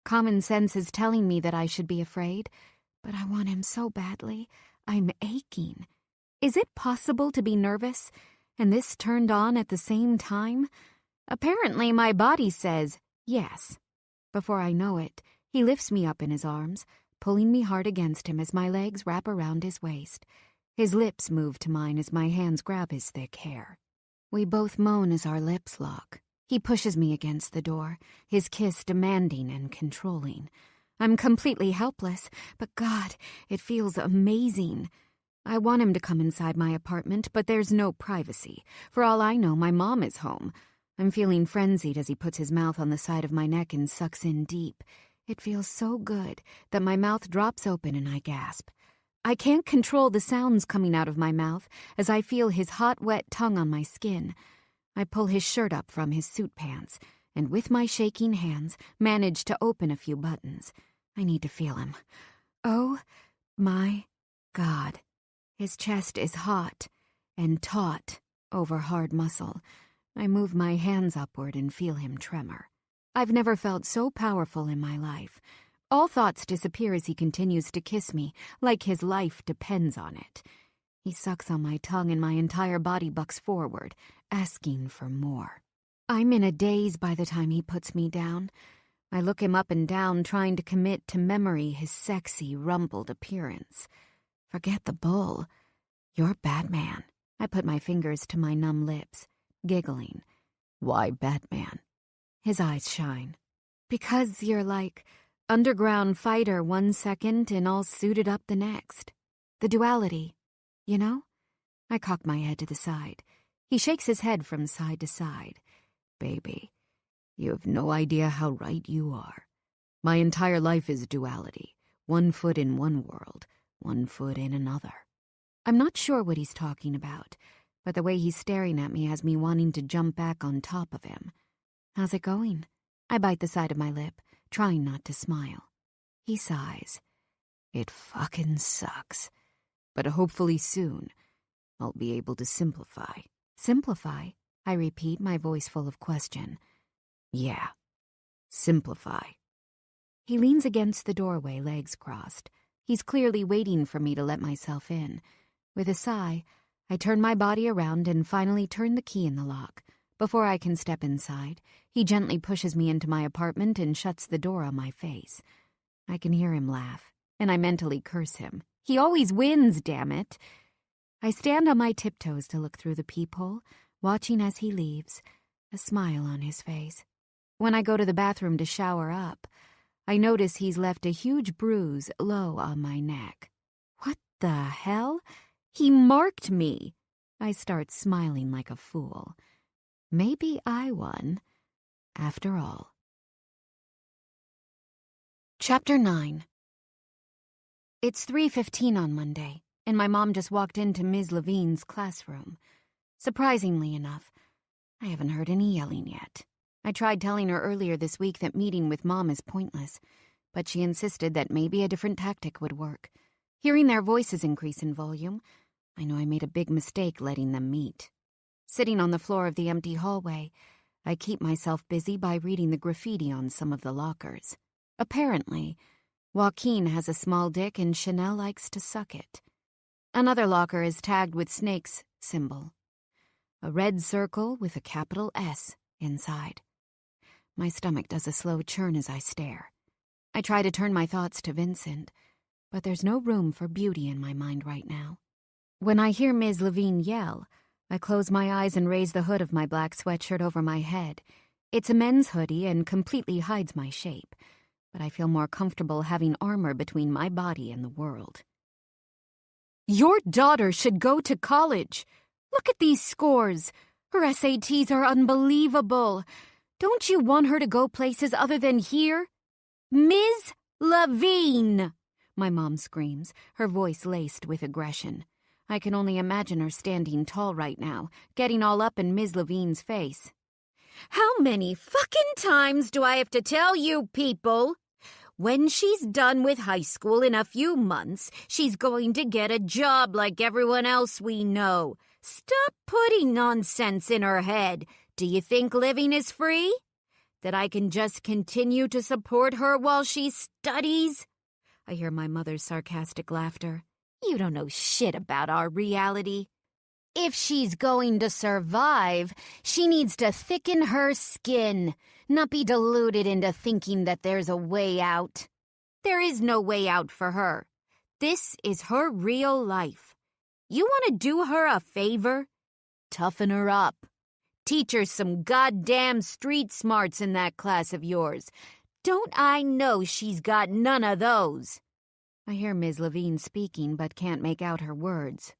Common sense is telling me that I should be afraid, but I want him so badly. I'm aching. Is it possible to be nervous and this turned on at the same time? Apparently, my body says yes. Before I know it, he lifts me up in his arms, pulling me hard against him as my legs wrap around his waist. His lips move to mine as my hands grab his thick hair. We both moan as our lips lock. He pushes me against the door, his kiss demanding and controlling. I'm completely helpless, but God, it feels amazing. I want him to come inside my apartment, but there's no privacy. For all I know, my mom is home. I'm feeling frenzied as he puts his mouth on the side of my neck and sucks in deep. It feels so good that my mouth drops open and I gasp. I can't control the sounds coming out of my mouth as I feel his hot, wet tongue on my skin. I pull his shirt up from his suit pants and with my shaking hands manage to open a few buttons. I need to feel him. Oh my God. His chest is hot and taut over hard muscle. I move my hands upward and feel him tremor. I've never felt so powerful in my life. All thoughts disappear as he continues to kiss me, like his life depends on it. He sucks on my tongue and my entire body bucks forward, asking for more. I'm in a daze by the time he puts me down. I look him up and down, trying to commit to memory his sexy, rumpled appearance. Forget the bull. You're Batman. I put my fingers to my numb lips, giggling. Why Batman? His eyes shine. Because you're like underground fighter 1 second and all suited up the next. The duality, you know? I cock my head to the side. He shakes his head from side to side. Baby, you have no idea how right you are. My entire life is duality. 1 foot in one world, 1 foot in another. I'm not sure what he's talking about, but the way he's staring at me has me wanting to jump back on top of him. How's it going? I bite the side of my lip, trying not to smile. He sighs. It fucking sucks. But hopefully soon, I'll be able to simplify. Simplify? I repeat, my voice full of question. Yeah, simplify. He leans against the doorway, legs crossed. He's clearly waiting for me to let myself in. With a sigh, I turn my body around and finally turn the key in the lock. Before I can step inside, he gently pushes me into my apartment and shuts the door on my face. I can hear him laugh, and I mentally curse him. He always wins, damn it. I stand on my tiptoes to look through the peephole, watching as he leaves, a smile on his face. When I go to the bathroom to shower up, I notice he's left a huge bruise low on my neck. What the hell? He marked me. I start smiling like a fool. Maybe I won, after all. Chapter 9. It's 3:15 on Monday, and my mom just walked into Ms. Levine's classroom. Surprisingly enough, I haven't heard any yelling yet. I tried telling her earlier this week that meeting with Mom is pointless, but she insisted that maybe a different tactic would work. Hearing their voices increase in volume, I know I made a big mistake letting them meet. Sitting on the floor of the empty hallway, I keep myself busy by reading the graffiti on some of the lockers. Apparently, Joaquin has a small dick and Chanel likes to suck it. Another locker is tagged with Snake's symbol. A red circle with a capital S inside. My stomach does a slow churn as I stare. I try to turn my thoughts to Vincent, but there's no room for beauty in my mind right now. When I hear Ms. Levine yell, I close my eyes and raise the hood of my black sweatshirt over my head. It's a men's hoodie and completely hides my shape, but I feel more comfortable having armor between my body and the world. Your daughter should go to college. Look at these scores. Her SATs are unbelievable. Don't you want her to go places other than here? Ms. Levine! My mom screams, her voice laced with aggression. I can only imagine her standing tall right now, getting all up in Ms. Levine's face. How many fucking times do I have to tell you people? When she's done with high school in a few months, she's going to get a job like everyone else we know. Stop putting nonsense in her head. Do you think living is free? That I can just continue to support her while she studies? I hear my mother's sarcastic laughter. You don't know shit about our reality. If she's going to survive, she needs to thicken her skin, not be deluded into thinking that there's a way out. There is no way out for her. This is her real life. You want to do her a favor? Toughen her up. Teach her some goddamn street smarts in that class of yours. Don't I know she's got none of those? I hear Ms. Levine speaking but can't make out her words.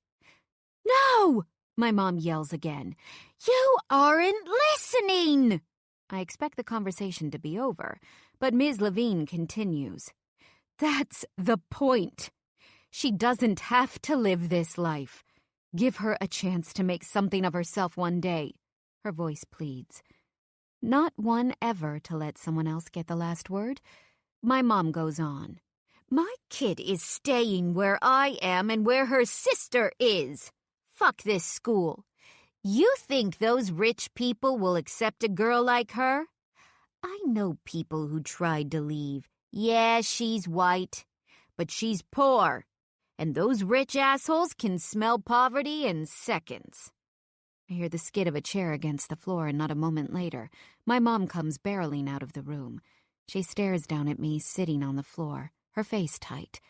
No! My mom yells again. You aren't listening! I expect the conversation to be over, but Ms. Levine continues. That's the point. She doesn't have to live this life. Give her a chance to make something of herself one day. Her voice pleads. Not one ever to let someone else get the last word. My mom goes on. My kid is staying where I am and where her sister is. Fuck this school. You think those rich people will accept a girl like her? I know people who tried to leave. Yeah, she's white, but she's poor. And those rich assholes can smell poverty in seconds. I hear the skid of a chair against the floor, and not a moment later, my mom comes barreling out of the room. She stares down at me, sitting on the floor, her face tight.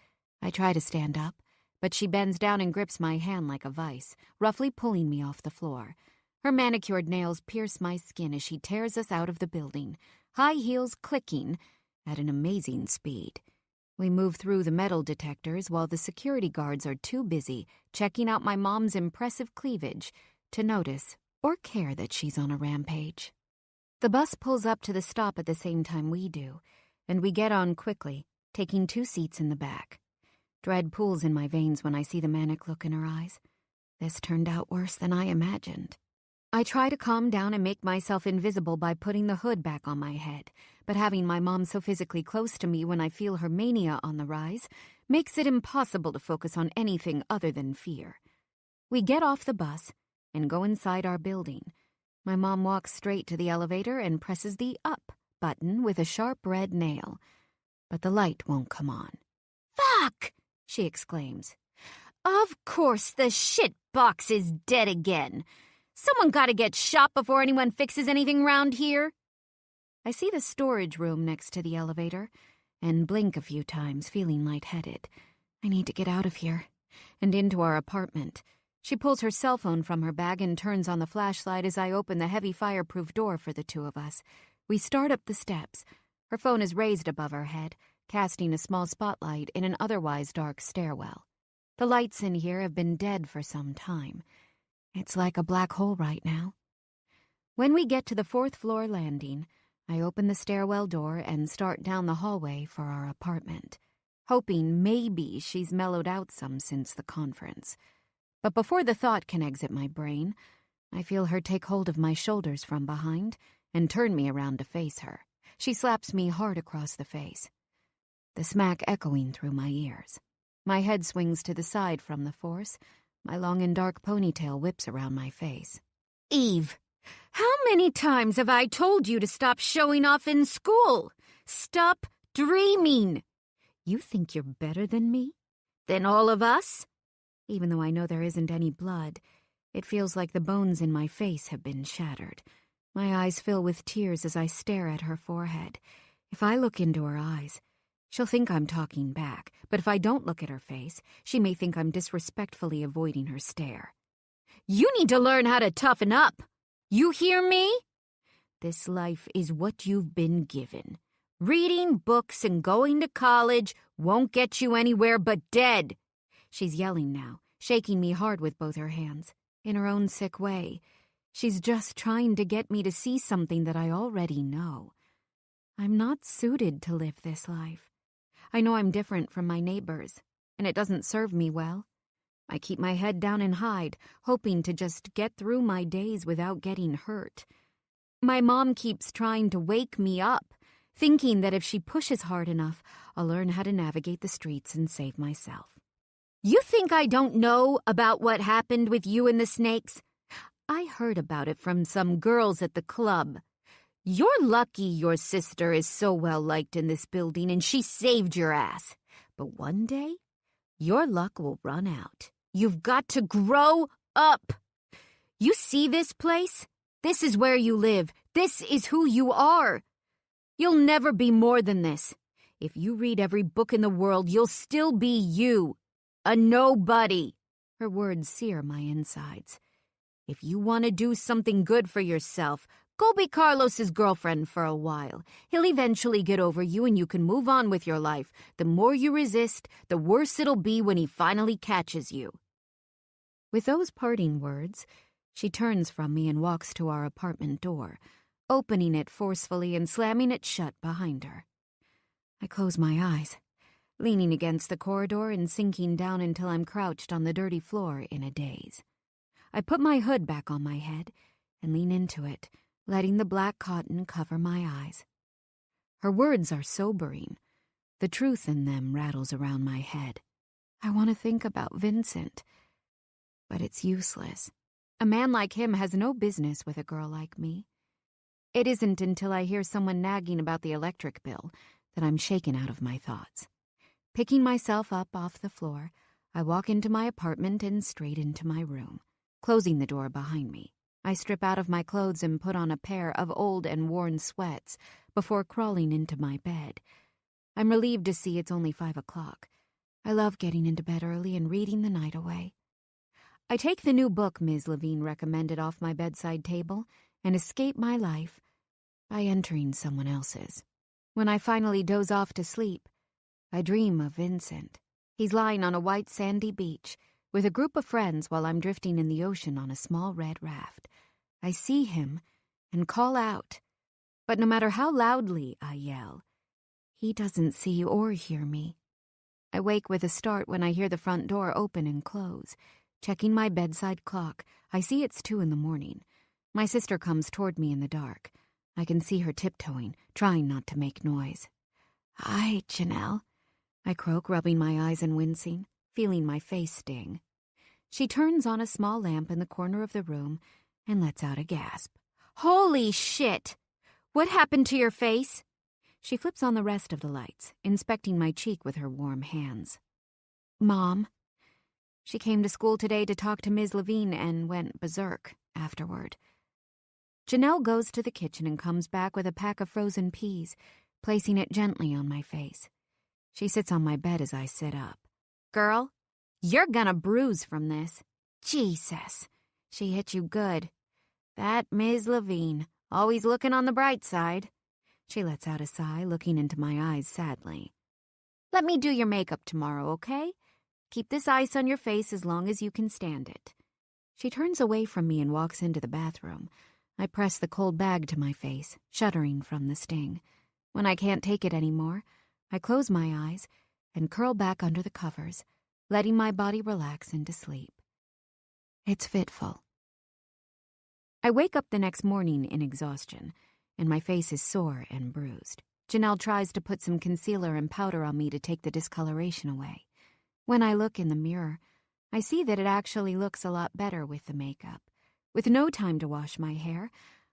I try to stand up, but she bends down and grips my hand like a vice, roughly pulling me off the floor. Her manicured nails pierce my skin as she tears us out of the building, high heels clicking at an amazing speed. We move through the metal detectors while the security guards are too busy checking out my mom's impressive cleavage to notice or care that she's on a rampage. The bus pulls up to the stop at the same time we do, and we get on quickly, taking 2 seats in the back. Dread pools in my veins when I see the manic look in her eyes. This turned out worse than I imagined. I try to calm down and make myself invisible by putting the hood back on my head, but having my mom so physically close to me when I feel her mania on the rise makes it impossible to focus on anything other than fear. We get off the bus and go inside our building. My mom walks straight to the elevator and presses the up button with a sharp red nail. But the light won't come on. Fuck! She exclaims. Of course the shit box is dead again. Someone gotta get shot before anyone fixes anything round here. I see the storage room next to the elevator and blink a few times, feeling lightheaded. I need to get out of here and into our apartment. She pulls her cell phone from her bag and turns on the flashlight as I open the heavy fireproof door for the two of us. We start up the steps. Her phone is raised above her head, casting a small spotlight in an otherwise dark stairwell. The lights in here have been dead for some time. It's like a black hole right now. When we get to the 4th floor landing, I open the stairwell door and start down the hallway for our apartment, hoping maybe she's mellowed out some since the conference. But before the thought can exit my brain, I feel her take hold of my shoulders from behind and turn me around to face her. She slaps me hard across the face, the smack echoing through my ears. My head swings to the side from the force. My long and dark ponytail whips around my face. Eve, how many times have I told you to stop showing off in school? Stop dreaming. You think you're better than me? Than all of us? Even though I know there isn't any blood, it feels like the bones in my face have been shattered. My eyes fill with tears as I stare at her forehead. If I look into her eyes, she'll think I'm talking back, but if I don't look at her face, she may think I'm disrespectfully avoiding her stare. You need to learn how to toughen up. You hear me? This life is what you've been given. Reading books and going to college won't get you anywhere but dead. She's yelling now, shaking me hard with both her hands, in her own sick way. She's just trying to get me to see something that I already know. I'm not suited to live this life. I know I'm different from my neighbors, and it doesn't serve me well. I keep my head down and hide, hoping to just get through my days without getting hurt. My mom keeps trying to wake me up, thinking that if she pushes hard enough, I'll learn how to navigate the streets and save myself. You think I don't know about what happened with you and the snakes? I heard about it from some girls at the club. You're lucky your sister is so well liked in this building and she saved your ass. But one day, your luck will run out. You've got to grow up. You see this place? This is where you live. This is who you are. You'll never be more than this. If you read every book in the world, you'll still be you. A nobody. Her words sear my insides. If you want to do something good for yourself, go be Carlos's girlfriend for a while. He'll eventually get over you and you can move on with your life. The more you resist, the worse it'll be when he finally catches you. With those parting words, she turns from me and walks to our apartment door, opening it forcefully and slamming it shut behind her. I close my eyes, leaning against the corridor and sinking down until I'm crouched on the dirty floor in a daze. I put my hood back on my head and lean into it, letting the black cotton cover my eyes. Her words are sobering. The truth in them rattles around my head. I want to think about Vincent, but it's useless. A man like him has no business with a girl like me. It isn't until I hear someone nagging about the electric bill that I'm shaken out of my thoughts. Picking myself up off the floor, I walk into my apartment and straight into my room. Closing the door behind me, I strip out of my clothes and put on a pair of old and worn sweats before crawling into my bed. I'm relieved to see it's only 5 o'clock. I love getting into bed early and reading the night away. I take the new book Ms. Levine recommended off my bedside table and escape my life by entering someone else's. When I finally doze off to sleep, I dream of Vincent. He's lying on a white sandy beach with a group of friends while I'm drifting in the ocean on a small red raft. I see him and call out, but no matter how loudly I yell, he doesn't see or hear me. I wake with a start when I hear the front door open and close. Checking my bedside clock, I see it's 2 a.m. My sister comes toward me in the dark. I can see her tiptoeing, trying not to make noise. "Hi, Janelle," I croak, rubbing my eyes and wincing, feeling my face sting. She turns on a small lamp in the corner of the room and lets out a gasp. "Holy shit! What happened to your face?" She flips on the rest of the lights, inspecting my cheek with her warm hands. "Mom. She came to school today to talk to Ms. Levine and went berserk afterward." Janelle goes to the kitchen and comes back with a pack of frozen peas, placing it gently on my face. She sits on my bed as I sit up. "Girl, you're gonna bruise from this. Jesus, she hit you good. That Ms. Levine, always looking on the bright side." She lets out a sigh, looking into my eyes sadly. "Let me do your makeup tomorrow, okay? Keep this ice on your face as long as you can stand it." She turns away from me and walks into the bathroom. I press the cold bag to my face, shuddering from the sting. When I can't take it anymore, I close my eyes and curl back under the covers, letting my body relax into sleep. It's fitful. I wake up the next morning in exhaustion, and my face is sore and bruised. Janelle tries to put some concealer and powder on me to take the discoloration away. When I look in the mirror, I see that it actually looks a lot better with the makeup. With no time to wash my hair,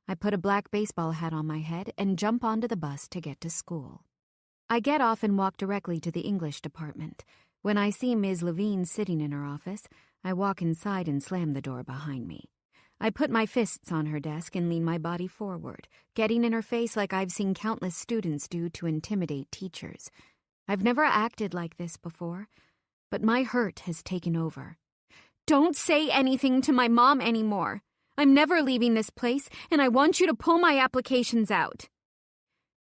I put a black baseball hat on my head and jump onto the bus to get to school. I get off and walk directly to the English department. When I see Ms. Levine sitting in her office, I walk inside and slam the door behind me. I put my fists on her desk and lean my body forward, getting in her face like I've seen countless students do to intimidate teachers. I've never acted like this before, but my hurt has taken over. "Don't say anything to my mom anymore. I'm never leaving this place, and I want you to pull my applications out."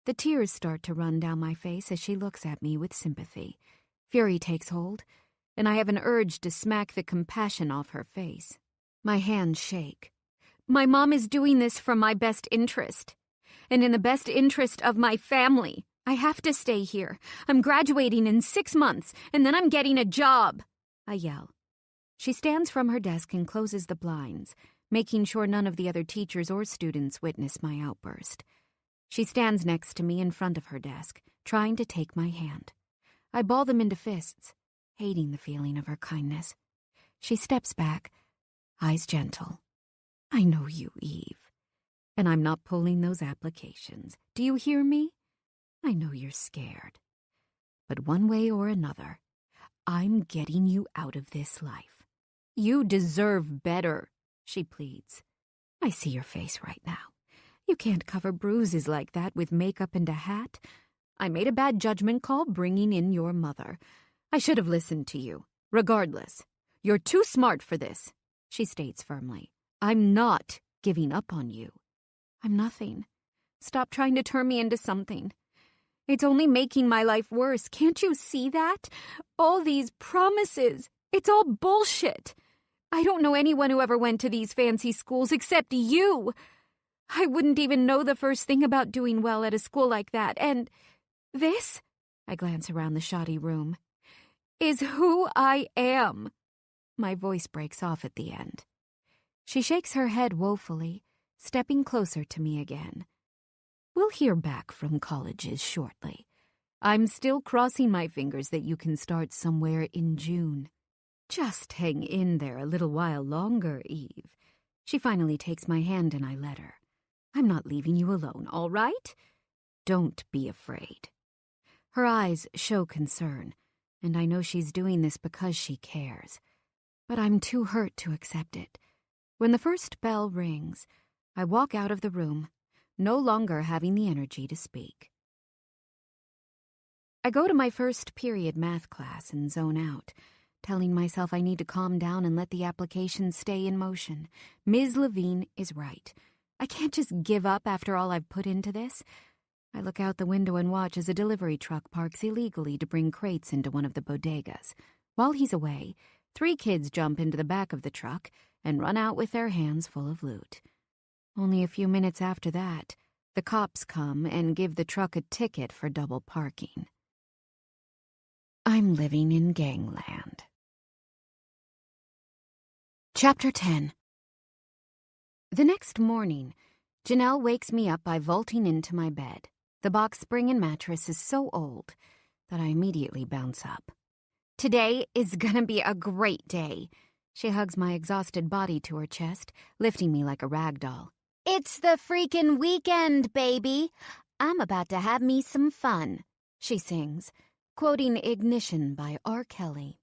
The tears start to run down my face as she looks at me with sympathy. Fury takes hold, and I have an urge to smack the compassion off her face. My hands shake. "My mom is doing this for my best interest, and in the best interest of my family. I have to stay here. I'm graduating in 6 months, and then I'm getting a job," I yell. She stands from her desk and closes the blinds, making sure none of the other teachers or students witness my outburst. She stands next to me in front of her desk, trying to take my hand. I ball them into fists, hating the feeling of her kindness. She steps back, eyes gentle. "I know you, Eve, and I'm not pulling those applications. Do you hear me? I know you're scared. But one way or another, I'm getting you out of this life. You deserve better," she pleads. I see your face right now. You can't cover bruises like that with makeup and a hat. I made a bad judgment call bringing in your mother. I should have listened to you. Regardless, you're too smart for this, she states firmly. I'm not giving up on you. I'm nothing. Stop trying to turn me into something. It's only making my life worse. Can't you see that? All these promises. It's all bullshit. I don't know anyone who ever went to these fancy schools except you. I wouldn't even know the first thing about doing well at a school like that. And this, I glance around the shoddy room, is who I am. My voice breaks off at the end. She shakes her head woefully, stepping closer to me again. We'll hear back from colleges shortly. I'm still crossing my fingers that you can start somewhere in June. Just hang in there a little while longer, Eve. She finally takes my hand and I let her. I'm not leaving you alone, all right? Don't be afraid. Her eyes show concern, and I know she's doing this because she cares. But I'm too hurt to accept it. When the first bell rings, I walk out of the room, no longer having the energy to speak. I go to my first period math class and zone out, telling myself I need to calm down and let the application stay in motion. Ms. Levine is right. I can't just give up after all I've put into this. I look out the window and watch as a delivery truck parks illegally to bring crates into one of the bodegas. While he's away, 3 kids jump into the back of the truck and run out with their hands full of loot. Only a few minutes after that, the cops come and give the truck a ticket for double parking. I'm living in gangland. Chapter 10. The next morning, Janelle wakes me up by vaulting into my bed. The box spring and mattress is so old that I immediately bounce up. Today is gonna be a great day. She hugs my exhausted body to her chest, lifting me like a rag doll. It's the freaking weekend, baby. I'm about to have me some fun, she sings, quoting Ignition by R. Kelly.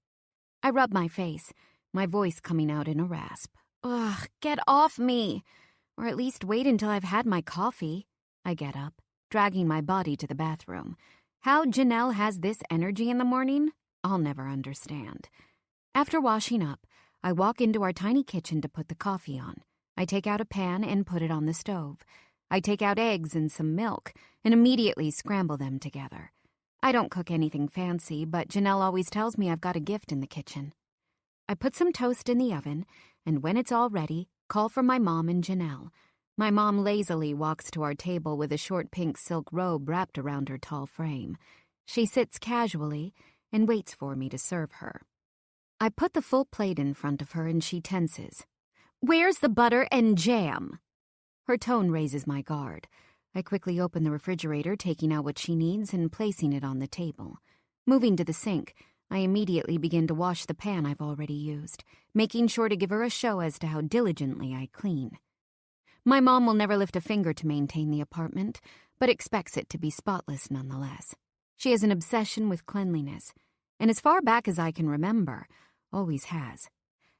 I rub my face, my voice coming out in a rasp. Ugh, get off me! Or at least wait until I've had my coffee. I get up, dragging my body to the bathroom. How Janelle has this energy in the morning, I'll never understand. After washing up, I walk into our tiny kitchen to put the coffee on. I take out a pan and put it on the stove. I take out eggs and some milk and immediately scramble them together. I don't cook anything fancy, but Janelle always tells me I've got a gift in the kitchen. I put some toast in the oven, and when it's all ready, call for my mom and Janelle. My mom lazily walks to our table with a short pink silk robe wrapped around her tall frame. She sits casually and waits for me to serve her. I put the full plate in front of her and she tenses. Where's the butter and jam? Her tone raises my guard. I quickly open the refrigerator, taking out what she needs and placing it on the table. Moving to the sink, I immediately begin to wash the pan I've already used, making sure to give her a show as to how diligently I clean. My mom will never lift a finger to maintain the apartment, but expects it to be spotless nonetheless. She has an obsession with cleanliness, and as far back as I can remember, always has.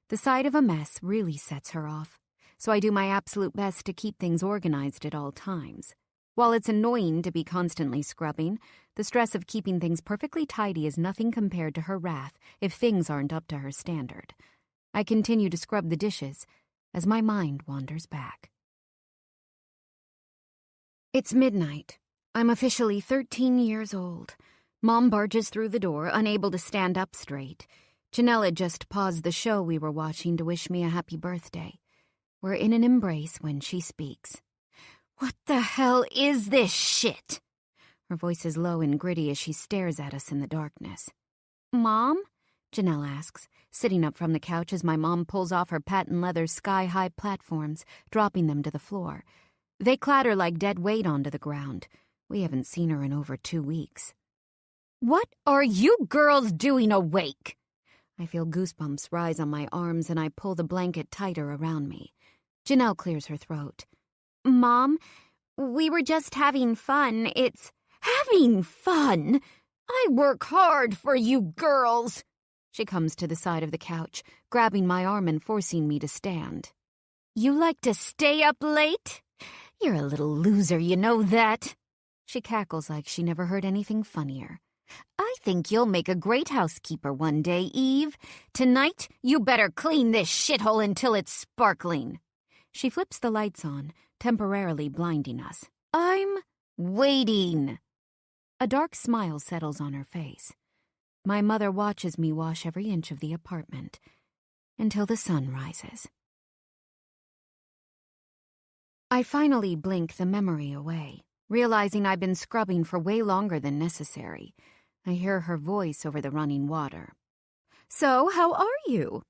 The sight of a mess really sets her off, so I do my absolute best to keep things organized at all times. While it's annoying to be constantly scrubbing, the stress of keeping things perfectly tidy is nothing compared to her wrath if things aren't up to her standard. I continue to scrub the dishes as my mind wanders back. It's midnight. I'm officially 13 years old. Mom barges through the door, unable to stand up straight. Janelle had just paused the show we were watching to wish me a happy birthday. We're in an embrace when she speaks. What the hell is this shit? Her voice is low and gritty as she stares at us in the darkness. Mom? Janelle asks, sitting up from the couch as my mom pulls off her patent leather sky-high platforms, dropping them to the floor. They clatter like dead weight onto the ground. We haven't seen her in over 2 weeks. What are you girls doing awake? I feel goosebumps rise on my arms and I pull the blanket tighter around me. Janelle clears her throat. Mom, we were just having fun. It's having fun? I work hard for you girls. She comes to the side of the couch, grabbing my arm and forcing me to stand. You like to stay up late? You're a little loser, you know that. She cackles like she never heard anything funnier. I think you'll make a great housekeeper one day, Eve. Tonight, you better clean this shithole until it's sparkling. She flips the lights on, temporarily blinding us. I'm waiting. A dark smile settles on her face. My mother watches me wash every inch of the apartment until the sun rises. I finally blink the memory away, realizing I've been scrubbing for way longer than necessary. I hear her voice over the running water. So, how are you?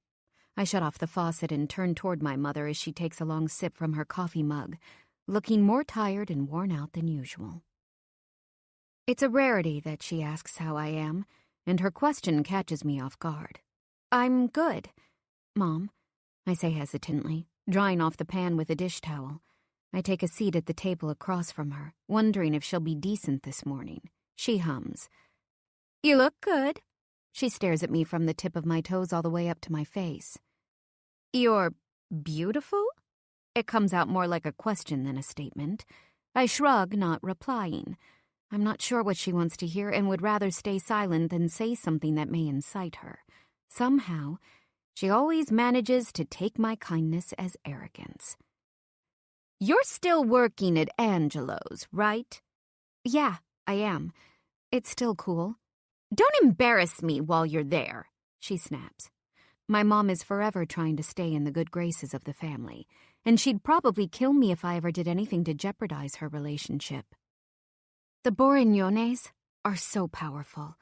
I shut off the faucet and turn toward my mother as she takes a long sip from her coffee mug, looking more tired and worn out than usual. It's a rarity that she asks how I am, and her question catches me off guard. I'm good, Mom, I say hesitantly, drying off the pan with a dish towel. I take a seat at the table across from her, wondering if she'll be decent this morning. She hums. You look good. She stares at me from the tip of my toes all the way up to my face. You're beautiful? It comes out more like a question than a statement. I shrug, not replying. I'm not sure what she wants to hear and would rather stay silent than say something that may incite her. Somehow, she always manages to take my kindness as arrogance. You're still working at Angelo's, right? Yeah, I am. It's still cool. Don't embarrass me while you're there, she snaps. My mom is forever trying to stay in the good graces of the family, and she'd probably kill me if I ever did anything to jeopardize her relationship. The Borignones are so powerful.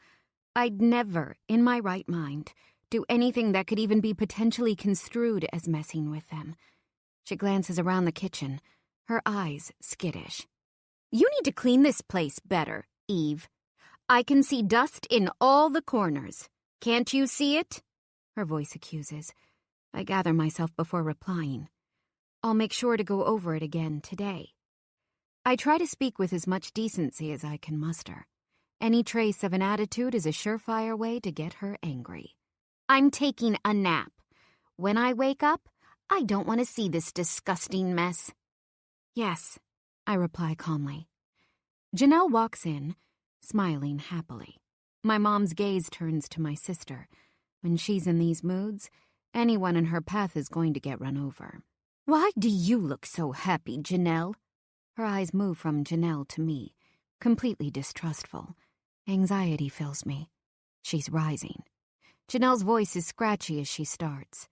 I'd never, in my right mind, do anything that could even be potentially construed as messing with them. She glances around the kitchen, her eyes skittish. You need to clean this place better, Eve. I can see dust in all the corners. Can't you see it? Her voice accuses. I gather myself before replying. I'll make sure to go over it again today. I try to speak with as much decency as I can muster. Any trace of an attitude is a surefire way to get her angry. I'm taking a nap. When I wake up, I don't want to see this disgusting mess. Yes, I reply calmly. Janelle walks in, smiling happily. My mom's gaze turns to my sister. When she's in these moods, anyone in her path is going to get run over. Why do you look so happy, Janelle? Her eyes move from Janelle to me, completely distrustful. Anxiety fills me. She's rising. Janelle's voice is scratchy as she starts.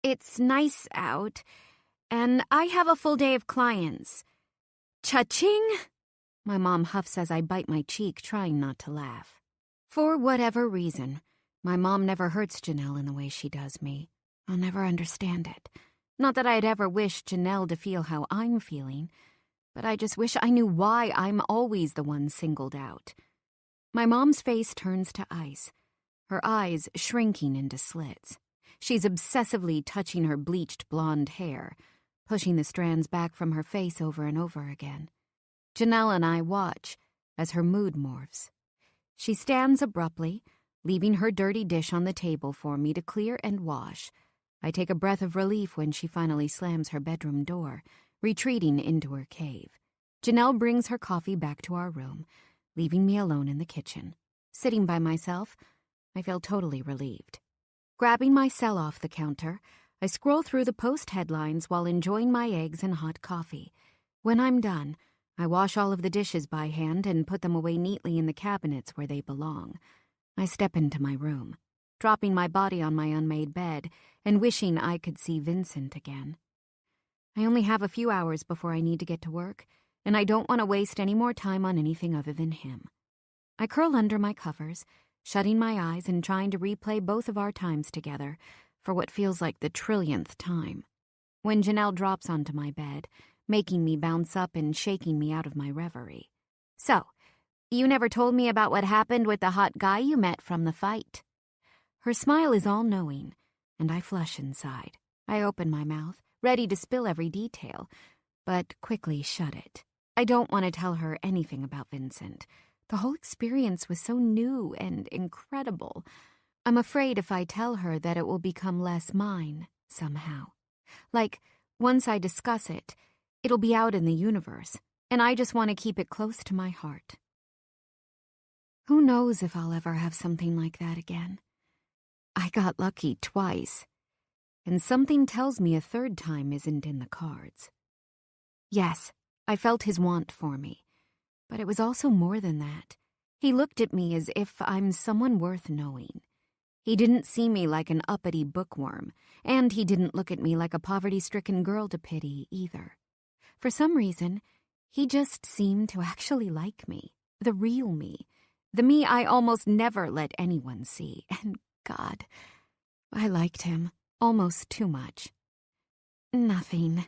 It's nice out, and I have a full day of clients. Cha-ching! My mom huffs as I bite my cheek, trying not to laugh. For whatever reason, my mom never hurts Janelle in the way she does me. I'll never understand it. Not that I'd ever wish Janelle to feel how I'm feeling, but I just wish I knew why I'm always the one singled out. My mom's face turns to ice, her eyes shrinking into slits. She's obsessively touching her bleached blonde hair, pushing the strands back from her face over and over again. Janelle and I watch as her mood morphs. She stands abruptly, leaving her dirty dish on the table for me to clear and wash. I take a breath of relief when she finally slams her bedroom door, retreating into her cave. Janelle brings her coffee back to our room, leaving me alone in the kitchen. Sitting by myself, I feel totally relieved. Grabbing my cell off the counter, I scroll through the Post headlines while enjoying my eggs and hot coffee. When I'm done, I wash all of the dishes by hand and put them away neatly in the cabinets where they belong. I step into my room, dropping my body on my unmade bed and wishing I could see Vincent again. I only have a few hours before I need to get to work, and I don't want to waste any more time on anything other than him. I curl under my covers, shutting my eyes and trying to replay both of our times together for what feels like the trillionth time. When Janelle drops onto my bed, making me bounce up and shaking me out of my reverie. So, you never told me about what happened with the hot guy you met from the fight. Her smile is all-knowing, and I flush inside. I open my mouth, ready to spill every detail, but quickly shut it. I don't want to tell her anything about Vincent. The whole experience was so new and incredible. I'm afraid if I tell her that it will become less mine, somehow. Like Once I discuss it, it'll be out in the universe, and I just want to keep it close to my heart. Who knows if I'll ever have something like that again? I got lucky twice, and something tells me a third time isn't in the cards. Yes, I felt his want for me, but it was also more than that. He looked at me as if I'm someone worth knowing. He didn't see me like an uppity bookworm, and he didn't look at me like a poverty-stricken girl to pity either. For some reason, he just seemed to actually like me, the real me, the me I almost never let anyone see, and God, I liked him almost too much. Nothing,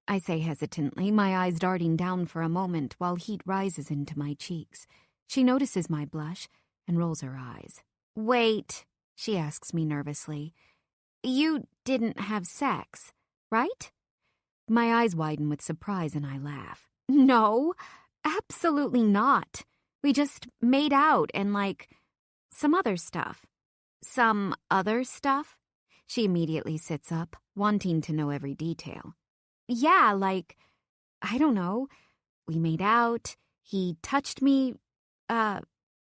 I say hesitantly, my eyes darting down for a moment while heat rises into my cheeks. She notices my blush and rolls her eyes. Wait, she asks me nervously. You didn't have sex, right? My eyes widen with surprise and I laugh. No, absolutely not. We just made out and, some other stuff. Some other stuff? She immediately sits up, wanting to know every detail. Yeah, I don't know. We made out. He touched me, a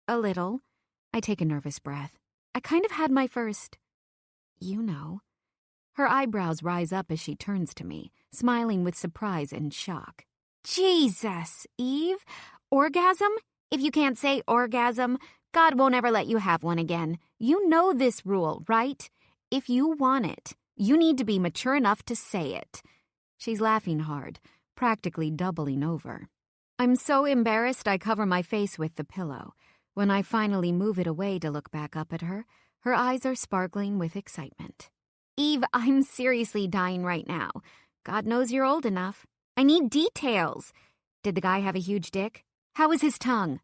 little. I take a nervous breath. I kind of had my first, Her eyebrows rise up as she turns to me, smiling with surprise and shock. Jesus, Eve. Orgasm? If you can't say orgasm, God won't ever let you have one again. You know this rule, right? If you want it, you need to be mature enough to say it. She's laughing hard, practically doubling over. I'm so embarrassed I cover my face with the pillow. When I finally move it away to look back up at her, her eyes are sparkling with excitement. Eve, I'm seriously dying right now. God knows you're old enough. I need details. Did the guy have a huge dick? How was his tongue?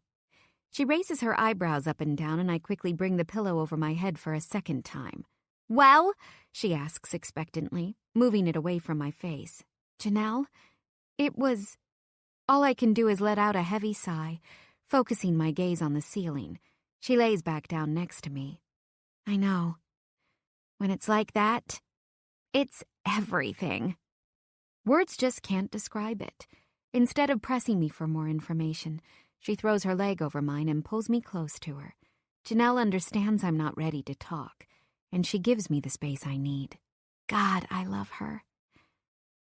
She raises her eyebrows up and down, and I quickly bring the pillow over my head for a second time. Well, she asks expectantly, moving it away from my face. Janelle, it was... All I can do is let out a heavy sigh, focusing my gaze on the ceiling. She lays back down next to me. I know. When it's like that, it's everything. Words just can't describe it. Instead of pressing me for more information, she throws her leg over mine and pulls me close to her. Janelle understands I'm not ready to talk, and she gives me the space I need. God, I love her.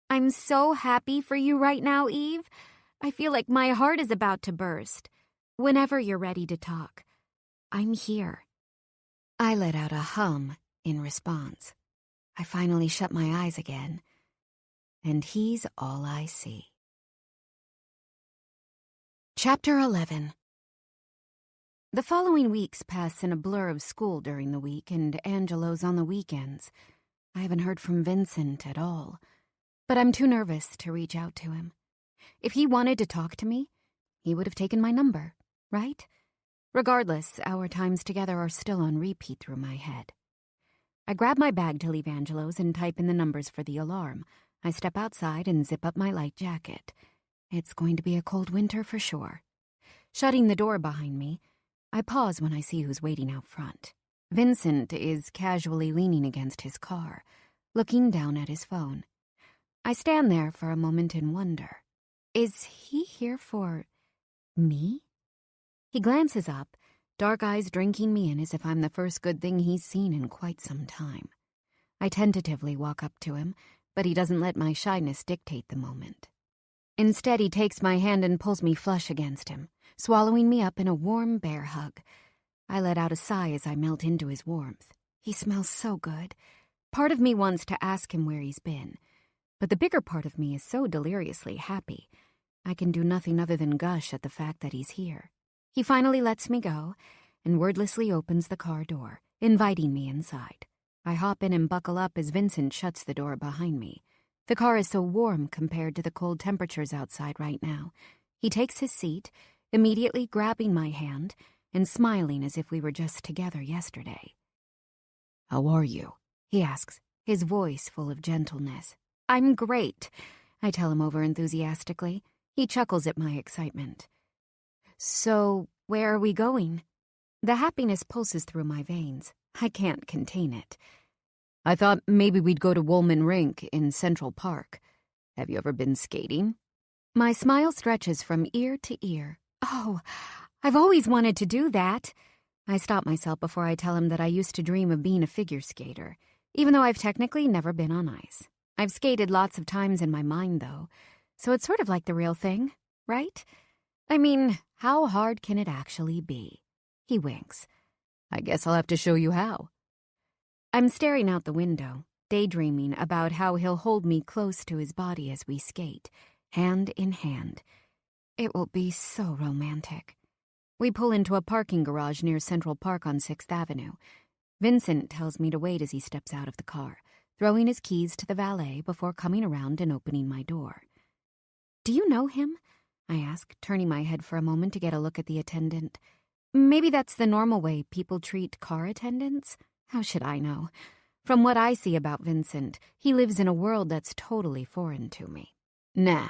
I'm so happy for you right now, Eve. I feel like my heart is about to burst. Whenever you're ready to talk, I'm here. I let out a hum in response. I finally shut my eyes again, and he's all I see. Chapter 11. The following weeks pass in a blur of school during the week and Angelo's on the weekends. I haven't heard from Vincent at all, but I'm too nervous to reach out to him. If he wanted to talk to me, he would have taken my number, right? Regardless, our times together are still on repeat through my head. I grab my bag to leave Angelo's and type in the numbers for the alarm. I step outside and zip up my light jacket. It's going to be a cold winter for sure. Shutting the door behind me, I pause when I see who's waiting out front. Vincent is casually leaning against his car, looking down at his phone. I stand there for a moment in wonder. Is he here for me? He glances up, dark eyes drinking me in as if I'm the first good thing he's seen in quite some time. I tentatively walk up to him, but he doesn't let my shyness dictate the moment. Instead, he takes my hand and pulls me flush against him, swallowing me up in a warm bear hug. I let out a sigh as I melt into his warmth. He smells so good. Part of me wants to ask him where he's been, but the bigger part of me is so deliriously happy. I can do nothing other than gush at the fact that he's here. He finally lets me go and wordlessly opens the car door, inviting me inside. I hop in and buckle up as Vincent shuts the door behind me. The car is so warm compared to the cold temperatures outside right now. He takes his seat, immediately grabbing my hand and smiling as if we were just together yesterday. "How are you?" he asks, his voice full of gentleness. "I'm great," I tell him over-enthusiastically. He chuckles at my excitement. "So, where are we going?" The happiness pulses through my veins. I can't contain it. I thought maybe we'd go to Woolman Rink in Central Park. Have you ever been skating? My smile stretches from ear to ear. Oh, I've always wanted to do that. I stop myself before I tell him that I used to dream of being a figure skater, even though I've technically never been on ice. I've skated lots of times in my mind, though, so it's sort of like the real thing, right? I mean, how hard can it actually be? He winks. I guess I'll have to show you how. I'm staring out the window, daydreaming about how he'll hold me close to his body as we skate, hand in hand. It will be so romantic. We pull into a parking garage near Central Park on 6th Avenue. Vincent tells me to wait as he steps out of the car, throwing his keys to the valet before coming around and opening my door. Do you know him? I ask, turning my head for a moment to get a look at the attendant. Maybe that's the normal way people treat car attendants? How should I know? From what I see about Vincent, he lives in a world that's totally foreign to me. Nah,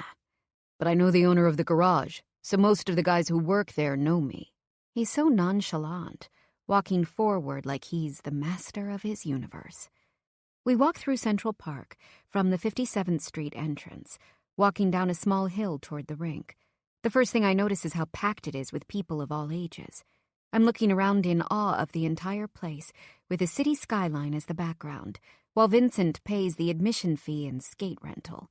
but I know the owner of the garage, so most of the guys who work there know me. He's so nonchalant, walking forward like he's the master of his universe. We walk through Central Park from the 57th Street entrance, walking down a small hill toward the rink. The first thing I notice is how packed it is with people of all ages. I'm looking around in awe of the entire place, with the city skyline as the background, while Vincent pays the admission fee and skate rental.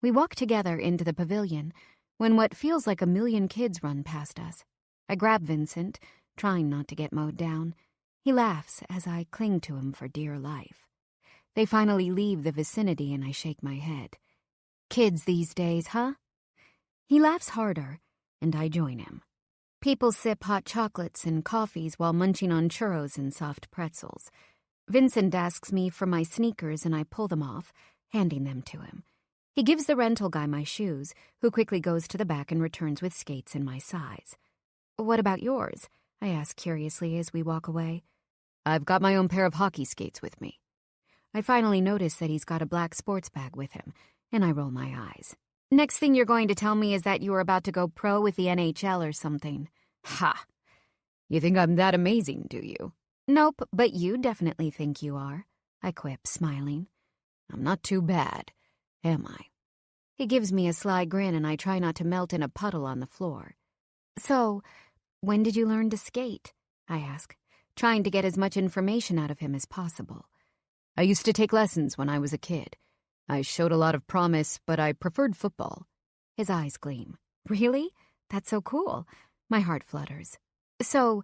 We walk together into the pavilion when what feels like a million kids run past us. I grab Vincent, trying not to get mowed down. He laughs as I cling to him for dear life. They finally leave the vicinity and I shake my head. Kids these days, huh? He laughs harder, and I join him. People sip hot chocolates and coffees while munching on churros and soft pretzels. Vincent asks me for my sneakers and I pull them off, handing them to him. He gives the rental guy my shoes, who quickly goes to the back and returns with skates in my size. What about yours? I ask curiously as we walk away. I've got my own pair of hockey skates with me. I finally notice that he's got a black sports bag with him, and I roll my eyes. Next thing you're going to tell me is that you were about to go pro with the NHL or something. Ha! You think I'm that amazing, do you? Nope, but you definitely think you are, I quip, smiling. I'm not too bad, am I? He gives me a sly grin and I try not to melt in a puddle on the floor. So, when did you learn to skate? I ask, trying to get as much information out of him as possible. I used to take lessons when I was a kid. I showed a lot of promise, but I preferred football. His eyes gleam. Really? That's so cool. My heart flutters. So,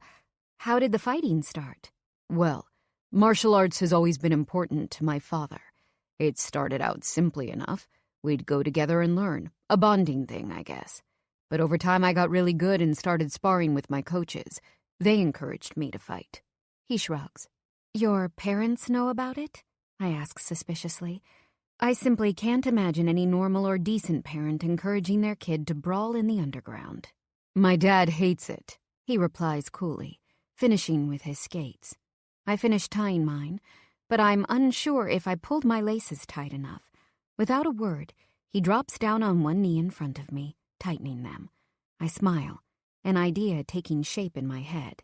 how did the fighting start? Well, martial arts has always been important to my father. It started out simply enough. We'd go together and learn. A bonding thing, I guess. But over time I got really good and started sparring with my coaches. They encouraged me to fight. He shrugs. Your parents know about it? I ask suspiciously. I simply can't imagine any normal or decent parent encouraging their kid to brawl in the underground. My dad hates it, he replies coolly, finishing with his skates. I finish tying mine, but I'm unsure if I pulled my laces tight enough. Without a word, he drops down on one knee in front of me, tightening them. I smile, an idea taking shape in my head.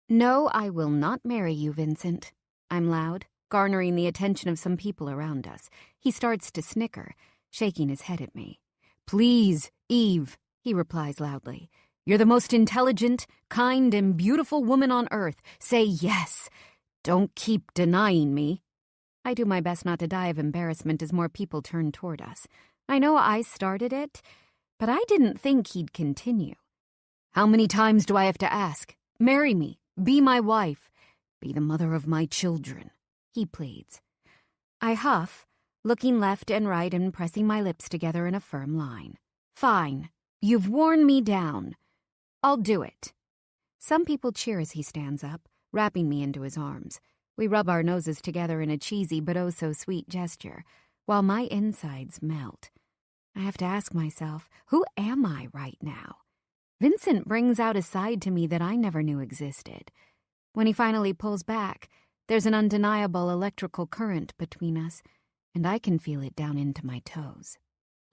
No, I will not marry you, Vincent. I'm loud, garnering the attention of some people around us. He starts to snicker, shaking his head at me. Please, Eve, he replies loudly. You're the most intelligent, kind, and beautiful woman on earth. Say yes. Don't keep denying me. I do my best not to die of embarrassment as more people turn toward us. I know I started it, but I didn't think he'd continue. How many times do I have to ask? Marry me. Be my wife. Be the mother of my children, he pleads. I huff, looking left and right and pressing my lips together in a firm line. Fine. You've worn me down. I'll do it. Some people cheer as he stands up, wrapping me into his arms. We rub our noses together in a cheesy but oh-so-sweet gesture, while my insides melt. I have to ask myself, who am I right now? Vincent brings out a side to me that I never knew existed. When he finally pulls back, there's an undeniable electrical current between us, and I can feel it down into my toes.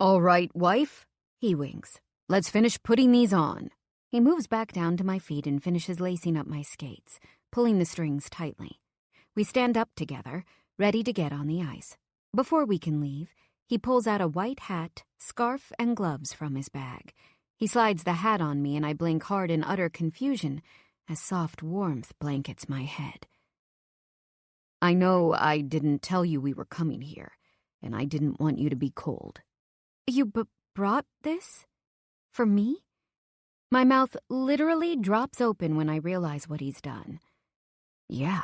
All right, wife, he winks. Let's finish putting these on. He moves back down to my feet and finishes lacing up my skates, pulling the strings tightly. We stand up together, ready to get on the ice. Before we can leave, he pulls out a white hat, scarf, and gloves from his bag. He slides the hat on me, and I blink hard in utter confusion as soft warmth blankets my head. I know I didn't tell you we were coming here, and I didn't want you to be cold. You brought this? For me? My mouth literally drops open when I realize what he's done. Yeah,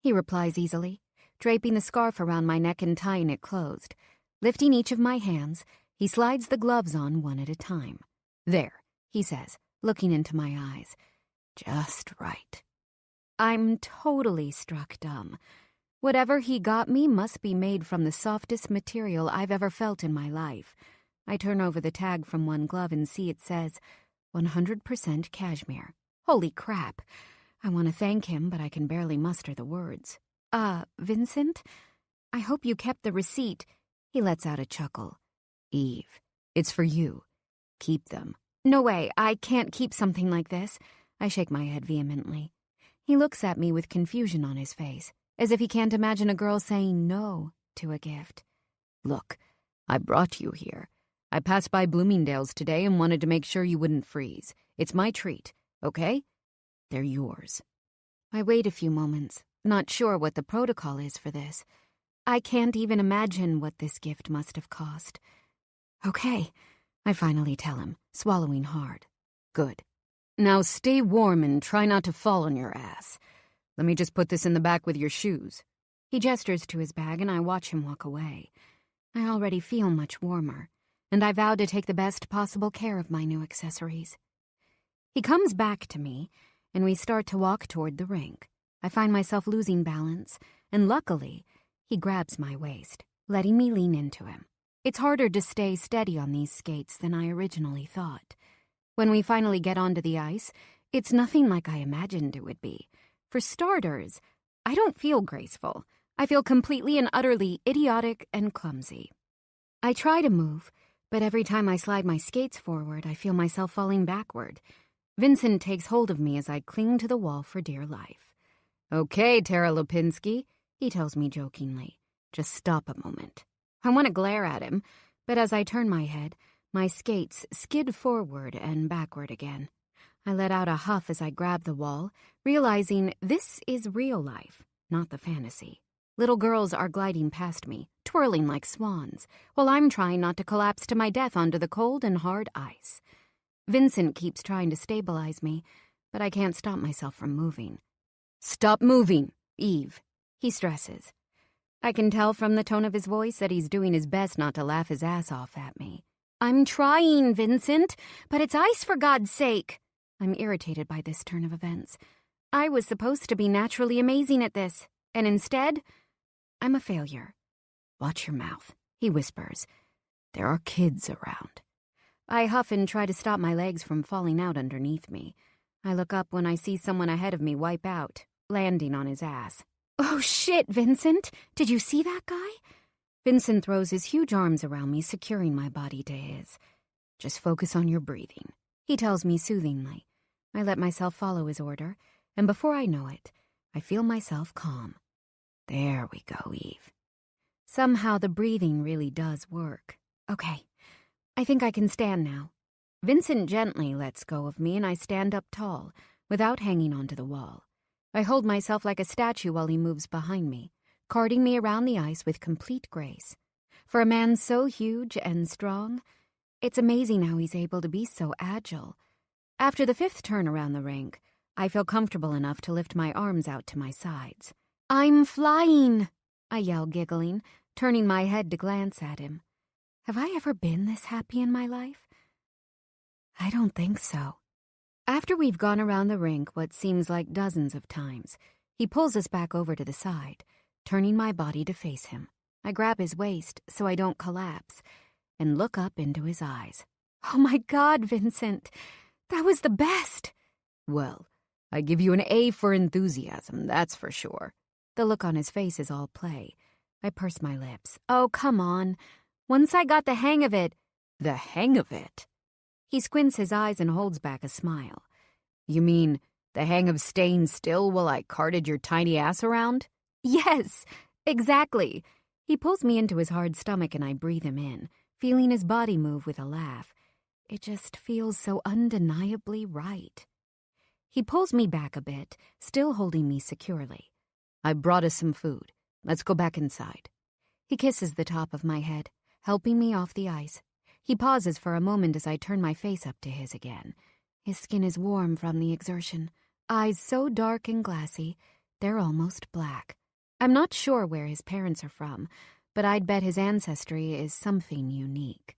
he replies easily, draping the scarf around my neck and tying it closed. Lifting each of my hands, he slides the gloves on one at a time. There, he says, looking into my eyes. Just right. I'm totally struck dumb. Whatever he got me must be made from the softest material I've ever felt in my life. I turn over the tag from one glove and see it says 100% cashmere. Holy crap. I want to thank him, but I can barely muster the words. Vincent? I hope you kept the receipt. He lets out a chuckle. Eve, it's for you. Keep them. No way, I can't keep something like this. I shake my head vehemently. He looks at me with confusion on his face, as if he can't imagine a girl saying no to a gift. Look, I brought you here. I passed by Bloomingdale's today and wanted to make sure you wouldn't freeze. It's my treat, okay? They're yours. I wait a few moments, not sure what the protocol is for this. I can't even imagine what this gift must have cost. Okay, I finally tell him, swallowing hard. Good. Now stay warm and try not to fall on your ass. Let me just put this in the back with your shoes. He gestures to his bag and I watch him walk away. I already feel much warmer, and I vow to take the best possible care of my new accessories. He comes back to me, and we start to walk toward the rink. I find myself losing balance, and luckily, he grabs my waist, letting me lean into him. It's harder to stay steady on these skates than I originally thought. When we finally get onto the ice, it's nothing like I imagined it would be. For starters, I don't feel graceful. I feel completely and utterly idiotic and clumsy. I try to move, but every time I slide my skates forward, I feel myself falling backward. Vincent takes hold of me as I cling to the wall for dear life. Okay, Tara Lipinski, he tells me jokingly. Just stop a moment. I want to glare at him, but as I turn my head, my skates skid forward and backward again. I let out a huff as I grab the wall, realizing this is real life, not the fantasy. Little girls are gliding past me, twirling like swans, while I'm trying not to collapse to my death onto the cold and hard ice. Vincent keeps trying to stabilize me, but I can't stop myself from moving. Stop moving, Eve, he stresses. I can tell from the tone of his voice that he's doing his best not to laugh his ass off at me. I'm trying, Vincent, but it's ice for God's sake. I'm irritated by this turn of events. I was supposed to be naturally amazing at this, and instead, I'm a failure. Watch your mouth, he whispers. There are kids around. I huff and try to stop my legs from falling out underneath me. I look up when I see someone ahead of me wipe out, landing on his ass. Oh shit, Vincent! Did you see that guy? Vincent throws his huge arms around me, securing my body to his. Just focus on your breathing, he tells me soothingly. I let myself follow his order, and before I know it, I feel myself calm. There we go, Eve. Somehow the breathing really does work. Okay, I think I can stand now. Vincent gently lets go of me and I stand up tall, without hanging onto the wall. I hold myself like a statue while he moves behind me, carting me around the ice with complete grace. For a man so huge and strong, it's amazing how he's able to be so agile. After the fifth turn around the rink, I feel comfortable enough to lift my arms out to my sides. I'm flying, I yell, giggling, turning my head to glance at him. Have I ever been this happy in my life? I don't think so. After we've gone around the rink what seems like dozens of times, he pulls us back over to the side, turning my body to face him. I grab his waist so I don't collapse and look up into his eyes. Oh my God, Vincent, that was the best. Well, I give you an A for enthusiasm, that's for sure. The look on his face is all play. I purse my lips. Oh, come on. Once I got the hang of it. The hang of it? He squints his eyes and holds back a smile. You mean the hang of staying still while I carted your tiny ass around? Yes, Exactly. He pulls me into his hard stomach and I breathe him in, feeling his body move with a laugh. It just feels so undeniably right. He pulls me back a bit, still holding me securely. I brought us some food. Let's go back inside. He kisses the top of my head, helping me off the ice. He pauses for a moment as I turn my face up to his again. His skin is warm from the exertion, eyes so dark and glassy, they're almost black. I'm not sure where his parents are from, but I'd bet his ancestry is something unique.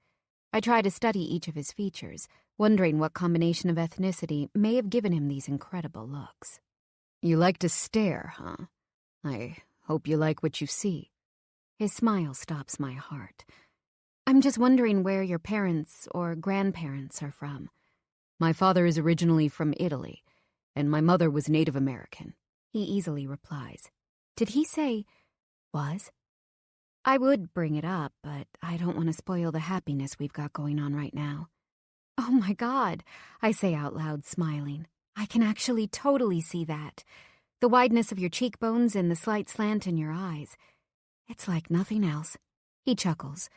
I try to study each of his features, wondering what combination of ethnicity may have given him these incredible looks. You like to stare, huh? I hope you like what you see. His smile stops my heart. I'm just wondering where your parents or grandparents are from. My father is originally from Italy, and my mother was Native American. He easily replies. Did he say, was? I would bring it up, but I don't want to spoil the happiness we've got going on right now. Oh my God, I say out loud, smiling. I can actually totally see that. The wideness of your cheekbones and the slight slant in your eyes. It's like nothing else. He chuckles.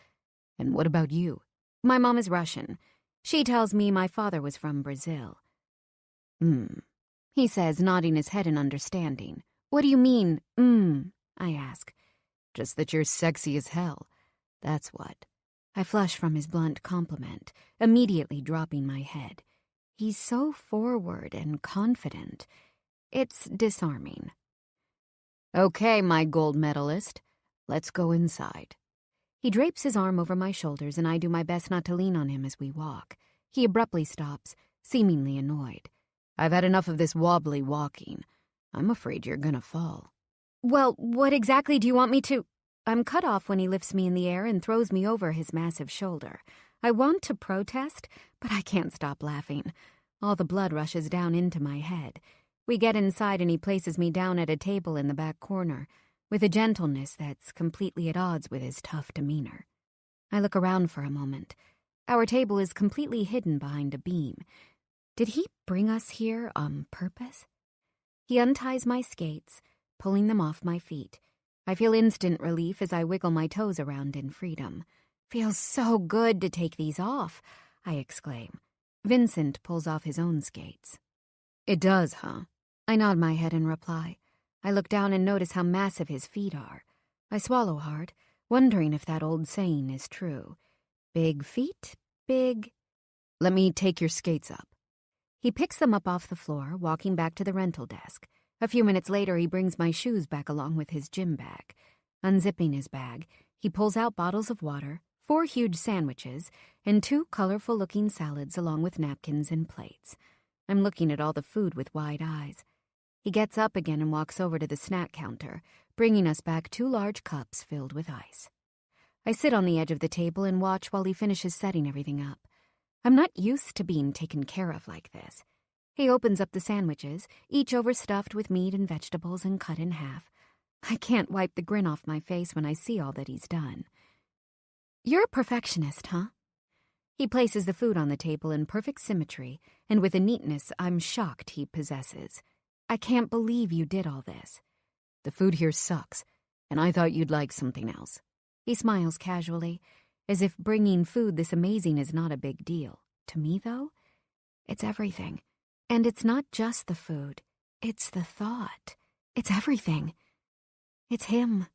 And what about you? My mom is Russian. She tells me my father was from Brazil. He says, nodding his head in understanding. What do you mean, I ask. Just that you're sexy as hell. That's what. I flush from his blunt compliment, immediately dropping my head. He's so forward and confident. It's disarming. Okay, my gold medalist. Let's go inside. He drapes his arm over my shoulders, and I do my best not to lean on him as we walk. He abruptly stops, seemingly annoyed. I've had enough of this wobbly walking. I'm afraid you're gonna fall. Well, what exactly do you want me to... I'm cut off when he lifts me in the air and throws me over his massive shoulder. I want to protest, but I can't stop laughing. All the blood rushes down into my head. We get inside and he places me down at a table in the back corner, with a gentleness that's completely at odds with his tough demeanor. I look around for a moment. Our table is completely hidden behind a beam. Did he bring us here on purpose? He unties my skates, pulling them off my feet. I feel instant relief as I wiggle my toes around in freedom. Feels so good to take these off, I exclaim. Vincent pulls off his own skates. It does, huh? I nod my head in reply. I look down and notice how massive his feet are. I swallow hard, wondering if that old saying is true. Big feet, big... Let me take your skates up. He picks them up off the floor, walking back to the rental desk. A few minutes later, he brings my shoes back along with his gym bag. Unzipping his bag, he pulls out bottles of water, 4 huge sandwiches, and 2 colorful-looking salads along with napkins and plates. I'm looking at all the food with wide eyes. He gets up again and walks over to the snack counter, bringing us back 2 large cups filled with ice. I sit on the edge of the table and watch while he finishes setting everything up. I'm not used to being taken care of like this. He opens up the sandwiches, each overstuffed with meat and vegetables and cut in half. I can't wipe the grin off my face when I see all that he's done. You're a perfectionist, huh? He places the food on the table in perfect symmetry and with a neatness I'm shocked he possesses. I can't believe you did all this. The food here sucks, and I thought you'd like something else. He smiles casually, as if bringing food this amazing is not a big deal. To me, though, it's everything. And it's not just the food. It's the thought. It's everything. It's him.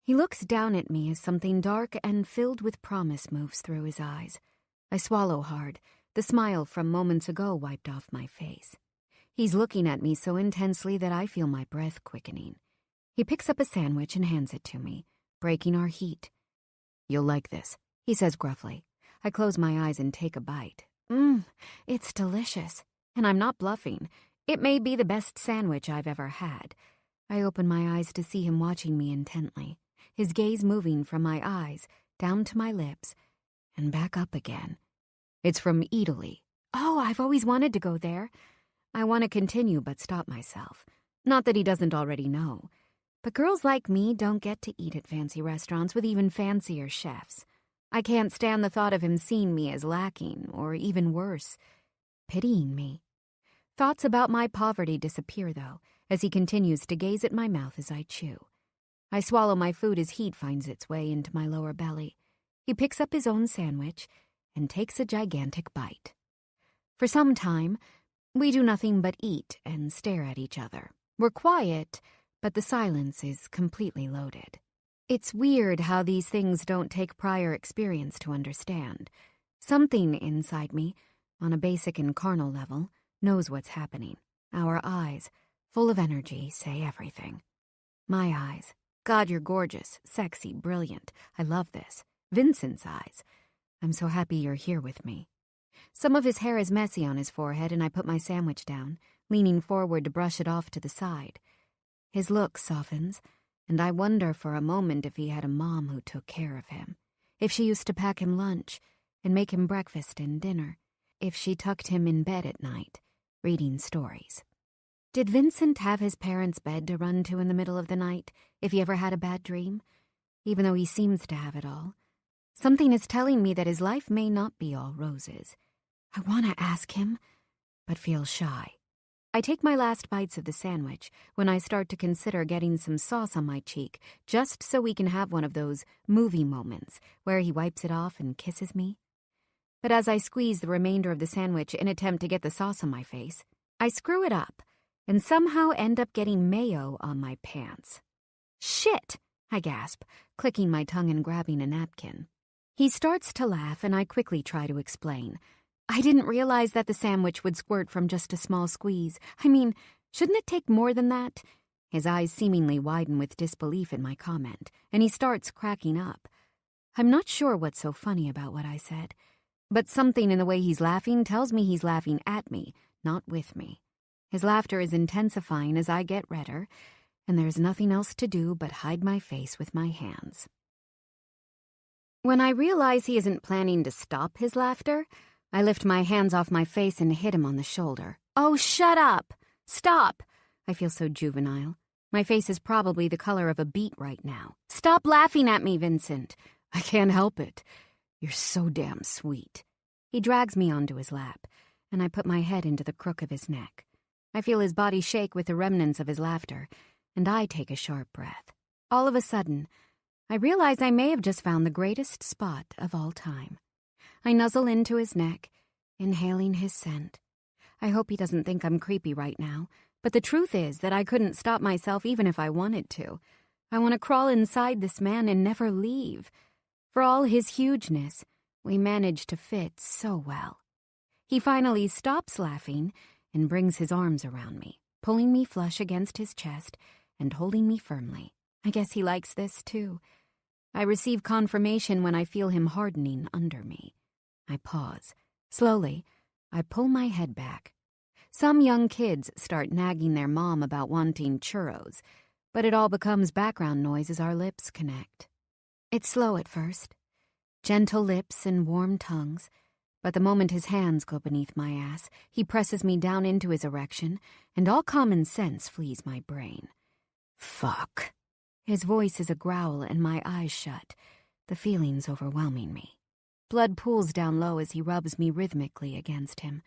He looks down at me as something dark and filled with promise moves through his eyes. I swallow hard, the smile from moments ago wiped off my face. He's looking at me so intensely that I feel my breath quickening. He picks up a sandwich and hands it to me, breaking our heat. You'll like this, he says gruffly. I close my eyes and take a bite. It's delicious. And I'm not bluffing. It may be the best sandwich I've ever had. I open my eyes to see him watching me intently, his gaze moving from my eyes, down to my lips, and back up again. It's from Italy. Oh, I've always wanted to go there. I want to continue but stop myself. Not that he doesn't already know. But girls like me don't get to eat at fancy restaurants with even fancier chefs. I can't stand the thought of him seeing me as lacking, or even worse, pitying me. Thoughts about my poverty disappear, though, as he continues to gaze at my mouth as I chew. I swallow my food as heat finds its way into my lower belly. He picks up his own sandwich and takes a gigantic bite. For some time, we do nothing but eat and stare at each other. We're quiet, but the silence is completely loaded. It's weird how these things don't take prior experience to understand. Something inside me, on a basic and carnal level, knows what's happening. Our eyes, full of energy, say everything. My eyes. God, you're gorgeous, sexy, brilliant. I love this. Vincent's eyes. I'm so happy you're here with me. Some of his hair is messy on his forehead, and I put my sandwich down, leaning forward to brush it off to the side. His look softens, and I wonder for a moment if he had a mom who took care of him, if she used to pack him lunch and make him breakfast and dinner, if she tucked him in bed at night, reading stories. Did Vincent have his parents' bed to run to in the middle of the night if he ever had a bad dream? Even though he seems to have it all, something is telling me that his life may not be all roses. I want to ask him, but feel shy. I take my last bites of the sandwich when I start to consider getting some sauce on my cheek just so we can have one of those movie moments where he wipes it off and kisses me. But as I squeeze the remainder of the sandwich in attempt to get the sauce on my face, I screw it up and somehow end up getting mayo on my pants. Shit, I gasp, clicking my tongue and grabbing a napkin. He starts to laugh and I quickly try to explain. I didn't realize that the sandwich would squirt from just a small squeeze. I mean, shouldn't it take more than that? His eyes seemingly widen with disbelief in my comment, and he starts cracking up. I'm not sure what's so funny about what I said, but something in the way he's laughing tells me he's laughing at me, not with me. His laughter is intensifying as I get redder, and there's nothing else to do but hide my face with my hands. When I realize he isn't planning to stop his laughter, I lift my hands off my face and hit him on the shoulder. Oh, shut up! Stop! I feel so juvenile. My face is probably the color of a beet right now. Stop laughing at me, Vincent. I can't help it. You're so damn sweet. He drags me onto his lap, and I put my head into the crook of his neck. I feel his body shake with the remnants of his laughter, and I take a sharp breath. All of a sudden, I realize I may have just found the greatest spot of all time. I nuzzle into his neck, inhaling his scent. I hope he doesn't think I'm creepy right now, but the truth is that I couldn't stop myself even if I wanted to. I want to crawl inside this man and never leave. For all his hugeness, we managed to fit so well. He finally stops laughing and brings his arms around me, pulling me flush against his chest and holding me firmly. I guess he likes this too. I receive confirmation when I feel him hardening under me. I pause. Slowly, I pull my head back. Some young kids start nagging their mom about wanting churros, but it all becomes background noise as our lips connect. It's slow at first, gentle lips and warm tongues, but the moment his hands go beneath my ass, he presses me down into his erection, and all common sense flees my brain. Fuck. His voice is a growl and my eyes shut, the feelings overwhelming me. Blood pools down low as he rubs me rhythmically against him.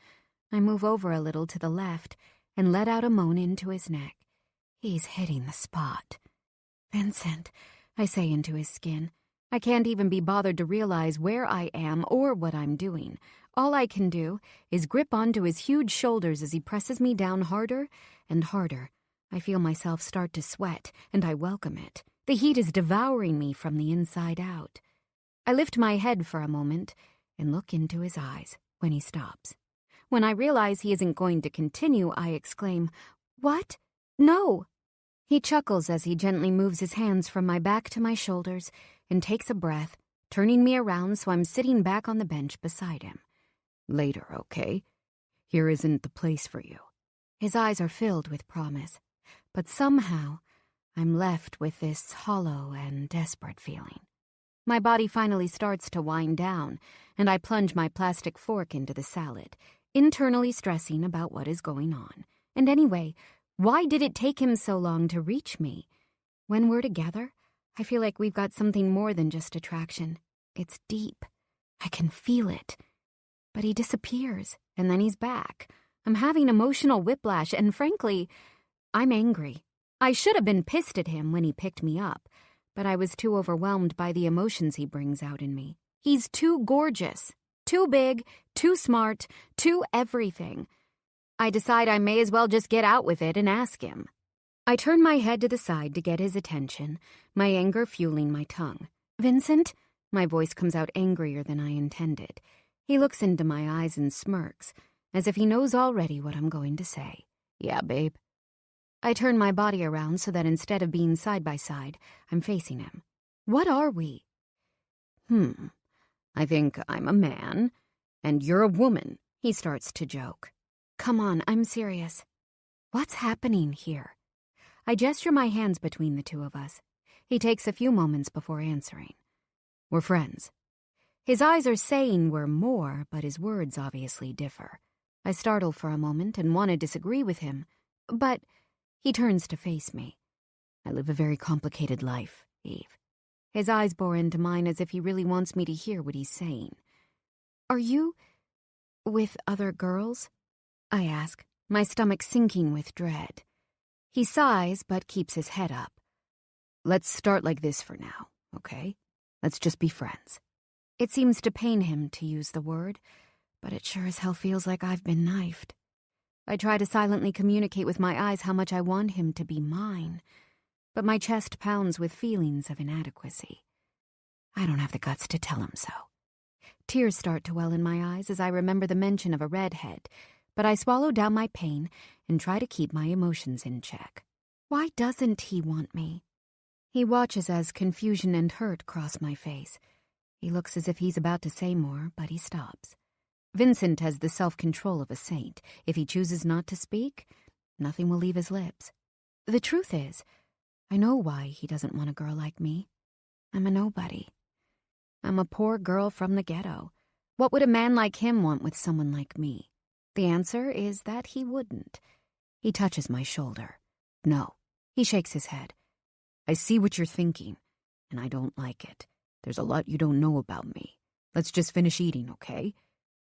I move over a little to the left and let out a moan into his neck. He's hitting the spot. Vincent, I say into his skin. I can't even be bothered to realize where I am or what I'm doing. All I can do is grip onto his huge shoulders as he presses me down harder and harder. I feel myself start to sweat, and I welcome it. The heat is devouring me from the inside out. I lift my head for a moment and look into his eyes when he stops. When I realize he isn't going to continue, I exclaim, "What? No!" He chuckles as he gently moves his hands from my back to my shoulders and takes a breath, turning me around so I'm sitting back on the bench beside him. Later, okay? Here isn't the place for you. His eyes are filled with promise, but somehow I'm left with this hollow and desperate feeling. My body finally starts to wind down, and I plunge my plastic fork into the salad, internally stressing about what is going on. And anyway, why did it take him so long to reach me? When we're together, I feel like we've got something more than just attraction. It's deep. I can feel it. But he disappears, and then he's back. I'm having emotional whiplash, and frankly, I'm angry. I should have been pissed at him when he picked me up, but I was too overwhelmed by the emotions he brings out in me. He's too gorgeous, too big, too smart, too everything. I decide I may as well just get out with it and ask him. I turn my head to the side to get his attention, my anger fueling my tongue. "Vincent?" My voice comes out angrier than I intended. He looks into my eyes and smirks, as if he knows already what I'm going to say. "Yeah, babe." I turn my body around so that instead of being side by side, I'm facing him. What are we? I think I'm a man, and you're a woman. He starts to joke. Come on, I'm serious. What's happening here? I gesture my hands between the two of us. He takes a few moments before answering. We're friends. His eyes are saying we're more, but his words obviously differ. I startle for a moment and want to disagree with him, but he turns to face me. I live a very complicated life, Eve. His eyes bore into mine as if he really wants me to hear what he's saying. Are you with other girls? I ask, my stomach sinking with dread. He sighs but keeps his head up. Let's start like this for now, okay? Let's just be friends. It seems to pain him to use the word, but it sure as hell feels like I've been knifed. I try to silently communicate with my eyes how much I want him to be mine, but my chest pounds with feelings of inadequacy. I don't have the guts to tell him so. Tears start to well in my eyes as I remember the mention of a redhead, but I swallow down my pain and try to keep my emotions in check. Why doesn't he want me? He watches as confusion and hurt cross my face. He looks as if he's about to say more, but he stops. Vincent has the self-control of a saint. If he chooses not to speak, nothing will leave his lips. The truth is, I know why he doesn't want a girl like me. I'm a nobody. I'm a poor girl from the ghetto. What would a man like him want with someone like me? The answer is that he wouldn't. He touches my shoulder. No. He shakes his head. I see what you're thinking, and I don't like it. There's a lot you don't know about me. Let's just finish eating, okay?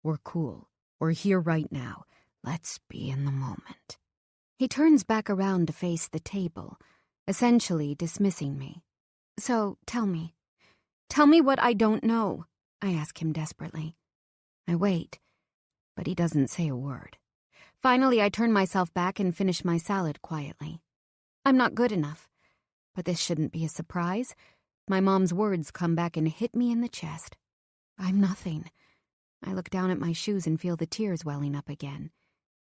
We're cool. We're here right now. Let's be in the moment. He turns back around to face the table, essentially dismissing me. So, tell me. Tell me what I don't know, I ask him desperately. I wait, but he doesn't say a word. Finally, I turn myself back and finish my salad quietly. I'm not good enough, but this shouldn't be a surprise. My mom's words come back and hit me in the chest. I'm nothing. I look down at my shoes and feel the tears welling up again.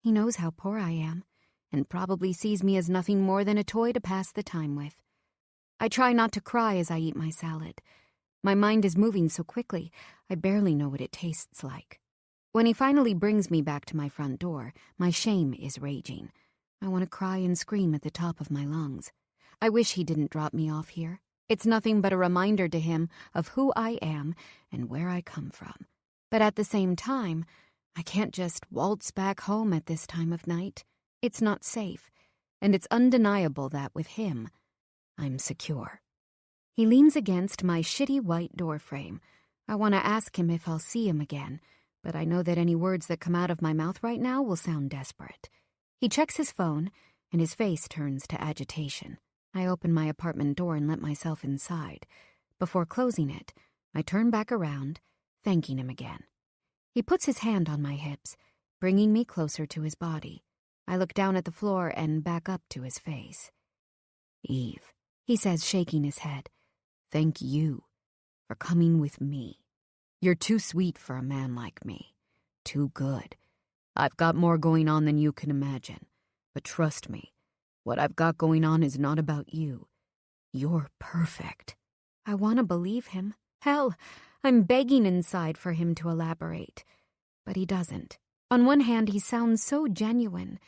He knows how poor I am, and probably sees me as nothing more than a toy to pass the time with. I try not to cry as I eat my salad. My mind is moving so quickly, I barely know what it tastes like. When he finally brings me back to my front door, my shame is raging. I want to cry and scream at the top of my lungs. I wish he didn't drop me off here. It's nothing but a reminder to him of who I am and where I come from. But at the same time, I can't just waltz back home at this time of night. It's not safe, and it's undeniable that with him, I'm secure. He leans against my shitty white doorframe. I want to ask him if I'll see him again, but I know that any words that come out of my mouth right now will sound desperate. He checks his phone, and his face turns to agitation. I open my apartment door and let myself inside. Before closing it, I turn back around, thanking him again. He puts his hand on my hips, bringing me closer to his body. I look down at the floor and back up to his face. Eve, he says, shaking his head. Thank you for coming with me. You're too sweet for a man like me. Too good. I've got more going on than you can imagine. But trust me, what I've got going on is not about you. You're perfect. I want to believe him. Hell, I'm begging inside for him to elaborate. But he doesn't. On one hand, he sounds so genuine.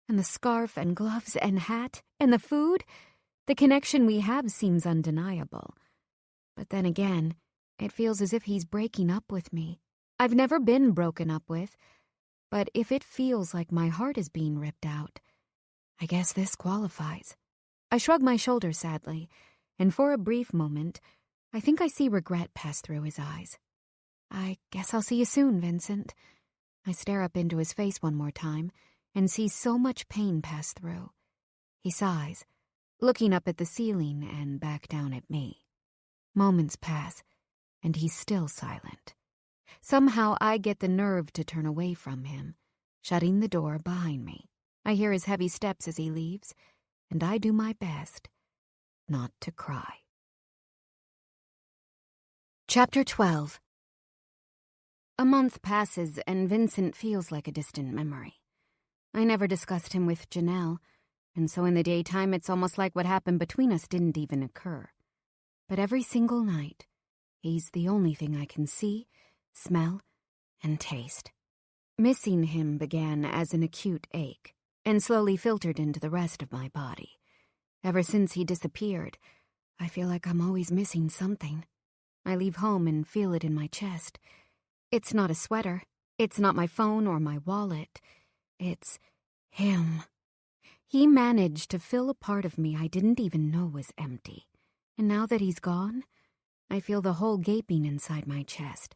And the scarf and gloves and hat and the food, the connection we have seems undeniable. But then again, it feels as if he's breaking up with me. I've never been broken up with, but if it feels like my heart is being ripped out, I guess this qualifies. I shrug my shoulders sadly, and for a brief moment, I think I see regret pass through his eyes. I guess I'll see you soon, Vincent. I stare up into his face one more time and see so much pain pass through. He sighs, looking up at the ceiling and back down at me. Moments pass, and he's still silent. Somehow I get the nerve to turn away from him, shutting the door behind me. I hear his heavy steps as he leaves, and I do my best not to cry. Chapter 12. A month passes, and Vincent feels like a distant memory. I never discussed him with Janelle, and so in the daytime it's almost like what happened between us didn't even occur. But every single night, he's the only thing I can see, smell, and taste. Missing him began as an acute ache, and slowly filtered into the rest of my body. Ever since he disappeared, I feel like I'm always missing something. I leave home and feel it in my chest. It's not a sweater. It's not my phone or my wallet. It's him. He managed to fill a part of me I didn't even know was empty. And now that he's gone, I feel the hole gaping inside my chest.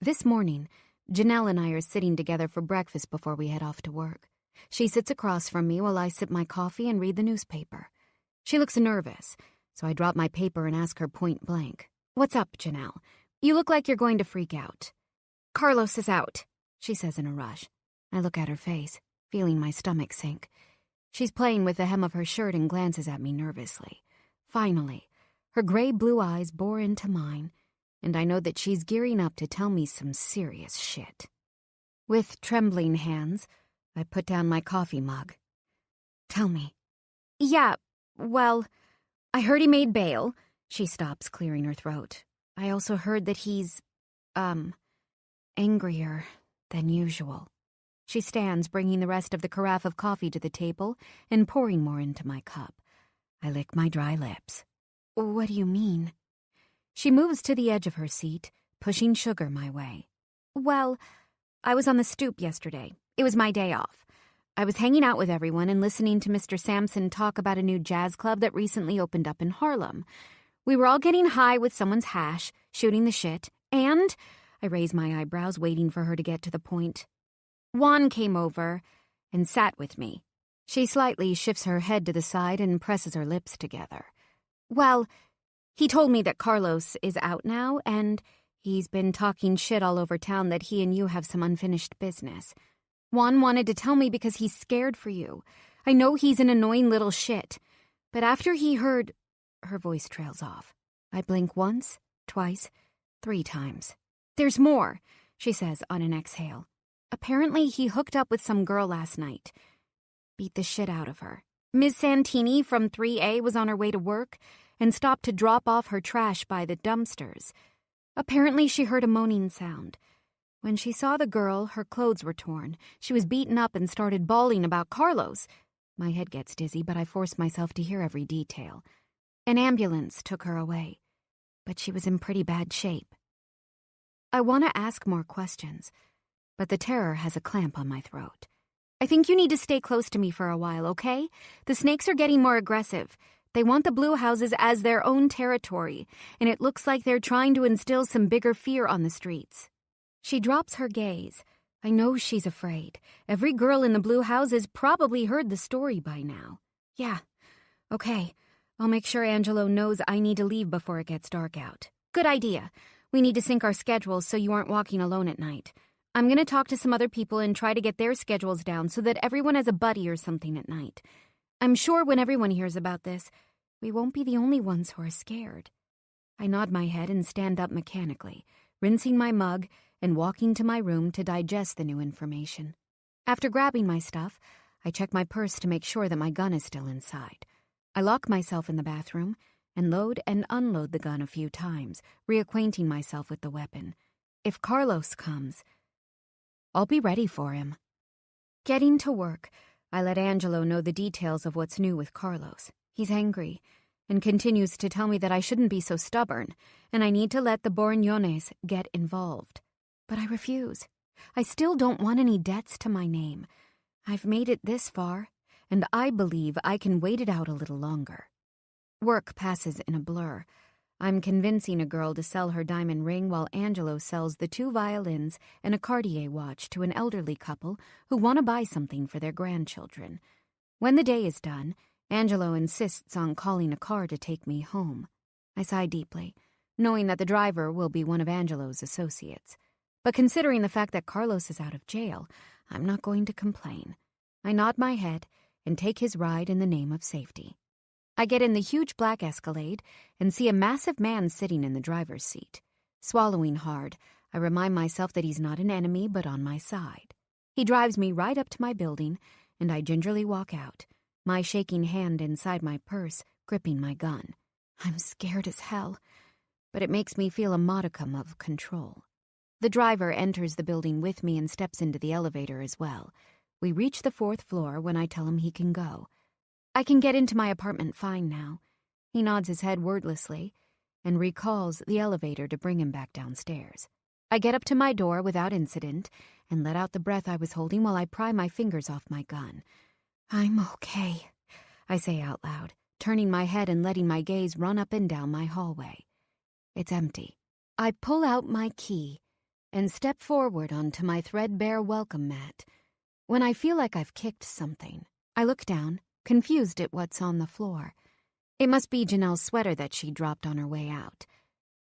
This morning, Janelle and I are sitting together for breakfast before we head off to work. She sits across from me while I sip my coffee and read the newspaper. She looks nervous, so I drop my paper and ask her point blank, "What's up, Janelle? You look like you're going to freak out." "Carlos is out," she says in a rush. I look at her face, feeling my stomach sink. She's playing with the hem of her shirt and glances at me nervously. Finally, her gray-blue eyes bore into mine, and I know that she's gearing up to tell me some serious shit. With trembling hands, I put down my coffee mug. "Tell me." "Yeah, well, I heard he made bail." She stops, clearing her throat. "I also heard that he's, angrier than usual." She stands, bringing the rest of the carafe of coffee to the table and pouring more into my cup. I lick my dry lips. "What do you mean?" She moves to the edge of her seat, pushing sugar my way. "Well, I was on the stoop yesterday. It was my day off. I was hanging out with everyone and listening to Mr. Sampson talk about a new jazz club that recently opened up in Harlem. We were all getting high with someone's hash, shooting the shit, and," I raise my eyebrows, waiting for her to get to the point, "Juan came over and sat with me." She slightly shifts her head to the side and presses her lips together. "Well, he told me that Carlos is out now, and he's been talking shit all over town that he and you have some unfinished business. Juan wanted to tell me because he's scared for you. I know he's an annoying little shit, but after he heard..." Her voice trails off. I blink once, twice, 3 times. "There's more," she says on an exhale. "Apparently he hooked up with some girl last night. Beat the shit out of her. Ms. Santini from 3A was on her way to work and stopped to drop off her trash by the dumpsters. Apparently she heard a moaning sound. When she saw the girl, her clothes were torn. She was beaten up and started bawling about Carlos. My head gets dizzy, but I force myself to hear every detail. An ambulance took her away, but she was in pretty bad shape." I want to ask more questions, but the terror has a clamp on my throat. "I think you need to stay close to me for a while, okay? The snakes are getting more aggressive. They want the blue houses as their own territory, and it looks like they're trying to instill some bigger fear on the streets." She drops her gaze. I know she's afraid. Every girl in the blue houses probably heard the story by now. "Yeah, okay. I'll make sure Angelo knows I need to leave before it gets dark out. Good idea. We need to sync our schedules so you aren't walking alone at night. I'm going to talk to some other people and try to get their schedules down so that everyone has a buddy or something at night. I'm sure when everyone hears about this, we won't be the only ones who are scared." I nod my head and stand up mechanically, rinsing my mug and walking to my room to digest the new information. After grabbing my stuff, I check my purse to make sure that my gun is still inside. I lock myself in the bathroom and load and unload the gun a few times, reacquainting myself with the weapon. If Carlos comes, I'll be ready for him. Getting to work, I let Angelo know the details of what's new with Carlos. He's angry and continues to tell me that I shouldn't be so stubborn and I need to let the Borgnones get involved. But I refuse. I still don't want any debts to my name. I've made it this far, and I believe I can wait it out a little longer. Work passes in a blur. I'm convincing a girl to sell her diamond ring while Angelo sells the 2 violins and a Cartier watch to an elderly couple who want to buy something for their grandchildren. When the day is done, Angelo insists on calling a car to take me home. I sigh deeply, knowing that the driver will be one of Angelo's associates. But considering the fact that Carlos is out of jail, I'm not going to complain. I nod my head and take his ride in the name of safety. I get in the huge black Escalade and see a massive man sitting in the driver's seat. Swallowing hard, I remind myself that he's not an enemy but on my side. He drives me right up to my building, and I gingerly walk out, my shaking hand inside my purse, gripping my gun. I'm scared as hell, but it makes me feel a modicum of control. The driver enters the building with me and steps into the elevator as well. We reach the 4th floor when I tell him he can go. I can get into my apartment fine now. He nods his head wordlessly and recalls the elevator to bring him back downstairs. I get up to my door without incident and let out the breath I was holding while I pry my fingers off my gun. I'm okay, I say out loud, turning my head and letting my gaze run up and down my hallway. It's empty. I pull out my key and step forward onto my threadbare welcome mat. When I feel like I've kicked something, I look down, confused at what's on the floor. It must be Janelle's sweater that she dropped on her way out.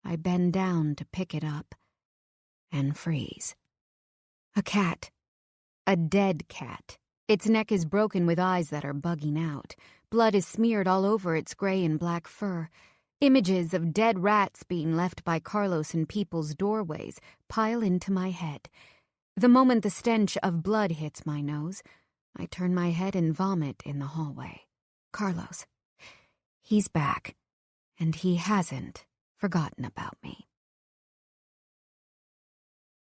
I bend down to pick it up and freeze. A cat. A dead cat. Its neck is broken with eyes that are bugging out. Blood is smeared all over its gray and black fur. Images of dead rats being left by Carlos in people's doorways pile into my head. The moment the stench of blood hits my nose, I turn my head and vomit in the hallway. Carlos. He's back, and he hasn't forgotten about me.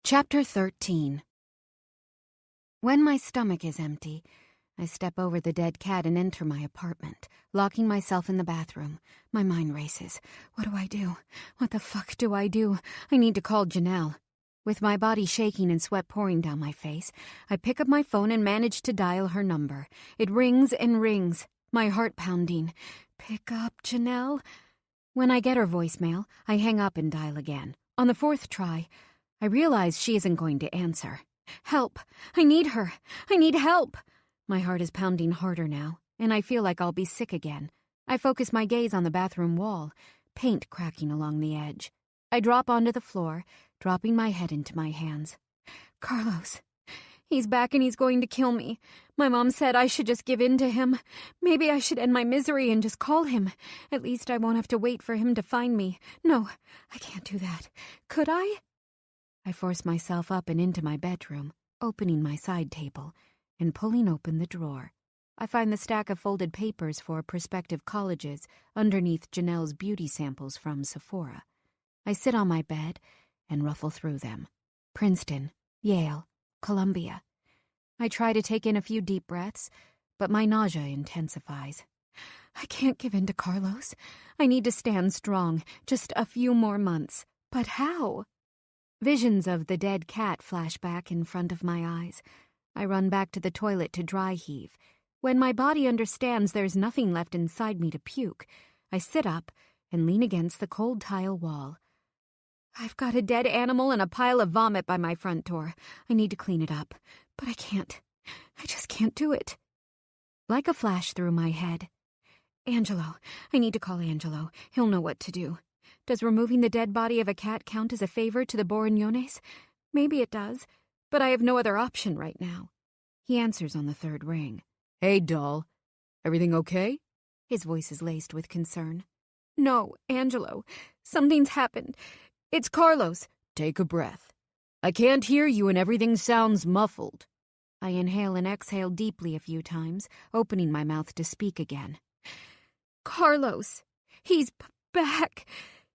Chapter 13. When my stomach is empty, I step over the dead cat and enter my apartment, locking myself in the bathroom. My mind races. What do I do? What the fuck do I do? I need to call Janelle. With my body shaking and sweat pouring down my face, I pick up my phone and manage to dial her number. It rings and rings, my heart pounding. Pick up, Janelle. When I get her voicemail, I hang up and dial again. On the 4th try, I realize she isn't going to answer. Help! I need her! I need help! My heart is pounding harder now, and I feel like I'll be sick again. I focus my gaze on the bathroom wall, paint cracking along the edge. I drop onto the floor, dropping my head into my hands. Carlos. He's back and he's going to kill me. My mom said I should just give in to him. Maybe I should end my misery and just call him. At least I won't have to wait for him to find me. No, I can't do that. Could I? I force myself up and into my bedroom, opening my side table and pulling open the drawer. I find the stack of folded papers for prospective colleges underneath Janelle's beauty samples from Sephora. I sit on my bed and ruffle through them. Princeton, Yale, Columbia. I try to take in a few deep breaths, but my nausea intensifies. I can't give in to Carlos. I need to stand strong, just a few more months. But how? Visions of the dead cat flash back in front of my eyes. I run back to the toilet to dry heave. When my body understands there's nothing left inside me to puke, I sit up and lean against the cold tile wall. I've got a dead animal and a pile of vomit by my front door. I need to clean it up, but I can't. I just can't do it. Like a flash through my head. Angelo. I need to call Angelo. He'll know what to do. Does removing the dead body of a cat count as a favor to the Borignones? Maybe it does, but I have no other option right now. He answers on the 3rd ring. Hey, doll. Everything okay? His voice is laced with concern. No, Angelo. Something's happened. It's Carlos. Take a breath. I can't hear you and everything sounds muffled. I inhale and exhale deeply a few times, opening my mouth to speak again. Carlos. He's back.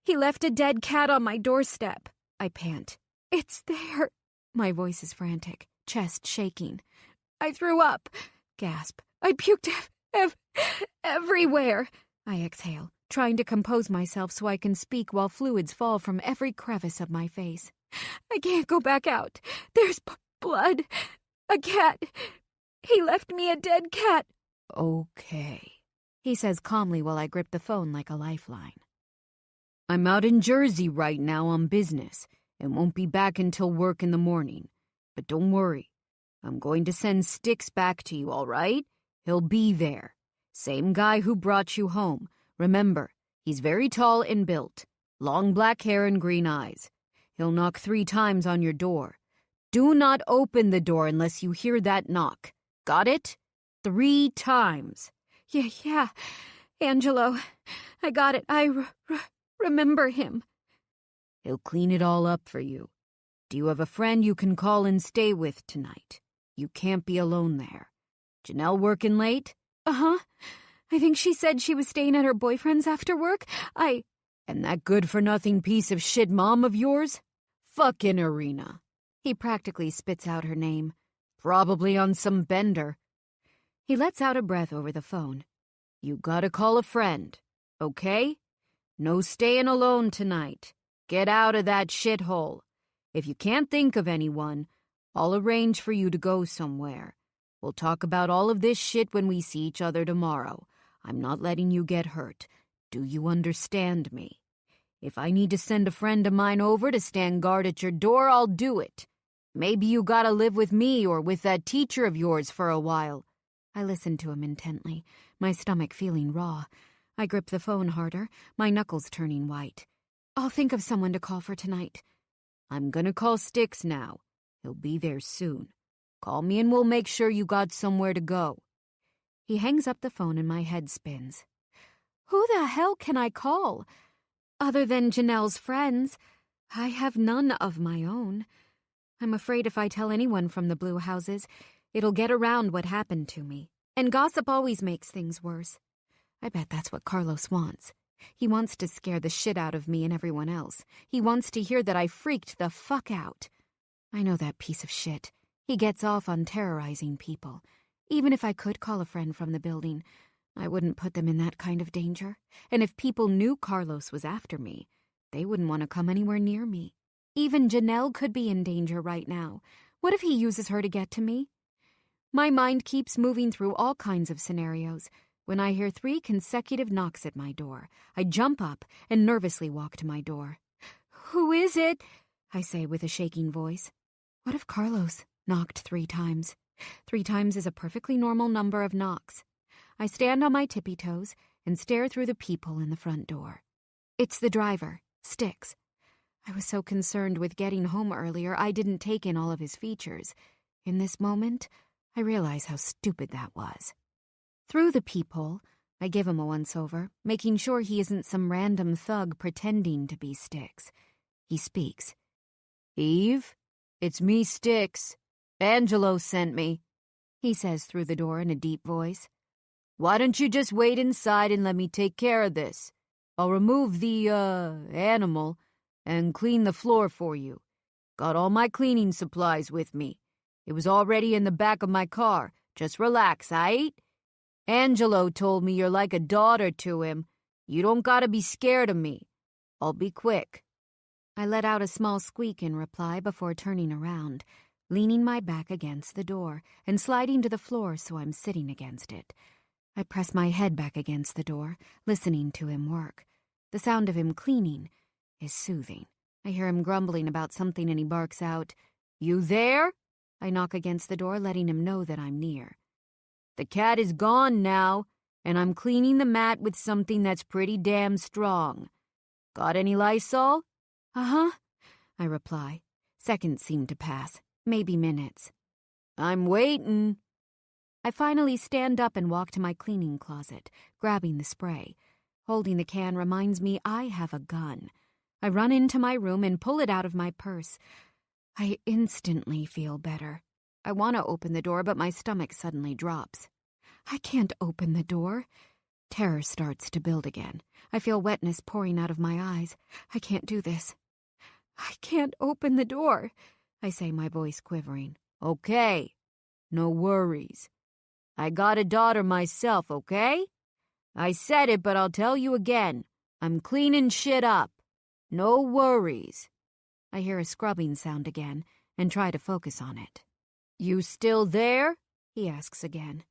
He left a dead cat on my doorstep. I pant. It's there. My voice is frantic, chest shaking. I threw up. Gasp. I puked everywhere. I exhale, trying to compose myself so I can speak while fluids fall from every crevice of my face. I can't go back out. There's blood. A cat. He left me a dead cat. Okay, he says calmly while I grip the phone like a lifeline. I'm out in Jersey right now on business and won't be back until work in the morning. But don't worry. I'm going to send Styx back to you, all right? He'll be there. Same guy who brought you home. Remember, he's very tall and built. Long black hair and green eyes. He'll knock 3 times on your door. Do not open the door unless you hear that knock. Got it? 3 times. Yeah, Angelo. I got it. I remember him. He'll clean it all up for you. Do you have a friend you can call and stay with tonight? You can't be alone there. Janelle working late? Uh-huh. I think she said she was staying at her boyfriend's after work. And that good-for-nothing piece of shit mom of yours? Fucking Irina. He practically spits out her name. Probably on some bender. He lets out a breath over the phone. You gotta call a friend, okay? No staying alone tonight. Get out of that shithole. If you can't think of anyone, I'll arrange for you to go somewhere. We'll talk about all of this shit when we see each other tomorrow. I'm not letting you get hurt. Do you understand me? If I need to send a friend of mine over to stand guard at your door, I'll do it. Maybe you gotta live with me or with that teacher of yours for a while. I listened to him intently, my stomach feeling raw. I gripped the phone harder, my knuckles turning white. I'll think of someone to call for tonight. I'm gonna call Styx now. He'll be there soon. Call me and we'll make sure you got somewhere to go. He hangs up the phone and my head spins. Who the hell can I call? Other than Janelle's friends, I have none of my own. I'm afraid if I tell anyone from the Blue Houses, it'll get around what happened to me. And gossip always makes things worse. I bet that's what Carlos wants. He wants to scare the shit out of me and everyone else. He wants to hear that I freaked the fuck out. I know that piece of shit. He gets off on terrorizing people. Even if I could call a friend from the building, I wouldn't put them in that kind of danger. And if people knew Carlos was after me, they wouldn't want to come anywhere near me. Even Janelle could be in danger right now. What if he uses her to get to me? My mind keeps moving through all kinds of scenarios. When I hear 3 consecutive knocks at my door, I jump up and nervously walk to my door. Who is it? I say with a shaking voice. What if Carlos knocked 3 times? 3 times is a perfectly normal number of knocks. I stand on my tippy toes and stare through the peephole in the front door. It's the driver, Styx. I was so concerned with getting home earlier I didn't take in all of his features. In this moment, I realize how stupid that was. Through the peephole, I give him a once-over, making sure he isn't some random thug pretending to be Styx. He speaks. Eve, it's me, Styx. Angelo sent me, he says through the door in a deep voice. Why don't you just wait inside and let me take care of this? I'll remove the, animal and clean the floor for you. Got all my cleaning supplies with me. It was already in the back of my car. Just relax, aight? Angelo told me you're like a daughter to him. You don't gotta be scared of me. I'll be quick. I let out a small squeak in reply before turning around, leaning my back against the door and sliding to the floor so I'm sitting against it. I press my head back against the door, listening to him work. The sound of him cleaning is soothing. I hear him grumbling about something and he barks out, "You there?" I knock against the door, letting him know that I'm near. The cat is gone now, and I'm cleaning the mat with something that's pretty damn strong. Got any Lysol? Uh-huh, I reply. Seconds seem to pass, maybe minutes. I'm waiting. I finally stand up and walk to my cleaning closet, grabbing the spray. Holding the can reminds me I have a gun. I run into my room and pull it out of my purse. I instantly feel better. I want to open the door, but my stomach suddenly drops. I can't open the door. Terror starts to build again. I feel wetness pouring out of my eyes. I can't do this. I can't open the door, I say, my voice quivering. Okay, no worries. I got a daughter myself, okay? I said it, but I'll tell you again. I'm cleaning shit up. No worries. I hear a scrubbing sound again and try to focus on it. You still there? He asks again.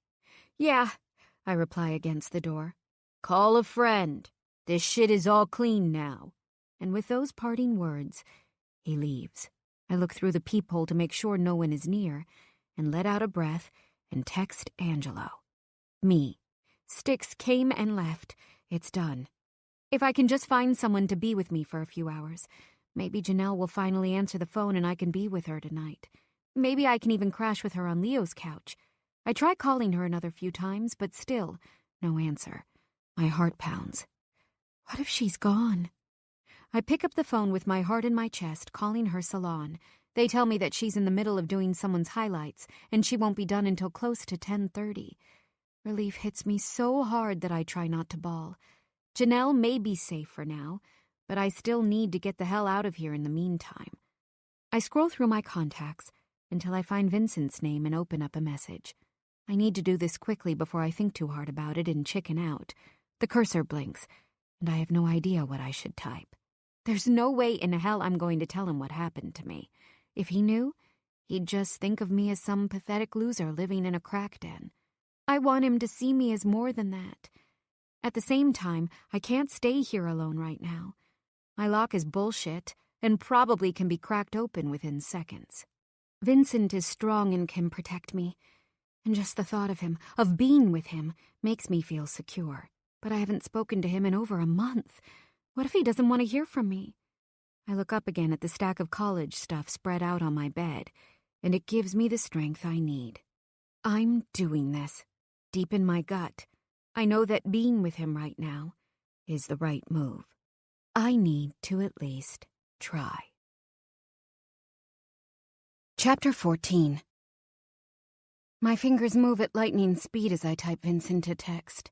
Yeah, I reply against the door. Call a friend. This shit is all clean now. And with those parting words, he leaves. I look through the peephole to make sure no one is near and let out a breath and text Angelo. Me, Styx came and left. It's done. If I can just find someone to be with me for a few hours, maybe Janelle will finally answer the phone and I can be with her tonight. Maybe I can even crash with her on Leo's couch. I tried calling her another few times, but still, no answer. My heart pounds. What if she's gone? I pick up the phone with my heart in my chest, calling her salon. They tell me that she's in the middle of doing someone's highlights, and she won't be done until close to 10:30. Relief hits me so hard that I try not to bawl. Janelle may be safe for now, but I still need to get the hell out of here in the meantime. I scroll through my contacts until I find Vincent's name and open up a message. I need to do this quickly before I think too hard about it and chicken out. The cursor blinks, and I have no idea what I should type. There's no way in hell I'm going to tell him what happened to me. If he knew, he'd just think of me as some pathetic loser living in a crack den. I want him to see me as more than that. At the same time, I can't stay here alone right now. My lock is bullshit and probably can be cracked open within seconds. Vincent is strong and can protect me. And just the thought of him, of being with him, makes me feel secure. But I haven't spoken to him in over a month. What if he doesn't want to hear from me? I look up again at the stack of college stuff spread out on my bed, and it gives me the strength I need. I'm doing this. Deep in my gut, I know that being with him right now is the right move. I need to at least try. Chapter 14. My fingers move at lightning speed as I type Vincent a text.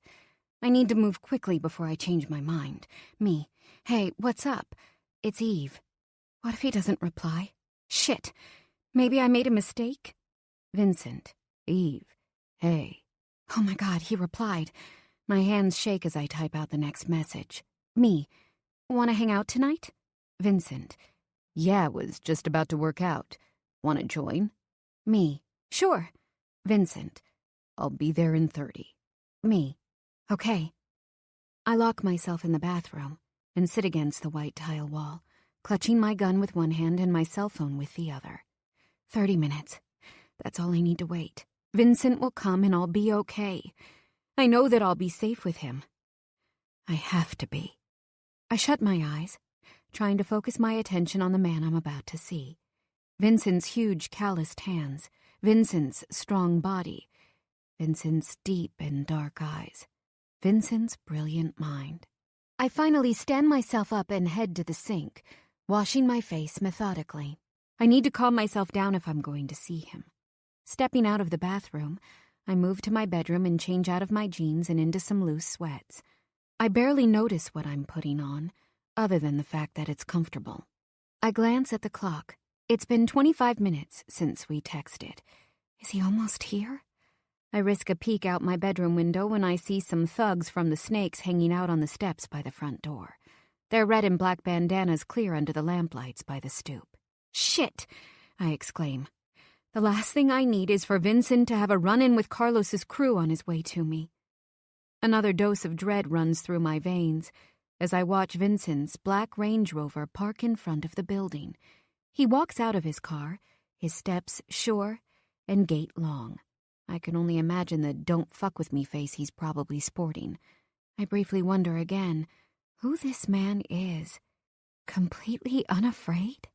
I need to move quickly before I change my mind. Me. Hey, what's up? It's Eve. What if he doesn't reply? Shit. Maybe I made a mistake? Vincent. Eve. Hey. Oh my God, he replied. My hands shake as I type out the next message. Me. Want to hang out tonight? Vincent. Yeah, was just about to work out. Want to join? Me. Sure. Vincent. I'll be there in 30. Me. Okay. I lock myself in the bathroom and sit against the white tile wall, clutching my gun with one hand and my cell phone with the other. 30 minutes. That's all I need to wait. Vincent will come and I'll be okay. I know that I'll be safe with him. I have to be. I shut my eyes, trying to focus my attention on the man I'm about to see. Vincent's huge calloused hands, Vincent's strong body, Vincent's deep and dark eyes, Vincent's brilliant mind. I finally stand myself up and head to the sink, washing my face methodically. I need to calm myself down if I'm going to see him. Stepping out of the bathroom, I move to my bedroom and change out of my jeans and into some loose sweats. I barely notice what I'm putting on, other than the fact that it's comfortable. I glance at the clock. It's been 25 minutes since we texted. Is he almost here? I risk a peek out my bedroom window when I see some thugs from the Snakes hanging out on the steps by the front door. Their red and black bandanas clear under the lamplights by the stoop. Shit! I exclaim. The last thing I need is for Vincent to have a run-in with Carlos's crew on his way to me. Another dose of dread runs through my veins as I watch Vincent's black Range Rover park in front of the building. He walks out of his car, his steps sure and gait long. I can only imagine the don't fuck with me face he's probably sporting. I briefly wonder again who this man is. Completely unafraid?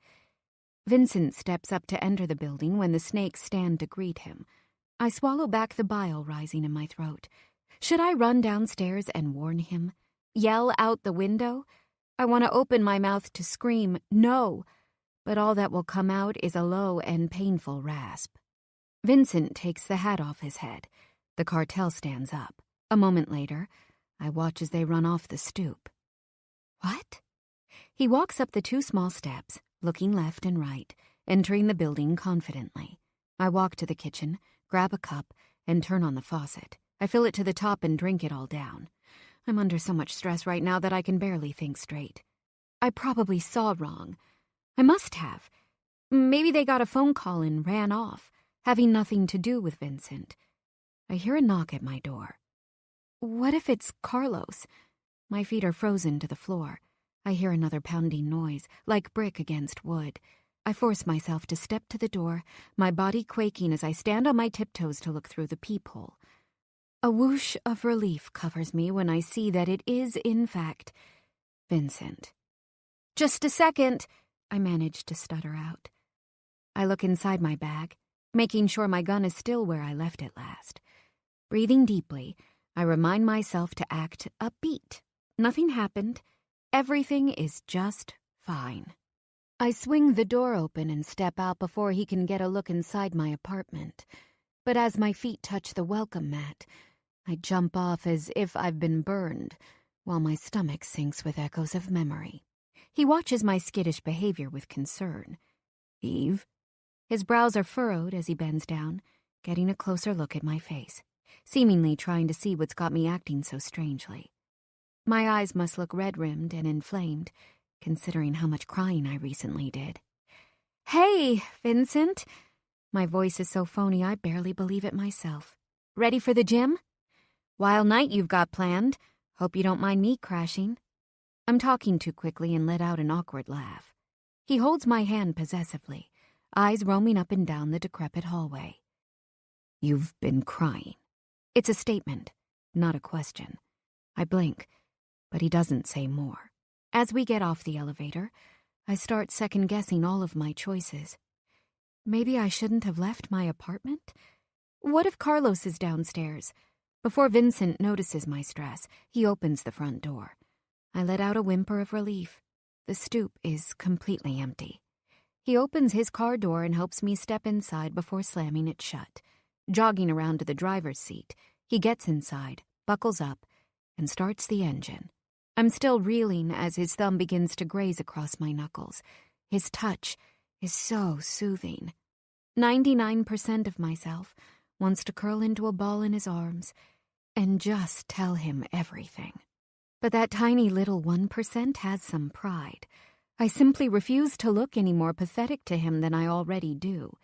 Vincent steps up to enter the building when the Snakes stand to greet him. I swallow back the bile rising in my throat. Should I run downstairs and warn him? Yell out the window? I want to open my mouth to scream, no, but all that will come out is a low and painful rasp. Vincent takes the hat off his head. The cartel stands up. A moment later, I watch as they run off the stoop. What? He walks up the 2 small steps, looking left and right, entering the building confidently. I walk to the kitchen, grab a cup, and turn on the faucet. I fill it to the top and drink it all down. I'm under so much stress right now that I can barely think straight. I probably saw wrong. I must have. Maybe they got a phone call and ran off, having nothing to do with Vincent. I hear a knock at my door. What if it's Carlos? My feet are frozen to the floor. I hear another pounding noise, like brick against wood. I force myself to step to the door, my body quaking as I stand on my tiptoes to look through the peephole. A whoosh of relief covers me when I see that it is, in fact, Vincent. "Just a second," I manage to stutter out. I look inside my bag, making sure my gun is still where I left it last. Breathing deeply, I remind myself to act upbeat. Nothing happened. Everything is just fine. I swing the door open and step out before he can get a look inside my apartment. But as my feet touch the welcome mat, I jump off as if I've been burned, while my stomach sinks with echoes of memory. He watches my skittish behavior with concern. "Eve?" His brows are furrowed as he bends down, getting a closer look at my face, seemingly trying to see what's got me acting so strangely. My eyes must look red-rimmed and inflamed, considering how much crying I recently did. "Hey, Vincent!" My voice is so phony I barely believe it myself. "Ready for the gym? Wild night you've got planned. Hope you don't mind me crashing." I'm talking too quickly and let out an awkward laugh. He holds my hand possessively, eyes roaming up and down the decrepit hallway. "You've been crying." It's a statement, not a question. I blink, but he doesn't say more. As we get off the elevator, I start second-guessing all of my choices. Maybe I shouldn't have left my apartment? What if Carlos is downstairs? Before Vincent notices my stress, he opens the front door. I let out a whimper of relief. The stoop is completely empty. He opens his car door and helps me step inside before slamming it shut. Jogging around to the driver's seat, he gets inside, buckles up, and starts the engine. I'm still reeling as his thumb begins to graze across my knuckles. His touch is so soothing. 99% of myself wants to curl into a ball in his arms and just tell him everything. But that tiny little 1% has some pride. I simply refuse to look any more pathetic to him than I already do.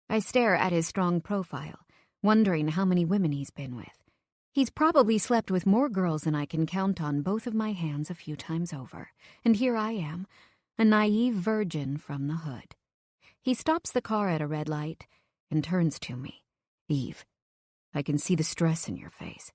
I stare at his strong profile, wondering how many women he's been with. He's probably slept with more girls than I can count on both of my hands a few times over. And here I am, a naive virgin from the hood. He stops the car at a red light and turns to me. "Eve, I can see the stress in your face."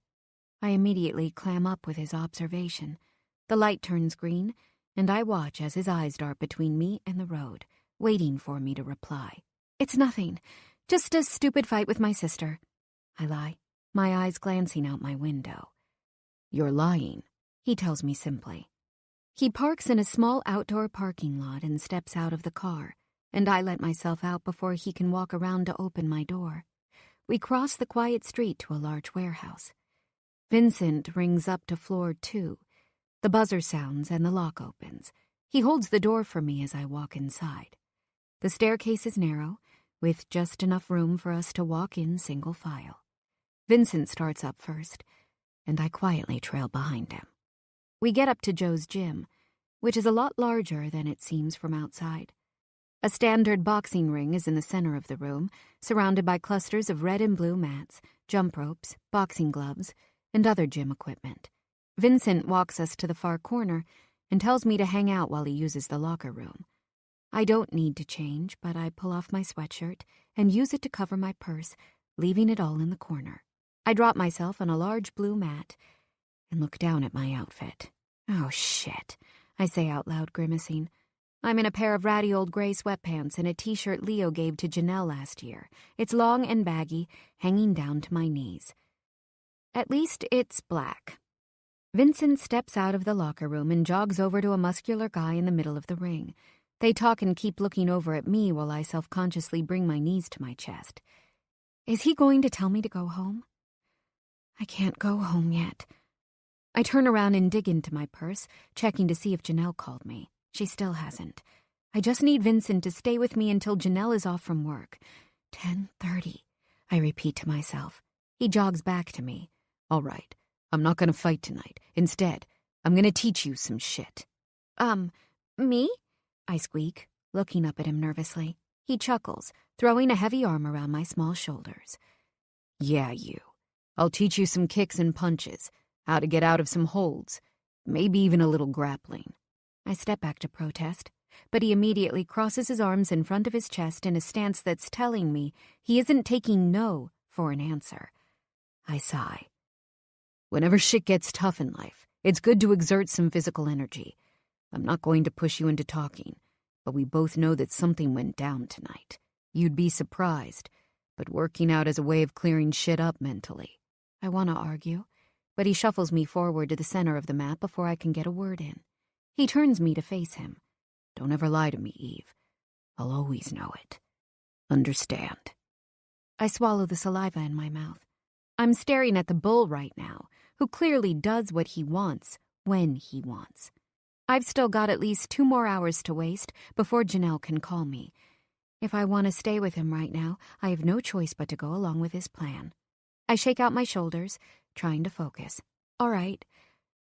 I immediately clam up with his observation. The light turns green, and I watch as his eyes dart between me and the road, waiting for me to reply. "It's nothing. Just a stupid fight with my sister." I lie, my eyes glancing out my window. "You're lying," he tells me simply. He parks in a small outdoor parking lot and steps out of the car, and I let myself out before he can walk around to open my door. We cross the quiet street to a large warehouse. Vincent rings up to floor 2. The buzzer sounds and the lock opens. He holds the door for me as I walk inside. The staircase is narrow, with just enough room for us to walk in single file. Vincent starts up first, and I quietly trail behind him. We get up to Joe's gym, which is a lot larger than it seems from outside. A standard boxing ring is in the center of the room, surrounded by clusters of red and blue mats, jump ropes, boxing gloves, and other gym equipment. Vincent walks us to the far corner and tells me to hang out while he uses the locker room. I don't need to change, but I pull off my sweatshirt and use it to cover my purse, leaving it all in the corner. I drop myself on a large blue mat and look down at my outfit. "Oh, shit," I say out loud, grimacing. I'm in a pair of ratty old gray sweatpants and a t-shirt Leo gave to Janelle last year. It's long and baggy, hanging down to my knees. At least it's black. Vincent steps out of the locker room and jogs over to a muscular guy in the middle of the ring. They talk and keep looking over at me while I self-consciously bring my knees to my chest. Is he going to tell me to go home? I can't go home yet. I turn around and dig into my purse, checking to see if Janelle called me. She still hasn't. I just need Vincent to stay with me until Janelle is off from work. 10:30, I repeat to myself. He jogs back to me. "All right, I'm not gonna fight tonight. Instead, I'm gonna teach you some shit." Me? I squeak, looking up at him nervously. He chuckles, throwing a heavy arm around my small shoulders. "Yeah, you. I'll teach you some kicks and punches, how to get out of some holds, maybe even a little grappling." I step back to protest, but he immediately crosses his arms in front of his chest in a stance that's telling me he isn't taking no for an answer. I sigh, Whenever shit gets tough in life, it's good to exert some physical energy. I'm not going to push you into talking, but we both know that something went down tonight. You'd be surprised, but working out as a way of clearing shit up mentally. I want to argue, but he shuffles me forward to the center of the map before I can get a word in. He turns me to face him. Don't ever lie to me, Eve. I'll always know it. Understand? I swallow the saliva in my mouth. I'm staring at the bull right now, who clearly does what he wants, when he wants. I've still got at least 2 more hours to waste before Janelle can call me. If I want to stay with him right now, I have no choice but to go along with his plan. I shake out my shoulders, trying to focus. All right,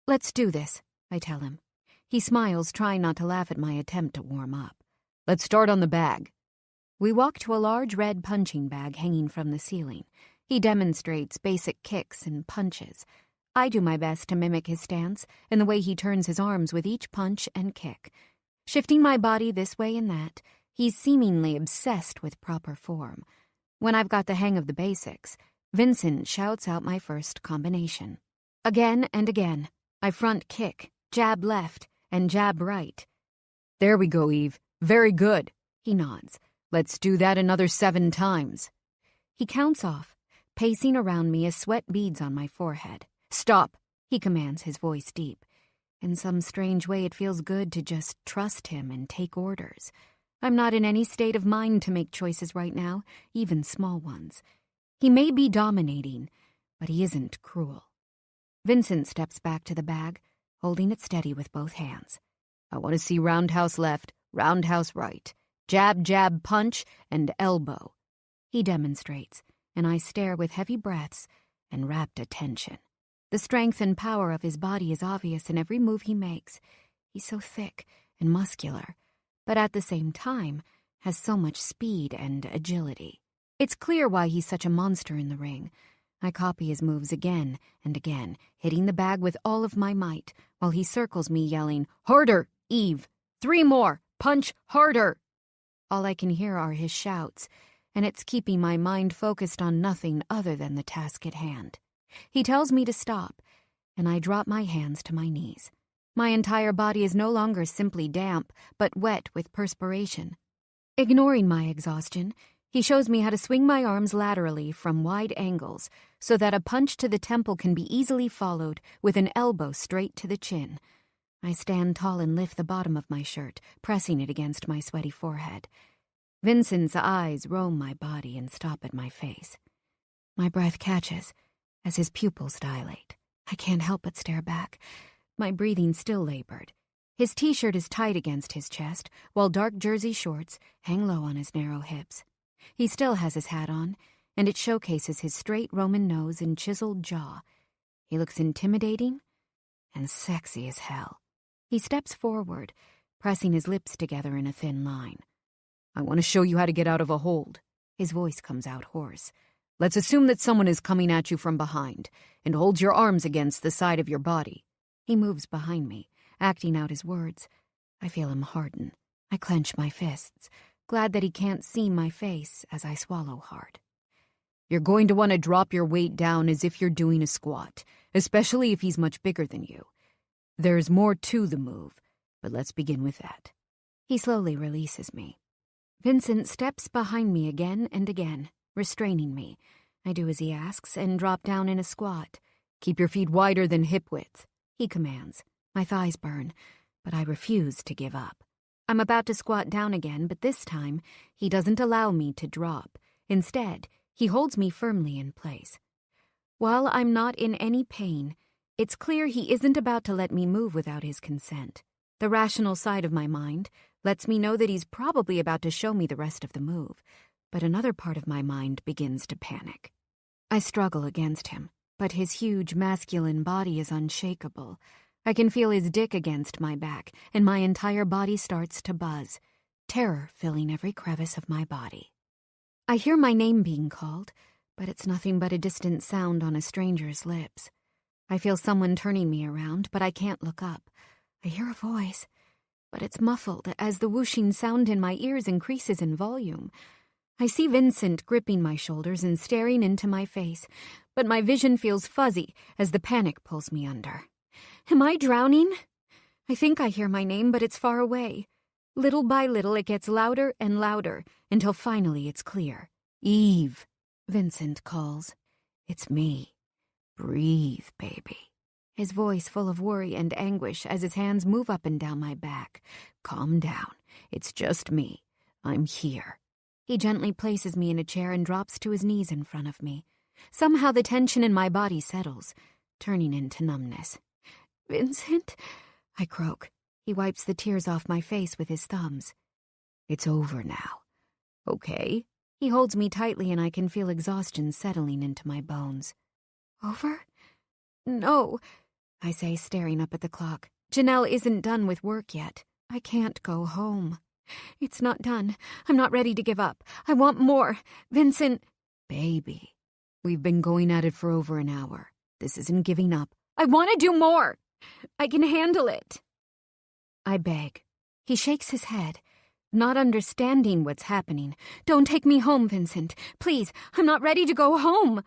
let's do this, I tell him. He smiles, trying not to laugh at my attempt to warm up. Let's start on the bag. We walk to a large red punching bag hanging from the ceiling. He demonstrates basic kicks and punches. I do my best to mimic his stance and the way he turns his arms with each punch and kick. Shifting my body this way and that, he's seemingly obsessed with proper form. When I've got the hang of the basics, Vincent shouts out my first combination. Again and again, I front kick, jab left, and jab right. There we go, Eve. Very good. He nods. Let's do that another 7 times. He counts off, pacing around me as sweat beads on my forehead. Stop, he commands, his voice deep. In some strange way, it feels good to just trust him and take orders. I'm not in any state of mind to make choices right now, even small ones. He may be dominating, but he isn't cruel. Vincent steps back to the bag, holding it steady with both hands. I want to see roundhouse left, roundhouse right, jab, jab, punch, and elbow. He demonstrates, and I stare with heavy breaths and rapt attention. The strength and power of his body is obvious in every move he makes. He's so thick and muscular, but at the same time has so much speed and agility. It's clear why he's such a monster in the ring. I copy his moves again and again, hitting the bag with all of my might, while he circles me yelling, "Harder, Eve! 3 more! Punch harder!" All I can hear are his shouts, and it's keeping my mind focused on nothing other than the task at hand. He tells me to stop, and I drop my hands to my knees. My entire body is no longer simply damp, but wet with perspiration. Ignoring my exhaustion, he shows me how to swing my arms laterally from wide angles so that a punch to the temple can be easily followed with an elbow straight to the chin. I stand tall and lift the bottom of my shirt, pressing it against my sweaty forehead. Vincent's eyes roam my body and stop at my face. My breath catches as his pupils dilate. I can't help but stare back, my breathing still labored. His t-shirt is tight against his chest, while dark jersey shorts hang low on his narrow hips. He still has his hat on, and it showcases his straight Roman nose and chiseled jaw. He looks intimidating and sexy as hell. He steps forward, pressing his lips together in a thin line. I want to show you how to get out of a hold. His voice comes out hoarse. Let's assume that someone is coming at you from behind and holds your arms against the side of your body. He moves behind me, acting out his words. I feel him harden. I clench my fists, glad that he can't see my face as I swallow hard. You're going to want to drop your weight down as if you're doing a squat, especially if he's much bigger than you. There's more to the move, but let's begin with that. He slowly releases me. Vincent steps behind me again and again, restraining me. I do as he asks and drop down in a squat. Keep your feet wider than hip width, he commands. My thighs burn, but I refuse to give up. I'm about to squat down again, but this time he doesn't allow me to drop. Instead, he holds me firmly in place. While I'm not in any pain, it's clear he isn't about to let me move without his consent. The rational side of my mind lets me know that he's probably about to show me the rest of the move, but another part of my mind begins to panic. I struggle against him, but his huge masculine body is unshakable. I can feel his dick against my back, and my entire body starts to buzz, terror filling every crevice of my body. I hear my name being called, but it's nothing but a distant sound on a stranger's lips. I feel someone turning me around, but I can't look up. I hear a voice, but it's muffled as the whooshing sound in my ears increases in volume. I see Vincent gripping my shoulders and staring into my face, but my vision feels fuzzy as the panic pulls me under. Am I drowning? I think I hear my name, but it's far away. Little by little, it gets louder and louder, until finally it's clear. Eve, Vincent calls. It's me. Breathe, baby. His voice full of worry and anguish as his hands move up and down my back. Calm down. It's just me. I'm here. He gently places me in a chair and drops to his knees in front of me. Somehow the tension in my body settles, turning into numbness. Vincent? I croak. He wipes the tears off my face with his thumbs. It's over now. Okay? He holds me tightly and I can feel exhaustion settling into my bones. Over? No, I say, staring up at the clock. Janelle isn't done with work yet. I can't go home. It's not done. I'm not ready to give up. I want more. Vincent... Baby, we've been going at it for over an hour. This isn't giving up. I want to do more. I can handle it. I beg. He shakes his head, not understanding what's happening. Don't take me home, Vincent. Please, I'm not ready to go home.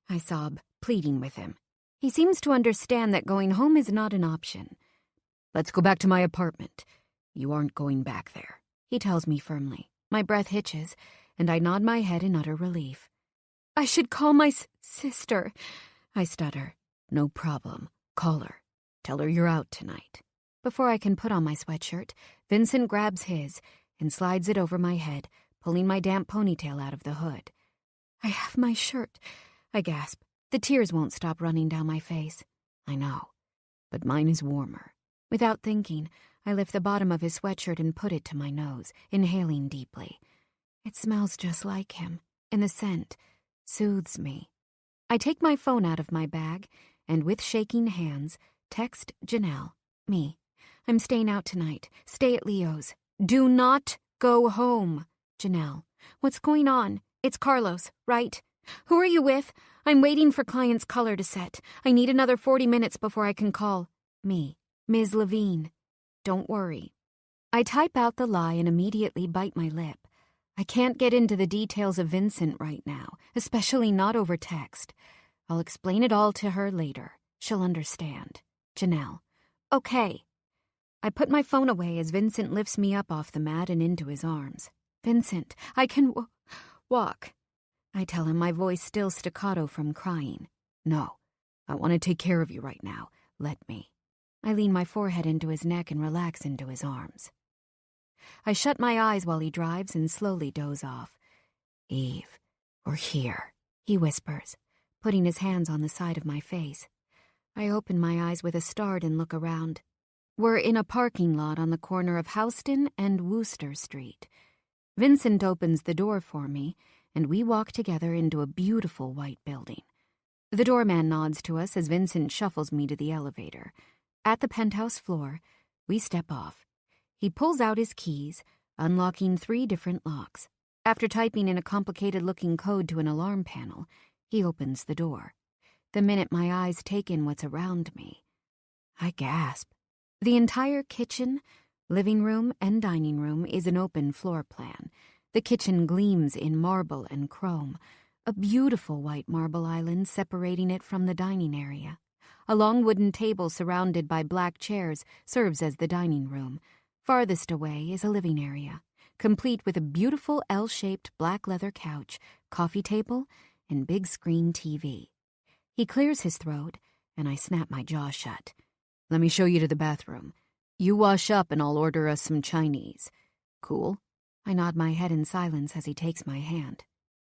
I sob, pleading with him. He seems to understand that going home is not an option. Let's go back to my apartment. You aren't going back there, he tells me firmly. My breath hitches, and I nod my head in utter relief. I should call my sister, I stutter. No problem. Call her. Tell her you're out tonight. Before I can put on my sweatshirt, Vincent grabs his and slides it over my head, pulling my damp ponytail out of the hood. I have my shirt, I gasp. The tears won't stop running down my face. I know, but mine is warmer. Without thinking, I lift the bottom of his sweatshirt and put it to my nose, inhaling deeply. It smells just like him, and the scent soothes me. I take my phone out of my bag and, with shaking hands, text Janelle, me. I'm staying out tonight. Stay at Leo's. Do not go home. Janelle, what's going on? It's Carlos, right? Who are you with? I'm waiting for client's color to set. I need another 40 minutes before I can call. Me, Ms. Levine. Don't worry. I type out the lie and immediately bite my lip. I can't get into the details of Vincent right now, especially not over text. I'll explain it all to her later. She'll understand. Janelle. Okay. I put my phone away as Vincent lifts me up off the mat and into his arms. Vincent, I can walk. I tell him, my voice still staccato from crying. No, I want to take care of you right now. Let me. I lean my forehead into his neck and relax into his arms. I shut my eyes while he drives and slowly doze off. Eve, we're here, he whispers, putting his hands on the side of my face. I open my eyes with a start and look around. We're in a parking lot on the corner of Houston and Wooster Street. Vincent opens the door for me, and we walk together into a beautiful white building. The doorman nods to us as Vincent shuffles me to the elevator. At the penthouse floor, we step off. He pulls out his keys, unlocking 3 different locks. After typing in a complicated-looking code to an alarm panel, he opens the door. The minute my eyes take in what's around me, I gasp. The entire kitchen, living room, and dining room is an open floor plan. The kitchen gleams in marble and chrome, a beautiful white marble island separating it from the dining area. A long wooden table surrounded by black chairs serves as the dining room. Farthest away is a living area, complete with a beautiful L-shaped black leather couch, coffee table, and big screen TV. He clears his throat, and I snap my jaw shut. Let me show you to the bathroom. You wash up and I'll order us some Chinese. Cool? I nod my head in silence as he takes my hand.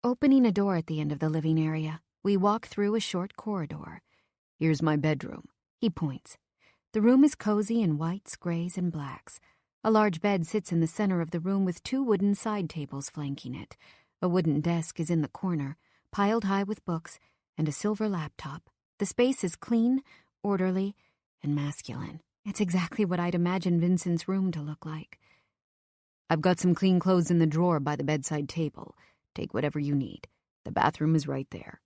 Opening a door at the end of the living area, we walk through a short corridor. Here's my bedroom. He points. The room is cozy in whites, grays, and blacks. A large bed sits in the center of the room with 2 wooden side tables flanking it. A wooden desk is in the corner, piled high with books, and a silver laptop. The space is clean, orderly, and masculine. It's exactly what I'd imagine Vincent's room to look like. I've got some clean clothes in the drawer by the bedside table. Take whatever you need. The bathroom is right there.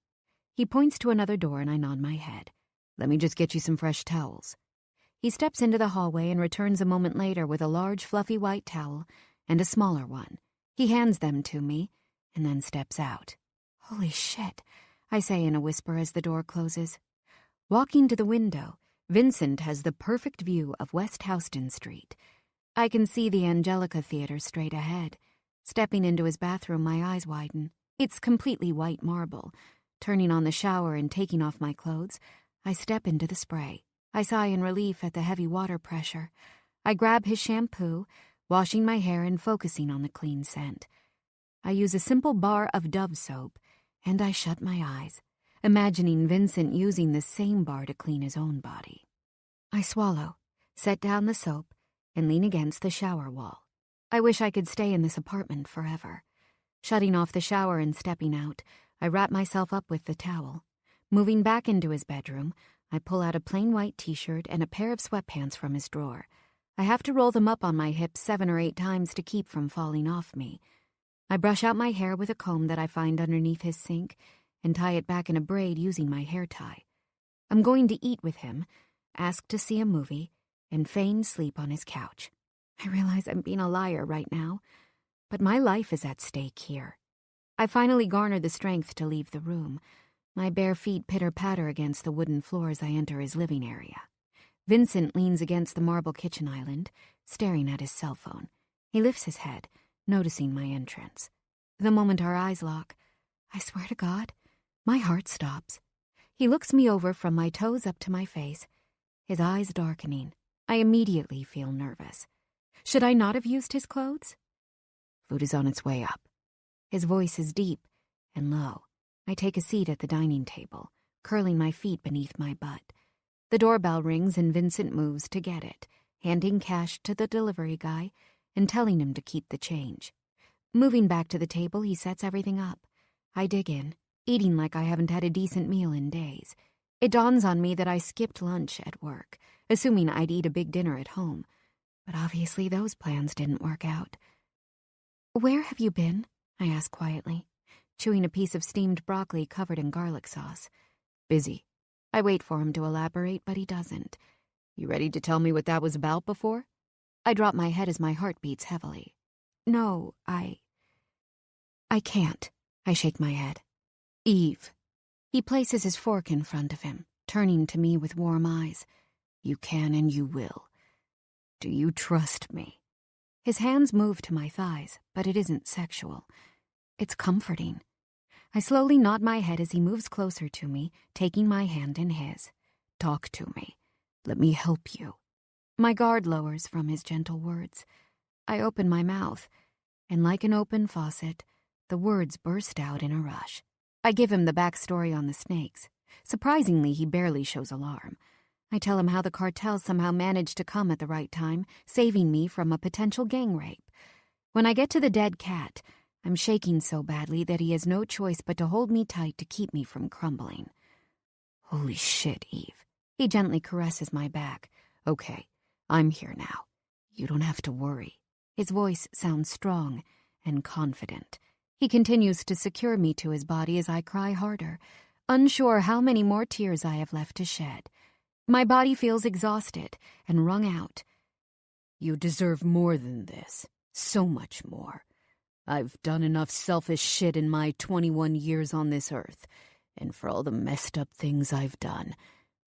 He points to another door and I nod my head. Let me just get you some fresh towels. He steps into the hallway and returns a moment later with a large fluffy white towel and a smaller one. He hands them to me, and then steps out. Holy shit, I say in a whisper as the door closes. Walking to the window, Vincent has the perfect view of West Houston Street. I can see the Angelica Theater straight ahead. Stepping into his bathroom, my eyes widen. It's completely white marble. Turning on the shower and taking off my clothes, I step into the spray. I sigh in relief at the heavy water pressure. I grab his shampoo, washing my hair and focusing on the clean scent. I use a simple bar of Dove soap, and I shut my eyes, imagining Vincent using the same bar to clean his own body. I swallow, set down the soap, and lean against the shower wall. I wish I could stay in this apartment forever. Shutting off the shower and stepping out, I wrap myself up with the towel. Moving back into his bedroom, I pull out a plain white t-shirt and a pair of sweatpants from his drawer. I have to roll them up on my hips 7 or 8 times to keep from falling off me. I brush out my hair with a comb that I find underneath his sink and tie it back in a braid using my hair tie. I'm going to eat with him, ask to see a movie, and feign sleep on his couch. I realize I'm being a liar right now, but my life is at stake here. I finally garner the strength to leave the room. My bare feet pitter-patter against the wooden floor as I enter his living area. Vincent leans against the marble kitchen island, staring at his cell phone. He lifts his head, noticing my entrance. The moment our eyes lock, I swear to God, my heart stops. He looks me over from my toes up to my face, his eyes darkening. I immediately feel nervous. Should I not have used his clothes? Food is on its way up. His voice is deep and low. I take a seat at the dining table, curling my feet beneath my butt. The doorbell rings and Vincent moves to get it, handing cash to the delivery guy and telling him to keep the change. Moving back to the table, he sets everything up. I dig in, eating like I haven't had a decent meal in days. It dawns on me that I skipped lunch at work, assuming I'd eat a big dinner at home. But obviously those plans didn't work out. Where have you been? I ask quietly, chewing a piece of steamed broccoli covered in garlic sauce. Busy. I wait for him to elaborate, but he doesn't. You ready to tell me what that was about before? I drop my head as my heart beats heavily. No, I can't. I shake my head. Eve. He places his fork in front of him, turning to me with warm eyes. You can and you will. Do you trust me? His hands move to my thighs, but it isn't sexual. It's comforting. I slowly nod my head as he moves closer to me, taking my hand in his. Talk to me. Let me help you. My guard lowers from his gentle words. I open my mouth, and like an open faucet, the words burst out in a rush. I give him the backstory on the snakes. Surprisingly, he barely shows alarm. I tell him how the cartel somehow managed to come at the right time, saving me from a potential gang rape. When I get to the dead cat, I'm shaking so badly that he has no choice but to hold me tight to keep me from crumbling. Holy shit, Eve. He gently caresses my back. Okay, I'm here now. You don't have to worry. His voice sounds strong and confident. He continues to secure me to his body as I cry harder, unsure how many more tears I have left to shed. My body feels exhausted and wrung out. You deserve more than this. So much more. I've done enough selfish shit in my 21 years on this earth, and for all the messed up things I've done,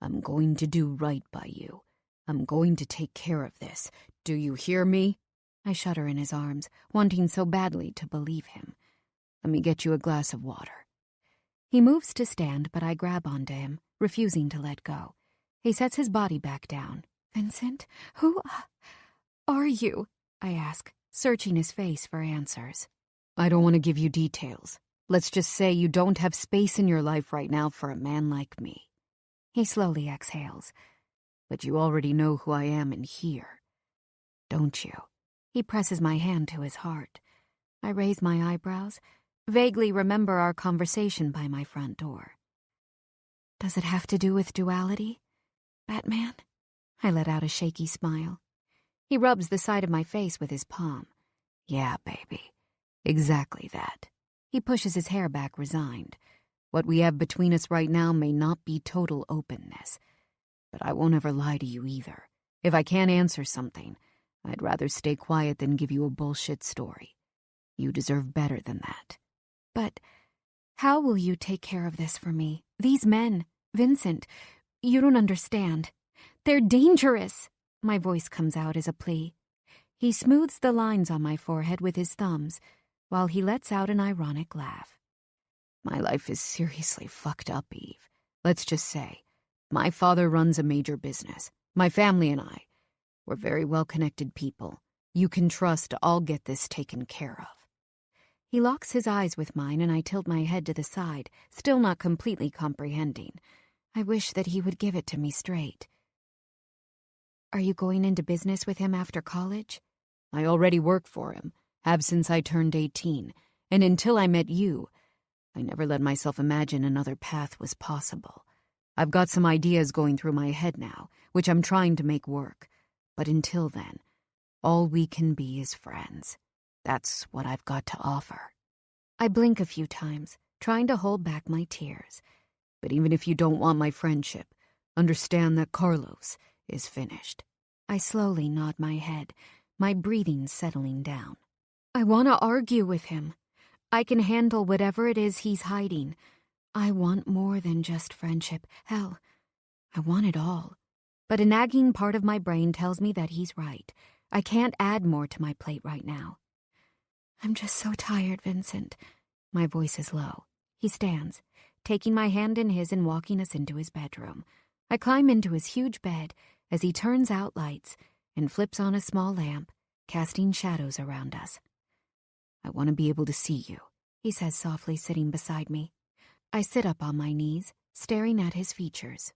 I'm going to do right by you. I'm going to take care of this. Do you hear me? I shudder in his arms, wanting so badly to believe him. Let me get you a glass of water. He moves to stand, but I grab onto him, refusing to let go. He sets his body back down. Vincent, who are you? I ask, searching his face for answers. I don't want to give you details. Let's just say you don't have space in your life right now for a man like me. He slowly exhales. But you already know who I am in here, don't you? He presses my hand to his heart. I raise my eyebrows, vaguely remember our conversation by my front door. Does it have to do with duality, Batman? I let out a shaky smile. He rubs the side of my face with his palm. Yeah, baby. Exactly that. He pushes his hair back, resigned. What we have between us right now may not be total openness. But I won't ever lie to you either. If I can't answer something, I'd rather stay quiet than give you a bullshit story. You deserve better than that. But how will you take care of this for me? These men, Vincent, you don't understand. They're dangerous. My voice comes out as a plea. He smooths the lines on my forehead with his thumbs, while he lets out an ironic laugh. My life is seriously fucked up, Eve. Let's just say, my father runs a major business. My family and I, we're very well-connected people. You can trust I'll get this taken care of. He locks his eyes with mine, and I tilt my head to the side, still not completely comprehending. I wish that he would give it to me straight. Are you going into business with him after college? I already work for him, have since I turned 18, and until I met you, I never let myself imagine another path was possible. I've got some ideas going through my head now, which I'm trying to make work. But until then, all we can be is friends. That's what I've got to offer. I blink a few times, trying to hold back my tears. But even if you don't want my friendship, understand that Carlos is finished. I slowly nod my head, my breathing settling down. I want to argue with him. I can handle whatever it is he's hiding. I want more than just friendship. Hell, I want it all. But a nagging part of my brain tells me that he's right. I can't add more to my plate right now. I'm just so tired, Vincent. My voice is low. He stands, taking my hand in his and walking us into his bedroom. I climb into his huge bed as he turns out lights and flips on a small lamp, casting shadows around us. I want to be able to see you, he says softly, sitting beside me. I sit up on my knees, staring at his features.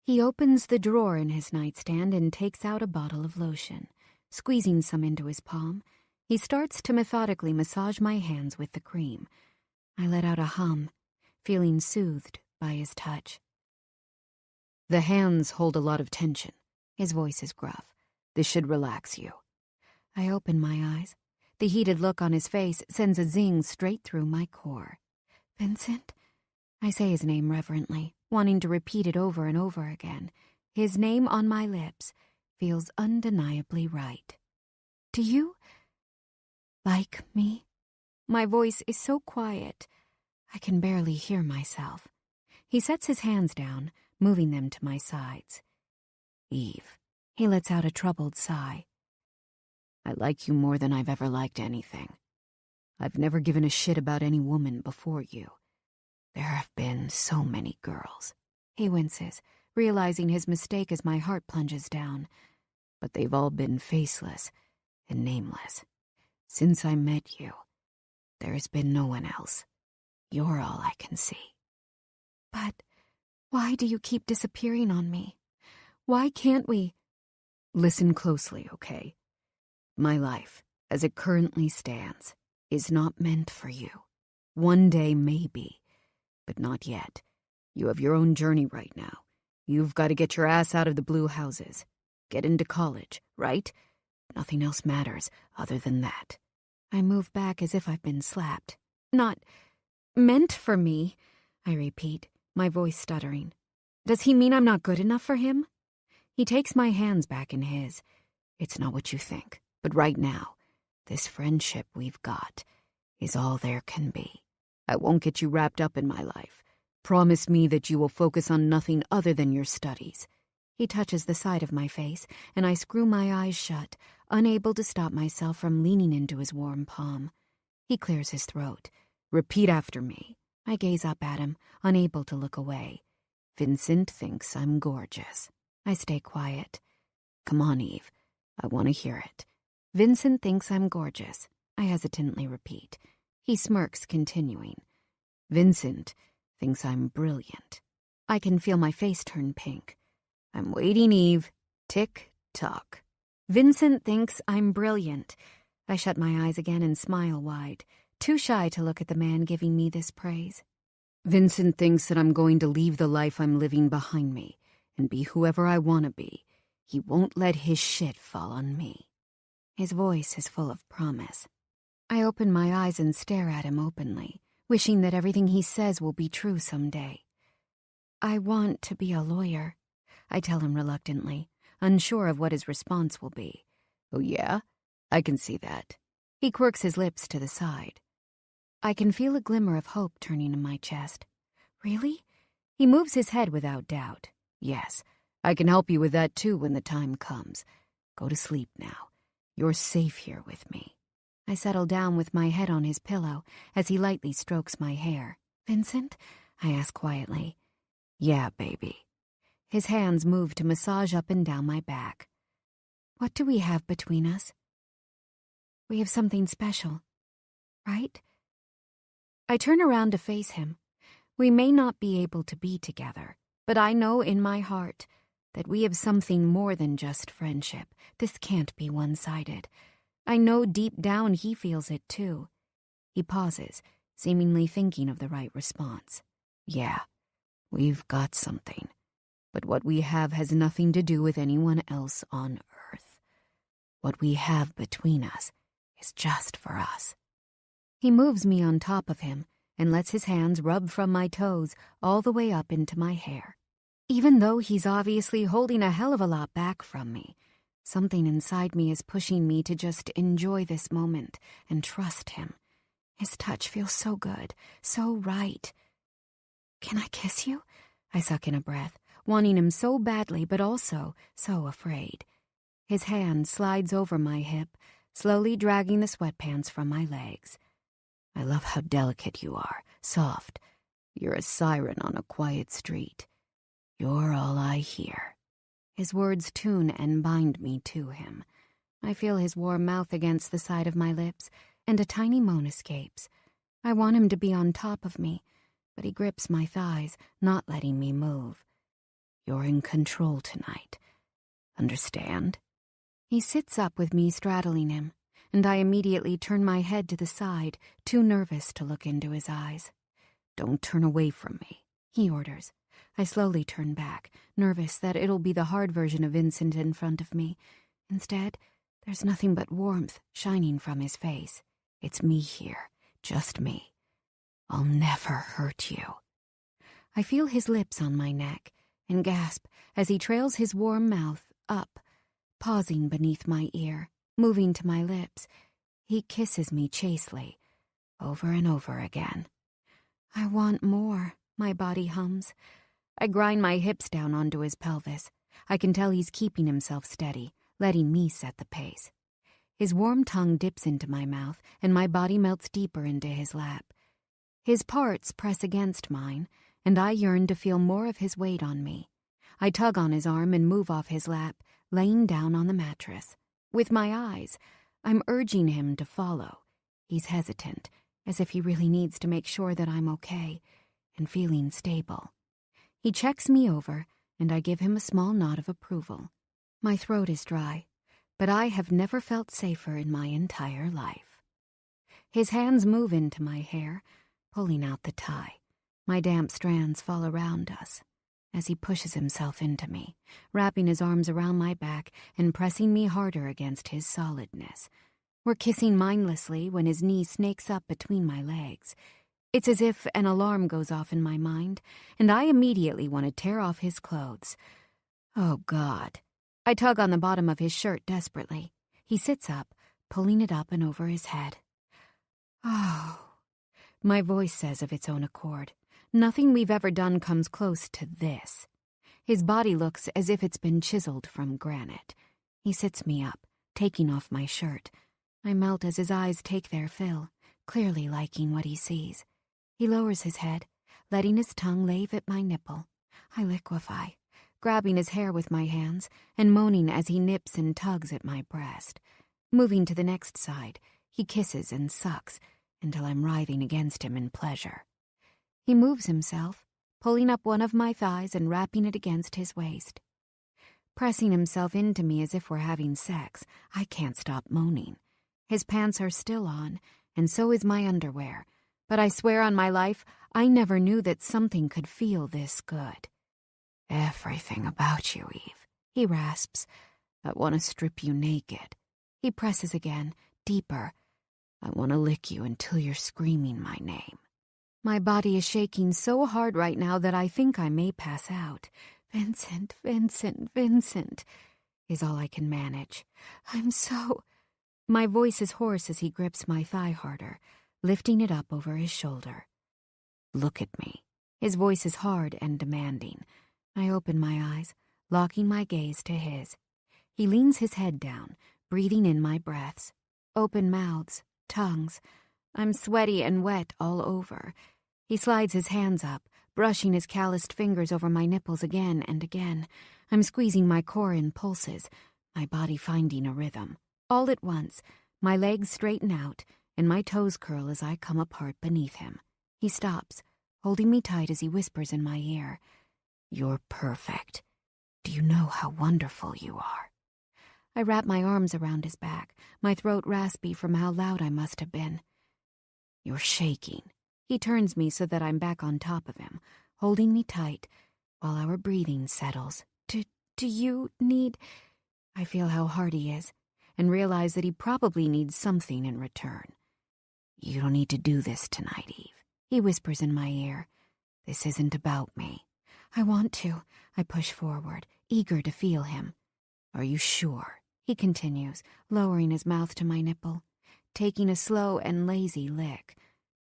He opens the drawer in his nightstand and takes out a bottle of lotion. Squeezing some into his palm, he starts to methodically massage my hands with the cream. I let out a hum, feeling soothed by his touch. The hands hold a lot of tension. His voice is gruff. This should relax you. I open my eyes. The heated look on his face sends a zing straight through my core. Vincent? I say his name reverently, wanting to repeat it over and over again. His name on my lips feels undeniably right. Do you like me? My voice is so quiet, I can barely hear myself. He sets his hands down, moving them to my sides. Eve. He lets out a troubled sigh. I like you more than I've ever liked anything. I've never given a shit about any woman before you. There have been so many girls. He winces, realizing his mistake as my heart plunges down. But they've all been faceless and nameless. Since I met you, there has been no one else. You're all I can see. But why do you keep disappearing on me? Why can't we? Listen closely, okay? My life, as it currently stands, is not meant for you. One day, maybe, but not yet. You have your own journey right now. You've got to get your ass out of the blue houses. Get into college, right? Nothing else matters other than that. I move back as if I've been slapped. Not meant for me, I repeat, my voice stuttering. Does he mean I'm not good enough for him? He takes my hands back in his. It's not what you think. But right now, this friendship we've got is all there can be. I won't get you wrapped up in my life. Promise me that you will focus on nothing other than your studies. He touches the side of my face, and I screw my eyes shut, unable to stop myself from leaning into his warm palm. He clears his throat. Repeat after me. I gaze up at him, unable to look away. Vincent thinks I'm gorgeous. I stay quiet. Come on, Eve. I want to hear it. Vincent thinks I'm gorgeous, I hesitantly repeat. He smirks, continuing. Vincent thinks I'm brilliant. I can feel my face turn pink. I'm waiting, Eve. Tick-tock. Vincent thinks I'm brilliant. I shut my eyes again and smile wide, too shy to look at the man giving me this praise. Vincent thinks that I'm going to leave the life I'm living behind me and be whoever I want to be. He won't let his shit fall on me. His voice is full of promise. I open my eyes and stare at him openly, wishing that everything he says will be true someday. I want to be a lawyer, I tell him reluctantly, unsure of what his response will be. Oh yeah? I can see that. He quirks his lips to the side. I can feel a glimmer of hope turning in my chest. Really? He moves his head without doubt. Yes, I can help you with that too when the time comes. Go to sleep now. You're safe here with me. I settle down with my head on his pillow as he lightly strokes my hair. Vincent? I ask quietly. Yeah, baby. His hands move to massage up and down my back. What do we have between us? We have something special, right? I turn around to face him. We may not be able to be together, but I know in my heart that we have something more than just friendship. This can't be one-sided. I know deep down he feels it too. He pauses, seemingly thinking of the right response. Yeah, we've got something. But what we have has nothing to do with anyone else on Earth. What we have between us is just for us. He moves me on top of him and lets his hands rub from my toes all the way up into my hair. Even though he's obviously holding a hell of a lot back from me, something inside me is pushing me to just enjoy this moment and trust him. His touch feels so good, so right. Can I kiss you? I suck in a breath, wanting him so badly but also so afraid. His hand slides over my hip, slowly dragging the sweatpants from my legs. I love how delicate you are, soft. You're a siren on a quiet street. You're all I hear. His words tune and bind me to him. I feel his warm mouth against the side of my lips, and a tiny moan escapes. I want him to be on top of me, but he grips my thighs, not letting me move. You're in control tonight. Understand? He sits up with me straddling him, and I immediately turn my head to the side, too nervous to look into his eyes. Don't turn away from me, he orders. I slowly turn back, nervous that it'll be the hard version of Vincent in front of me. Instead, there's nothing but warmth shining from his face. It's me here, just me. I'll never hurt you. I feel his lips on my neck and gasp as he trails his warm mouth up, pausing beneath my ear, moving to my lips. He kisses me chastely, over and over again. I want more, my body hums. I grind my hips down onto his pelvis. I can tell he's keeping himself steady, letting me set the pace. His warm tongue dips into my mouth, and my body melts deeper into his lap. His parts press against mine, and I yearn to feel more of his weight on me. I tug on his arm and move off his lap, laying down on the mattress. With my eyes, I'm urging him to follow. He's hesitant, as if he really needs to make sure that I'm okay and feeling stable. He checks me over, and I give him a small nod of approval. My throat is dry, but I have never felt safer in my entire life. His hands move into my hair, pulling out the tie. My damp strands fall around us as he pushes himself into me, wrapping his arms around my back and pressing me harder against his solidness. We're kissing mindlessly when his knee snakes up between my legs. It's as if an alarm goes off in my mind, and I immediately want to tear off his clothes. Oh, God. I tug on the bottom of his shirt desperately. He sits up, pulling it up and over his head. Oh, my voice says of its own accord. Nothing we've ever done comes close to this. His body looks as if it's been chiseled from granite. He sits me up, taking off my shirt. I melt as his eyes take their fill, clearly liking what he sees. He lowers his head, letting his tongue lave at my nipple. I liquefy, grabbing his hair with my hands and moaning as he nips and tugs at my breast. Moving to the next side, he kisses and sucks until I'm writhing against him in pleasure. He moves himself, pulling up one of my thighs and wrapping it against his waist. Pressing himself into me as if we're having sex, I can't stop moaning. His pants are still on, and so is my underwear. But I swear on my life, I never knew that something could feel this good. Everything about you, Eve, he rasps. I want to strip you naked. He presses again, deeper. I want to lick you until you're screaming my name. My body is shaking so hard right now that I think I may pass out. Vincent, Vincent, Vincent, is all I can manage. I'm so... My voice is hoarse as he grips my thigh harder, lifting it up over his shoulder. "Look at me." His voice is hard and demanding. I open my eyes, locking my gaze to his. He leans his head down, breathing in my breaths. Open mouths, tongues. I'm sweaty and wet all over. He slides his hands up, brushing his calloused fingers over my nipples again and again. I'm squeezing my core in pulses, my body finding a rhythm. All at once, my legs straighten out and my toes curl as I come apart beneath him. He stops, holding me tight as he whispers in my ear, "You're perfect. Do you know how wonderful you are?" I wrap my arms around his back, my throat raspy from how loud I must have been. "You're shaking." He turns me so that I'm back on top of him, holding me tight while our breathing settles. Do you need—" I feel how hard he is and realize that he probably needs something in return. "You don't need to do this tonight, Eve," he whispers in my ear. "This isn't about me." "I want to." I push forward, eager to feel him. "Are you sure?" he continues, lowering his mouth to my nipple, taking a slow and lazy lick.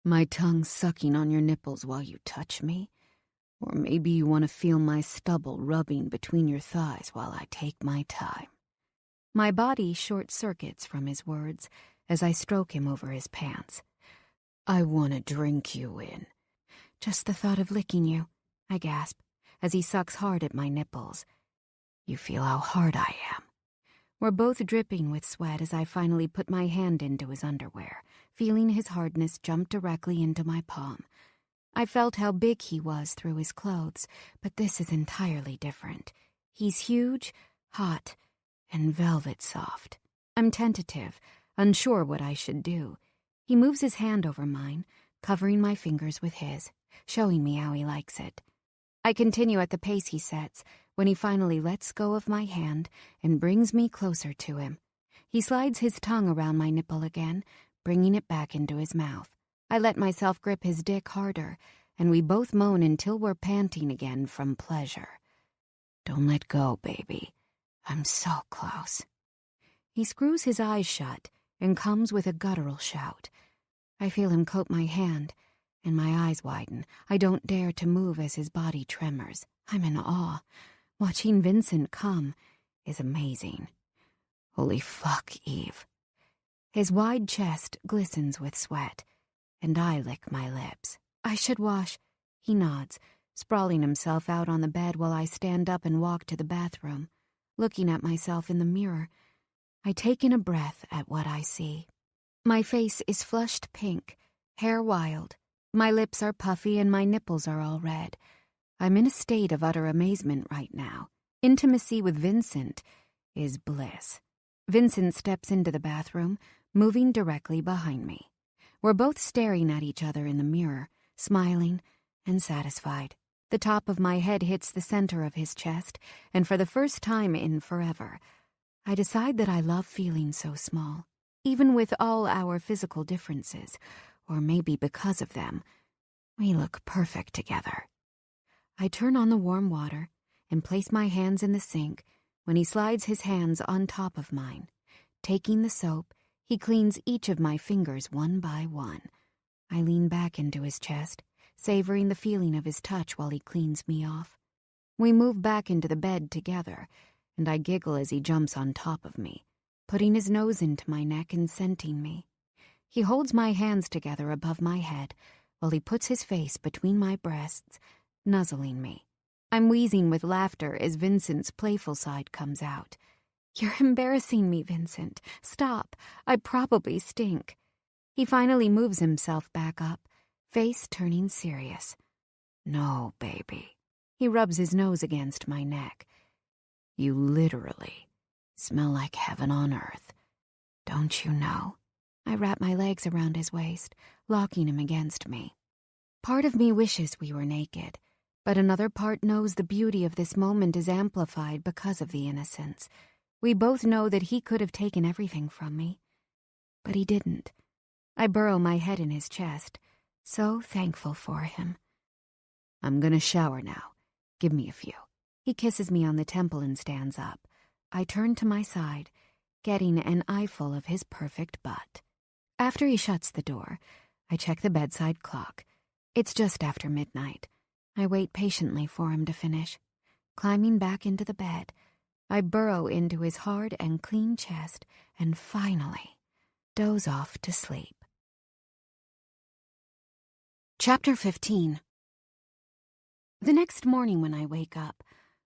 "My tongue sucking on your nipples while you touch me? Or maybe you want to feel my stubble rubbing between your thighs while I take my time." My body short-circuits from his words as I stroke him over his pants. "I want to drink you in." "Just the thought of licking you," I gasp, as he sucks hard at my nipples. "You feel how hard I am." We're both dripping with sweat as I finally put my hand into his underwear, feeling his hardness jump directly into my palm. I felt how big he was through his clothes, but this is entirely different. He's huge, hot, and velvet soft. I'm tentative, unsure what I should do. He moves his hand over mine, covering my fingers with his, showing me how he likes it. I continue at the pace he sets when he finally lets go of my hand and brings me closer to him. He slides his tongue around my nipple again, bringing it back into his mouth. I let myself grip his dick harder, and we both moan until we're panting again from pleasure. "Don't let go, baby. I'm so close." He screws his eyes shut and comes with a guttural shout. I feel him coat my hand, and my eyes widen. I don't dare to move as his body tremors. I'm in awe. Watching Vincent come is amazing. Holy fuck, Eve. His wide chest glistens with sweat, and I lick my lips. "I should wash." He nods, sprawling himself out on the bed while I stand up and walk to the bathroom. Looking at myself in the mirror, I take in a breath at what I see. My face is flushed pink, hair wild. My lips are puffy and my nipples are all red. I'm in a state of utter amazement right now. Intimacy with Vincent is bliss. Vincent steps into the bathroom, moving directly behind me. We're both staring at each other in the mirror, smiling and satisfied. The top of my head hits the center of his chest, and for the first time in forever, I decide that I love feeling so small. Even with all our physical differences, or maybe because of them, we look perfect together. I turn on the warm water and place my hands in the sink when he slides his hands on top of mine. Taking the soap, he cleans each of my fingers one by one. I lean back into his chest, savoring the feeling of his touch while he cleans me off. We move back into the bed together, and I giggle as he jumps on top of me, putting his nose into my neck and scenting me. He holds my hands together above my head while he puts his face between my breasts, nuzzling me. I'm wheezing with laughter as Vincent's playful side comes out. "You're embarrassing me, Vincent. Stop. I probably stink." He finally moves himself back up, face turning serious. "No, baby." He rubs his nose against my neck. "You literally smell like heaven on earth. Don't you know?" I wrap my legs around his waist, locking him against me. Part of me wishes we were naked, but another part knows the beauty of this moment is amplified because of the innocence. We both know that he could have taken everything from me, but he didn't. I burrow my head in his chest, so thankful for him. "I'm gonna shower now. Give me a few." He kisses me on the temple and stands up. I turn to my side, getting an eyeful of his perfect butt. After he shuts the door, I check the bedside clock. It's just after midnight. I wait patiently for him to finish. Climbing back into the bed, I burrow into his hard and clean chest and finally doze off to sleep. Chapter 15. The next morning when I wake up,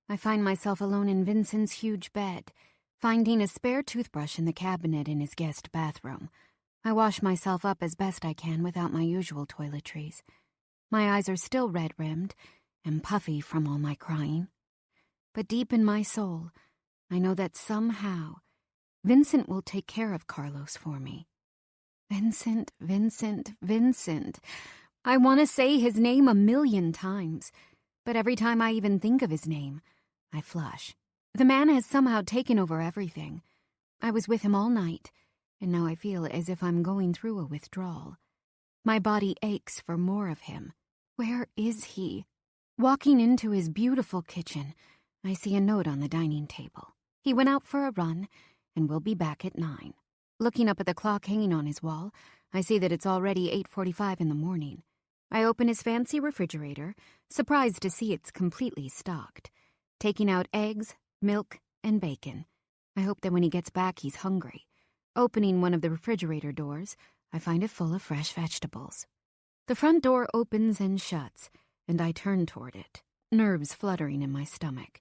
I find myself alone in Vincent's huge bed, finding a spare toothbrush in the cabinet in his guest bathroom. I wash myself up as best I can without my usual toiletries. My eyes are still red-rimmed and puffy from all my crying. But deep in my soul, I know that somehow Vincent will take care of Carlos for me. Vincent, Vincent, Vincent. I want to say his name 1,000,000 times, but every time I even think of his name, I flush. The man has somehow taken over everything. I was with him all night, and now I feel as if I'm going through a withdrawal. My body aches for more of him. Where is he? Walking into his beautiful kitchen, I see a note on the dining table. He went out for a run and will be back at 9. Looking up at the clock hanging on his wall, I see that it's already 8:45 in the morning. I open his fancy refrigerator, surprised to see it's completely stocked. Taking out eggs, milk, and bacon. I hope that when he gets back he's hungry. Opening one of the refrigerator doors, I find it full of fresh vegetables. The front door opens and shuts, and I turn toward it, nerves fluttering in my stomach.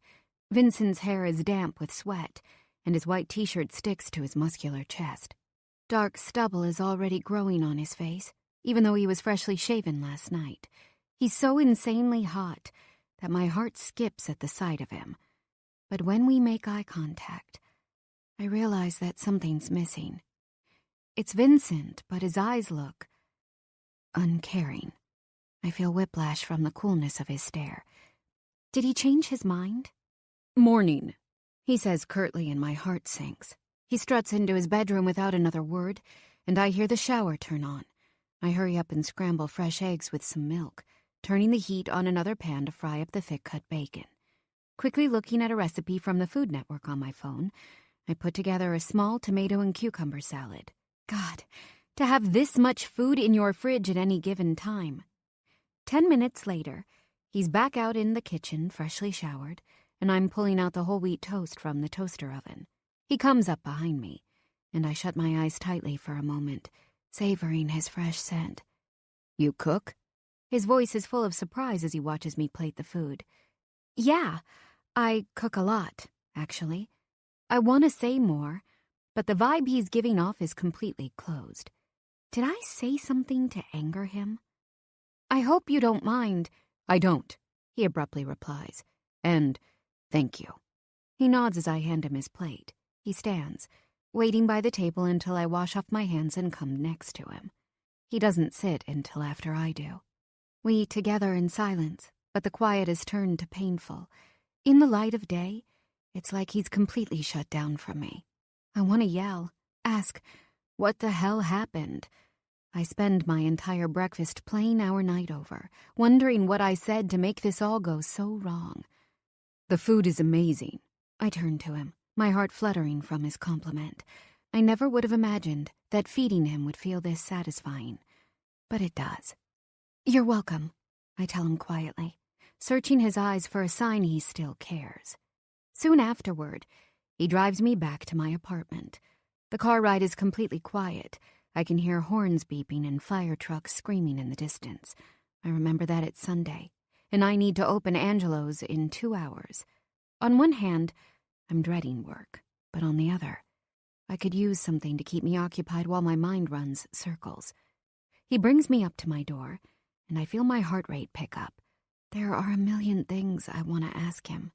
Vincent's hair is damp with sweat, and his white t-shirt sticks to his muscular chest. Dark stubble is already growing on his face, even though he was freshly shaven last night. He's so insanely hot that my heart skips at the sight of him. But when we make eye contact, I realize that something's missing. It's Vincent, but his eyes look uncaring. I feel whiplash from the coolness of his stare. Did he change his mind? Morning, He says curtly, and my heart sinks. He struts into his bedroom without another word, and I hear the shower turn on. I hurry up and scramble fresh eggs with some milk, turning the heat on another pan to fry up the thick-cut bacon. Quickly looking at a recipe from the Food Network on my phone, I put together a small tomato and cucumber salad. God, to have this much food in your fridge at any given time. 10 minutes later, he's back out in the kitchen, freshly showered, and I'm pulling out the whole wheat toast from the toaster oven. He comes up behind me, and I shut my eyes tightly for a moment, savoring his fresh scent. You cook? His voice is full of surprise as he watches me plate the food. Yeah, I cook a lot, actually. I want to say more, but the vibe he's giving off is completely closed. Did I say something to anger him? I hope you don't mind. I don't, He abruptly replies. and thank you. He nods as I hand him his plate. He stands, waiting by the table until I wash off my hands and come next to him. He doesn't sit until after I do. We eat together in silence, but the quiet has turned to painful. In the light of day, it's like he's completely shut down from me. I want to yell, ask, what the hell happened? I spend my entire breakfast playing our night over, wondering what I said to make this all go so wrong. The food is amazing. I turn to him, my heart fluttering from his compliment. I never would have imagined that feeding him would feel this satisfying, but it does. You're welcome, I tell him quietly, searching his eyes for a sign he still cares. Soon afterward, he drives me back to my apartment. The car ride is completely quiet. I can hear horns beeping and fire trucks screaming in the distance. I remember that it's Sunday, and I need to open Angelo's in 2 hours. On one hand, I'm dreading work, but on the other, I could use something to keep me occupied while my mind runs circles. He brings me up to my door, and I feel my heart rate pick up. There are a million things I want to ask him.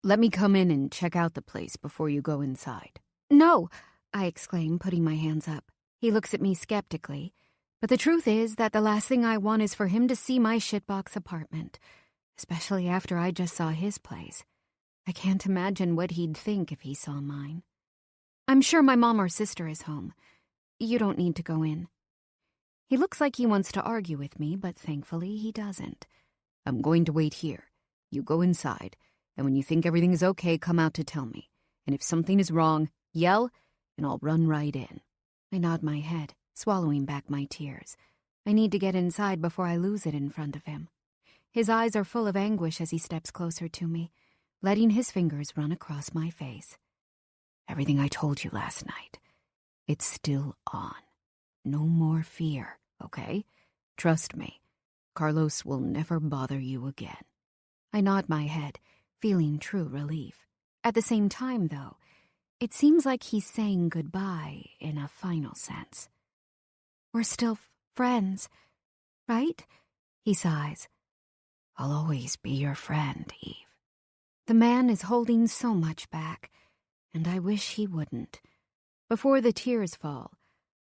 Let me come in and check out the place before you go inside. No, I exclaim, putting my hands up. He looks at me skeptically, but the truth is that the last thing I want is for him to see my shitbox apartment, especially after I just saw his place. I can't imagine what he'd think if he saw mine. I'm sure my mom or sister is home. You don't need to go in. He looks like he wants to argue with me, but thankfully he doesn't. I'm going to wait here. You go inside, and when you think everything is okay, come out to tell me. And if something is wrong, yell, and I'll run right in. I nod my head, swallowing back my tears. I need to get inside before I lose it in front of him. His eyes are full of anguish as he steps closer to me, letting his fingers run across my face. Everything I told you last night, it's still on. No more fear, okay? Trust me, Carlos will never bother you again. I nod my head, feeling true relief. At the same time, though, it seems like he's saying goodbye in a final sense. We're still friends, right? He sighs. I'll always be your friend, Eve. The man is holding so much back, and I wish he wouldn't. Before the tears fall,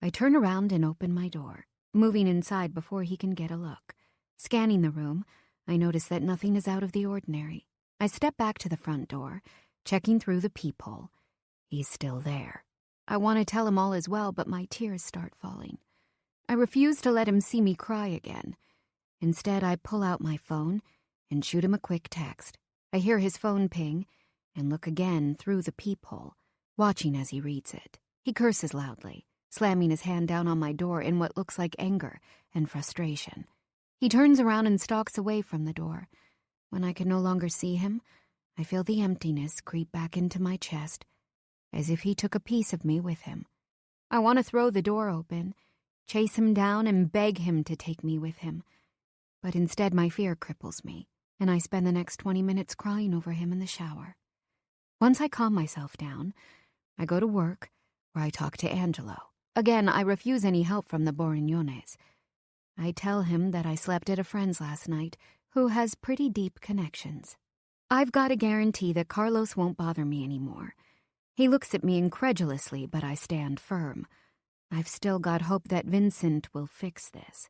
I turn around and open my door, moving inside before he can get a look. Scanning the room, I notice that nothing is out of the ordinary. I step back to the front door, checking through the peephole. He's still there. I want to tell him all is well, but my tears start falling. I refuse to let him see me cry again. Instead, I pull out my phone and shoot him a quick text. I hear his phone ping and look again through the peephole, watching as he reads it. He curses loudly, slamming his hand down on my door in what looks like anger and frustration. He turns around and stalks away from the door. When I can no longer see him, I feel the emptiness creep back into my chest, as if he took a piece of me with him. I want to throw the door open, chase him down, and beg him to take me with him. But instead my fear cripples me, and I spend the next 20 minutes crying over him in the shower. Once I calm myself down, I go to work, where I talk to Angelo. Again, I refuse any help from the Borignones. I tell him that I slept at a friend's last night, who has pretty deep connections. I've got a guarantee that Carlos won't bother me anymore. He looks at me incredulously, but I stand firm. I've still got hope that Vincent will fix this.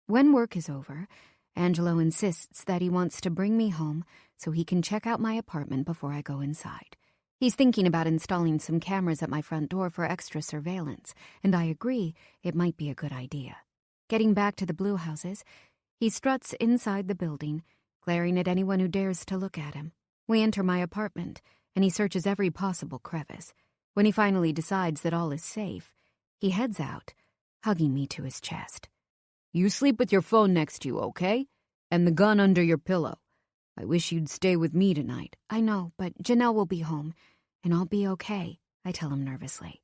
When work is over, Angelo insists that he wants to bring me home so he can check out my apartment before I go inside. He's thinking about installing some cameras at my front door for extra surveillance, and I agree it might be a good idea. Getting back to the blue houses, he struts inside the building, glaring at anyone who dares to look at him. We enter my apartment, and he searches every possible crevice. When he finally decides that all is safe, he heads out, hugging me to his chest. You sleep with your phone next to you, okay? And the gun under your pillow. I wish you'd stay with me tonight. I know, but Janelle will be home, and I'll be okay, I tell him nervously.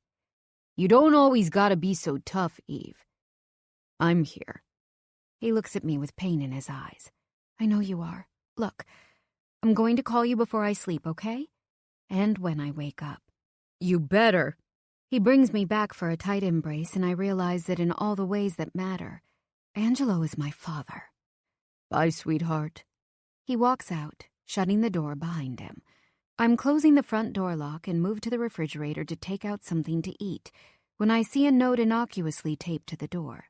You don't always gotta be so tough, Eve. I'm here. He looks at me with pain in his eyes. I know you are. Look, I'm going to call you before I sleep, okay? And when I wake up. You better. He brings me back for a tight embrace, and I realize that in all the ways that matter, Angelo is my father. Bye, sweetheart. He walks out, shutting the door behind him. I'm closing the front door lock and move to the refrigerator to take out something to eat when I see a note innocuously taped to the door.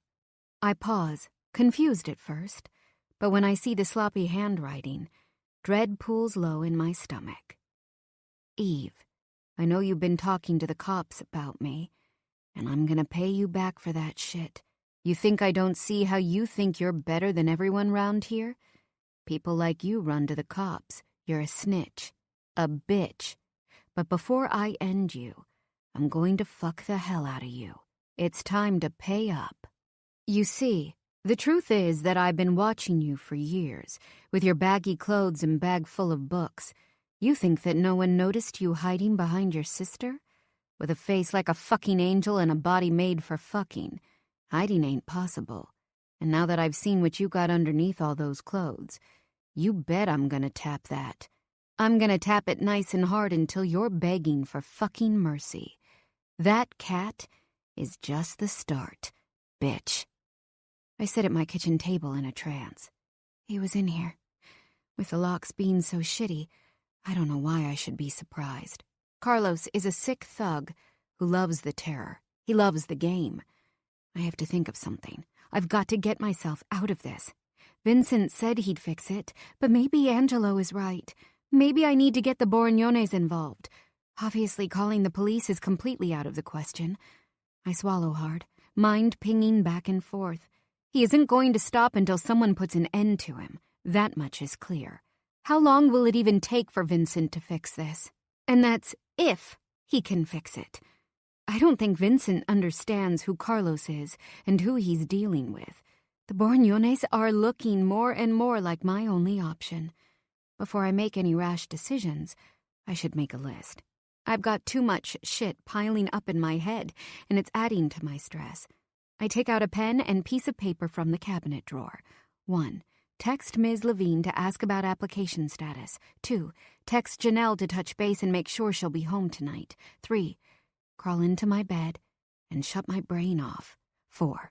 I pause, confused at first, but when I see the sloppy handwriting, dread pools low in my stomach. Eve, I know you've been talking to the cops about me, and I'm gonna pay you back for that shit. You think I don't see how you think you're better than everyone round here? People like you run to the cops. You're a snitch. A bitch. But before I end you, I'm going to fuck the hell out of you. It's time to pay up. You see, the truth is that I've been watching you for years, with your baggy clothes and bag full of books. You think that no one noticed you hiding behind your sister? With a face like a fucking angel and a body made for fucking. Hiding ain't possible. And now that I've seen what you got underneath all those clothes, you bet I'm gonna tap that. I'm gonna tap it nice and hard until you're begging for fucking mercy. That cat is just the start, bitch. I sit at my kitchen table in a trance. He was in here. With the locks being so shitty, I don't know why I should be surprised. Carlos is a sick thug who loves the terror. He loves the game. I have to think of something. I've got to get myself out of this. Vincent said he'd fix it, but maybe Angelo is right. Maybe I need to get the Borignones involved. Obviously, calling the police is completely out of the question. I swallow hard, mind pinging back and forth. He isn't going to stop until someone puts an end to him. That much is clear. How long will it even take for Vincent to fix this? And that's if he can fix it. I don't think Vincent understands who Carlos is and who he's dealing with. The Borgnones are looking more and more like my only option. Before I make any rash decisions, I should make a list. I've got too much shit piling up in my head, and it's adding to my stress. I take out a pen and piece of paper from the cabinet drawer. 1. Text Ms. Levine to ask about application status. 2. Text Janelle to touch base and make sure she'll be home tonight. 3. Crawl into my bed and shut my brain off. 4.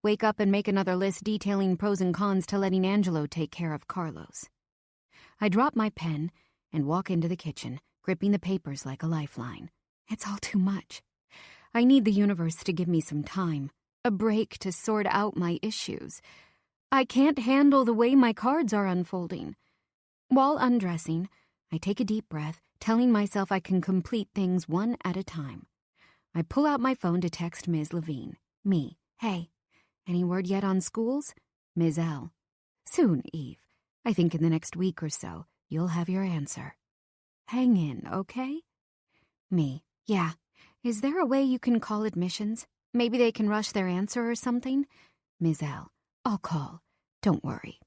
Wake up and make another list detailing pros and cons to letting Angelo take care of Carlos. I drop my pen and walk into the kitchen, gripping the papers like a lifeline. It's all too much. I need the universe to give me some time, a break to sort out my issues. I can't handle the way my cards are unfolding. While undressing, I take a deep breath, telling myself I can complete things one at a time. I pull out my phone to text Ms. Levine. Me. Hey, any word yet on schools? Ms. L. Soon, Eve. I think in the next week or so, you'll have your answer. Hang in, okay? Me. Yeah. Is there a way you can call admissions? Maybe they can rush their answer or something? Ms. L. I'll call. Don't worry.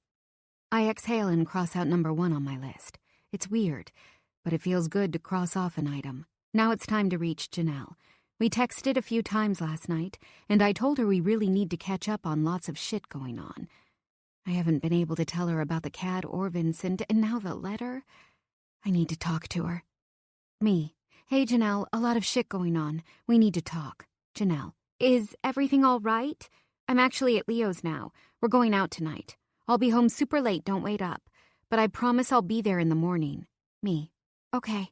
I exhale and cross out number 1 on my list. It's weird, but it feels good to cross off an item. Now it's time to reach Janelle. We texted a few times last night, and I told her we really need to catch up on lots of shit going on. I haven't been able to tell her about the cat or Vincent, and now the letter. I need to talk to her. Me. Hey, Janelle, a lot of shit going on. We need to talk. Janelle. Is everything all right? I'm actually at Leo's now. We're going out tonight. I'll be home super late, don't wait up. But I promise I'll be there in the morning. Me. Okay.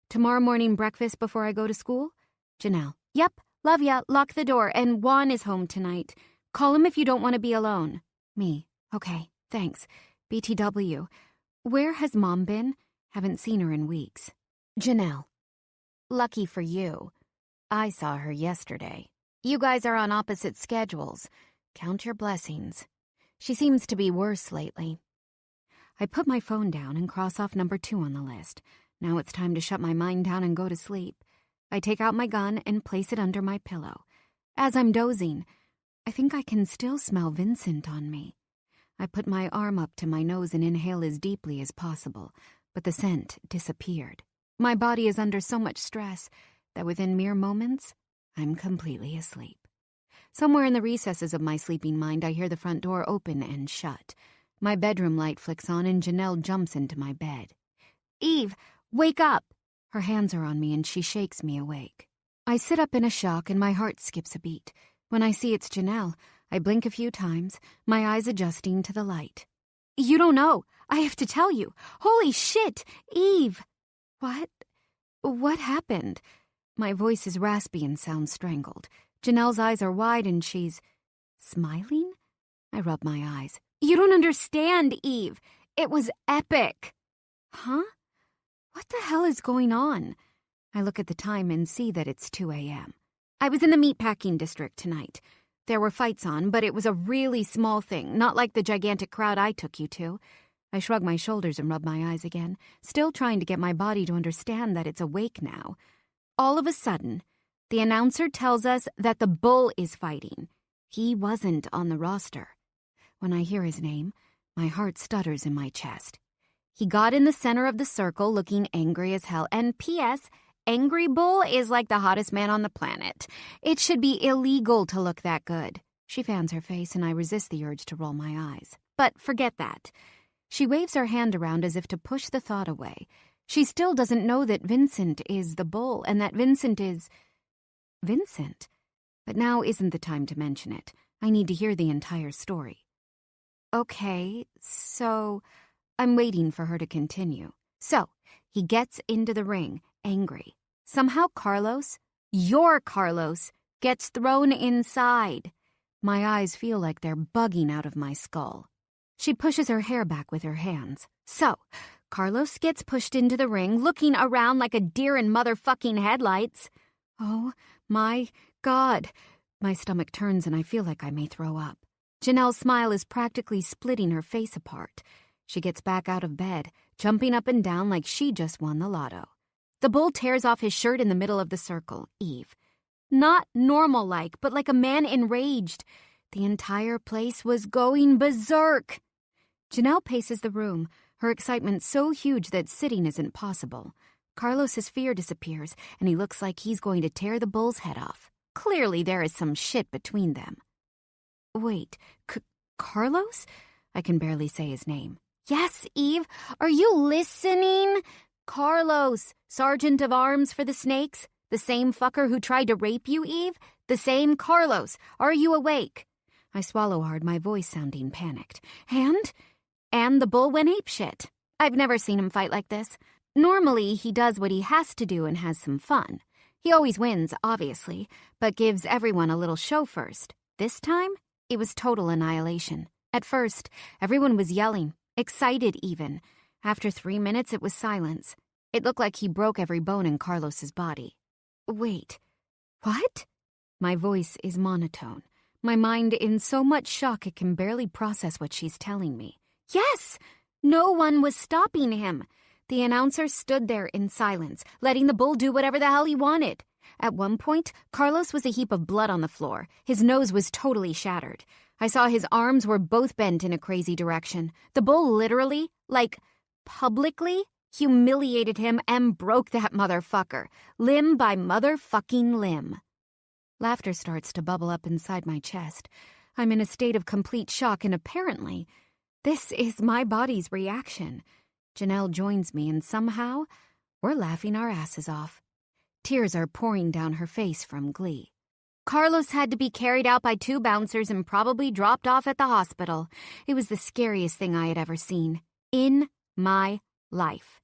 Tomorrow morning breakfast before I go to school? Janelle. Yep, love ya, lock the door, and Juan is home tonight. Call him if you don't want to be alone. Me. Okay, thanks. BTW. Where has Mom been? Haven't seen her in weeks. Janelle. Lucky for you. I saw her yesterday. You guys are on opposite schedules. Count your blessings. She seems to be worse lately. I put my phone down and cross off number 2 on the list. Now it's time to shut my mind down and go to sleep. I take out my gun and place it under my pillow. As I'm dozing, I think I can still smell Vincent on me. I put my arm up to my nose and inhale as deeply as possible, but the scent disappeared. My body is under so much stress that within mere moments, I'm completely asleep. Somewhere in the recesses of my sleeping mind, I hear the front door open and shut. My bedroom light flicks on and Janelle jumps into my bed. Eve, wake up! Her hands are on me and she shakes me awake. I sit up in a shock and my heart skips a beat. When I see it's Janelle, I blink a few times, my eyes adjusting to the light. You don't know. I have to tell you. Holy shit, Eve! What? What happened? My voice is raspy and sounds strangled. Janelle's eyes are wide and she's smiling? I rub my eyes. You don't understand, Eve. It was epic. Huh? What the hell is going on? I look at the time and see that it's 2 a.m. I was in the meatpacking district tonight. There were fights on, but it was a really small thing, not like the gigantic crowd I took you to. I shrug my shoulders and rub my eyes again, still trying to get my body to understand that it's awake now. All of a sudden, the announcer tells us that the bull is fighting. He wasn't on the roster. When I hear his name, my heart stutters in my chest. He got in the center of the circle looking angry as hell, and P.S., Angry Bull is like the hottest man on the planet. It should be illegal to look that good. She fans her face and I resist the urge to roll my eyes. But forget that. She waves her hand around as if to push the thought away. She still doesn't know that Vincent is the bull and that Vincent is... Vincent? But now isn't the time to mention it. I need to hear the entire story. Okay, so... I'm waiting for her to continue. So, he gets into the ring, angry. Somehow Carlos, your Carlos, gets thrown inside. My eyes feel like they're bugging out of my skull. She pushes her hair back with her hands. So, Carlos gets pushed into the ring, looking around like a deer in motherfucking headlights. Oh my God. My stomach turns and I feel like I may throw up. Janelle's smile is practically splitting her face apart. She gets back out of bed, jumping up and down like she just won the lotto. The bull tears off his shirt in the middle of the circle, Eve. Not normal-like, but like a man enraged. The entire place was going berserk. Janelle paces the room, her excitement so huge that sitting isn't possible. Carlos's fear disappears, and he looks like he's going to tear the bull's head off. Clearly there is some shit between them. Wait, Carlos? I can barely say his name. Yes, Eve, are you listening? Carlos, Sergeant of Arms for the Snakes? The same fucker who tried to rape you, Eve? The same Carlos. Are you awake? I swallow hard, my voice sounding panicked. And the bull went apeshit. I've never seen him fight like this. Normally, he does what he has to do and has some fun. He always wins, obviously, but gives everyone a little show first. This time, it was total annihilation. At first, everyone was yelling, excited even. After 3 minutes, it was silence. It looked like he broke every bone in Carlos's body. Wait, what? My voice is monotone. My mind in so much shock it can barely process what she's telling me. Yes! No one was stopping him. The announcer stood there in silence, letting the bull do whatever the hell he wanted. At one point, Carlos was a heap of blood on the floor. His nose was totally shattered. I saw his arms were both bent in a crazy direction. The bull literally, publicly humiliated him and broke that motherfucker, limb by motherfucking limb. Laughter starts to bubble up inside my chest. I'm in a state of complete shock, and apparently, this is my body's reaction. Janelle joins me, and somehow, we're laughing our asses off. Tears are pouring down her face from glee. Carlos had to be carried out by 2 bouncers and probably dropped off at the hospital. It was the scariest thing I had ever seen in my life.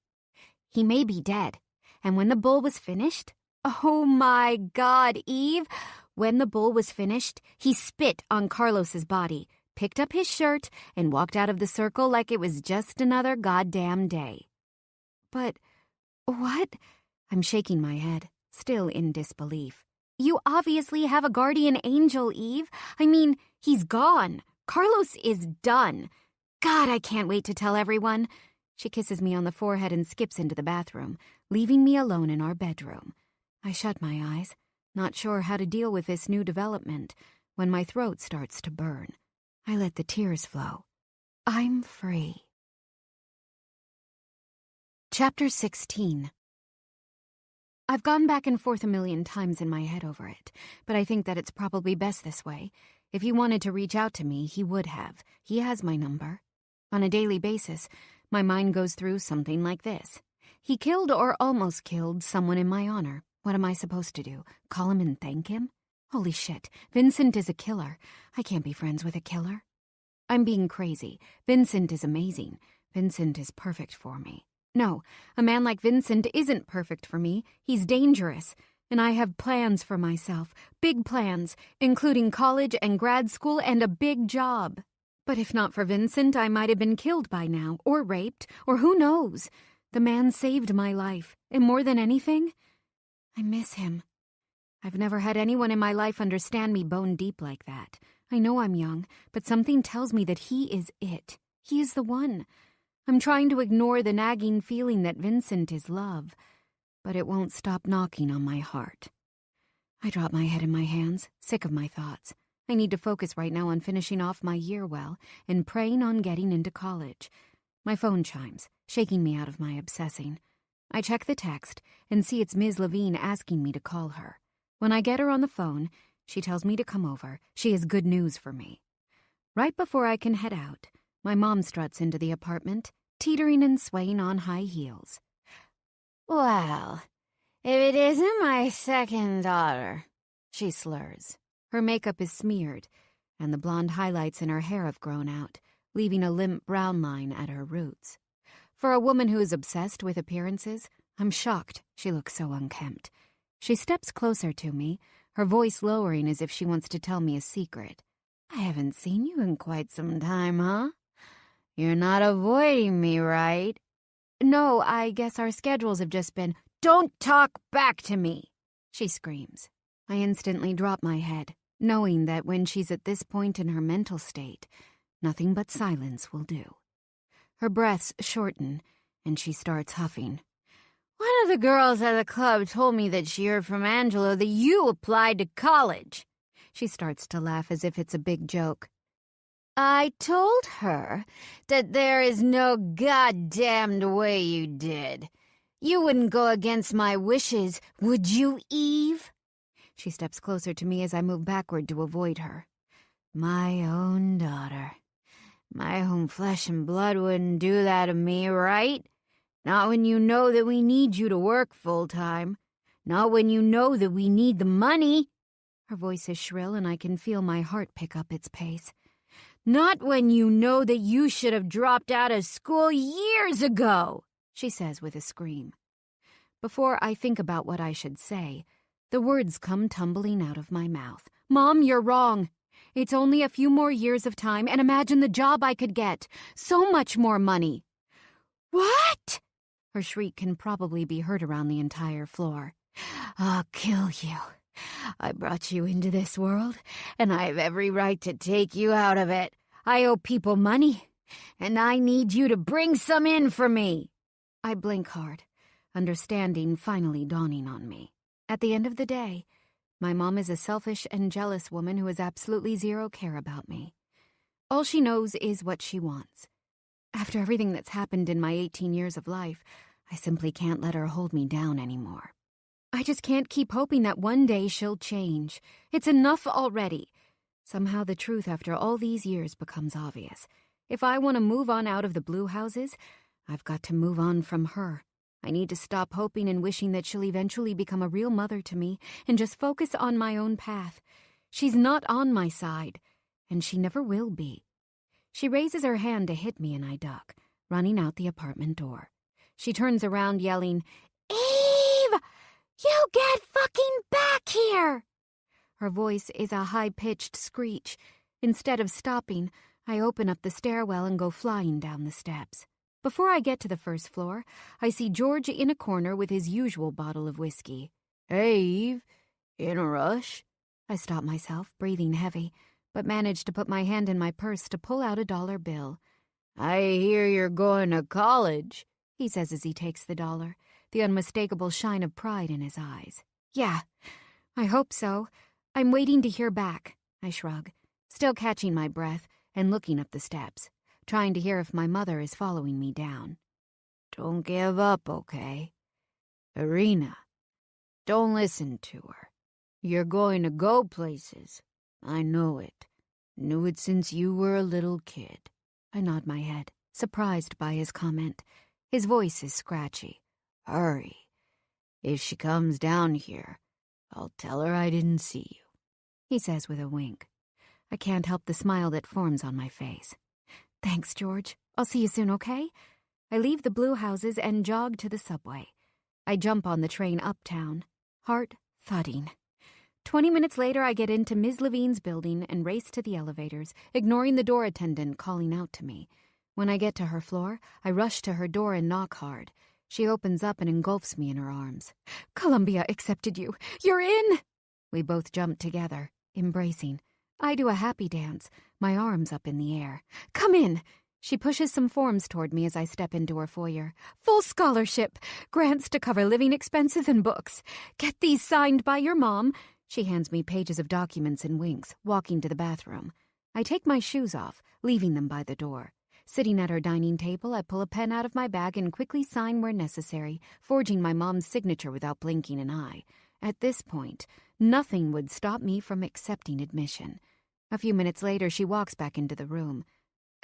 He may be dead. And when the bull was finished, oh my God, Eve! When the bull was finished, he spit on Carlos's body, picked up his shirt, and walked out of the circle like it was just another goddamn day. But what? I'm shaking my head, still in disbelief. You obviously have a guardian angel, Eve. I mean, he's gone. Carlos is done. God, I can't wait to tell everyone. She kisses me on the forehead and skips into the bathroom, leaving me alone in our bedroom. I shut my eyes, not sure how to deal with this new development, when my throat starts to burn. I let the tears flow. I'm free. Chapter 16. I've gone back and forth a million times in my head over it, but I think that it's probably best this way. If he wanted to reach out to me, he would have. He has my number. On a daily basis, my mind goes through something like this. He killed or almost killed someone in my honor. What am I supposed to do? Call him and thank him? Holy shit, Vincent is a killer. I can't be friends with a killer. I'm being crazy. Vincent is amazing. Vincent is perfect for me. No, a man like Vincent isn't perfect for me. He's dangerous. And I have plans for myself. Big plans, including college and grad school and a big job. But if not for Vincent, I might have been killed by now, or raped, or who knows. The man saved my life, and more than anything, I miss him. I've never had anyone in my life understand me bone deep like that. I know I'm young, but something tells me that he is it. He is the one. I'm trying to ignore the nagging feeling that Vincent is love, but it won't stop knocking on my heart. I drop my head in my hands, sick of my thoughts. I need to focus right now on finishing off my year well and praying on getting into college. My phone chimes, shaking me out of my obsessing. I check the text and see it's Ms. Levine asking me to call her. When I get her on the phone, she tells me to come over. She has good news for me. Right before I can head out, my mom struts into the apartment, teetering and swaying on high heels. Well, if it isn't my second daughter, she slurs. Her makeup is smeared, and the blonde highlights in her hair have grown out, leaving a limp brown line at her roots. For a woman who is obsessed with appearances, I'm shocked she looks so unkempt. She steps closer to me, her voice lowering as if she wants to tell me a secret. I haven't seen you in quite some time, huh? You're not avoiding me, right? No, I guess our schedules have just been— Don't talk back to me, she screams. I instantly drop my head, knowing that when she's at this point in her mental state, nothing but silence will do. Her breaths shorten, and she starts huffing. One of the girls at the club told me that she heard from Angelo that you applied to college. She starts to laugh as if it's a big joke. I told her that there is no goddamned way you did. You wouldn't go against my wishes, would you, Eve? She steps closer to me as I move backward to avoid her. My own daughter. My own flesh and blood wouldn't do that to me, right? Not when you know that we need you to work full-time. Not when you know that we need the money. Her voice is shrill and I can feel my heart pick up its pace. Not when you know that you should have dropped out of school years ago, she says with a scream. Before I think about what I should say, the words come tumbling out of my mouth. Mom, you're wrong. It's only a few more years of time, and imagine the job I could get. So much more money. What? Her shriek can probably be heard around the entire floor. I'll kill you. I brought you into this world, and I have every right to take you out of it. I owe people money, and I need you to bring some in for me. I blink hard, understanding finally dawning on me. At the end of the day, my mom is a selfish and jealous woman who has absolutely zero care about me. All she knows is what she wants. After everything that's happened in my 18 years of life, I simply can't let her hold me down anymore. I just can't keep hoping that one day she'll change. It's enough already. Somehow the truth after all these years becomes obvious. If I want to move on out of the blue houses, I've got to move on from her. I need to stop hoping and wishing that she'll eventually become a real mother to me and just focus on my own path. She's not on my side, and she never will be. She raises her hand to hit me and I duck, running out the apartment door. She turns around yelling, "Eve! You get fucking back here!" Her voice is a high-pitched screech. Instead of stopping, I open up the stairwell and go flying down the steps. Before I get to the first floor, I see George in a corner with his usual bottle of whiskey. "Hey, Eve, in a rush?" I stop myself, breathing heavy, but manage to put my hand in my purse to pull out a $1 bill. "I hear you're going to college," he says as he takes the dollar, the unmistakable shine of pride in his eyes. "Yeah, I hope so. I'm waiting to hear back," I shrug, still catching my breath and looking up the steps, trying to hear if my mother is following me down. "Don't give up, okay? Irina, don't listen to her. You're going to go places. I know it. Knew it since you were a little kid." I nod my head, surprised by his comment. His voice is scratchy. "Hurry. If she comes down here, I'll tell her I didn't see you," he says with a wink. I can't help the smile that forms on my face. "Thanks, George. I'll see you soon, okay?" I leave the blue houses and jog to the subway. I jump on the train uptown, heart thudding. 20 minutes later, I get into Ms. Levine's building and race to the elevators, ignoring the door attendant calling out to me. When I get to her floor, I rush to her door and knock hard. She opens up and engulfs me in her arms. "Columbia accepted you. You're in!" We both jump together, embracing. I do a happy dance, my arms up in the air. "Come in!" She pushes some forms toward me as I step into her foyer. "Full scholarship, grants to cover living expenses and books. Get these signed by your mom." She hands me pages of documents and winks, walking to the bathroom. I take my shoes off, leaving them by the door. Sitting at her dining table, I pull a pen out of my bag and quickly sign where necessary, forging my mom's signature without blinking an eye. At this point, nothing would stop me from accepting admission. A few minutes later, she walks back into the room.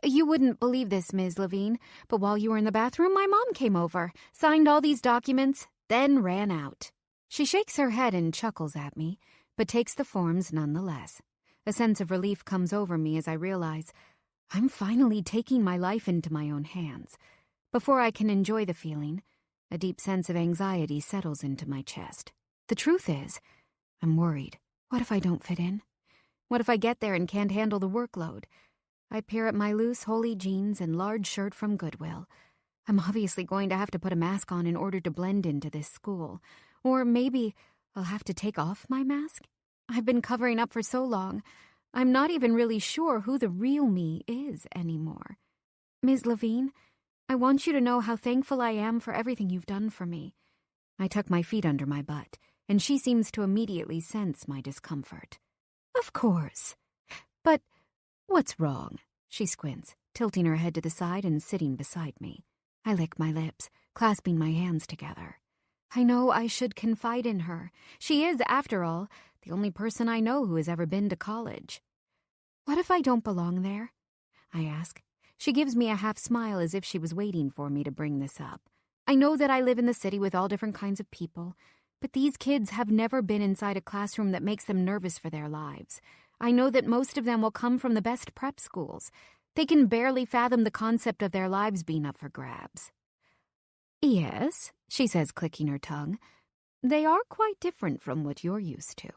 "You wouldn't believe this, Ms. Levine, but while you were in the bathroom, my mom came over, signed all these documents, then ran out." She shakes her head and chuckles at me, but takes the forms nonetheless. A sense of relief comes over me as I realize I'm finally taking my life into my own hands. Before I can enjoy the feeling, a deep sense of anxiety settles into my chest. The truth is, I'm worried. What if I don't fit in? What if I get there and can't handle the workload? I peer at my loose, holey jeans and large shirt from Goodwill. I'm obviously going to have to put a mask on in order to blend into this school. Or maybe I'll have to take off my mask? I've been covering up for so long, I'm not even really sure who the real me is anymore. Ms. Levine, I want you to know how thankful I am for everything you've done for me. I tuck my feet under my butt, and she seems to immediately sense my discomfort. Of course. But what's wrong? She squints, tilting her head to the side and sitting beside me. I lick my lips, clasping my hands together. I know I should confide in her. She is, after all, the only person I know who has ever been to college. What if I don't belong there? I ask. She gives me a half smile as if she was waiting for me to bring this up. I know that I live in the city with all different kinds of people, but these kids have never been inside a classroom that makes them nervous for their lives. I know that most of them will come from the best prep schools. They can barely fathom the concept of their lives being up for grabs. Yes, she says, clicking her tongue. They are quite different from what you're used to.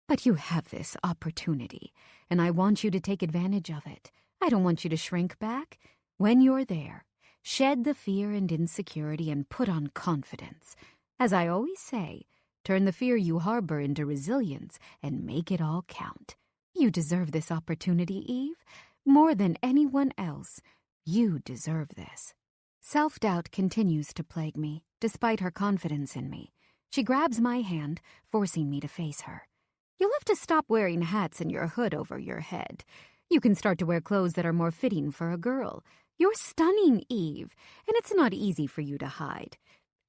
But you have this opportunity, and I want you to take advantage of it. I don't want you to shrink back. When you're there, shed the fear and insecurity and put on confidence. As I always say, turn the fear you harbor into resilience and make it all count. You deserve this opportunity, Eve. More than anyone else, you deserve this. Self-doubt continues to plague me, despite her confidence in me. She grabs my hand, forcing me to face her. You'll have to stop wearing hats and your hood over your head. You can start to wear clothes that are more fitting for a girl. You're stunning, Eve, and it's not easy for you to hide.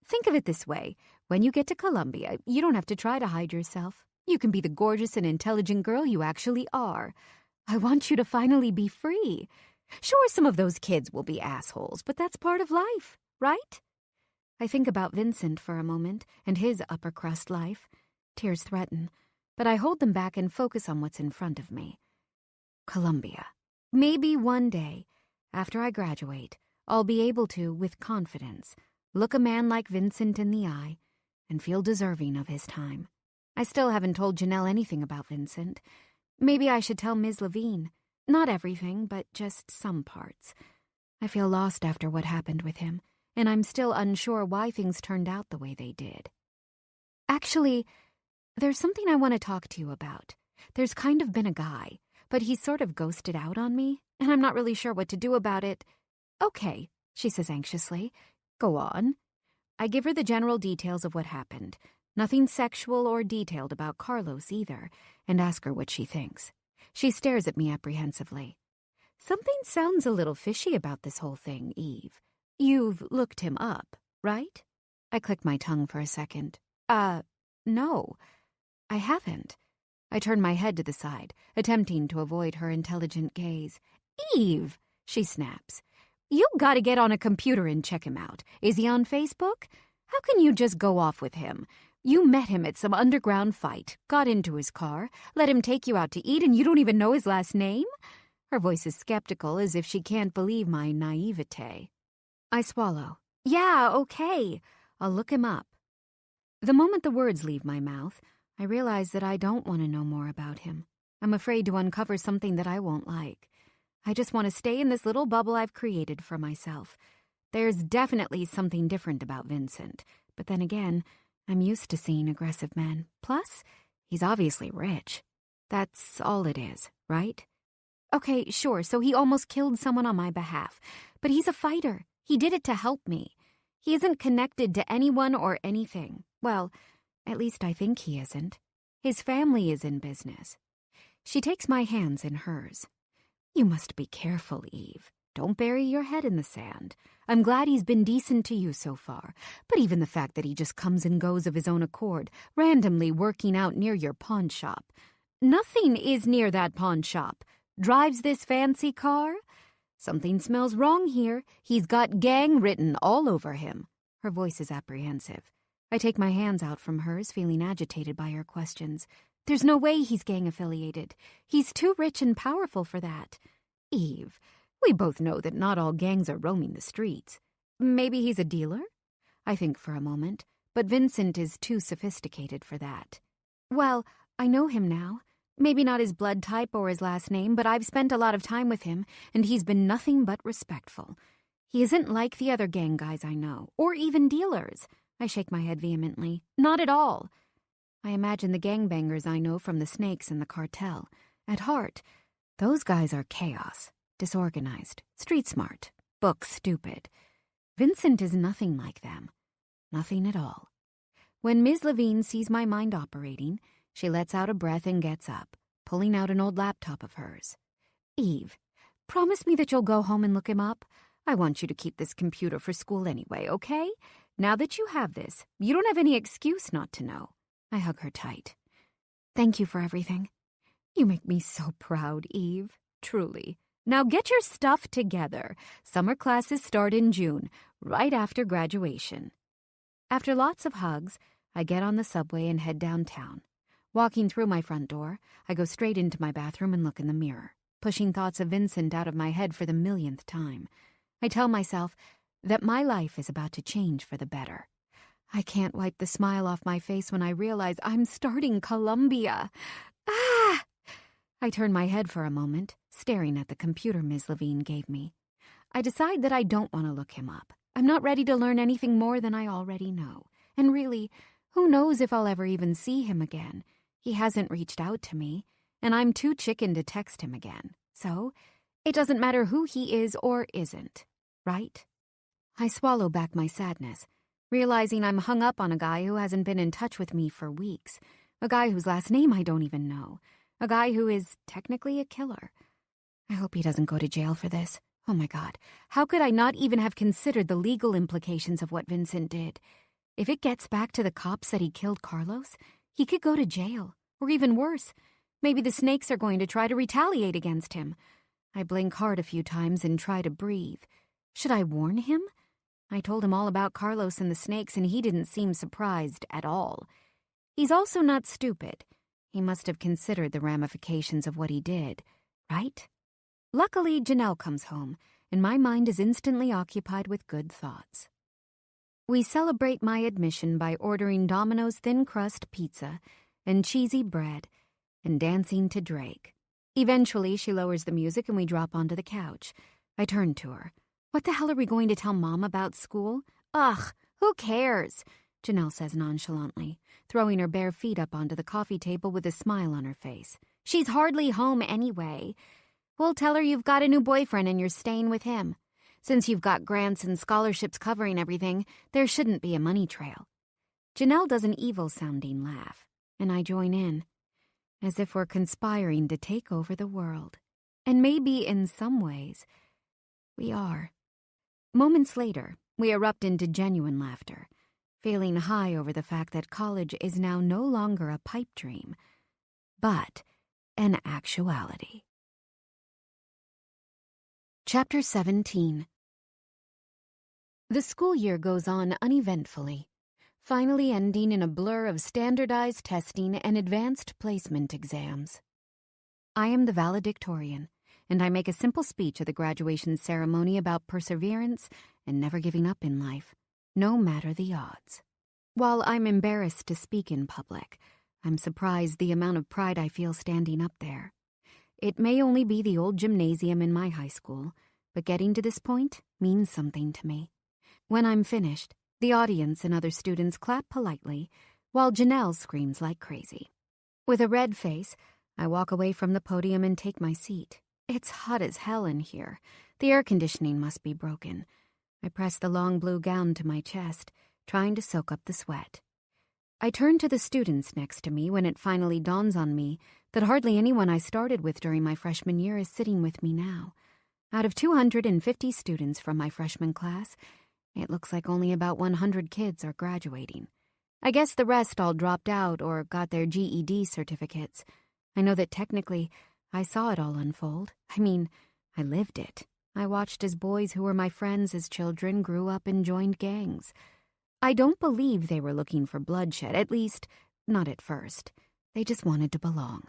Think of it this way. When you get to Columbia, you don't have to try to hide yourself. You can be the gorgeous and intelligent girl you actually are. I want you to finally be free. Sure, some of those kids will be assholes, but that's part of life, right? I think about Vincent for a moment and his upper crust life. Tears threaten, but I hold them back and focus on what's in front of me. Columbia. Maybe one day, after I graduate, I'll be able to, with confidence, look a man like Vincent in the eye and feel deserving of his time. I still haven't told Janelle anything about Vincent. Maybe I should tell Ms. Levine. Not everything, but just some parts. I feel lost after what happened with him, and I'm still unsure why things turned out the way they did. Actually, there's something I want to talk to you about. There's kind of been a guy, but he's sort of ghosted out on me, and I'm not really sure what to do about it. Okay, she says anxiously. Go on. I give her the general details of what happened. Nothing sexual or detailed about Carlos either, and ask her what she thinks. She stares at me apprehensively. Something sounds a little fishy about this whole thing, Eve. You've looked him up, right? I click my tongue for a second. No, I haven't. I turn my head to the side, attempting to avoid her intelligent gaze. Eve, she snaps. You gotta get on a computer and check him out. Is he on Facebook? How can you just go off with him? You met him at some underground fight, got into his car, let him take you out to eat, and you don't even know his last name? Her voice is skeptical, as if she can't believe my naivete. I swallow. Yeah, okay. I'll look him up. The moment the words leave my mouth, I realize that I don't want to know more about him. I'm afraid to uncover something that I won't like. I just want to stay in this little bubble I've created for myself. There's definitely something different about Vincent, but then again, I'm used to seeing aggressive men. Plus, he's obviously rich. That's all it is, right? Okay, sure, so he almost killed someone on my behalf. But he's a fighter. He did it to help me. He isn't connected to anyone or anything. Well, at least I think he isn't. His family is in business. She takes my hands in hers. You must be careful, Eve. Don't bury your head in the sand. I'm glad he's been decent to you so far, but even the fact that he just comes and goes of his own accord, randomly working out near your pawn shop. Nothing is near that pawn shop. Drives this fancy car? Something smells wrong here. He's got gang written all over him. Her voice is apprehensive. I take my hands out from hers, feeling agitated by her questions. There's no way he's gang-affiliated. He's too rich and powerful for that. Eve, we both know that not all gangs are roaming the streets. Maybe he's a dealer? I think for a moment, but Vincent is too sophisticated for that. Well, I know him now. Maybe not his blood type or his last name, but I've spent a lot of time with him, and he's been nothing but respectful. He isn't like the other gang guys I know, or even dealers. I shake my head vehemently. Not at all. I imagine the gangbangers I know from the Snakes and the cartel. At heart, those guys are chaos, disorganized, street-smart, book-stupid. Vincent is nothing like them. Nothing at all. When Ms. Levine sees my mind operating, she lets out a breath and gets up, pulling out an old laptop of hers. "Eve, promise me that you'll go home and look him up. I want you to keep this computer for school anyway, okay? Now that you have this, you don't have any excuse not to know." I hug her tight. "Thank you for everything. You make me so proud, Eve. Truly. Now get your stuff together. Summer classes start in June, right after graduation." After lots of hugs, I get on the subway and head downtown. Walking through my front door, I go straight into my bathroom and look in the mirror, pushing thoughts of Vincent out of my head for the millionth time. I tell myself that my life is about to change for the better. I can't wipe the smile off my face when I realize I'm starting Columbia. Ah! I turn my head for a moment, staring at the computer Ms. Levine gave me. I decide that I don't want to look him up. I'm not ready to learn anything more than I already know. And really, who knows if I'll ever even see him again? He hasn't reached out to me, and I'm too chicken to text him again. So, it doesn't matter who he is or isn't, right? I swallow back my sadness, realizing I'm hung up on a guy who hasn't been in touch with me for weeks, a guy whose last name I don't even know, a guy who is technically a killer. I hope he doesn't go to jail for this. Oh my God, how could I not even have considered the legal implications of what Vincent did? If it gets back to the cops that he killed Carlos, he could go to jail, or even worse. Maybe the snakes are going to try to retaliate against him. I blink hard a few times and try to breathe. Should I warn him? I told him all about Carlos and the snakes, and he didn't seem surprised at all. He's also not stupid. He must have considered the ramifications of what he did, right? Luckily, Janelle comes home, and my mind is instantly occupied with good thoughts. We celebrate my admission by ordering Domino's thin crust pizza and cheesy bread and dancing to Drake. Eventually, she lowers the music and we drop onto the couch. I turn to her. "What the hell are we going to tell Mom about school?" "Ugh, who cares?" Janelle says nonchalantly, throwing her bare feet up onto the coffee table with a smile on her face. "She's hardly home anyway. We'll tell her you've got a new boyfriend and you're staying with him. Since you've got grants and scholarships covering everything, there shouldn't be a money trail." Janelle does an evil-sounding laugh, and I join in, as if we're conspiring to take over the world. And maybe, in some ways, we are. Moments later, we erupt into genuine laughter, feeling high over the fact that college is now no longer a pipe dream, but an actuality. Chapter 17. The school year goes on uneventfully, finally ending in a blur of standardized testing and advanced placement exams. I am the valedictorian, and I make a simple speech at the graduation ceremony about perseverance and never giving up in life, no matter the odds. While I'm embarrassed to speak in public, I'm surprised the amount of pride I feel standing up there. It may only be the old gymnasium in my high school, but getting to this point means something to me. When I'm finished, the audience and other students clap politely, while Janelle screams like crazy. With a red face, I walk away from the podium and take my seat. It's hot as hell in here. The air conditioning must be broken. I press the long blue gown to my chest, trying to soak up the sweat. I turn to the students next to me when it finally dawns on me that hardly anyone I started with during my freshman year is sitting with me now. Out of 250 students from my freshman class, it looks like only about 100 kids are graduating. I guess the rest all dropped out or got their GED certificates. I know that technically I saw it all unfold. I mean, I lived it. I watched as boys who were my friends as children grew up and joined gangs. I don't believe they were looking for bloodshed, at least, not at first. They just wanted to belong.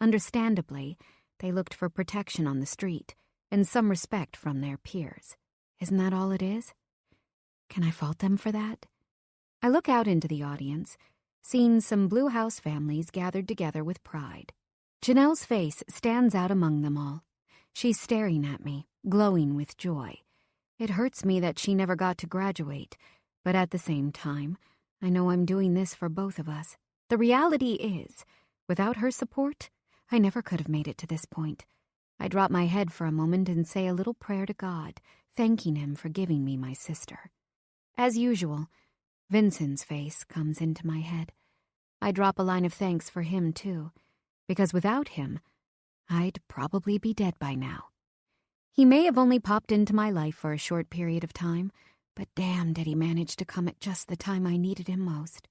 Understandably, they looked for protection on the street and some respect from their peers. Isn't that all it is? Can I fault them for that? I look out into the audience, seeing some Blue House families gathered together with pride. Janelle's face stands out among them all. She's staring at me, glowing with joy. It hurts me that she never got to graduate, but at the same time, I know I'm doing this for both of us. The reality is, without her support, I never could have made it to this point. I drop my head for a moment and say a little prayer to God, thanking him for giving me my sister. As usual, Vincent's face comes into my head. I drop a line of thanks for him, too, because without him, I'd probably be dead by now. He may have only popped into my life for a short period of time, but damn did he manage to come at just the time I needed him most.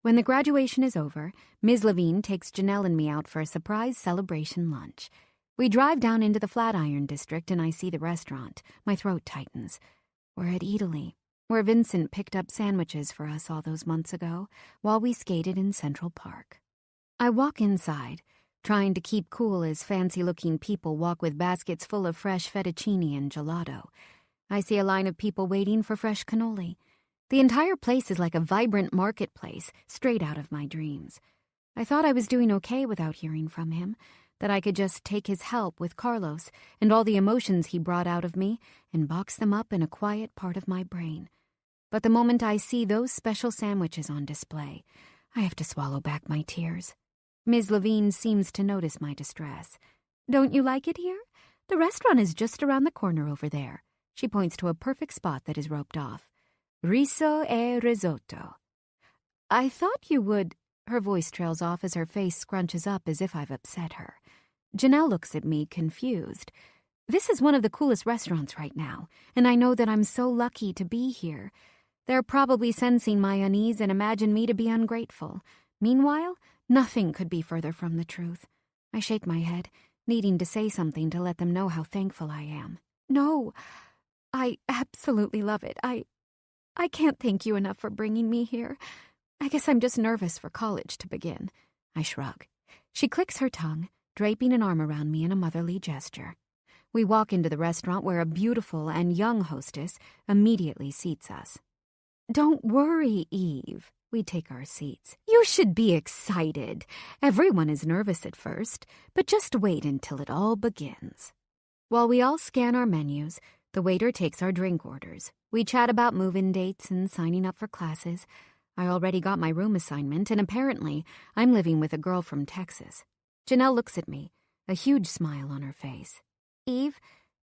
When the graduation is over, Ms. Levine takes Janelle and me out for a surprise celebration lunch. We drive down into the Flatiron District and I see the restaurant. My throat tightens. We're at Italy, where Vincent picked up sandwiches for us all those months ago while we skated in Central Park. I walk inside, trying to keep cool as fancy-looking people walk with baskets full of fresh fettuccine and gelato. I see a line of people waiting for fresh cannoli. The entire place is like a vibrant marketplace, straight out of my dreams. I thought I was doing okay without hearing from him, that I could just take his help with Carlos and all the emotions he brought out of me and box them up in a quiet part of my brain. But the moment I see those special sandwiches on display, I have to swallow back my tears. Ms. Levine seems to notice my distress. "Don't you like it here? The restaurant is just around the corner over there." She points to a perfect spot that is roped off. "Riso e risotto." "I thought you would—" Her voice trails off as her face scrunches up as if I've upset her. Janelle looks at me, confused. This is one of the coolest restaurants right now, and I know that I'm so lucky to be here. They're probably sensing my unease and imagine me to be ungrateful. Meanwhile, nothing could be further from the truth. I shake my head, needing to say something to let them know how thankful I am. "No, I absolutely love it. I can't thank you enough for bringing me here. I guess I'm just nervous for college to begin." I shrug. She clicks her tongue, draping an arm around me in a motherly gesture. We walk into the restaurant where a beautiful and young hostess immediately seats us. "Don't worry, Eve." We take our seats. "You should be excited. Everyone is nervous at first, but just wait until it all begins." While we all scan our menus, the waiter takes our drink orders. We chat about move-in dates and signing up for classes. I already got my room assignment, and apparently I'm living with a girl from Texas. Janelle looks at me, a huge smile on her face. "Eve,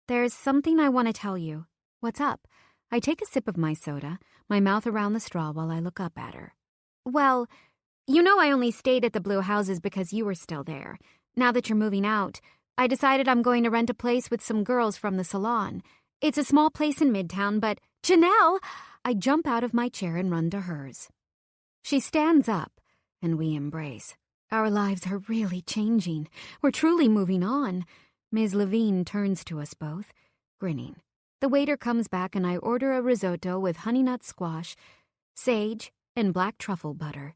there's something I want to tell you." "What's up?" I take a sip of my soda, my mouth around the straw while I look up at her. "Well, you know I only stayed at the Blue Houses because you were still there. Now that you're moving out, I decided I'm going to rent a place with some girls from the salon. It's a small place in Midtown, but— Janelle!" I jump out of my chair and run to hers. She stands up, and we embrace. Our lives are really changing. We're truly moving on. Ms. Levine turns to us both, grinning. The waiter comes back and I order a risotto with honey nut squash, sage, and black truffle butter.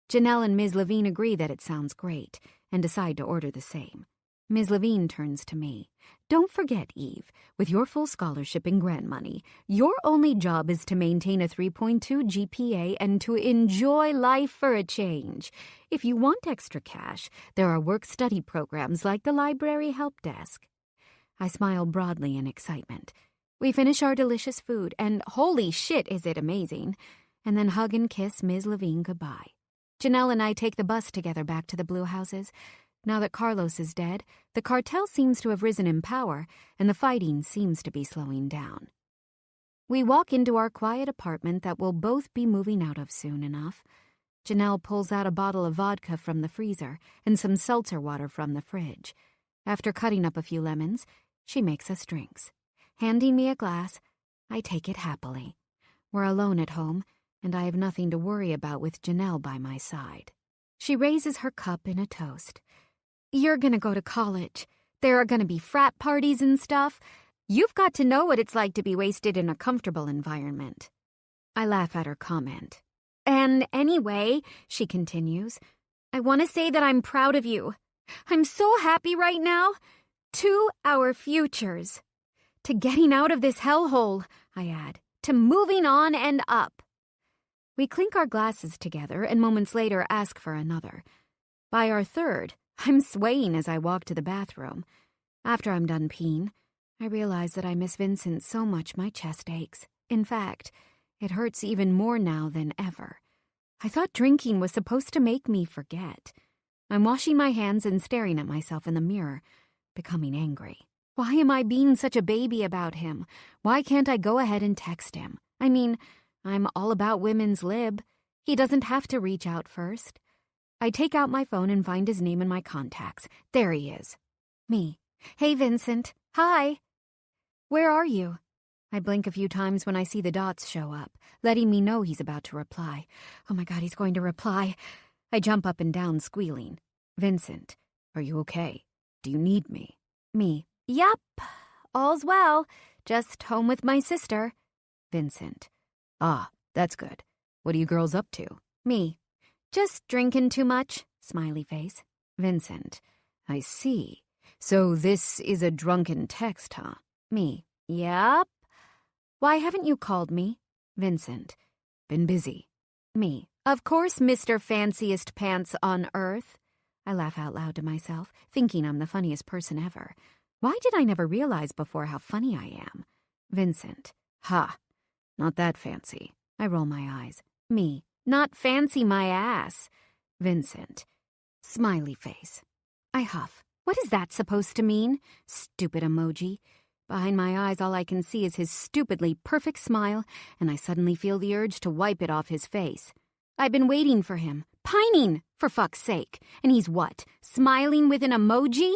Janelle and Ms. Levine agree that it sounds great and decide to order the same. Ms. Levine turns to me. "Don't forget, Eve, with your full scholarship and grant money, your only job is to maintain a 3.2 GPA and to enjoy life for a change. If you want extra cash, there are work-study programs like the library help desk." I smile broadly in excitement. We finish our delicious food, and holy shit is it amazing, and then hug and kiss Ms. Levine goodbye. Janelle and I take the bus together back to the Blue Houses. Now that Carlos is dead, the cartel seems to have risen in power, and the fighting seems to be slowing down. We walk into our quiet apartment that we'll both be moving out of soon enough. Janelle pulls out a bottle of vodka from the freezer and some seltzer water from the fridge. After cutting up a few lemons, she makes us drinks. Handing me a glass, I take it happily. We're alone at home, and I have nothing to worry about with Janelle by my side. She raises her cup in a toast. "You're gonna go to college. There are gonna be frat parties and stuff. You've got to know what it's like to be wasted in a comfortable environment." I laugh at her comment. "And anyway," she continues, "I want to say that I'm proud of you. I'm so happy right now. To our futures. To getting out of this hellhole," I add. "To moving on and up." We clink our glasses together and moments later ask for another. By our third, I'm swaying as I walk to the bathroom. After I'm done peeing, I realize that I miss Vincent so much my chest aches. In fact, it hurts even more now than ever. I thought drinking was supposed to make me forget. I'm washing my hands and staring at myself in the mirror, becoming angry. Why am I being such a baby about him? Why can't I go ahead and text him? I mean, I'm all about women's lib. He doesn't have to reach out first. I take out my phone and find his name in my contacts. There he is. Me. Hey, Vincent. Hi. Where are you? I blink a few times when I see the dots show up, letting me know he's about to reply. Oh my God, he's going to reply. I jump up and down, squealing. Vincent, are you okay? Do you need me? Me. Yup. All's well. Just home with my sister. Vincent. Ah, that's good. What are you girls up to? Me. Just drinking too much. Smiley face. Vincent. I see. So this is a drunken text, huh? Me. Yup. Why haven't you called me? Vincent. Been busy. Me. Of course, Mr. Fanciest Pants on Earth. I laugh out loud to myself, thinking I'm the funniest person ever. Why did I never realize before how funny I am? Vincent. Ha. Not that fancy. I roll my eyes. Me. Not fancy my ass. Vincent. Smiley face. I huff. What is that supposed to mean? Stupid emoji. Behind my eyes, all I can see is his stupidly perfect smile, and I suddenly feel the urge to wipe it off his face. I've been waiting for him, pining, for fuck's sake. And he's what? Smiling with an emoji?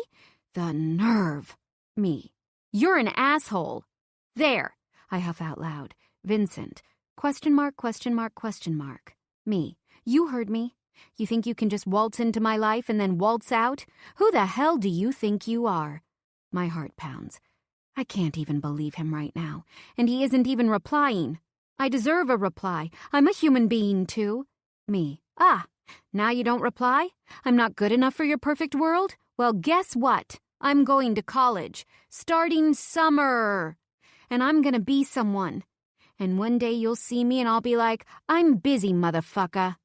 The nerve. Me. You're an asshole. There. I huff out loud. Vincent. Question mark, question mark, question mark. Me. You heard me. You think you can just waltz into my life and then waltz out? Who the hell do you think you are? My heart pounds. I can't even believe him right now, and he isn't even replying. I deserve a reply. I'm a human being, too. Me. Ah, now you don't reply? I'm not good enough for your perfect world? Well, guess what? I'm going to college, starting summer, and I'm gonna be someone. And one day you'll see me and I'll be like, I'm busy, motherfucker.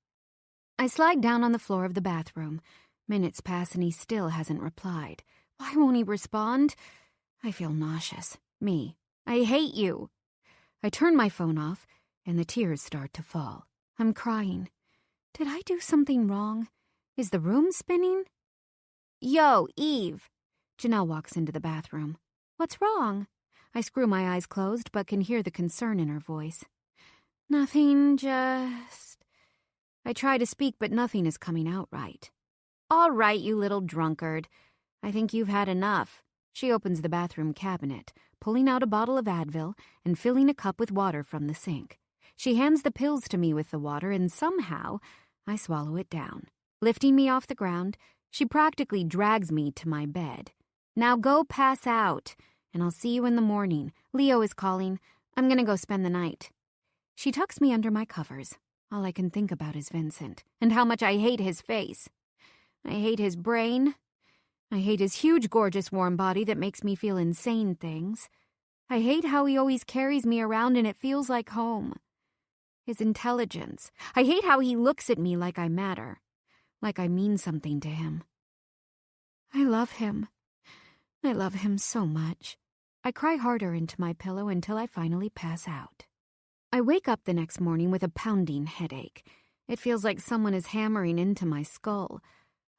I slide down on the floor of the bathroom. Minutes pass and he still hasn't replied. Why won't he respond? I feel nauseous. Me. I hate you. I turn my phone off, and the tears start to fall. I'm crying. Did I do something wrong? Is the room spinning? Yo, Eve. Janelle walks into the bathroom. What's wrong? I screw my eyes closed, but can hear the concern in her voice. Nothing, just... I try to speak, but nothing is coming out right. All right, you little drunkard. I think you've had enough. She opens the bathroom cabinet, pulling out a bottle of Advil and filling a cup with water from the sink. She hands the pills to me with the water, and somehow I swallow it down. Lifting me off the ground, she practically drags me to my bed. Now go pass out, and I'll see you in the morning. Leo is calling. I'm gonna go spend the night. She tucks me under my covers. All I can think about is Vincent, and how much I hate his face. I hate his brain. I hate his huge, gorgeous, warm body that makes me feel insane things. I hate how he always carries me around and it feels like home. His intelligence. I hate how he looks at me like I matter, like I mean something to him. I love him. I love him so much. I cry harder into my pillow until I finally pass out. I wake up the next morning with a pounding headache. It feels like someone is hammering into my skull.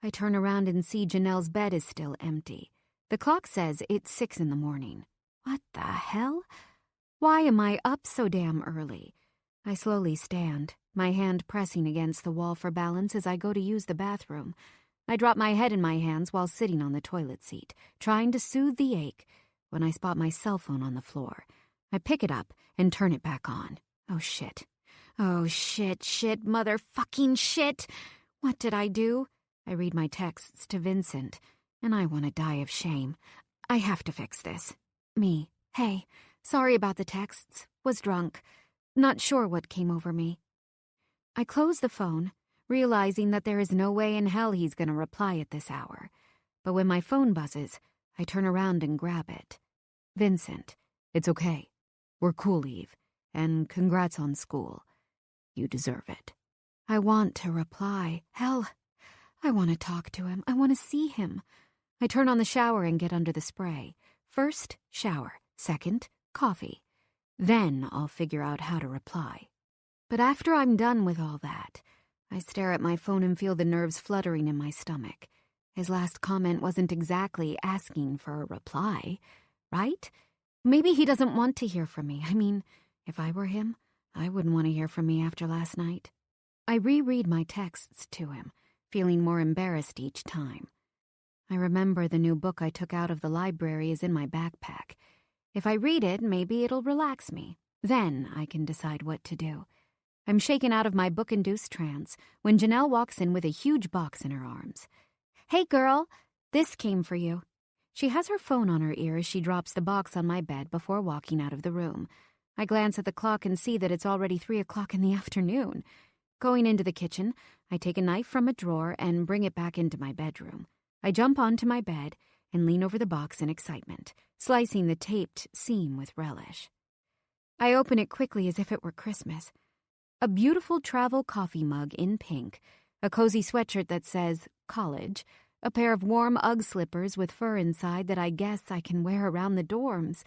I turn around and see Janelle's bed is still empty. The clock says it's 6 in the morning. What the hell? Why am I up so damn early? I slowly stand, my hand pressing against the wall for balance as I go to use the bathroom. I drop my head in my hands while sitting on the toilet seat, trying to soothe the ache, when I spot my cell phone on the floor. I pick it up and turn it back on. Oh, shit. Oh, shit, motherfucking shit. What did I do? I read my texts to Vincent, and I want to die of shame. I have to fix this. Me. Hey, sorry about the texts. Was drunk. Not sure what came over me. I close the phone, realizing that there is no way in hell he's going to reply at this hour. But when my phone buzzes, I turn around and grab it. Vincent. It's okay. We're cool, Eve. And congrats on school. You deserve it. I want to reply. Hell, I want to talk to him. I want to see him. I turn on the shower and get under the spray. First, shower. Second, coffee. Then I'll figure out how to reply. But after I'm done with all that, I stare at my phone and feel the nerves fluttering in my stomach. His last comment wasn't exactly asking for a reply, right? Maybe he doesn't want to hear from me. I mean, if I were him, I wouldn't want to hear from me after last night. I reread my texts to him, feeling more embarrassed each time. I remember the new book I took out of the library is in my backpack. If I read it, maybe it'll relax me. Then I can decide what to do. I'm shaken out of my book-induced trance when Janelle walks in with a huge box in her arms. "Hey, girl, this came for you." She has her phone on her ear as she drops the box on my bed before walking out of the room. I glance at the clock and see that it's already 3 o'clock in the afternoon. Going into the kitchen, I take a knife from a drawer and bring it back into my bedroom. I jump onto my bed and lean over the box in excitement, slicing the taped seam with relish. I open it quickly as if it were Christmas. A beautiful travel coffee mug in pink, a cozy sweatshirt that says college, a pair of warm Ugg slippers with fur inside that I guess I can wear around the dorms.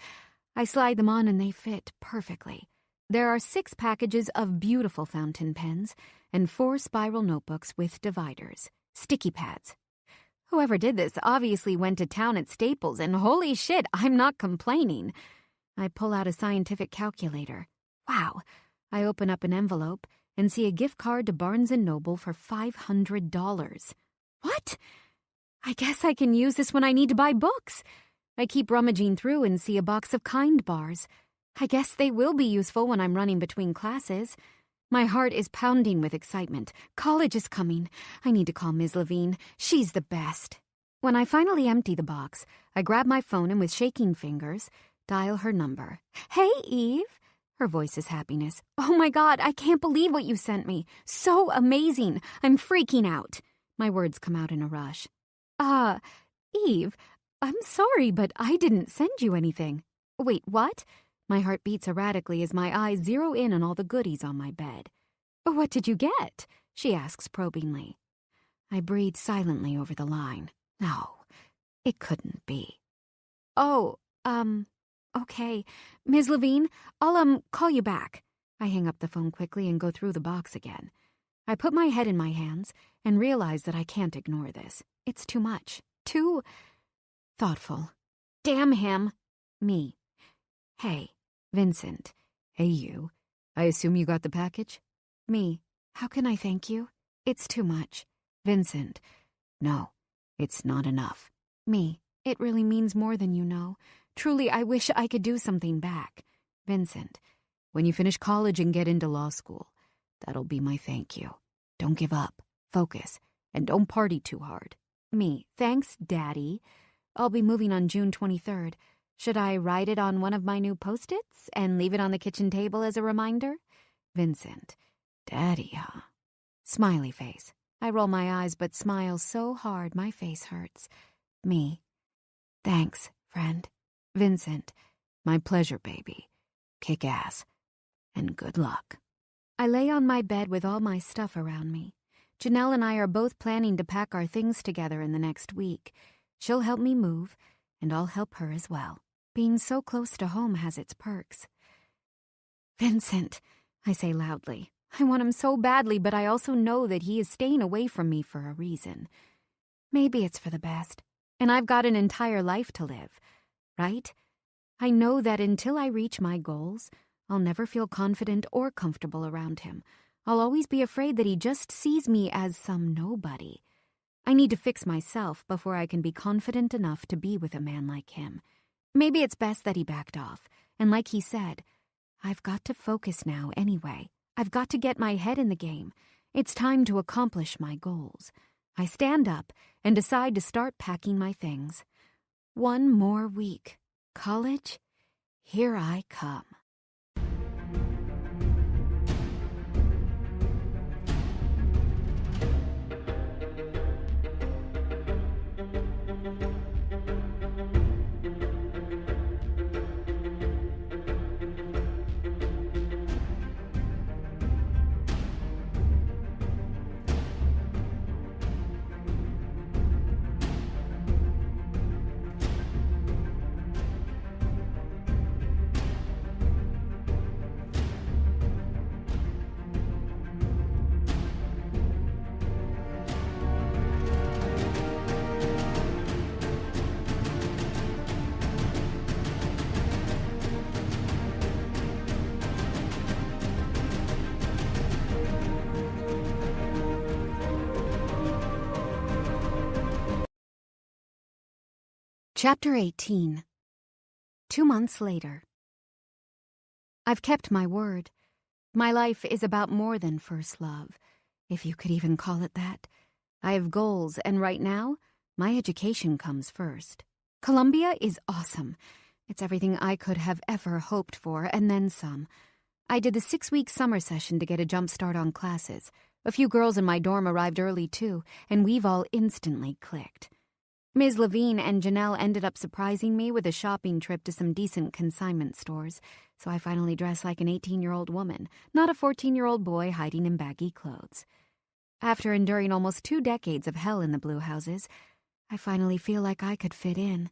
I slide them on and they fit perfectly. There are 6 packages of beautiful fountain pens and 4 spiral notebooks with dividers, sticky pads. Whoever did this obviously went to town at Staples, and holy shit, I'm not complaining. I pull out a scientific calculator. Wow. I open up an envelope and see a gift card to Barnes & Noble for $500. What? I guess I can use this when I need to buy books. I keep rummaging through and see a box of Kind bars. I guess they will be useful when I'm running between classes. My heart is pounding with excitement. College is coming. I need to call Ms. Levine. She's the best. When I finally empty the box, I grab my phone and with shaking fingers, dial her number. "Hey, Eve." Her voice is happiness. "Oh my God, I can't believe what you sent me. So amazing. I'm freaking out." My words come out in a rush. Eve, I'm sorry, but I didn't send you anything." "Wait, what?" My heart beats erratically as my eyes zero in on all the goodies on my bed. "What did you get?" she asks probingly. I breathe silently over the line. No, it couldn't be. "Oh, okay. Ms. Levine, I'll, call you back." I hang up the phone quickly and go through the box again. I put my head in my hands and realize that I can't ignore this. It's too much. Too thoughtful. Damn him. Me. "Hey, Vincent." "Hey, you. I assume you got the package?" Me. "How can I thank you? It's too much." "Vincent. No, it's not enough." Me. "It really means more than you know. Truly, I wish I could do something back." "Vincent, when you finish college and get into law school, that'll be my thank you. Don't give up. Focus. And don't party too hard." Me. "Thanks, Daddy. I'll be moving on June 23rd. Should I write it on one of my new Post-its and leave it on the kitchen table as a reminder?" "Vincent. Daddy, huh?" Smiley face. I roll my eyes but smile so hard my face hurts. Me. "Thanks, friend." "Vincent, my pleasure, baby. Kick ass. And good luck." I lay on my bed with all my stuff around me. Janelle and I are both planning to pack our things together in the next week. She'll help me move, and I'll help her as well. Being so close to home has its perks. "Vincent," I say loudly. I want him so badly, but I also know that he is staying away from me for a reason. Maybe it's for the best, and I've got an entire life to live, right? I know that until I reach my goals, I'll never feel confident or comfortable around him. I'll always be afraid that he just sees me as some nobody. I need to fix myself before I can be confident enough to be with a man like him. Maybe it's best that he backed off, and like he said, I've got to focus now anyway. I've got to get my head in the game. It's time to accomplish my goals. I stand up and decide to start packing my things. One more week. College? Here I come. Chapter 18. 2 months later. I've kept my word. My life is about more than first love, if you could even call it that. I have goals, and right now, my education comes first. Columbia is awesome. It's everything I could have ever hoped for, and then some. I did the 6-week summer session to get a jump start on classes. A few girls in my dorm arrived early, too, and we've all instantly clicked. Ms. Levine and Janelle ended up surprising me with a shopping trip to some decent consignment stores, so I finally dress like an 18-year-old woman, not a 14-year-old boy hiding in baggy clothes. After enduring almost 2 decades of hell in the Blue Houses, I finally feel like I could fit in.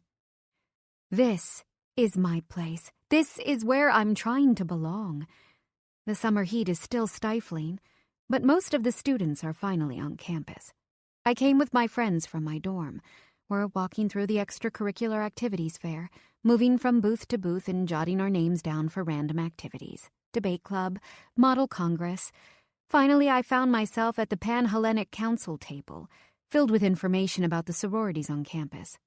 This is my place. This is where I'm trying to belong. The summer heat is still stifling, but most of the students are finally on campus. I came with my friends from my dorm. We're walking through the extracurricular activities fair, moving from booth to booth and jotting our names down for random activities. Debate club, model congress. Finally, I found myself at the Pan-Hellenic Council table, filled with information about the sororities on campus.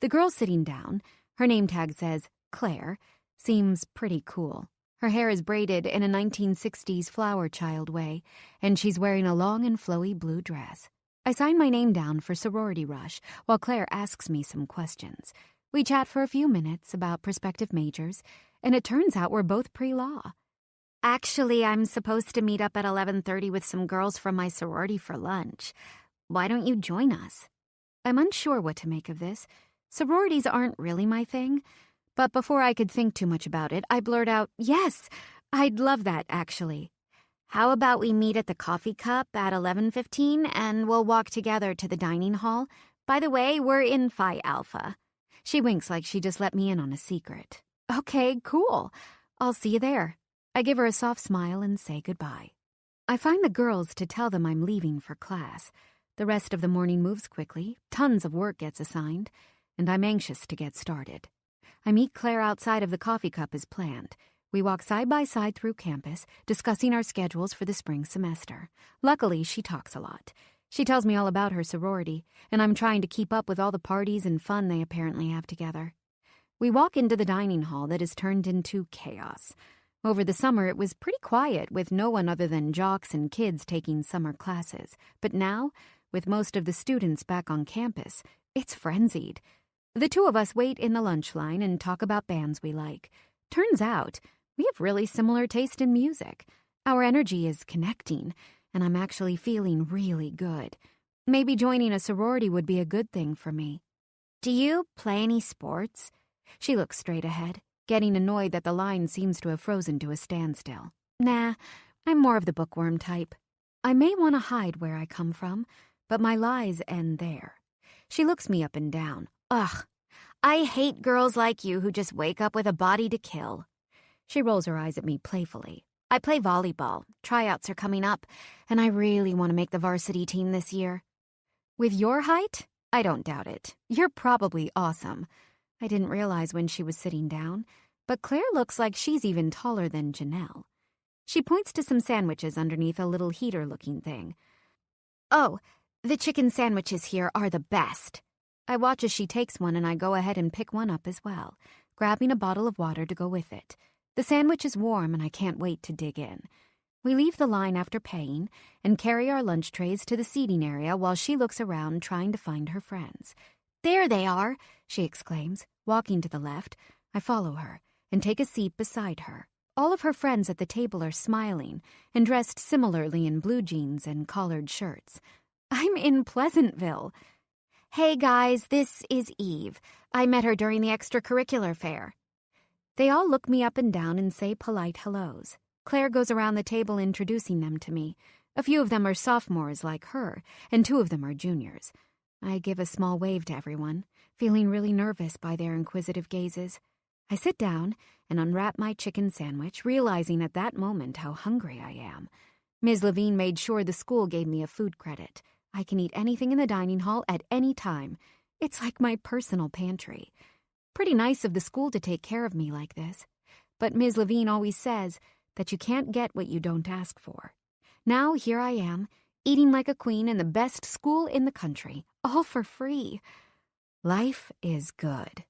The girl sitting down, her name tag says Claire, seems pretty cool. Her hair is braided in a 1960s flower child way, and she's wearing a long and flowy blue dress. I sign my name down for sorority rush while Claire asks me some questions. We chat for a few minutes about prospective majors, and it turns out we're both pre-law. Actually, I'm supposed to meet up at 11:30 with some girls from my sorority for lunch. Why don't you join us? I'm unsure what to make of this. Sororities aren't really my thing, but before I could think too much about it, I blurt out, "Yes, I'd love that, actually. How about we meet at the coffee cup at 11:15 and we'll walk together to the dining hall? By the way, we're in Phi Alpha." She winks like she just let me in on a secret. Okay, cool. I'll see you there. I give her a soft smile and say goodbye. I find the girls to tell them I'm leaving for class. The rest of the morning moves quickly, tons of work gets assigned, and I'm anxious to get started. I meet Claire outside of the coffee cup as planned. We walk side by side through campus, discussing our schedules for the spring semester. Luckily, she talks a lot. She tells me all about her sorority, and I'm trying to keep up with all the parties and fun they apparently have together. We walk into the dining hall that has turned into chaos. Over the summer, it was pretty quiet, with no one other than jocks and kids taking summer classes. But now, with most of the students back on campus, it's frenzied. The two of us wait in the lunch line and talk about bands we like. Turns out, we have really similar taste in music. Our energy is connecting, and I'm actually feeling really good. Maybe joining a sorority would be a good thing for me. Do you play any sports? She looks straight ahead, getting annoyed that the line seems to have frozen to a standstill. Nah, I'm more of the bookworm type. I may want to hide where I come from, but my lies end there. She looks me up and down. Ugh, I hate girls like you who just wake up with a body to kill. She rolls her eyes at me playfully. I play volleyball. Tryouts are coming up, and I really want to make the varsity team this year. With your height? I don't doubt it. You're probably awesome. I didn't realize when she was sitting down, but Claire looks like she's even taller than Janelle. She points to some sandwiches underneath a little heater-looking thing. Oh, the chicken sandwiches here are the best. I watch as she takes one, and I go ahead and pick one up as well, grabbing a bottle of water to go with it. The sandwich is warm, and I can't wait to dig in. We leave the line after paying and carry our lunch trays to the seating area while she looks around trying to find her friends. There they are, she exclaims, walking to the left. I follow her and take a seat beside her. All of her friends at the table are smiling and dressed similarly in blue jeans and collared shirts. I'm in Pleasantville. Hey guys, this is Eve. I met her during the extracurricular fair. They all look me up and down and say polite hellos. Claire goes around the table introducing them to me. A few of them are sophomores like her, and 2 of them are juniors. I give a small wave to everyone, feeling really nervous by their inquisitive gazes. I sit down and unwrap my chicken sandwich, realizing at that moment how hungry I am. Ms. Levine made sure the school gave me a food credit. I can eat anything in the dining hall at any time. It's like my personal pantry. Pretty nice of the school to take care of me like this. But Ms. Levine always says that you can't get what you don't ask for. Now here I am, eating like a queen in the best school in the country, all for free. Life is good.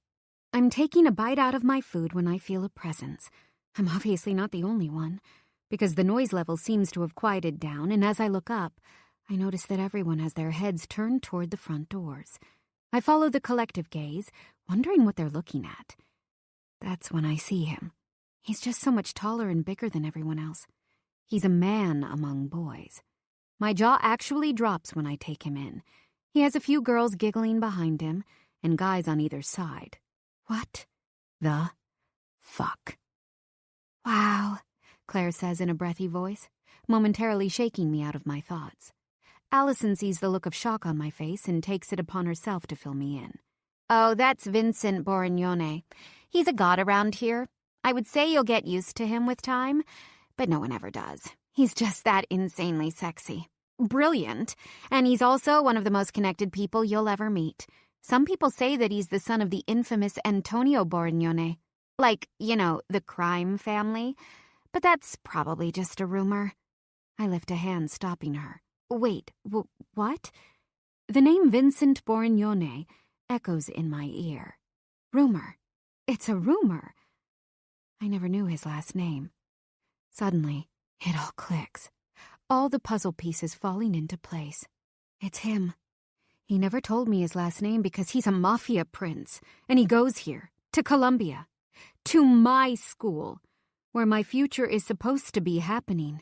I'm taking a bite out of my food when I feel a presence. I'm obviously not the only one, because the noise level seems to have quieted down, and as I look up, I notice that everyone has their heads turned toward the front doors. I follow the collective gaze, wondering what they're looking at. That's when I see him. He's just so much taller and bigger than everyone else. He's a man among boys. My jaw actually drops when I take him in. He has a few girls giggling behind him, and guys on either side. What the fuck? Wow, Claire says in a breathy voice, momentarily shaking me out of my thoughts. Allison sees the look of shock on my face and takes it upon herself to fill me in. Oh, that's Vincent Borignone. He's a god around here. I would say you'll get used to him with time, but no one ever does. He's just that insanely sexy. Brilliant. And he's also one of the most connected people you'll ever meet. Some people say that he's the son of the infamous Antonio Borignone. Like, the crime family. But that's probably just a rumor. I lift a hand, stopping her. Wait, what? The name Vincent Borignone echoes in my ear. Rumor. It's a rumor. I never knew his last name. Suddenly, it all clicks. All the puzzle pieces falling into place. It's him. He never told me his last name because he's a mafia prince, and he goes here, to Columbia, to my school, where my future is supposed to be happening.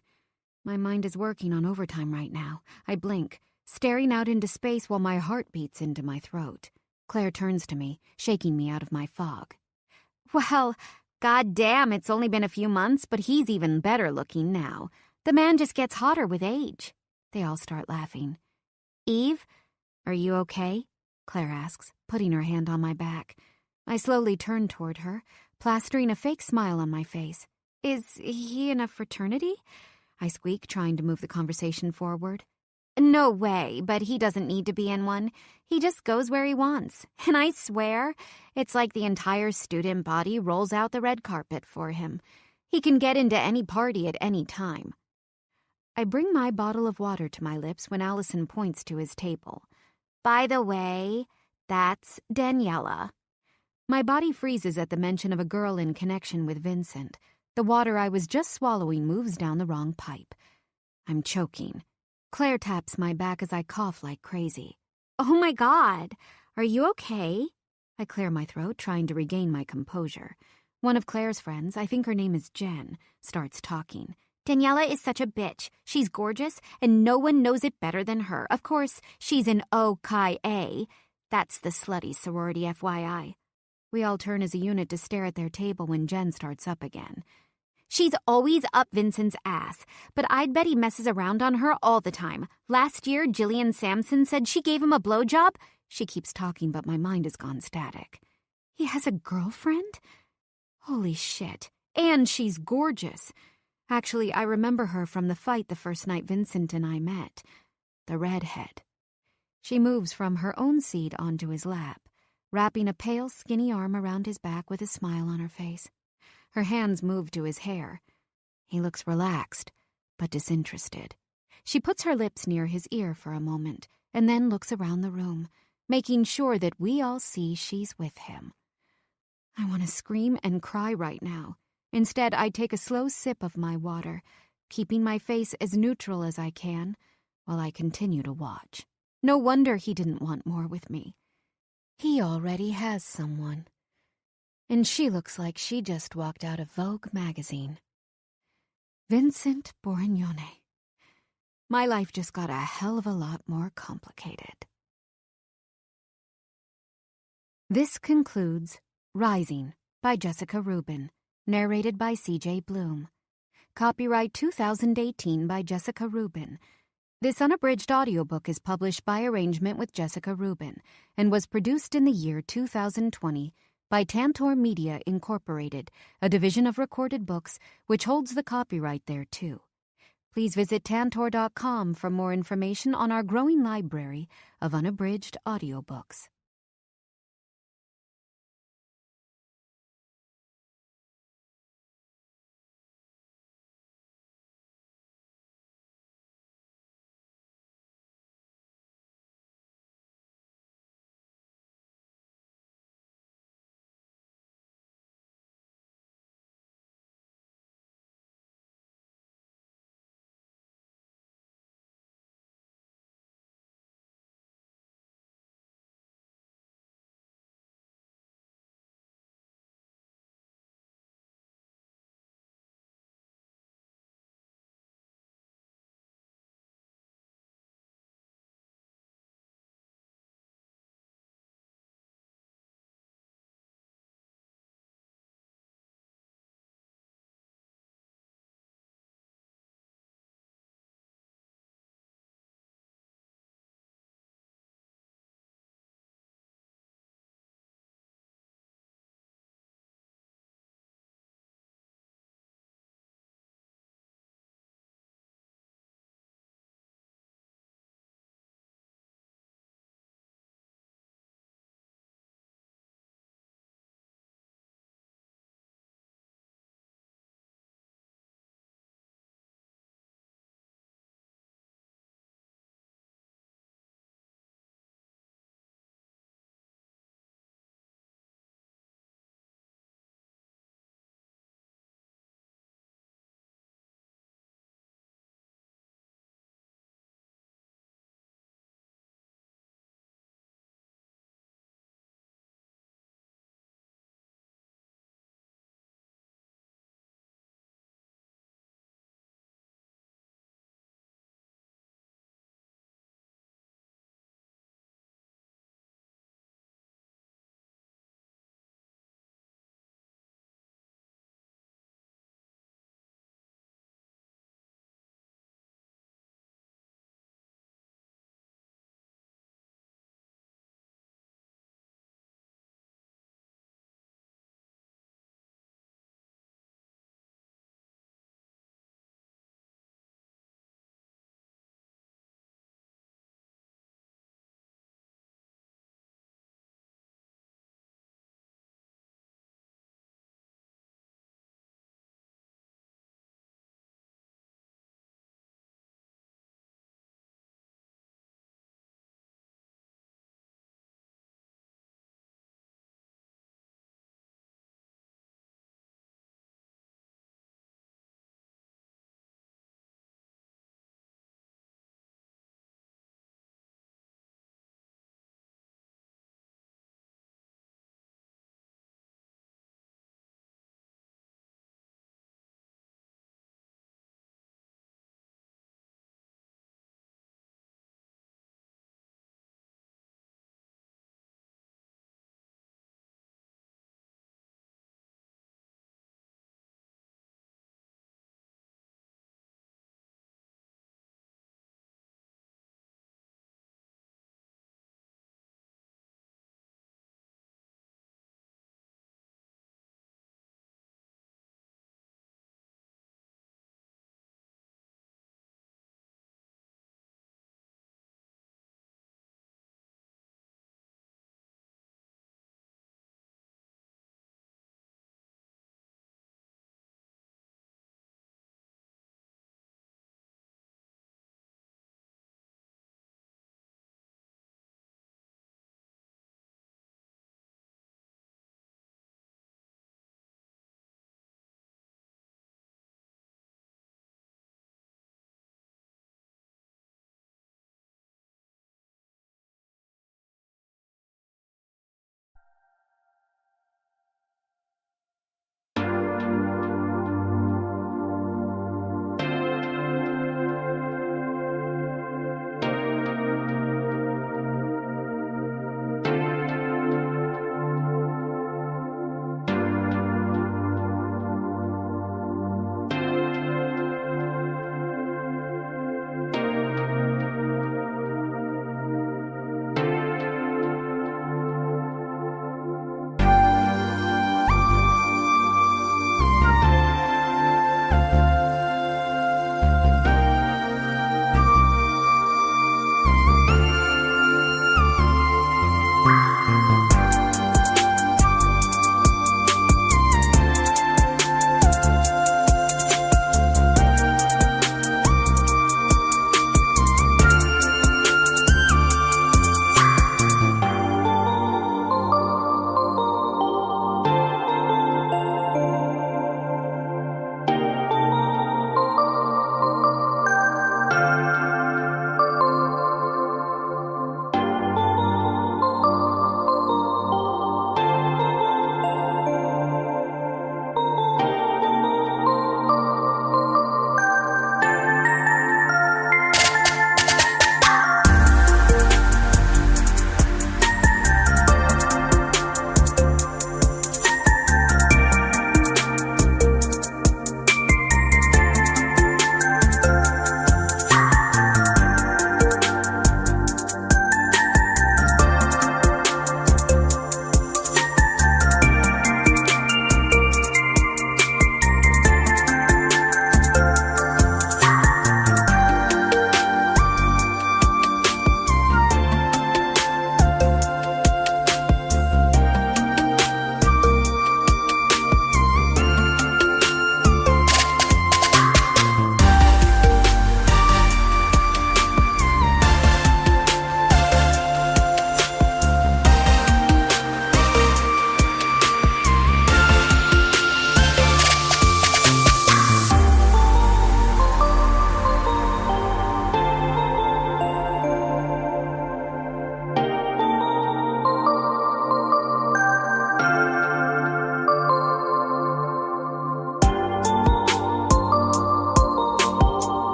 My mind is working on overtime right now. I blink, staring out into space while my heart beats into my throat. Claire turns to me, shaking me out of my fog. Well, goddamn, it's only been a few months, but he's even better looking now. The man just gets hotter with age. They all start laughing. Eve, are you okay? Claire asks, putting her hand on my back. I slowly turn toward her, plastering a fake smile on my face. Is he in a fraternity? I squeak, trying to move the conversation forward. No way, but he doesn't need to be in one. He just goes where he wants. And I swear, it's like the entire student body rolls out the red carpet for him. He can get into any party at any time. I bring my bottle of water to my lips when Allison points to his table. By the way, that's Daniela. My body freezes at the mention of a girl in connection with Vincent. The water I was just swallowing moves down the wrong pipe. I'm choking. Claire taps my back as I cough like crazy. Oh my God, are you okay? I clear my throat, trying to regain my composure. One of Claire's friends, I think her name is Jen, starts talking. Daniela is such a bitch. She's gorgeous, and no one knows it better than her. Of course, she's an O-Kai-A. That's the slutty sorority, FYI. We all turn as a unit to stare at their table when Jen starts up again. She's always up Vincent's ass, but I'd bet he messes around on her all the time. Last year, Jillian Sampson said she gave him a blowjob. She keeps talking, but my mind has gone static. He has a girlfriend? Holy shit. And she's gorgeous. Actually, I remember her from the fight the first night Vincent and I met. The redhead. She moves from her own seat onto his lap, wrapping a pale, skinny arm around his back with a smile on her face. Her hands move to his hair. He looks relaxed, but disinterested. She puts her lips near his ear for a moment, and then looks around the room, making sure that we all see she's with him. I want to scream and cry right now. Instead, I take a slow sip of my water, keeping my face as neutral as I can, while I continue to watch. No wonder he didn't want more with me. He already has someone. And she looks like she just walked out of Vogue magazine. Vincent Borignone. My life just got a hell of a lot more complicated. This concludes Rising by Jessica Rubin, narrated by C.J. Bloom. Copyright 2018 by Jessica Rubin. This unabridged audiobook is published by arrangement with Jessica Rubin and was produced in the year 2020 by Tantor Media Incorporated, a division of Recorded Books, which holds the copyright thereto. Please visit tantor.com for more information on our growing library of unabridged audiobooks.